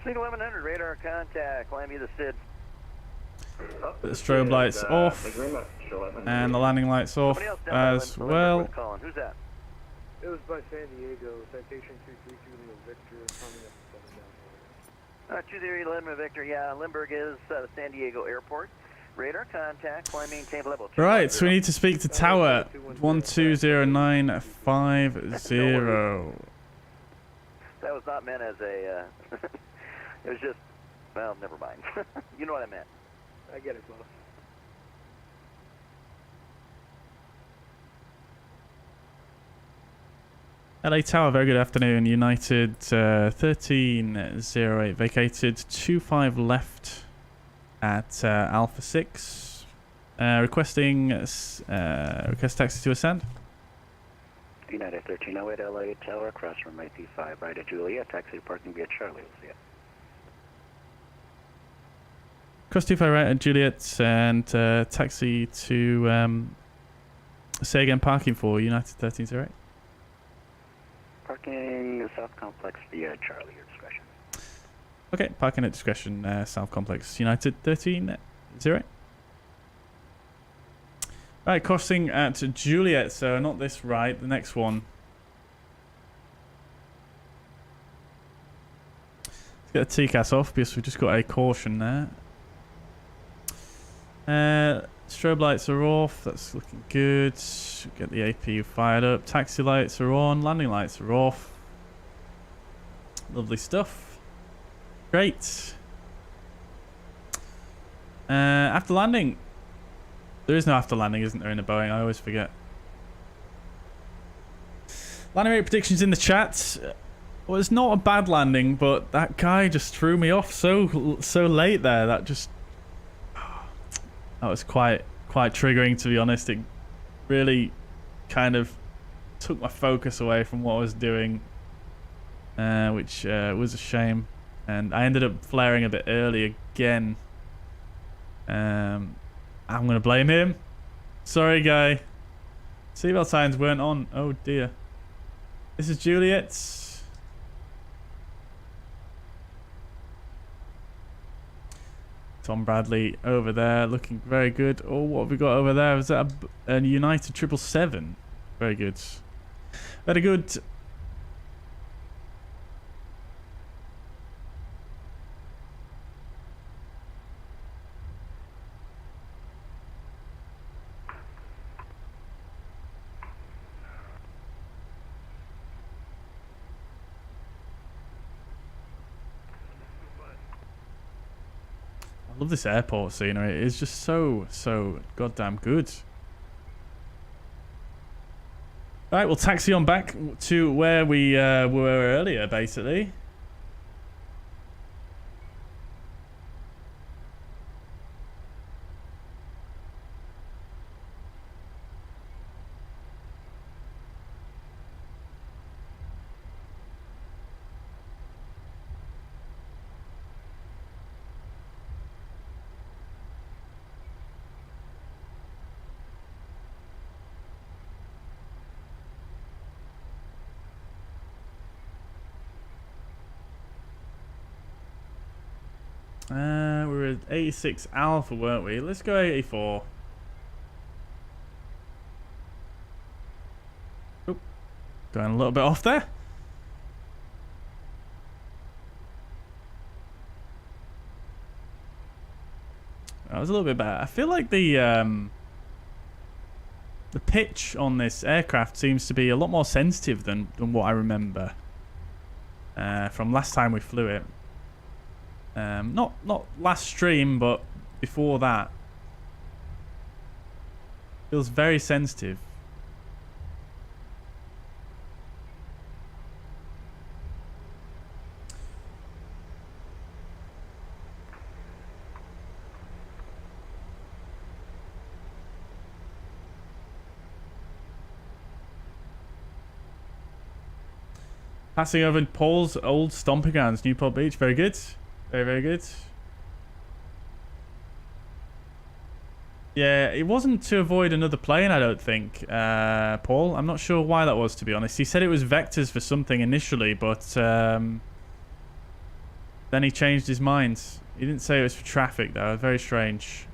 S5: Single 1100, radar contact, climb via the SID.
S1: The strobe lights off and the landing lights off as well.
S5: Who's that?
S2: It was by San Diego, citation 232 Lima Victor, coming up 7 down.
S5: 230 Lima Victor, yeah, Lindbergh is San Diego Airport. Radar contact, climb maintain level 2.
S1: Right, so we need to speak to tower 120950.
S5: That was not meant as a, it was just, well, never mind. You know what I meant.
S2: I get it, boss.
S1: LA Tower, very good afternoon. United 1308, vacated 25 left at Alpha 6. Requesting request taxi to ascend.
S12: United 1308 LA Tower, cross runway 25 right at Juliet, taxi to parking via Charlie, we'll see you.
S1: Cross 25 right at Juliet and taxi to, say again, parking for United 1308.
S12: Parking South Complex via Charlie, your discretion.
S1: Okay, parking at discretion, South Complex, United 1308. Right, crossing at Juliet, so not this right, the next one. Let's get the TCAS off because we've just got a caution there. Strobe lights are off, that's looking good. Get the APU fired up. Taxi lights are on, landing lights are off. Lovely stuff. Great. After landing. There is no after landing, isn't there, in a Boeing? I always forget. Landing rate predictions in the chat. Well, it's not a bad landing, but that guy just threw me off so late there. That was quite triggering, to be honest. It really kind of took my focus away from what I was doing, which was a shame. And I ended up flaring a bit early again. I'm going to blame him. Sorry, guy. Seatbelt signs weren't on. Oh, dear. This is Juliet. Tom Bradley over there looking very good. Oh, what have we got over there? Is that a United 777? Very good. Very good. I love this airport scenery. It is just so goddamn good. Right, we'll taxi on back to where we were earlier, basically. We were at 86 Alpha, weren't we? Let's go 84. Oop. Going a little bit off there. That was a little bit better. I feel like the pitch on this aircraft seems to be a lot more sensitive than what I remember from last time we flew it. Not last stream, but before that. Feels very sensitive. Passing over Paul's old stomping grounds, Newport Beach. Very good. Very, very good. Yeah, it wasn't to avoid another plane, I don't think, Paul. I'm not sure why that was, to be honest. He said it was vectors for something initially, but then he changed his mind. He didn't say it was for traffic, though. Very strange.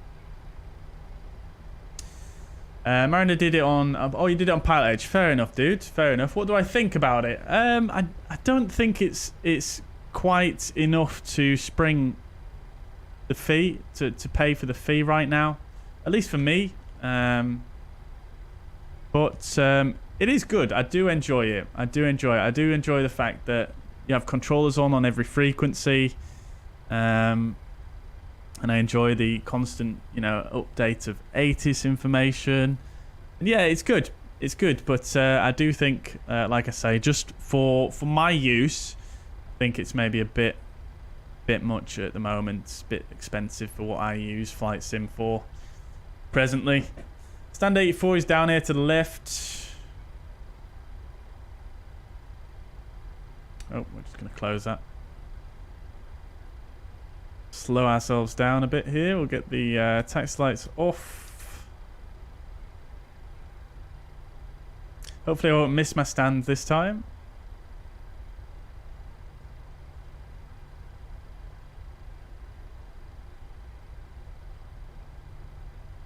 S1: Mariner did it on... Oh, you did it on PilotEdge. Fair enough, dude. Fair enough. What do I think about it? I don't think it's quite enough to spring the fee, to pay for the fee right now. At least for me. But it is good. I do enjoy it. I do enjoy the fact that you have controllers on every frequency. And I enjoy the constant, update of ATIS information. And yeah, it's good. It's good. But I do think, like I say, just for my use, I think it's maybe a bit much at the moment. It's a bit expensive for what I use Flight Sim for presently. Stand 84 is down here to the left. Oh, we're just going to close that. Slow ourselves down a bit here. We'll get the taxi lights off. Hopefully I won't miss my stand this time.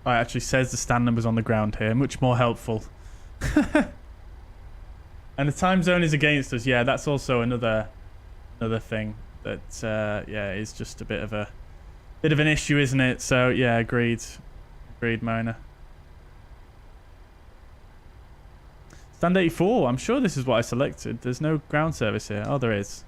S1: Oh, it actually says the stand numbers on the ground here. Much more helpful. And the time zone is against us. Yeah, that's also another thing that yeah, is just a bit of an issue, isn't it? So yeah, agreed, Mariner. Stand 84. I'm sure this is what I selected. There's no ground service here. Oh, there is.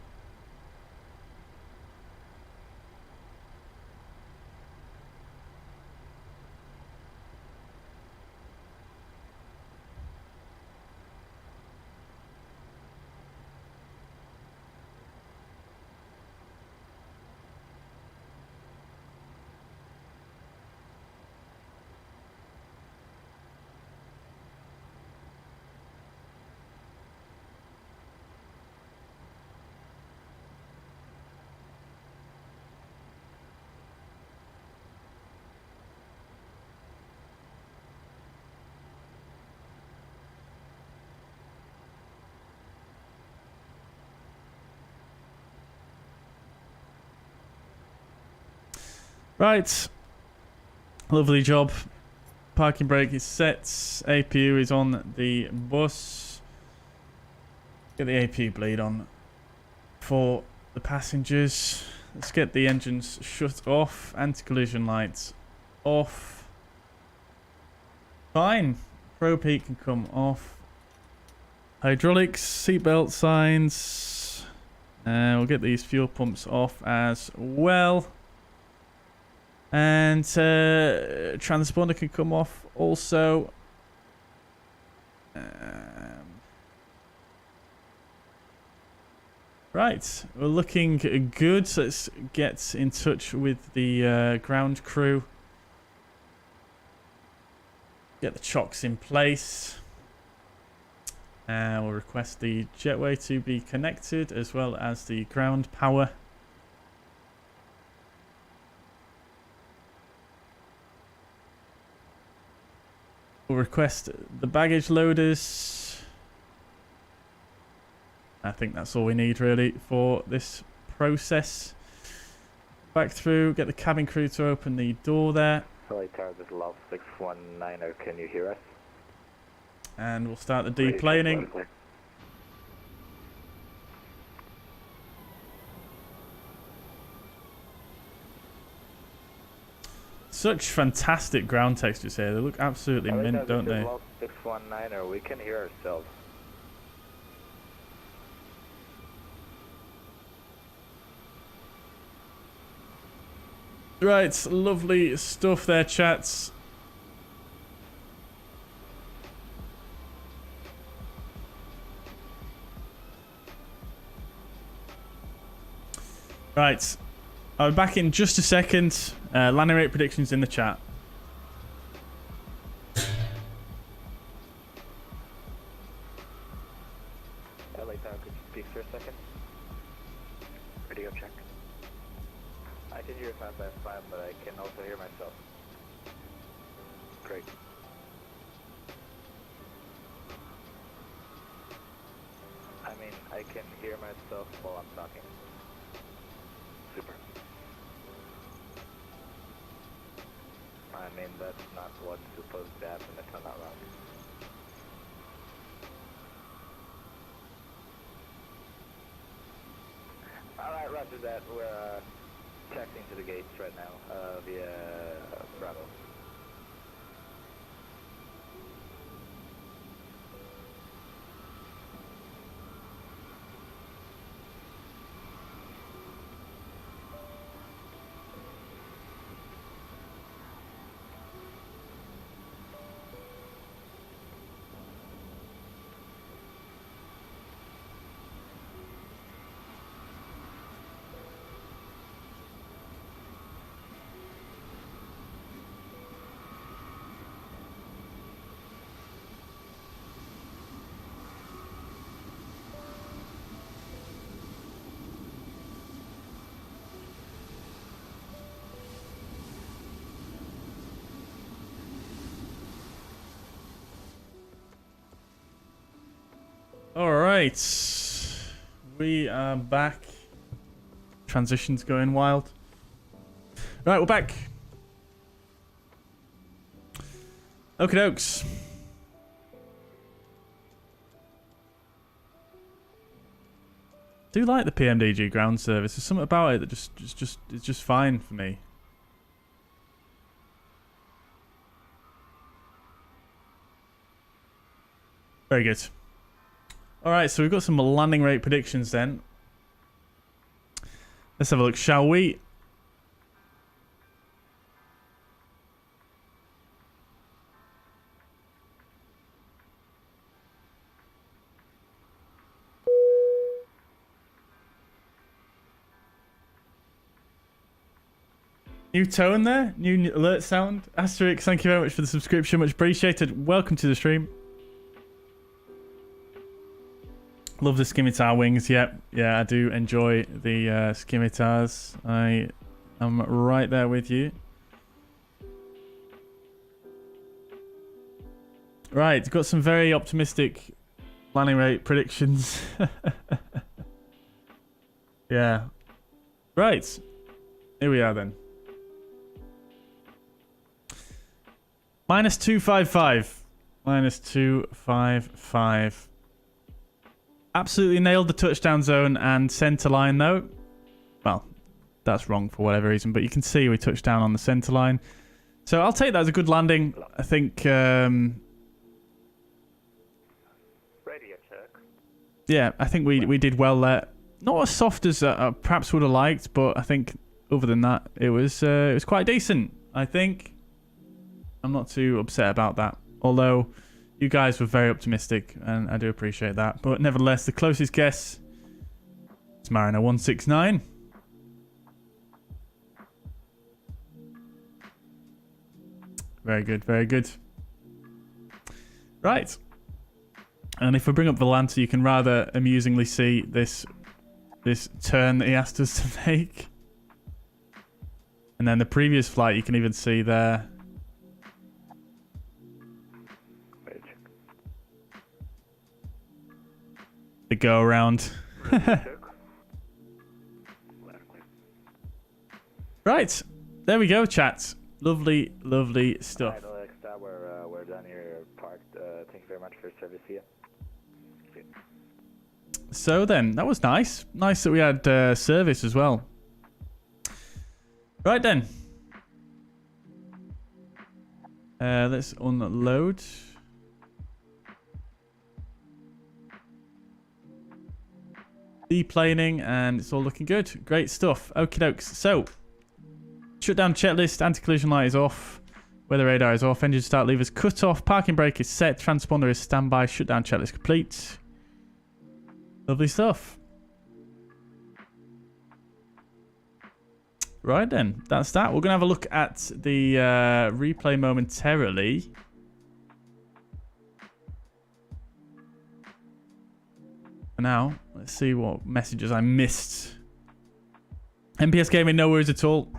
S1: Right, lovely job. Parking brake is set. APU is on the bus. Get the APU bleed on for the passengers. Let's get the engines shut off. Anti-collision lights off. Fine. Probe heat can come off. Hydraulics, seatbelt signs. We'll get these fuel pumps off as well. And transponder can come off also. Right, we're looking good. So let's get in touch with the ground crew. Get the chocks in place. We'll request the jetway to be connected as well as the ground power. We'll request the baggage loaders. I think that's all we need really for this process. Back through, get the cabin crew to open the door there.
S5: Flight Tower, this is Love 619, can you hear us?
S1: And we'll start the deplaning. Such fantastic ground textures here. They look absolutely mint, don't they?
S5: 619, we can hear ourselves.
S1: Right, lovely stuff there, chats. Right, I'll be back in just a second. Landing rate predictions in the chat.
S5: LA Tower, could you speak for a second? Radio check. I can hear sound that's fine, but I can also hear myself. Great. I mean, I can hear myself while I'm talking. Super. I mean, that's not what's supposed to happen. It's not wrong. Alright, roger that. We're checking to the gates right now via Bravo.
S1: All right, we are back. Transition's going wild. Right, we're back. Okie dokes. Do like the PMDG ground service. There's something about it that it's just fine for me. Very good. Alright, so we've got some landing rate predictions then. Let's have a look, shall we? New tone there? New alert sound? Asterix, thank you very much for the subscription. Much appreciated. Welcome to the stream. Love the scimitar wings. Yep. Yeah, I do enjoy the scimitars. I am right there with you. Right, got some very optimistic landing rate predictions. Yeah. Right. Here we are then. -255. -255. Absolutely nailed the touchdown zone and centre line though. Well, that's wrong for whatever reason, but you can see we touched down on the centre line. So I'll take that as a good landing. I think,
S5: Radio check.
S1: Yeah, I think we did well there. Not as soft as I perhaps would have liked, but I think other than that, it was quite decent. I think I'm not too upset about that. Although you guys were very optimistic, and I do appreciate that. But nevertheless, the closest guess is Mariner 169. Very good, very good. Right. And if we bring up Volanta, you can rather amusingly see this turn that he asked us to make. And then the previous flight, you can even see there. The go around. Right. There we go, chat. Lovely, lovely stuff.
S5: LAX, we're done here parked. Thank you very much for your service here.
S1: So then, that was nice. Nice that we had service as well. Right then. Let's unload. Deplaning, and it's all looking good. Great stuff. Okie dokes. So, shutdown checklist. Anti-collision light is off. Weather radar is off. Engine start levers cut off. Parking brake is set. Transponder is standby. Shutdown checklist complete. Lovely stuff. Right then, that's that. We're going to have a look at the replay momentarily. For now, let's see what messages I missed. MPS Gaming, no worries at all.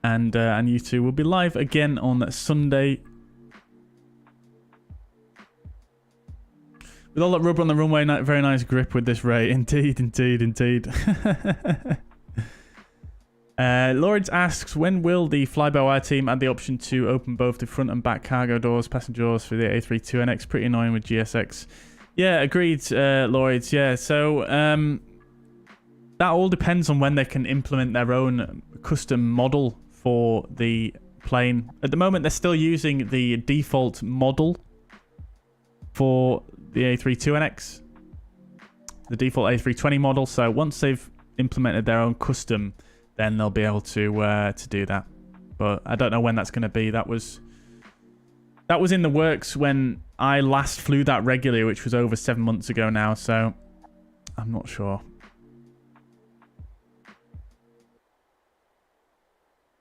S1: And you two will be live again on Sunday. With all that rubber on the runway, very nice grip with this Ray. Indeed, indeed, indeed. Lawrence asks, when will the fly-by-wire team add the option to open both the front and back cargo doors, passenger doors for the A32NX? Pretty annoying with GSX. Yeah, agreed, Lawrence. Yeah, so that all depends on when they can implement their own custom model for the plane. At the moment, they're still using the default model for the A32NX, the default A320 model. So once they've implemented their own custom, then they'll be able to do that. But I don't know when that's going to be. That was in the works when I last flew that regularly, which was over 7 months ago now. So I'm not sure.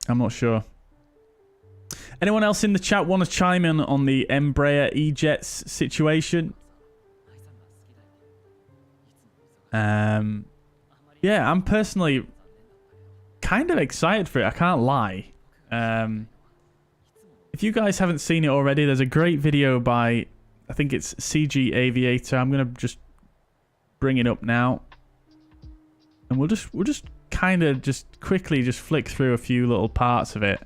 S1: I'm not sure. Anyone else in the chat want to chime in on the Embraer E-Jets situation? Yeah, I'm personally kind of excited for it. I can't lie. If you guys haven't seen it already, there's a great video by, I think it's CG Aviator. I'm gonna just bring it up now, and we'll just kind of just quickly just flick through a few little parts of it.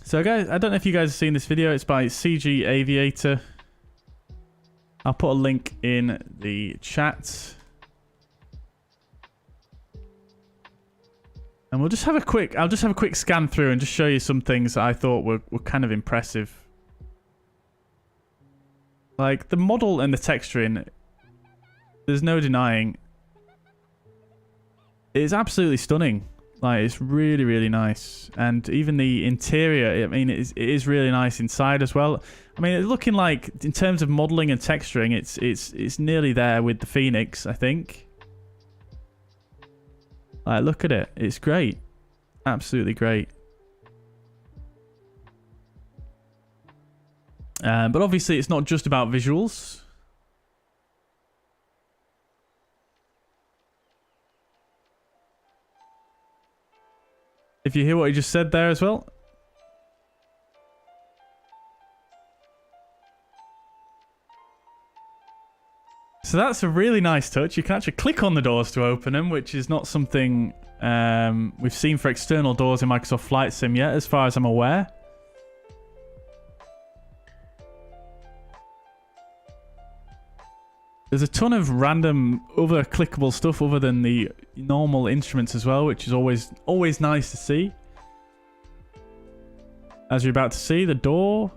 S1: So guys, I don't know if you guys have seen this video. It's by CG Aviator. I'll put a link in the chat. And we'll just have a quick, I'll just have a quick scan through and just show you some things that I thought were kind of impressive. Like the model and the texturing, there's no denying. It's absolutely stunning. Like, it's really, really nice. And even the interior, I mean, it is really nice inside as well. I mean, it's looking like, in terms of modeling and texturing, it's nearly there with the Fenix, I think. Like, look at it. It's great. Absolutely great. But obviously, it's not just about visuals. If you hear what he just said there as well. So that's a really nice touch. You can actually click on the doors to open them, which is not something we've seen for external doors in Microsoft Flight Sim yet, as far as I'm aware. There's a ton of random other clickable stuff other than the normal instruments as well, which is always nice to see. As you're about to see, the door,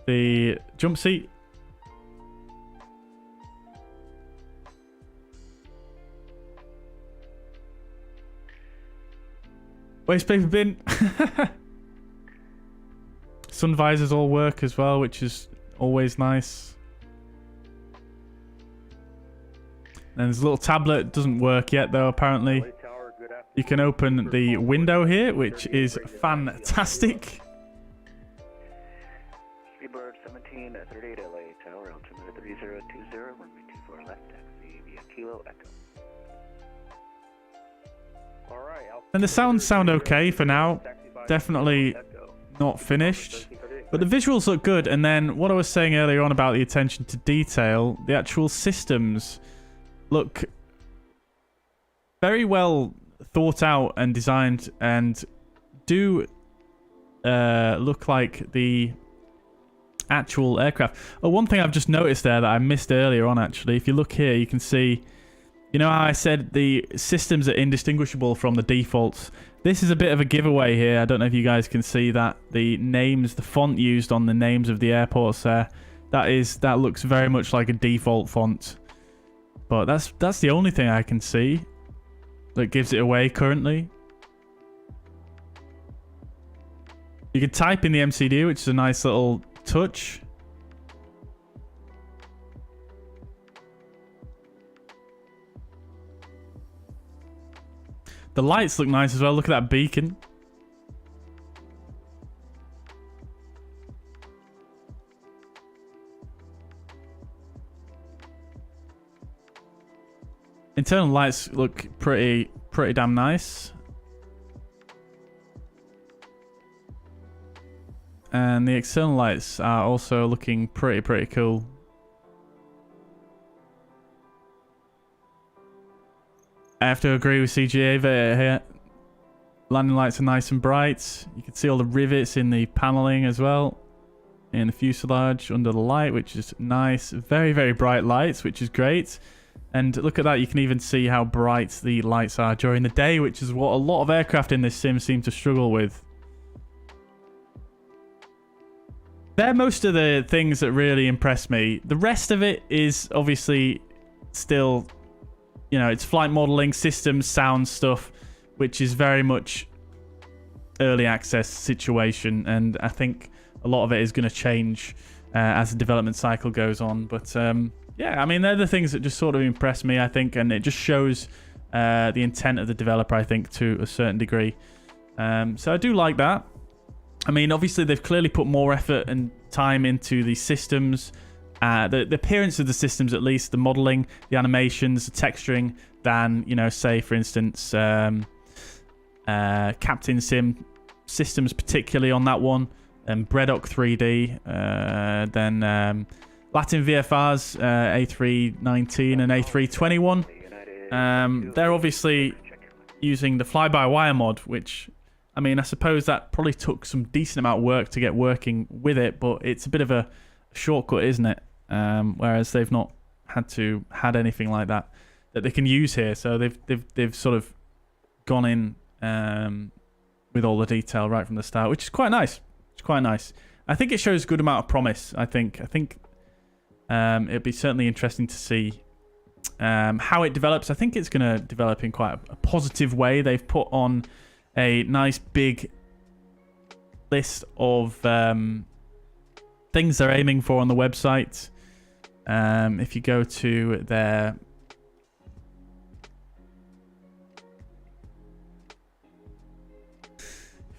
S1: the jump seat, waste paper bin, sun visors all work as well, which is always nice. And there's a little tablet, doesn't work yet though apparently. You can open the window here, which is fantastic.
S5: Freebird 1738 LA Tower, altimeter 3020, runway 24 left, taxi via Kilo Echo. Alright.
S1: And the sounds sound okay for now. Definitely not finished. But the visuals look good, and then what I was saying earlier on about the attention to detail, the actual systems look very well thought out and designed, and do look like the actual aircraft. Oh, one thing I've just noticed there that I missed earlier on actually, if you look here, you can see, you know how I said the systems are indistinguishable from the defaults? This is a bit of a giveaway here. I don't know if you guys can see that. The names, the font used on the names of the airports there, that looks very much like a default font. But that's the only thing I can see that gives it away currently. You can type in the MCD, which is a nice little touch. The lights look nice as well. Look at that beacon. Internal lights look pretty pretty damn nice. And the external lights are also looking pretty cool. I have to agree with CGA here. Landing lights are nice and bright. You can see all the rivets in the paneling as well. In the fuselage under the light, which is nice. Very bright lights, which is great. And look at that, you can even see how bright the lights are during the day, which is what a lot of aircraft in this sim seem to struggle with. They're most of the things that really impress me. The rest of it is obviously still, you know, it's flight modeling, systems, sound stuff, which is very much early access situation. And I think a lot of it is going to change as the development cycle goes on. But yeah, I mean, they're the things that just sort of impress me, I think. And it just shows the intent of the developer, I think, to a certain degree. So I do like that. I mean, obviously, they've clearly put more effort and time into the systems, the appearance of the systems, at least, the modeling, the animations, the texturing, than, you know, say, for instance, Captain Sim systems, particularly on that one, and Bredoc 3D, then Latin VFRs, A319 and A321. They're obviously using the fly-by-wire mod, which, I mean, I suppose that probably took some decent amount of work to get working with it, but it's a bit of a shortcut, isn't it? Whereas they've not had anything like that they can use here, so they've sort of gone in with all the detail right from the start, which is quite nice. It's quite nice. I think it shows a good amount of promise. I think it'd be certainly interesting to see how it develops. I think it's going to develop in quite a positive way. They've put on a nice big list of things they're aiming for on the website. If you go to their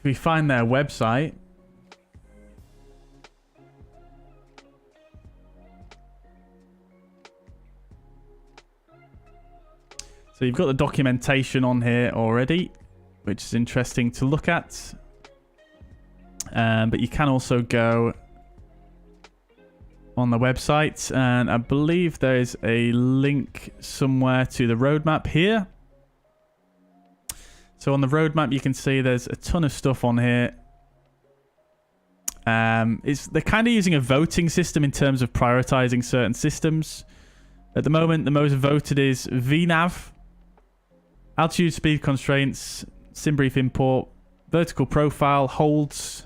S1: we find their website, so you've got the documentation on here already, which is interesting to look at. But you can also go on the website, and I believe there is a link somewhere to the roadmap here. So on the roadmap, you can see there's a ton of stuff on here. They're kind of using a voting system in terms of prioritizing certain systems. At the moment, the most voted is VNAV, altitude speed constraints, SimBrief import, vertical profile, holds.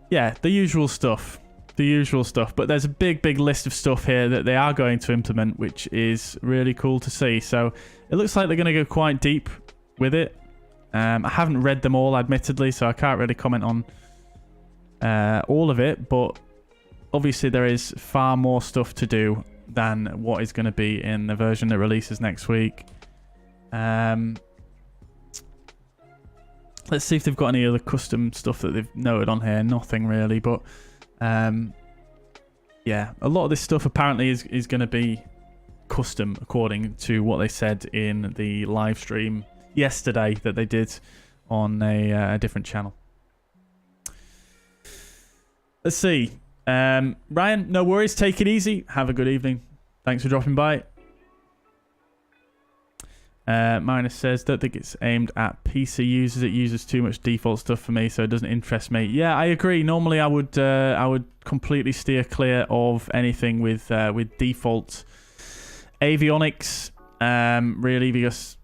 S1: Yeah, the usual stuff. The usual stuff. But there's a big list of stuff here that they are going to implement, which is really cool to see. So it looks like they're going to go quite deep with it. I haven't read them all, admittedly, so I can't really comment on all of it, but obviously there is far more stuff to do than what is going to be in the version that releases next week. Let's see if they've got any other custom stuff that they've noted on here. Nothing really, but yeah, a lot of this stuff apparently is going to be custom, according to what they said in the live stream yesterday that they did on a different channel. Let's see. Ryan, no worries. Take it easy. Have a good evening. Thanks for dropping by. Minus says, don't think it's aimed at PC users. It uses too much default stuff for me, so it doesn't interest me. Yeah, I agree. Normally, I would completely steer clear of anything with default avionics. Really, because,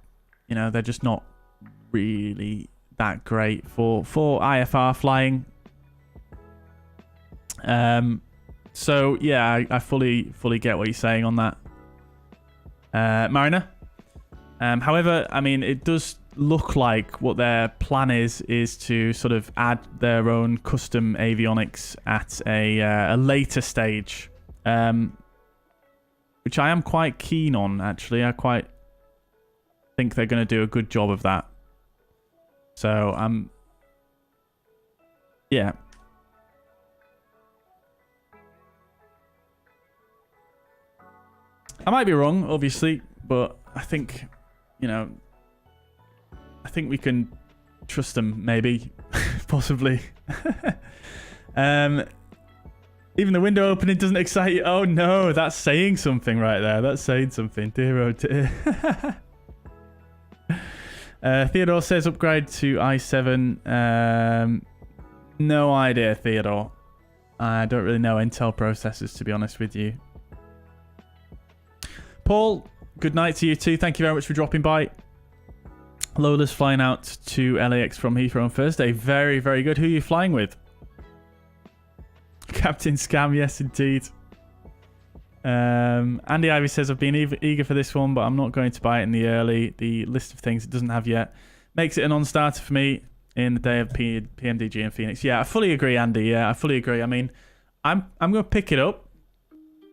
S1: you know, they're just not really that great for IFR flying. So yeah, I fully get what you're saying on that, Mariner. However, I mean, it does look like what their plan is to sort of add their own custom avionics at a later stage, which I am quite keen on, actually. I quite think they're going to do a good job of that. So, yeah. I might be wrong, obviously, but I think, you know, think we can trust them, maybe, possibly. Even the window opening doesn't excite you. Oh no, that's saying something right there. That's saying something. Dear oh dear. Theodore says upgrade to i7. No idea, Theodore. I don't really know Intel processors, to be honest with you. Paul, good night to you too. Thank you very much for dropping by. Lola's flying out to LAX from Heathrow on Thursday. Very, very good. Who are you flying with? Captain Scam, yes indeed. Andy Ivy says, I've been eager for this one, but I'm not going to buy it in the early. The list of things it doesn't have yet makes it a non-starter for me in the day of PMDG and Phoenix. Yeah, I fully agree, Andy. Yeah, I fully agree. I mean, I'm going to pick it up.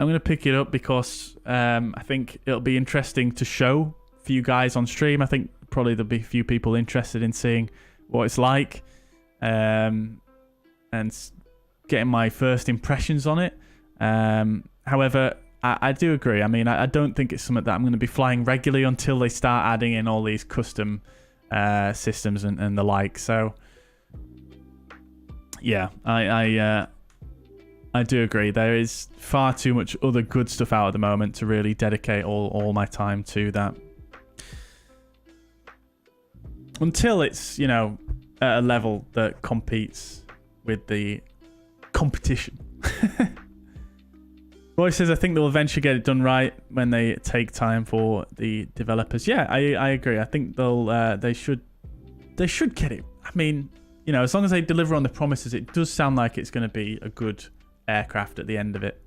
S1: I'm going to pick it up because I think it'll be interesting to show for you guys on stream. I think probably there'll be a few people interested in seeing what it's like and getting my first impressions on it. However, I do agree. I mean, I don't think it's something that I'm going to be flying regularly until they start adding in all these custom systems and the like. So, yeah, I do agree. There is far too much other good stuff out at the moment to really dedicate all my time to that. Until it's, you know, at a level that competes with the competition. Roy says, I think they'll eventually get it done right when they take time for the developers. Yeah, I agree. I think they should get it. I mean, you know, as long as they deliver on the promises, it does sound like it's going to be a good aircraft at the end of it.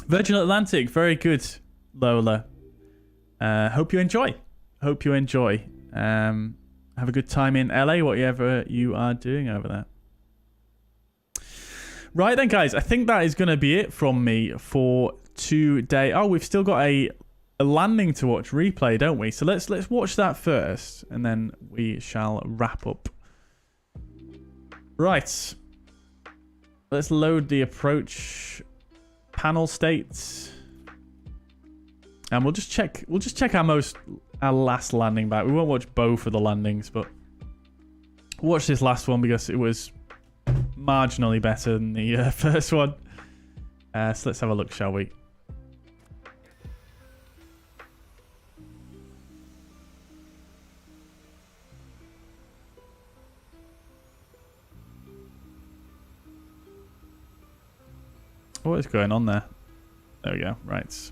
S1: Virgin Atlantic, very good, Lola. Hope you enjoy. Have a good time in LA, whatever you are doing over there. Right then, guys, I think that is going to be it from me for today. Oh, we've still got a landing to watch replay, don't we? So let's watch that first, and then we shall wrap up. Right. Let's load the approach panel states, and we'll just check our last landing back. We won't watch both of the landings, but watch this last one because it was marginally better than the first one. So let's have a look, shall we? What is going on there? There we go. Right.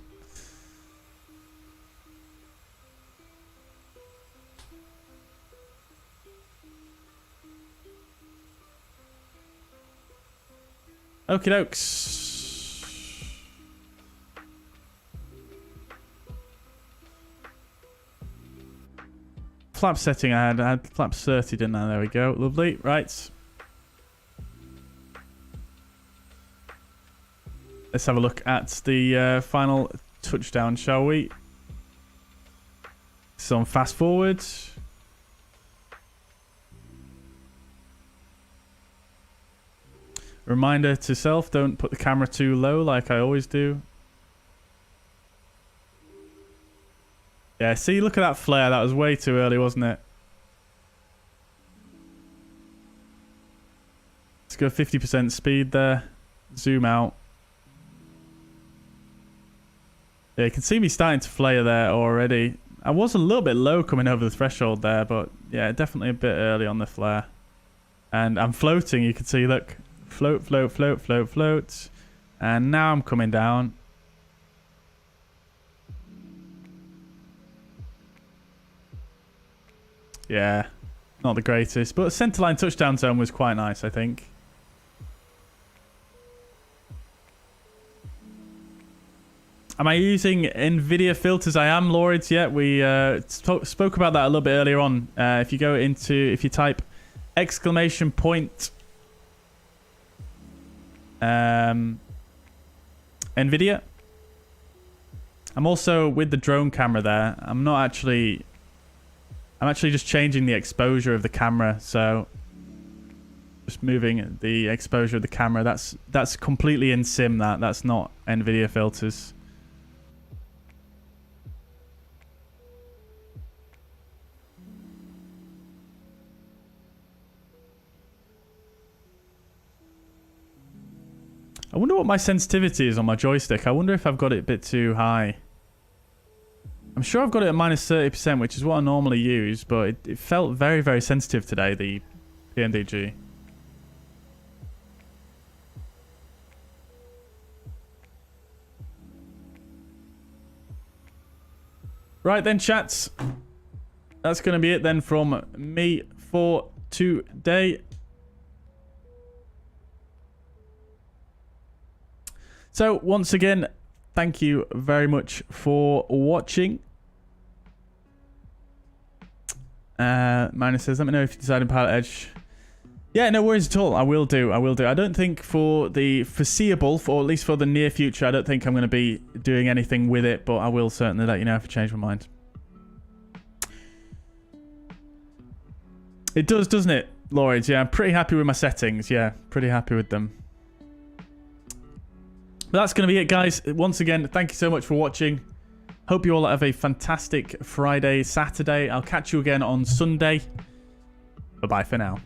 S1: Okie dokes. Flap setting I had flaps 30, didn't I? There we go. Lovely. Right. Let's have a look at the final touchdown, shall we? So on fast forward. Reminder to self, don't put the camera too low like I always do. Yeah, see, look at that flare. That was way too early, wasn't it? Let's go 50% speed there. Zoom out. Yeah, you can see me starting to flare there already. I was a little bit low coming over the threshold there, but yeah, definitely a bit early on the flare. And I'm floating, you can see, look. Float, float, float, float, float. And now I'm coming down. Yeah, not the greatest. But centerline touchdown zone was quite nice, I think. Am I using NVIDIA filters? I am, Lords. Yeah, we spoke about that a little bit earlier on. If you type exclamation point NVIDIA. I'm also with the drone camera there. I'm actually just changing the exposure of the camera, so just moving the exposure of the camera. That's completely in sim. That's not NVIDIA filters. I wonder what my sensitivity is on my joystick. I wonder if I've got it a bit too high. I'm sure I've got it at minus 30%, which is what I normally use, but it felt very, very sensitive today, the PMDG. Right then, chats. That's going to be it then from me for today. So, once again, thank you very much for watching. Minor says, let me know if you decide on PilotEdge. Yeah, no worries at all. I will do. I don't think for the foreseeable, or at least for the near future, I don't think I'm going to be doing anything with it, but I will certainly let you know if I change my mind. It does, doesn't it, Lloyd? Yeah, I'm pretty happy with my settings. Yeah, pretty happy with them. But that's going to be it, guys. Once again, thank you so much for watching. Hope you all have a fantastic Friday, Saturday. I'll catch you again on Sunday. Bye-bye for now.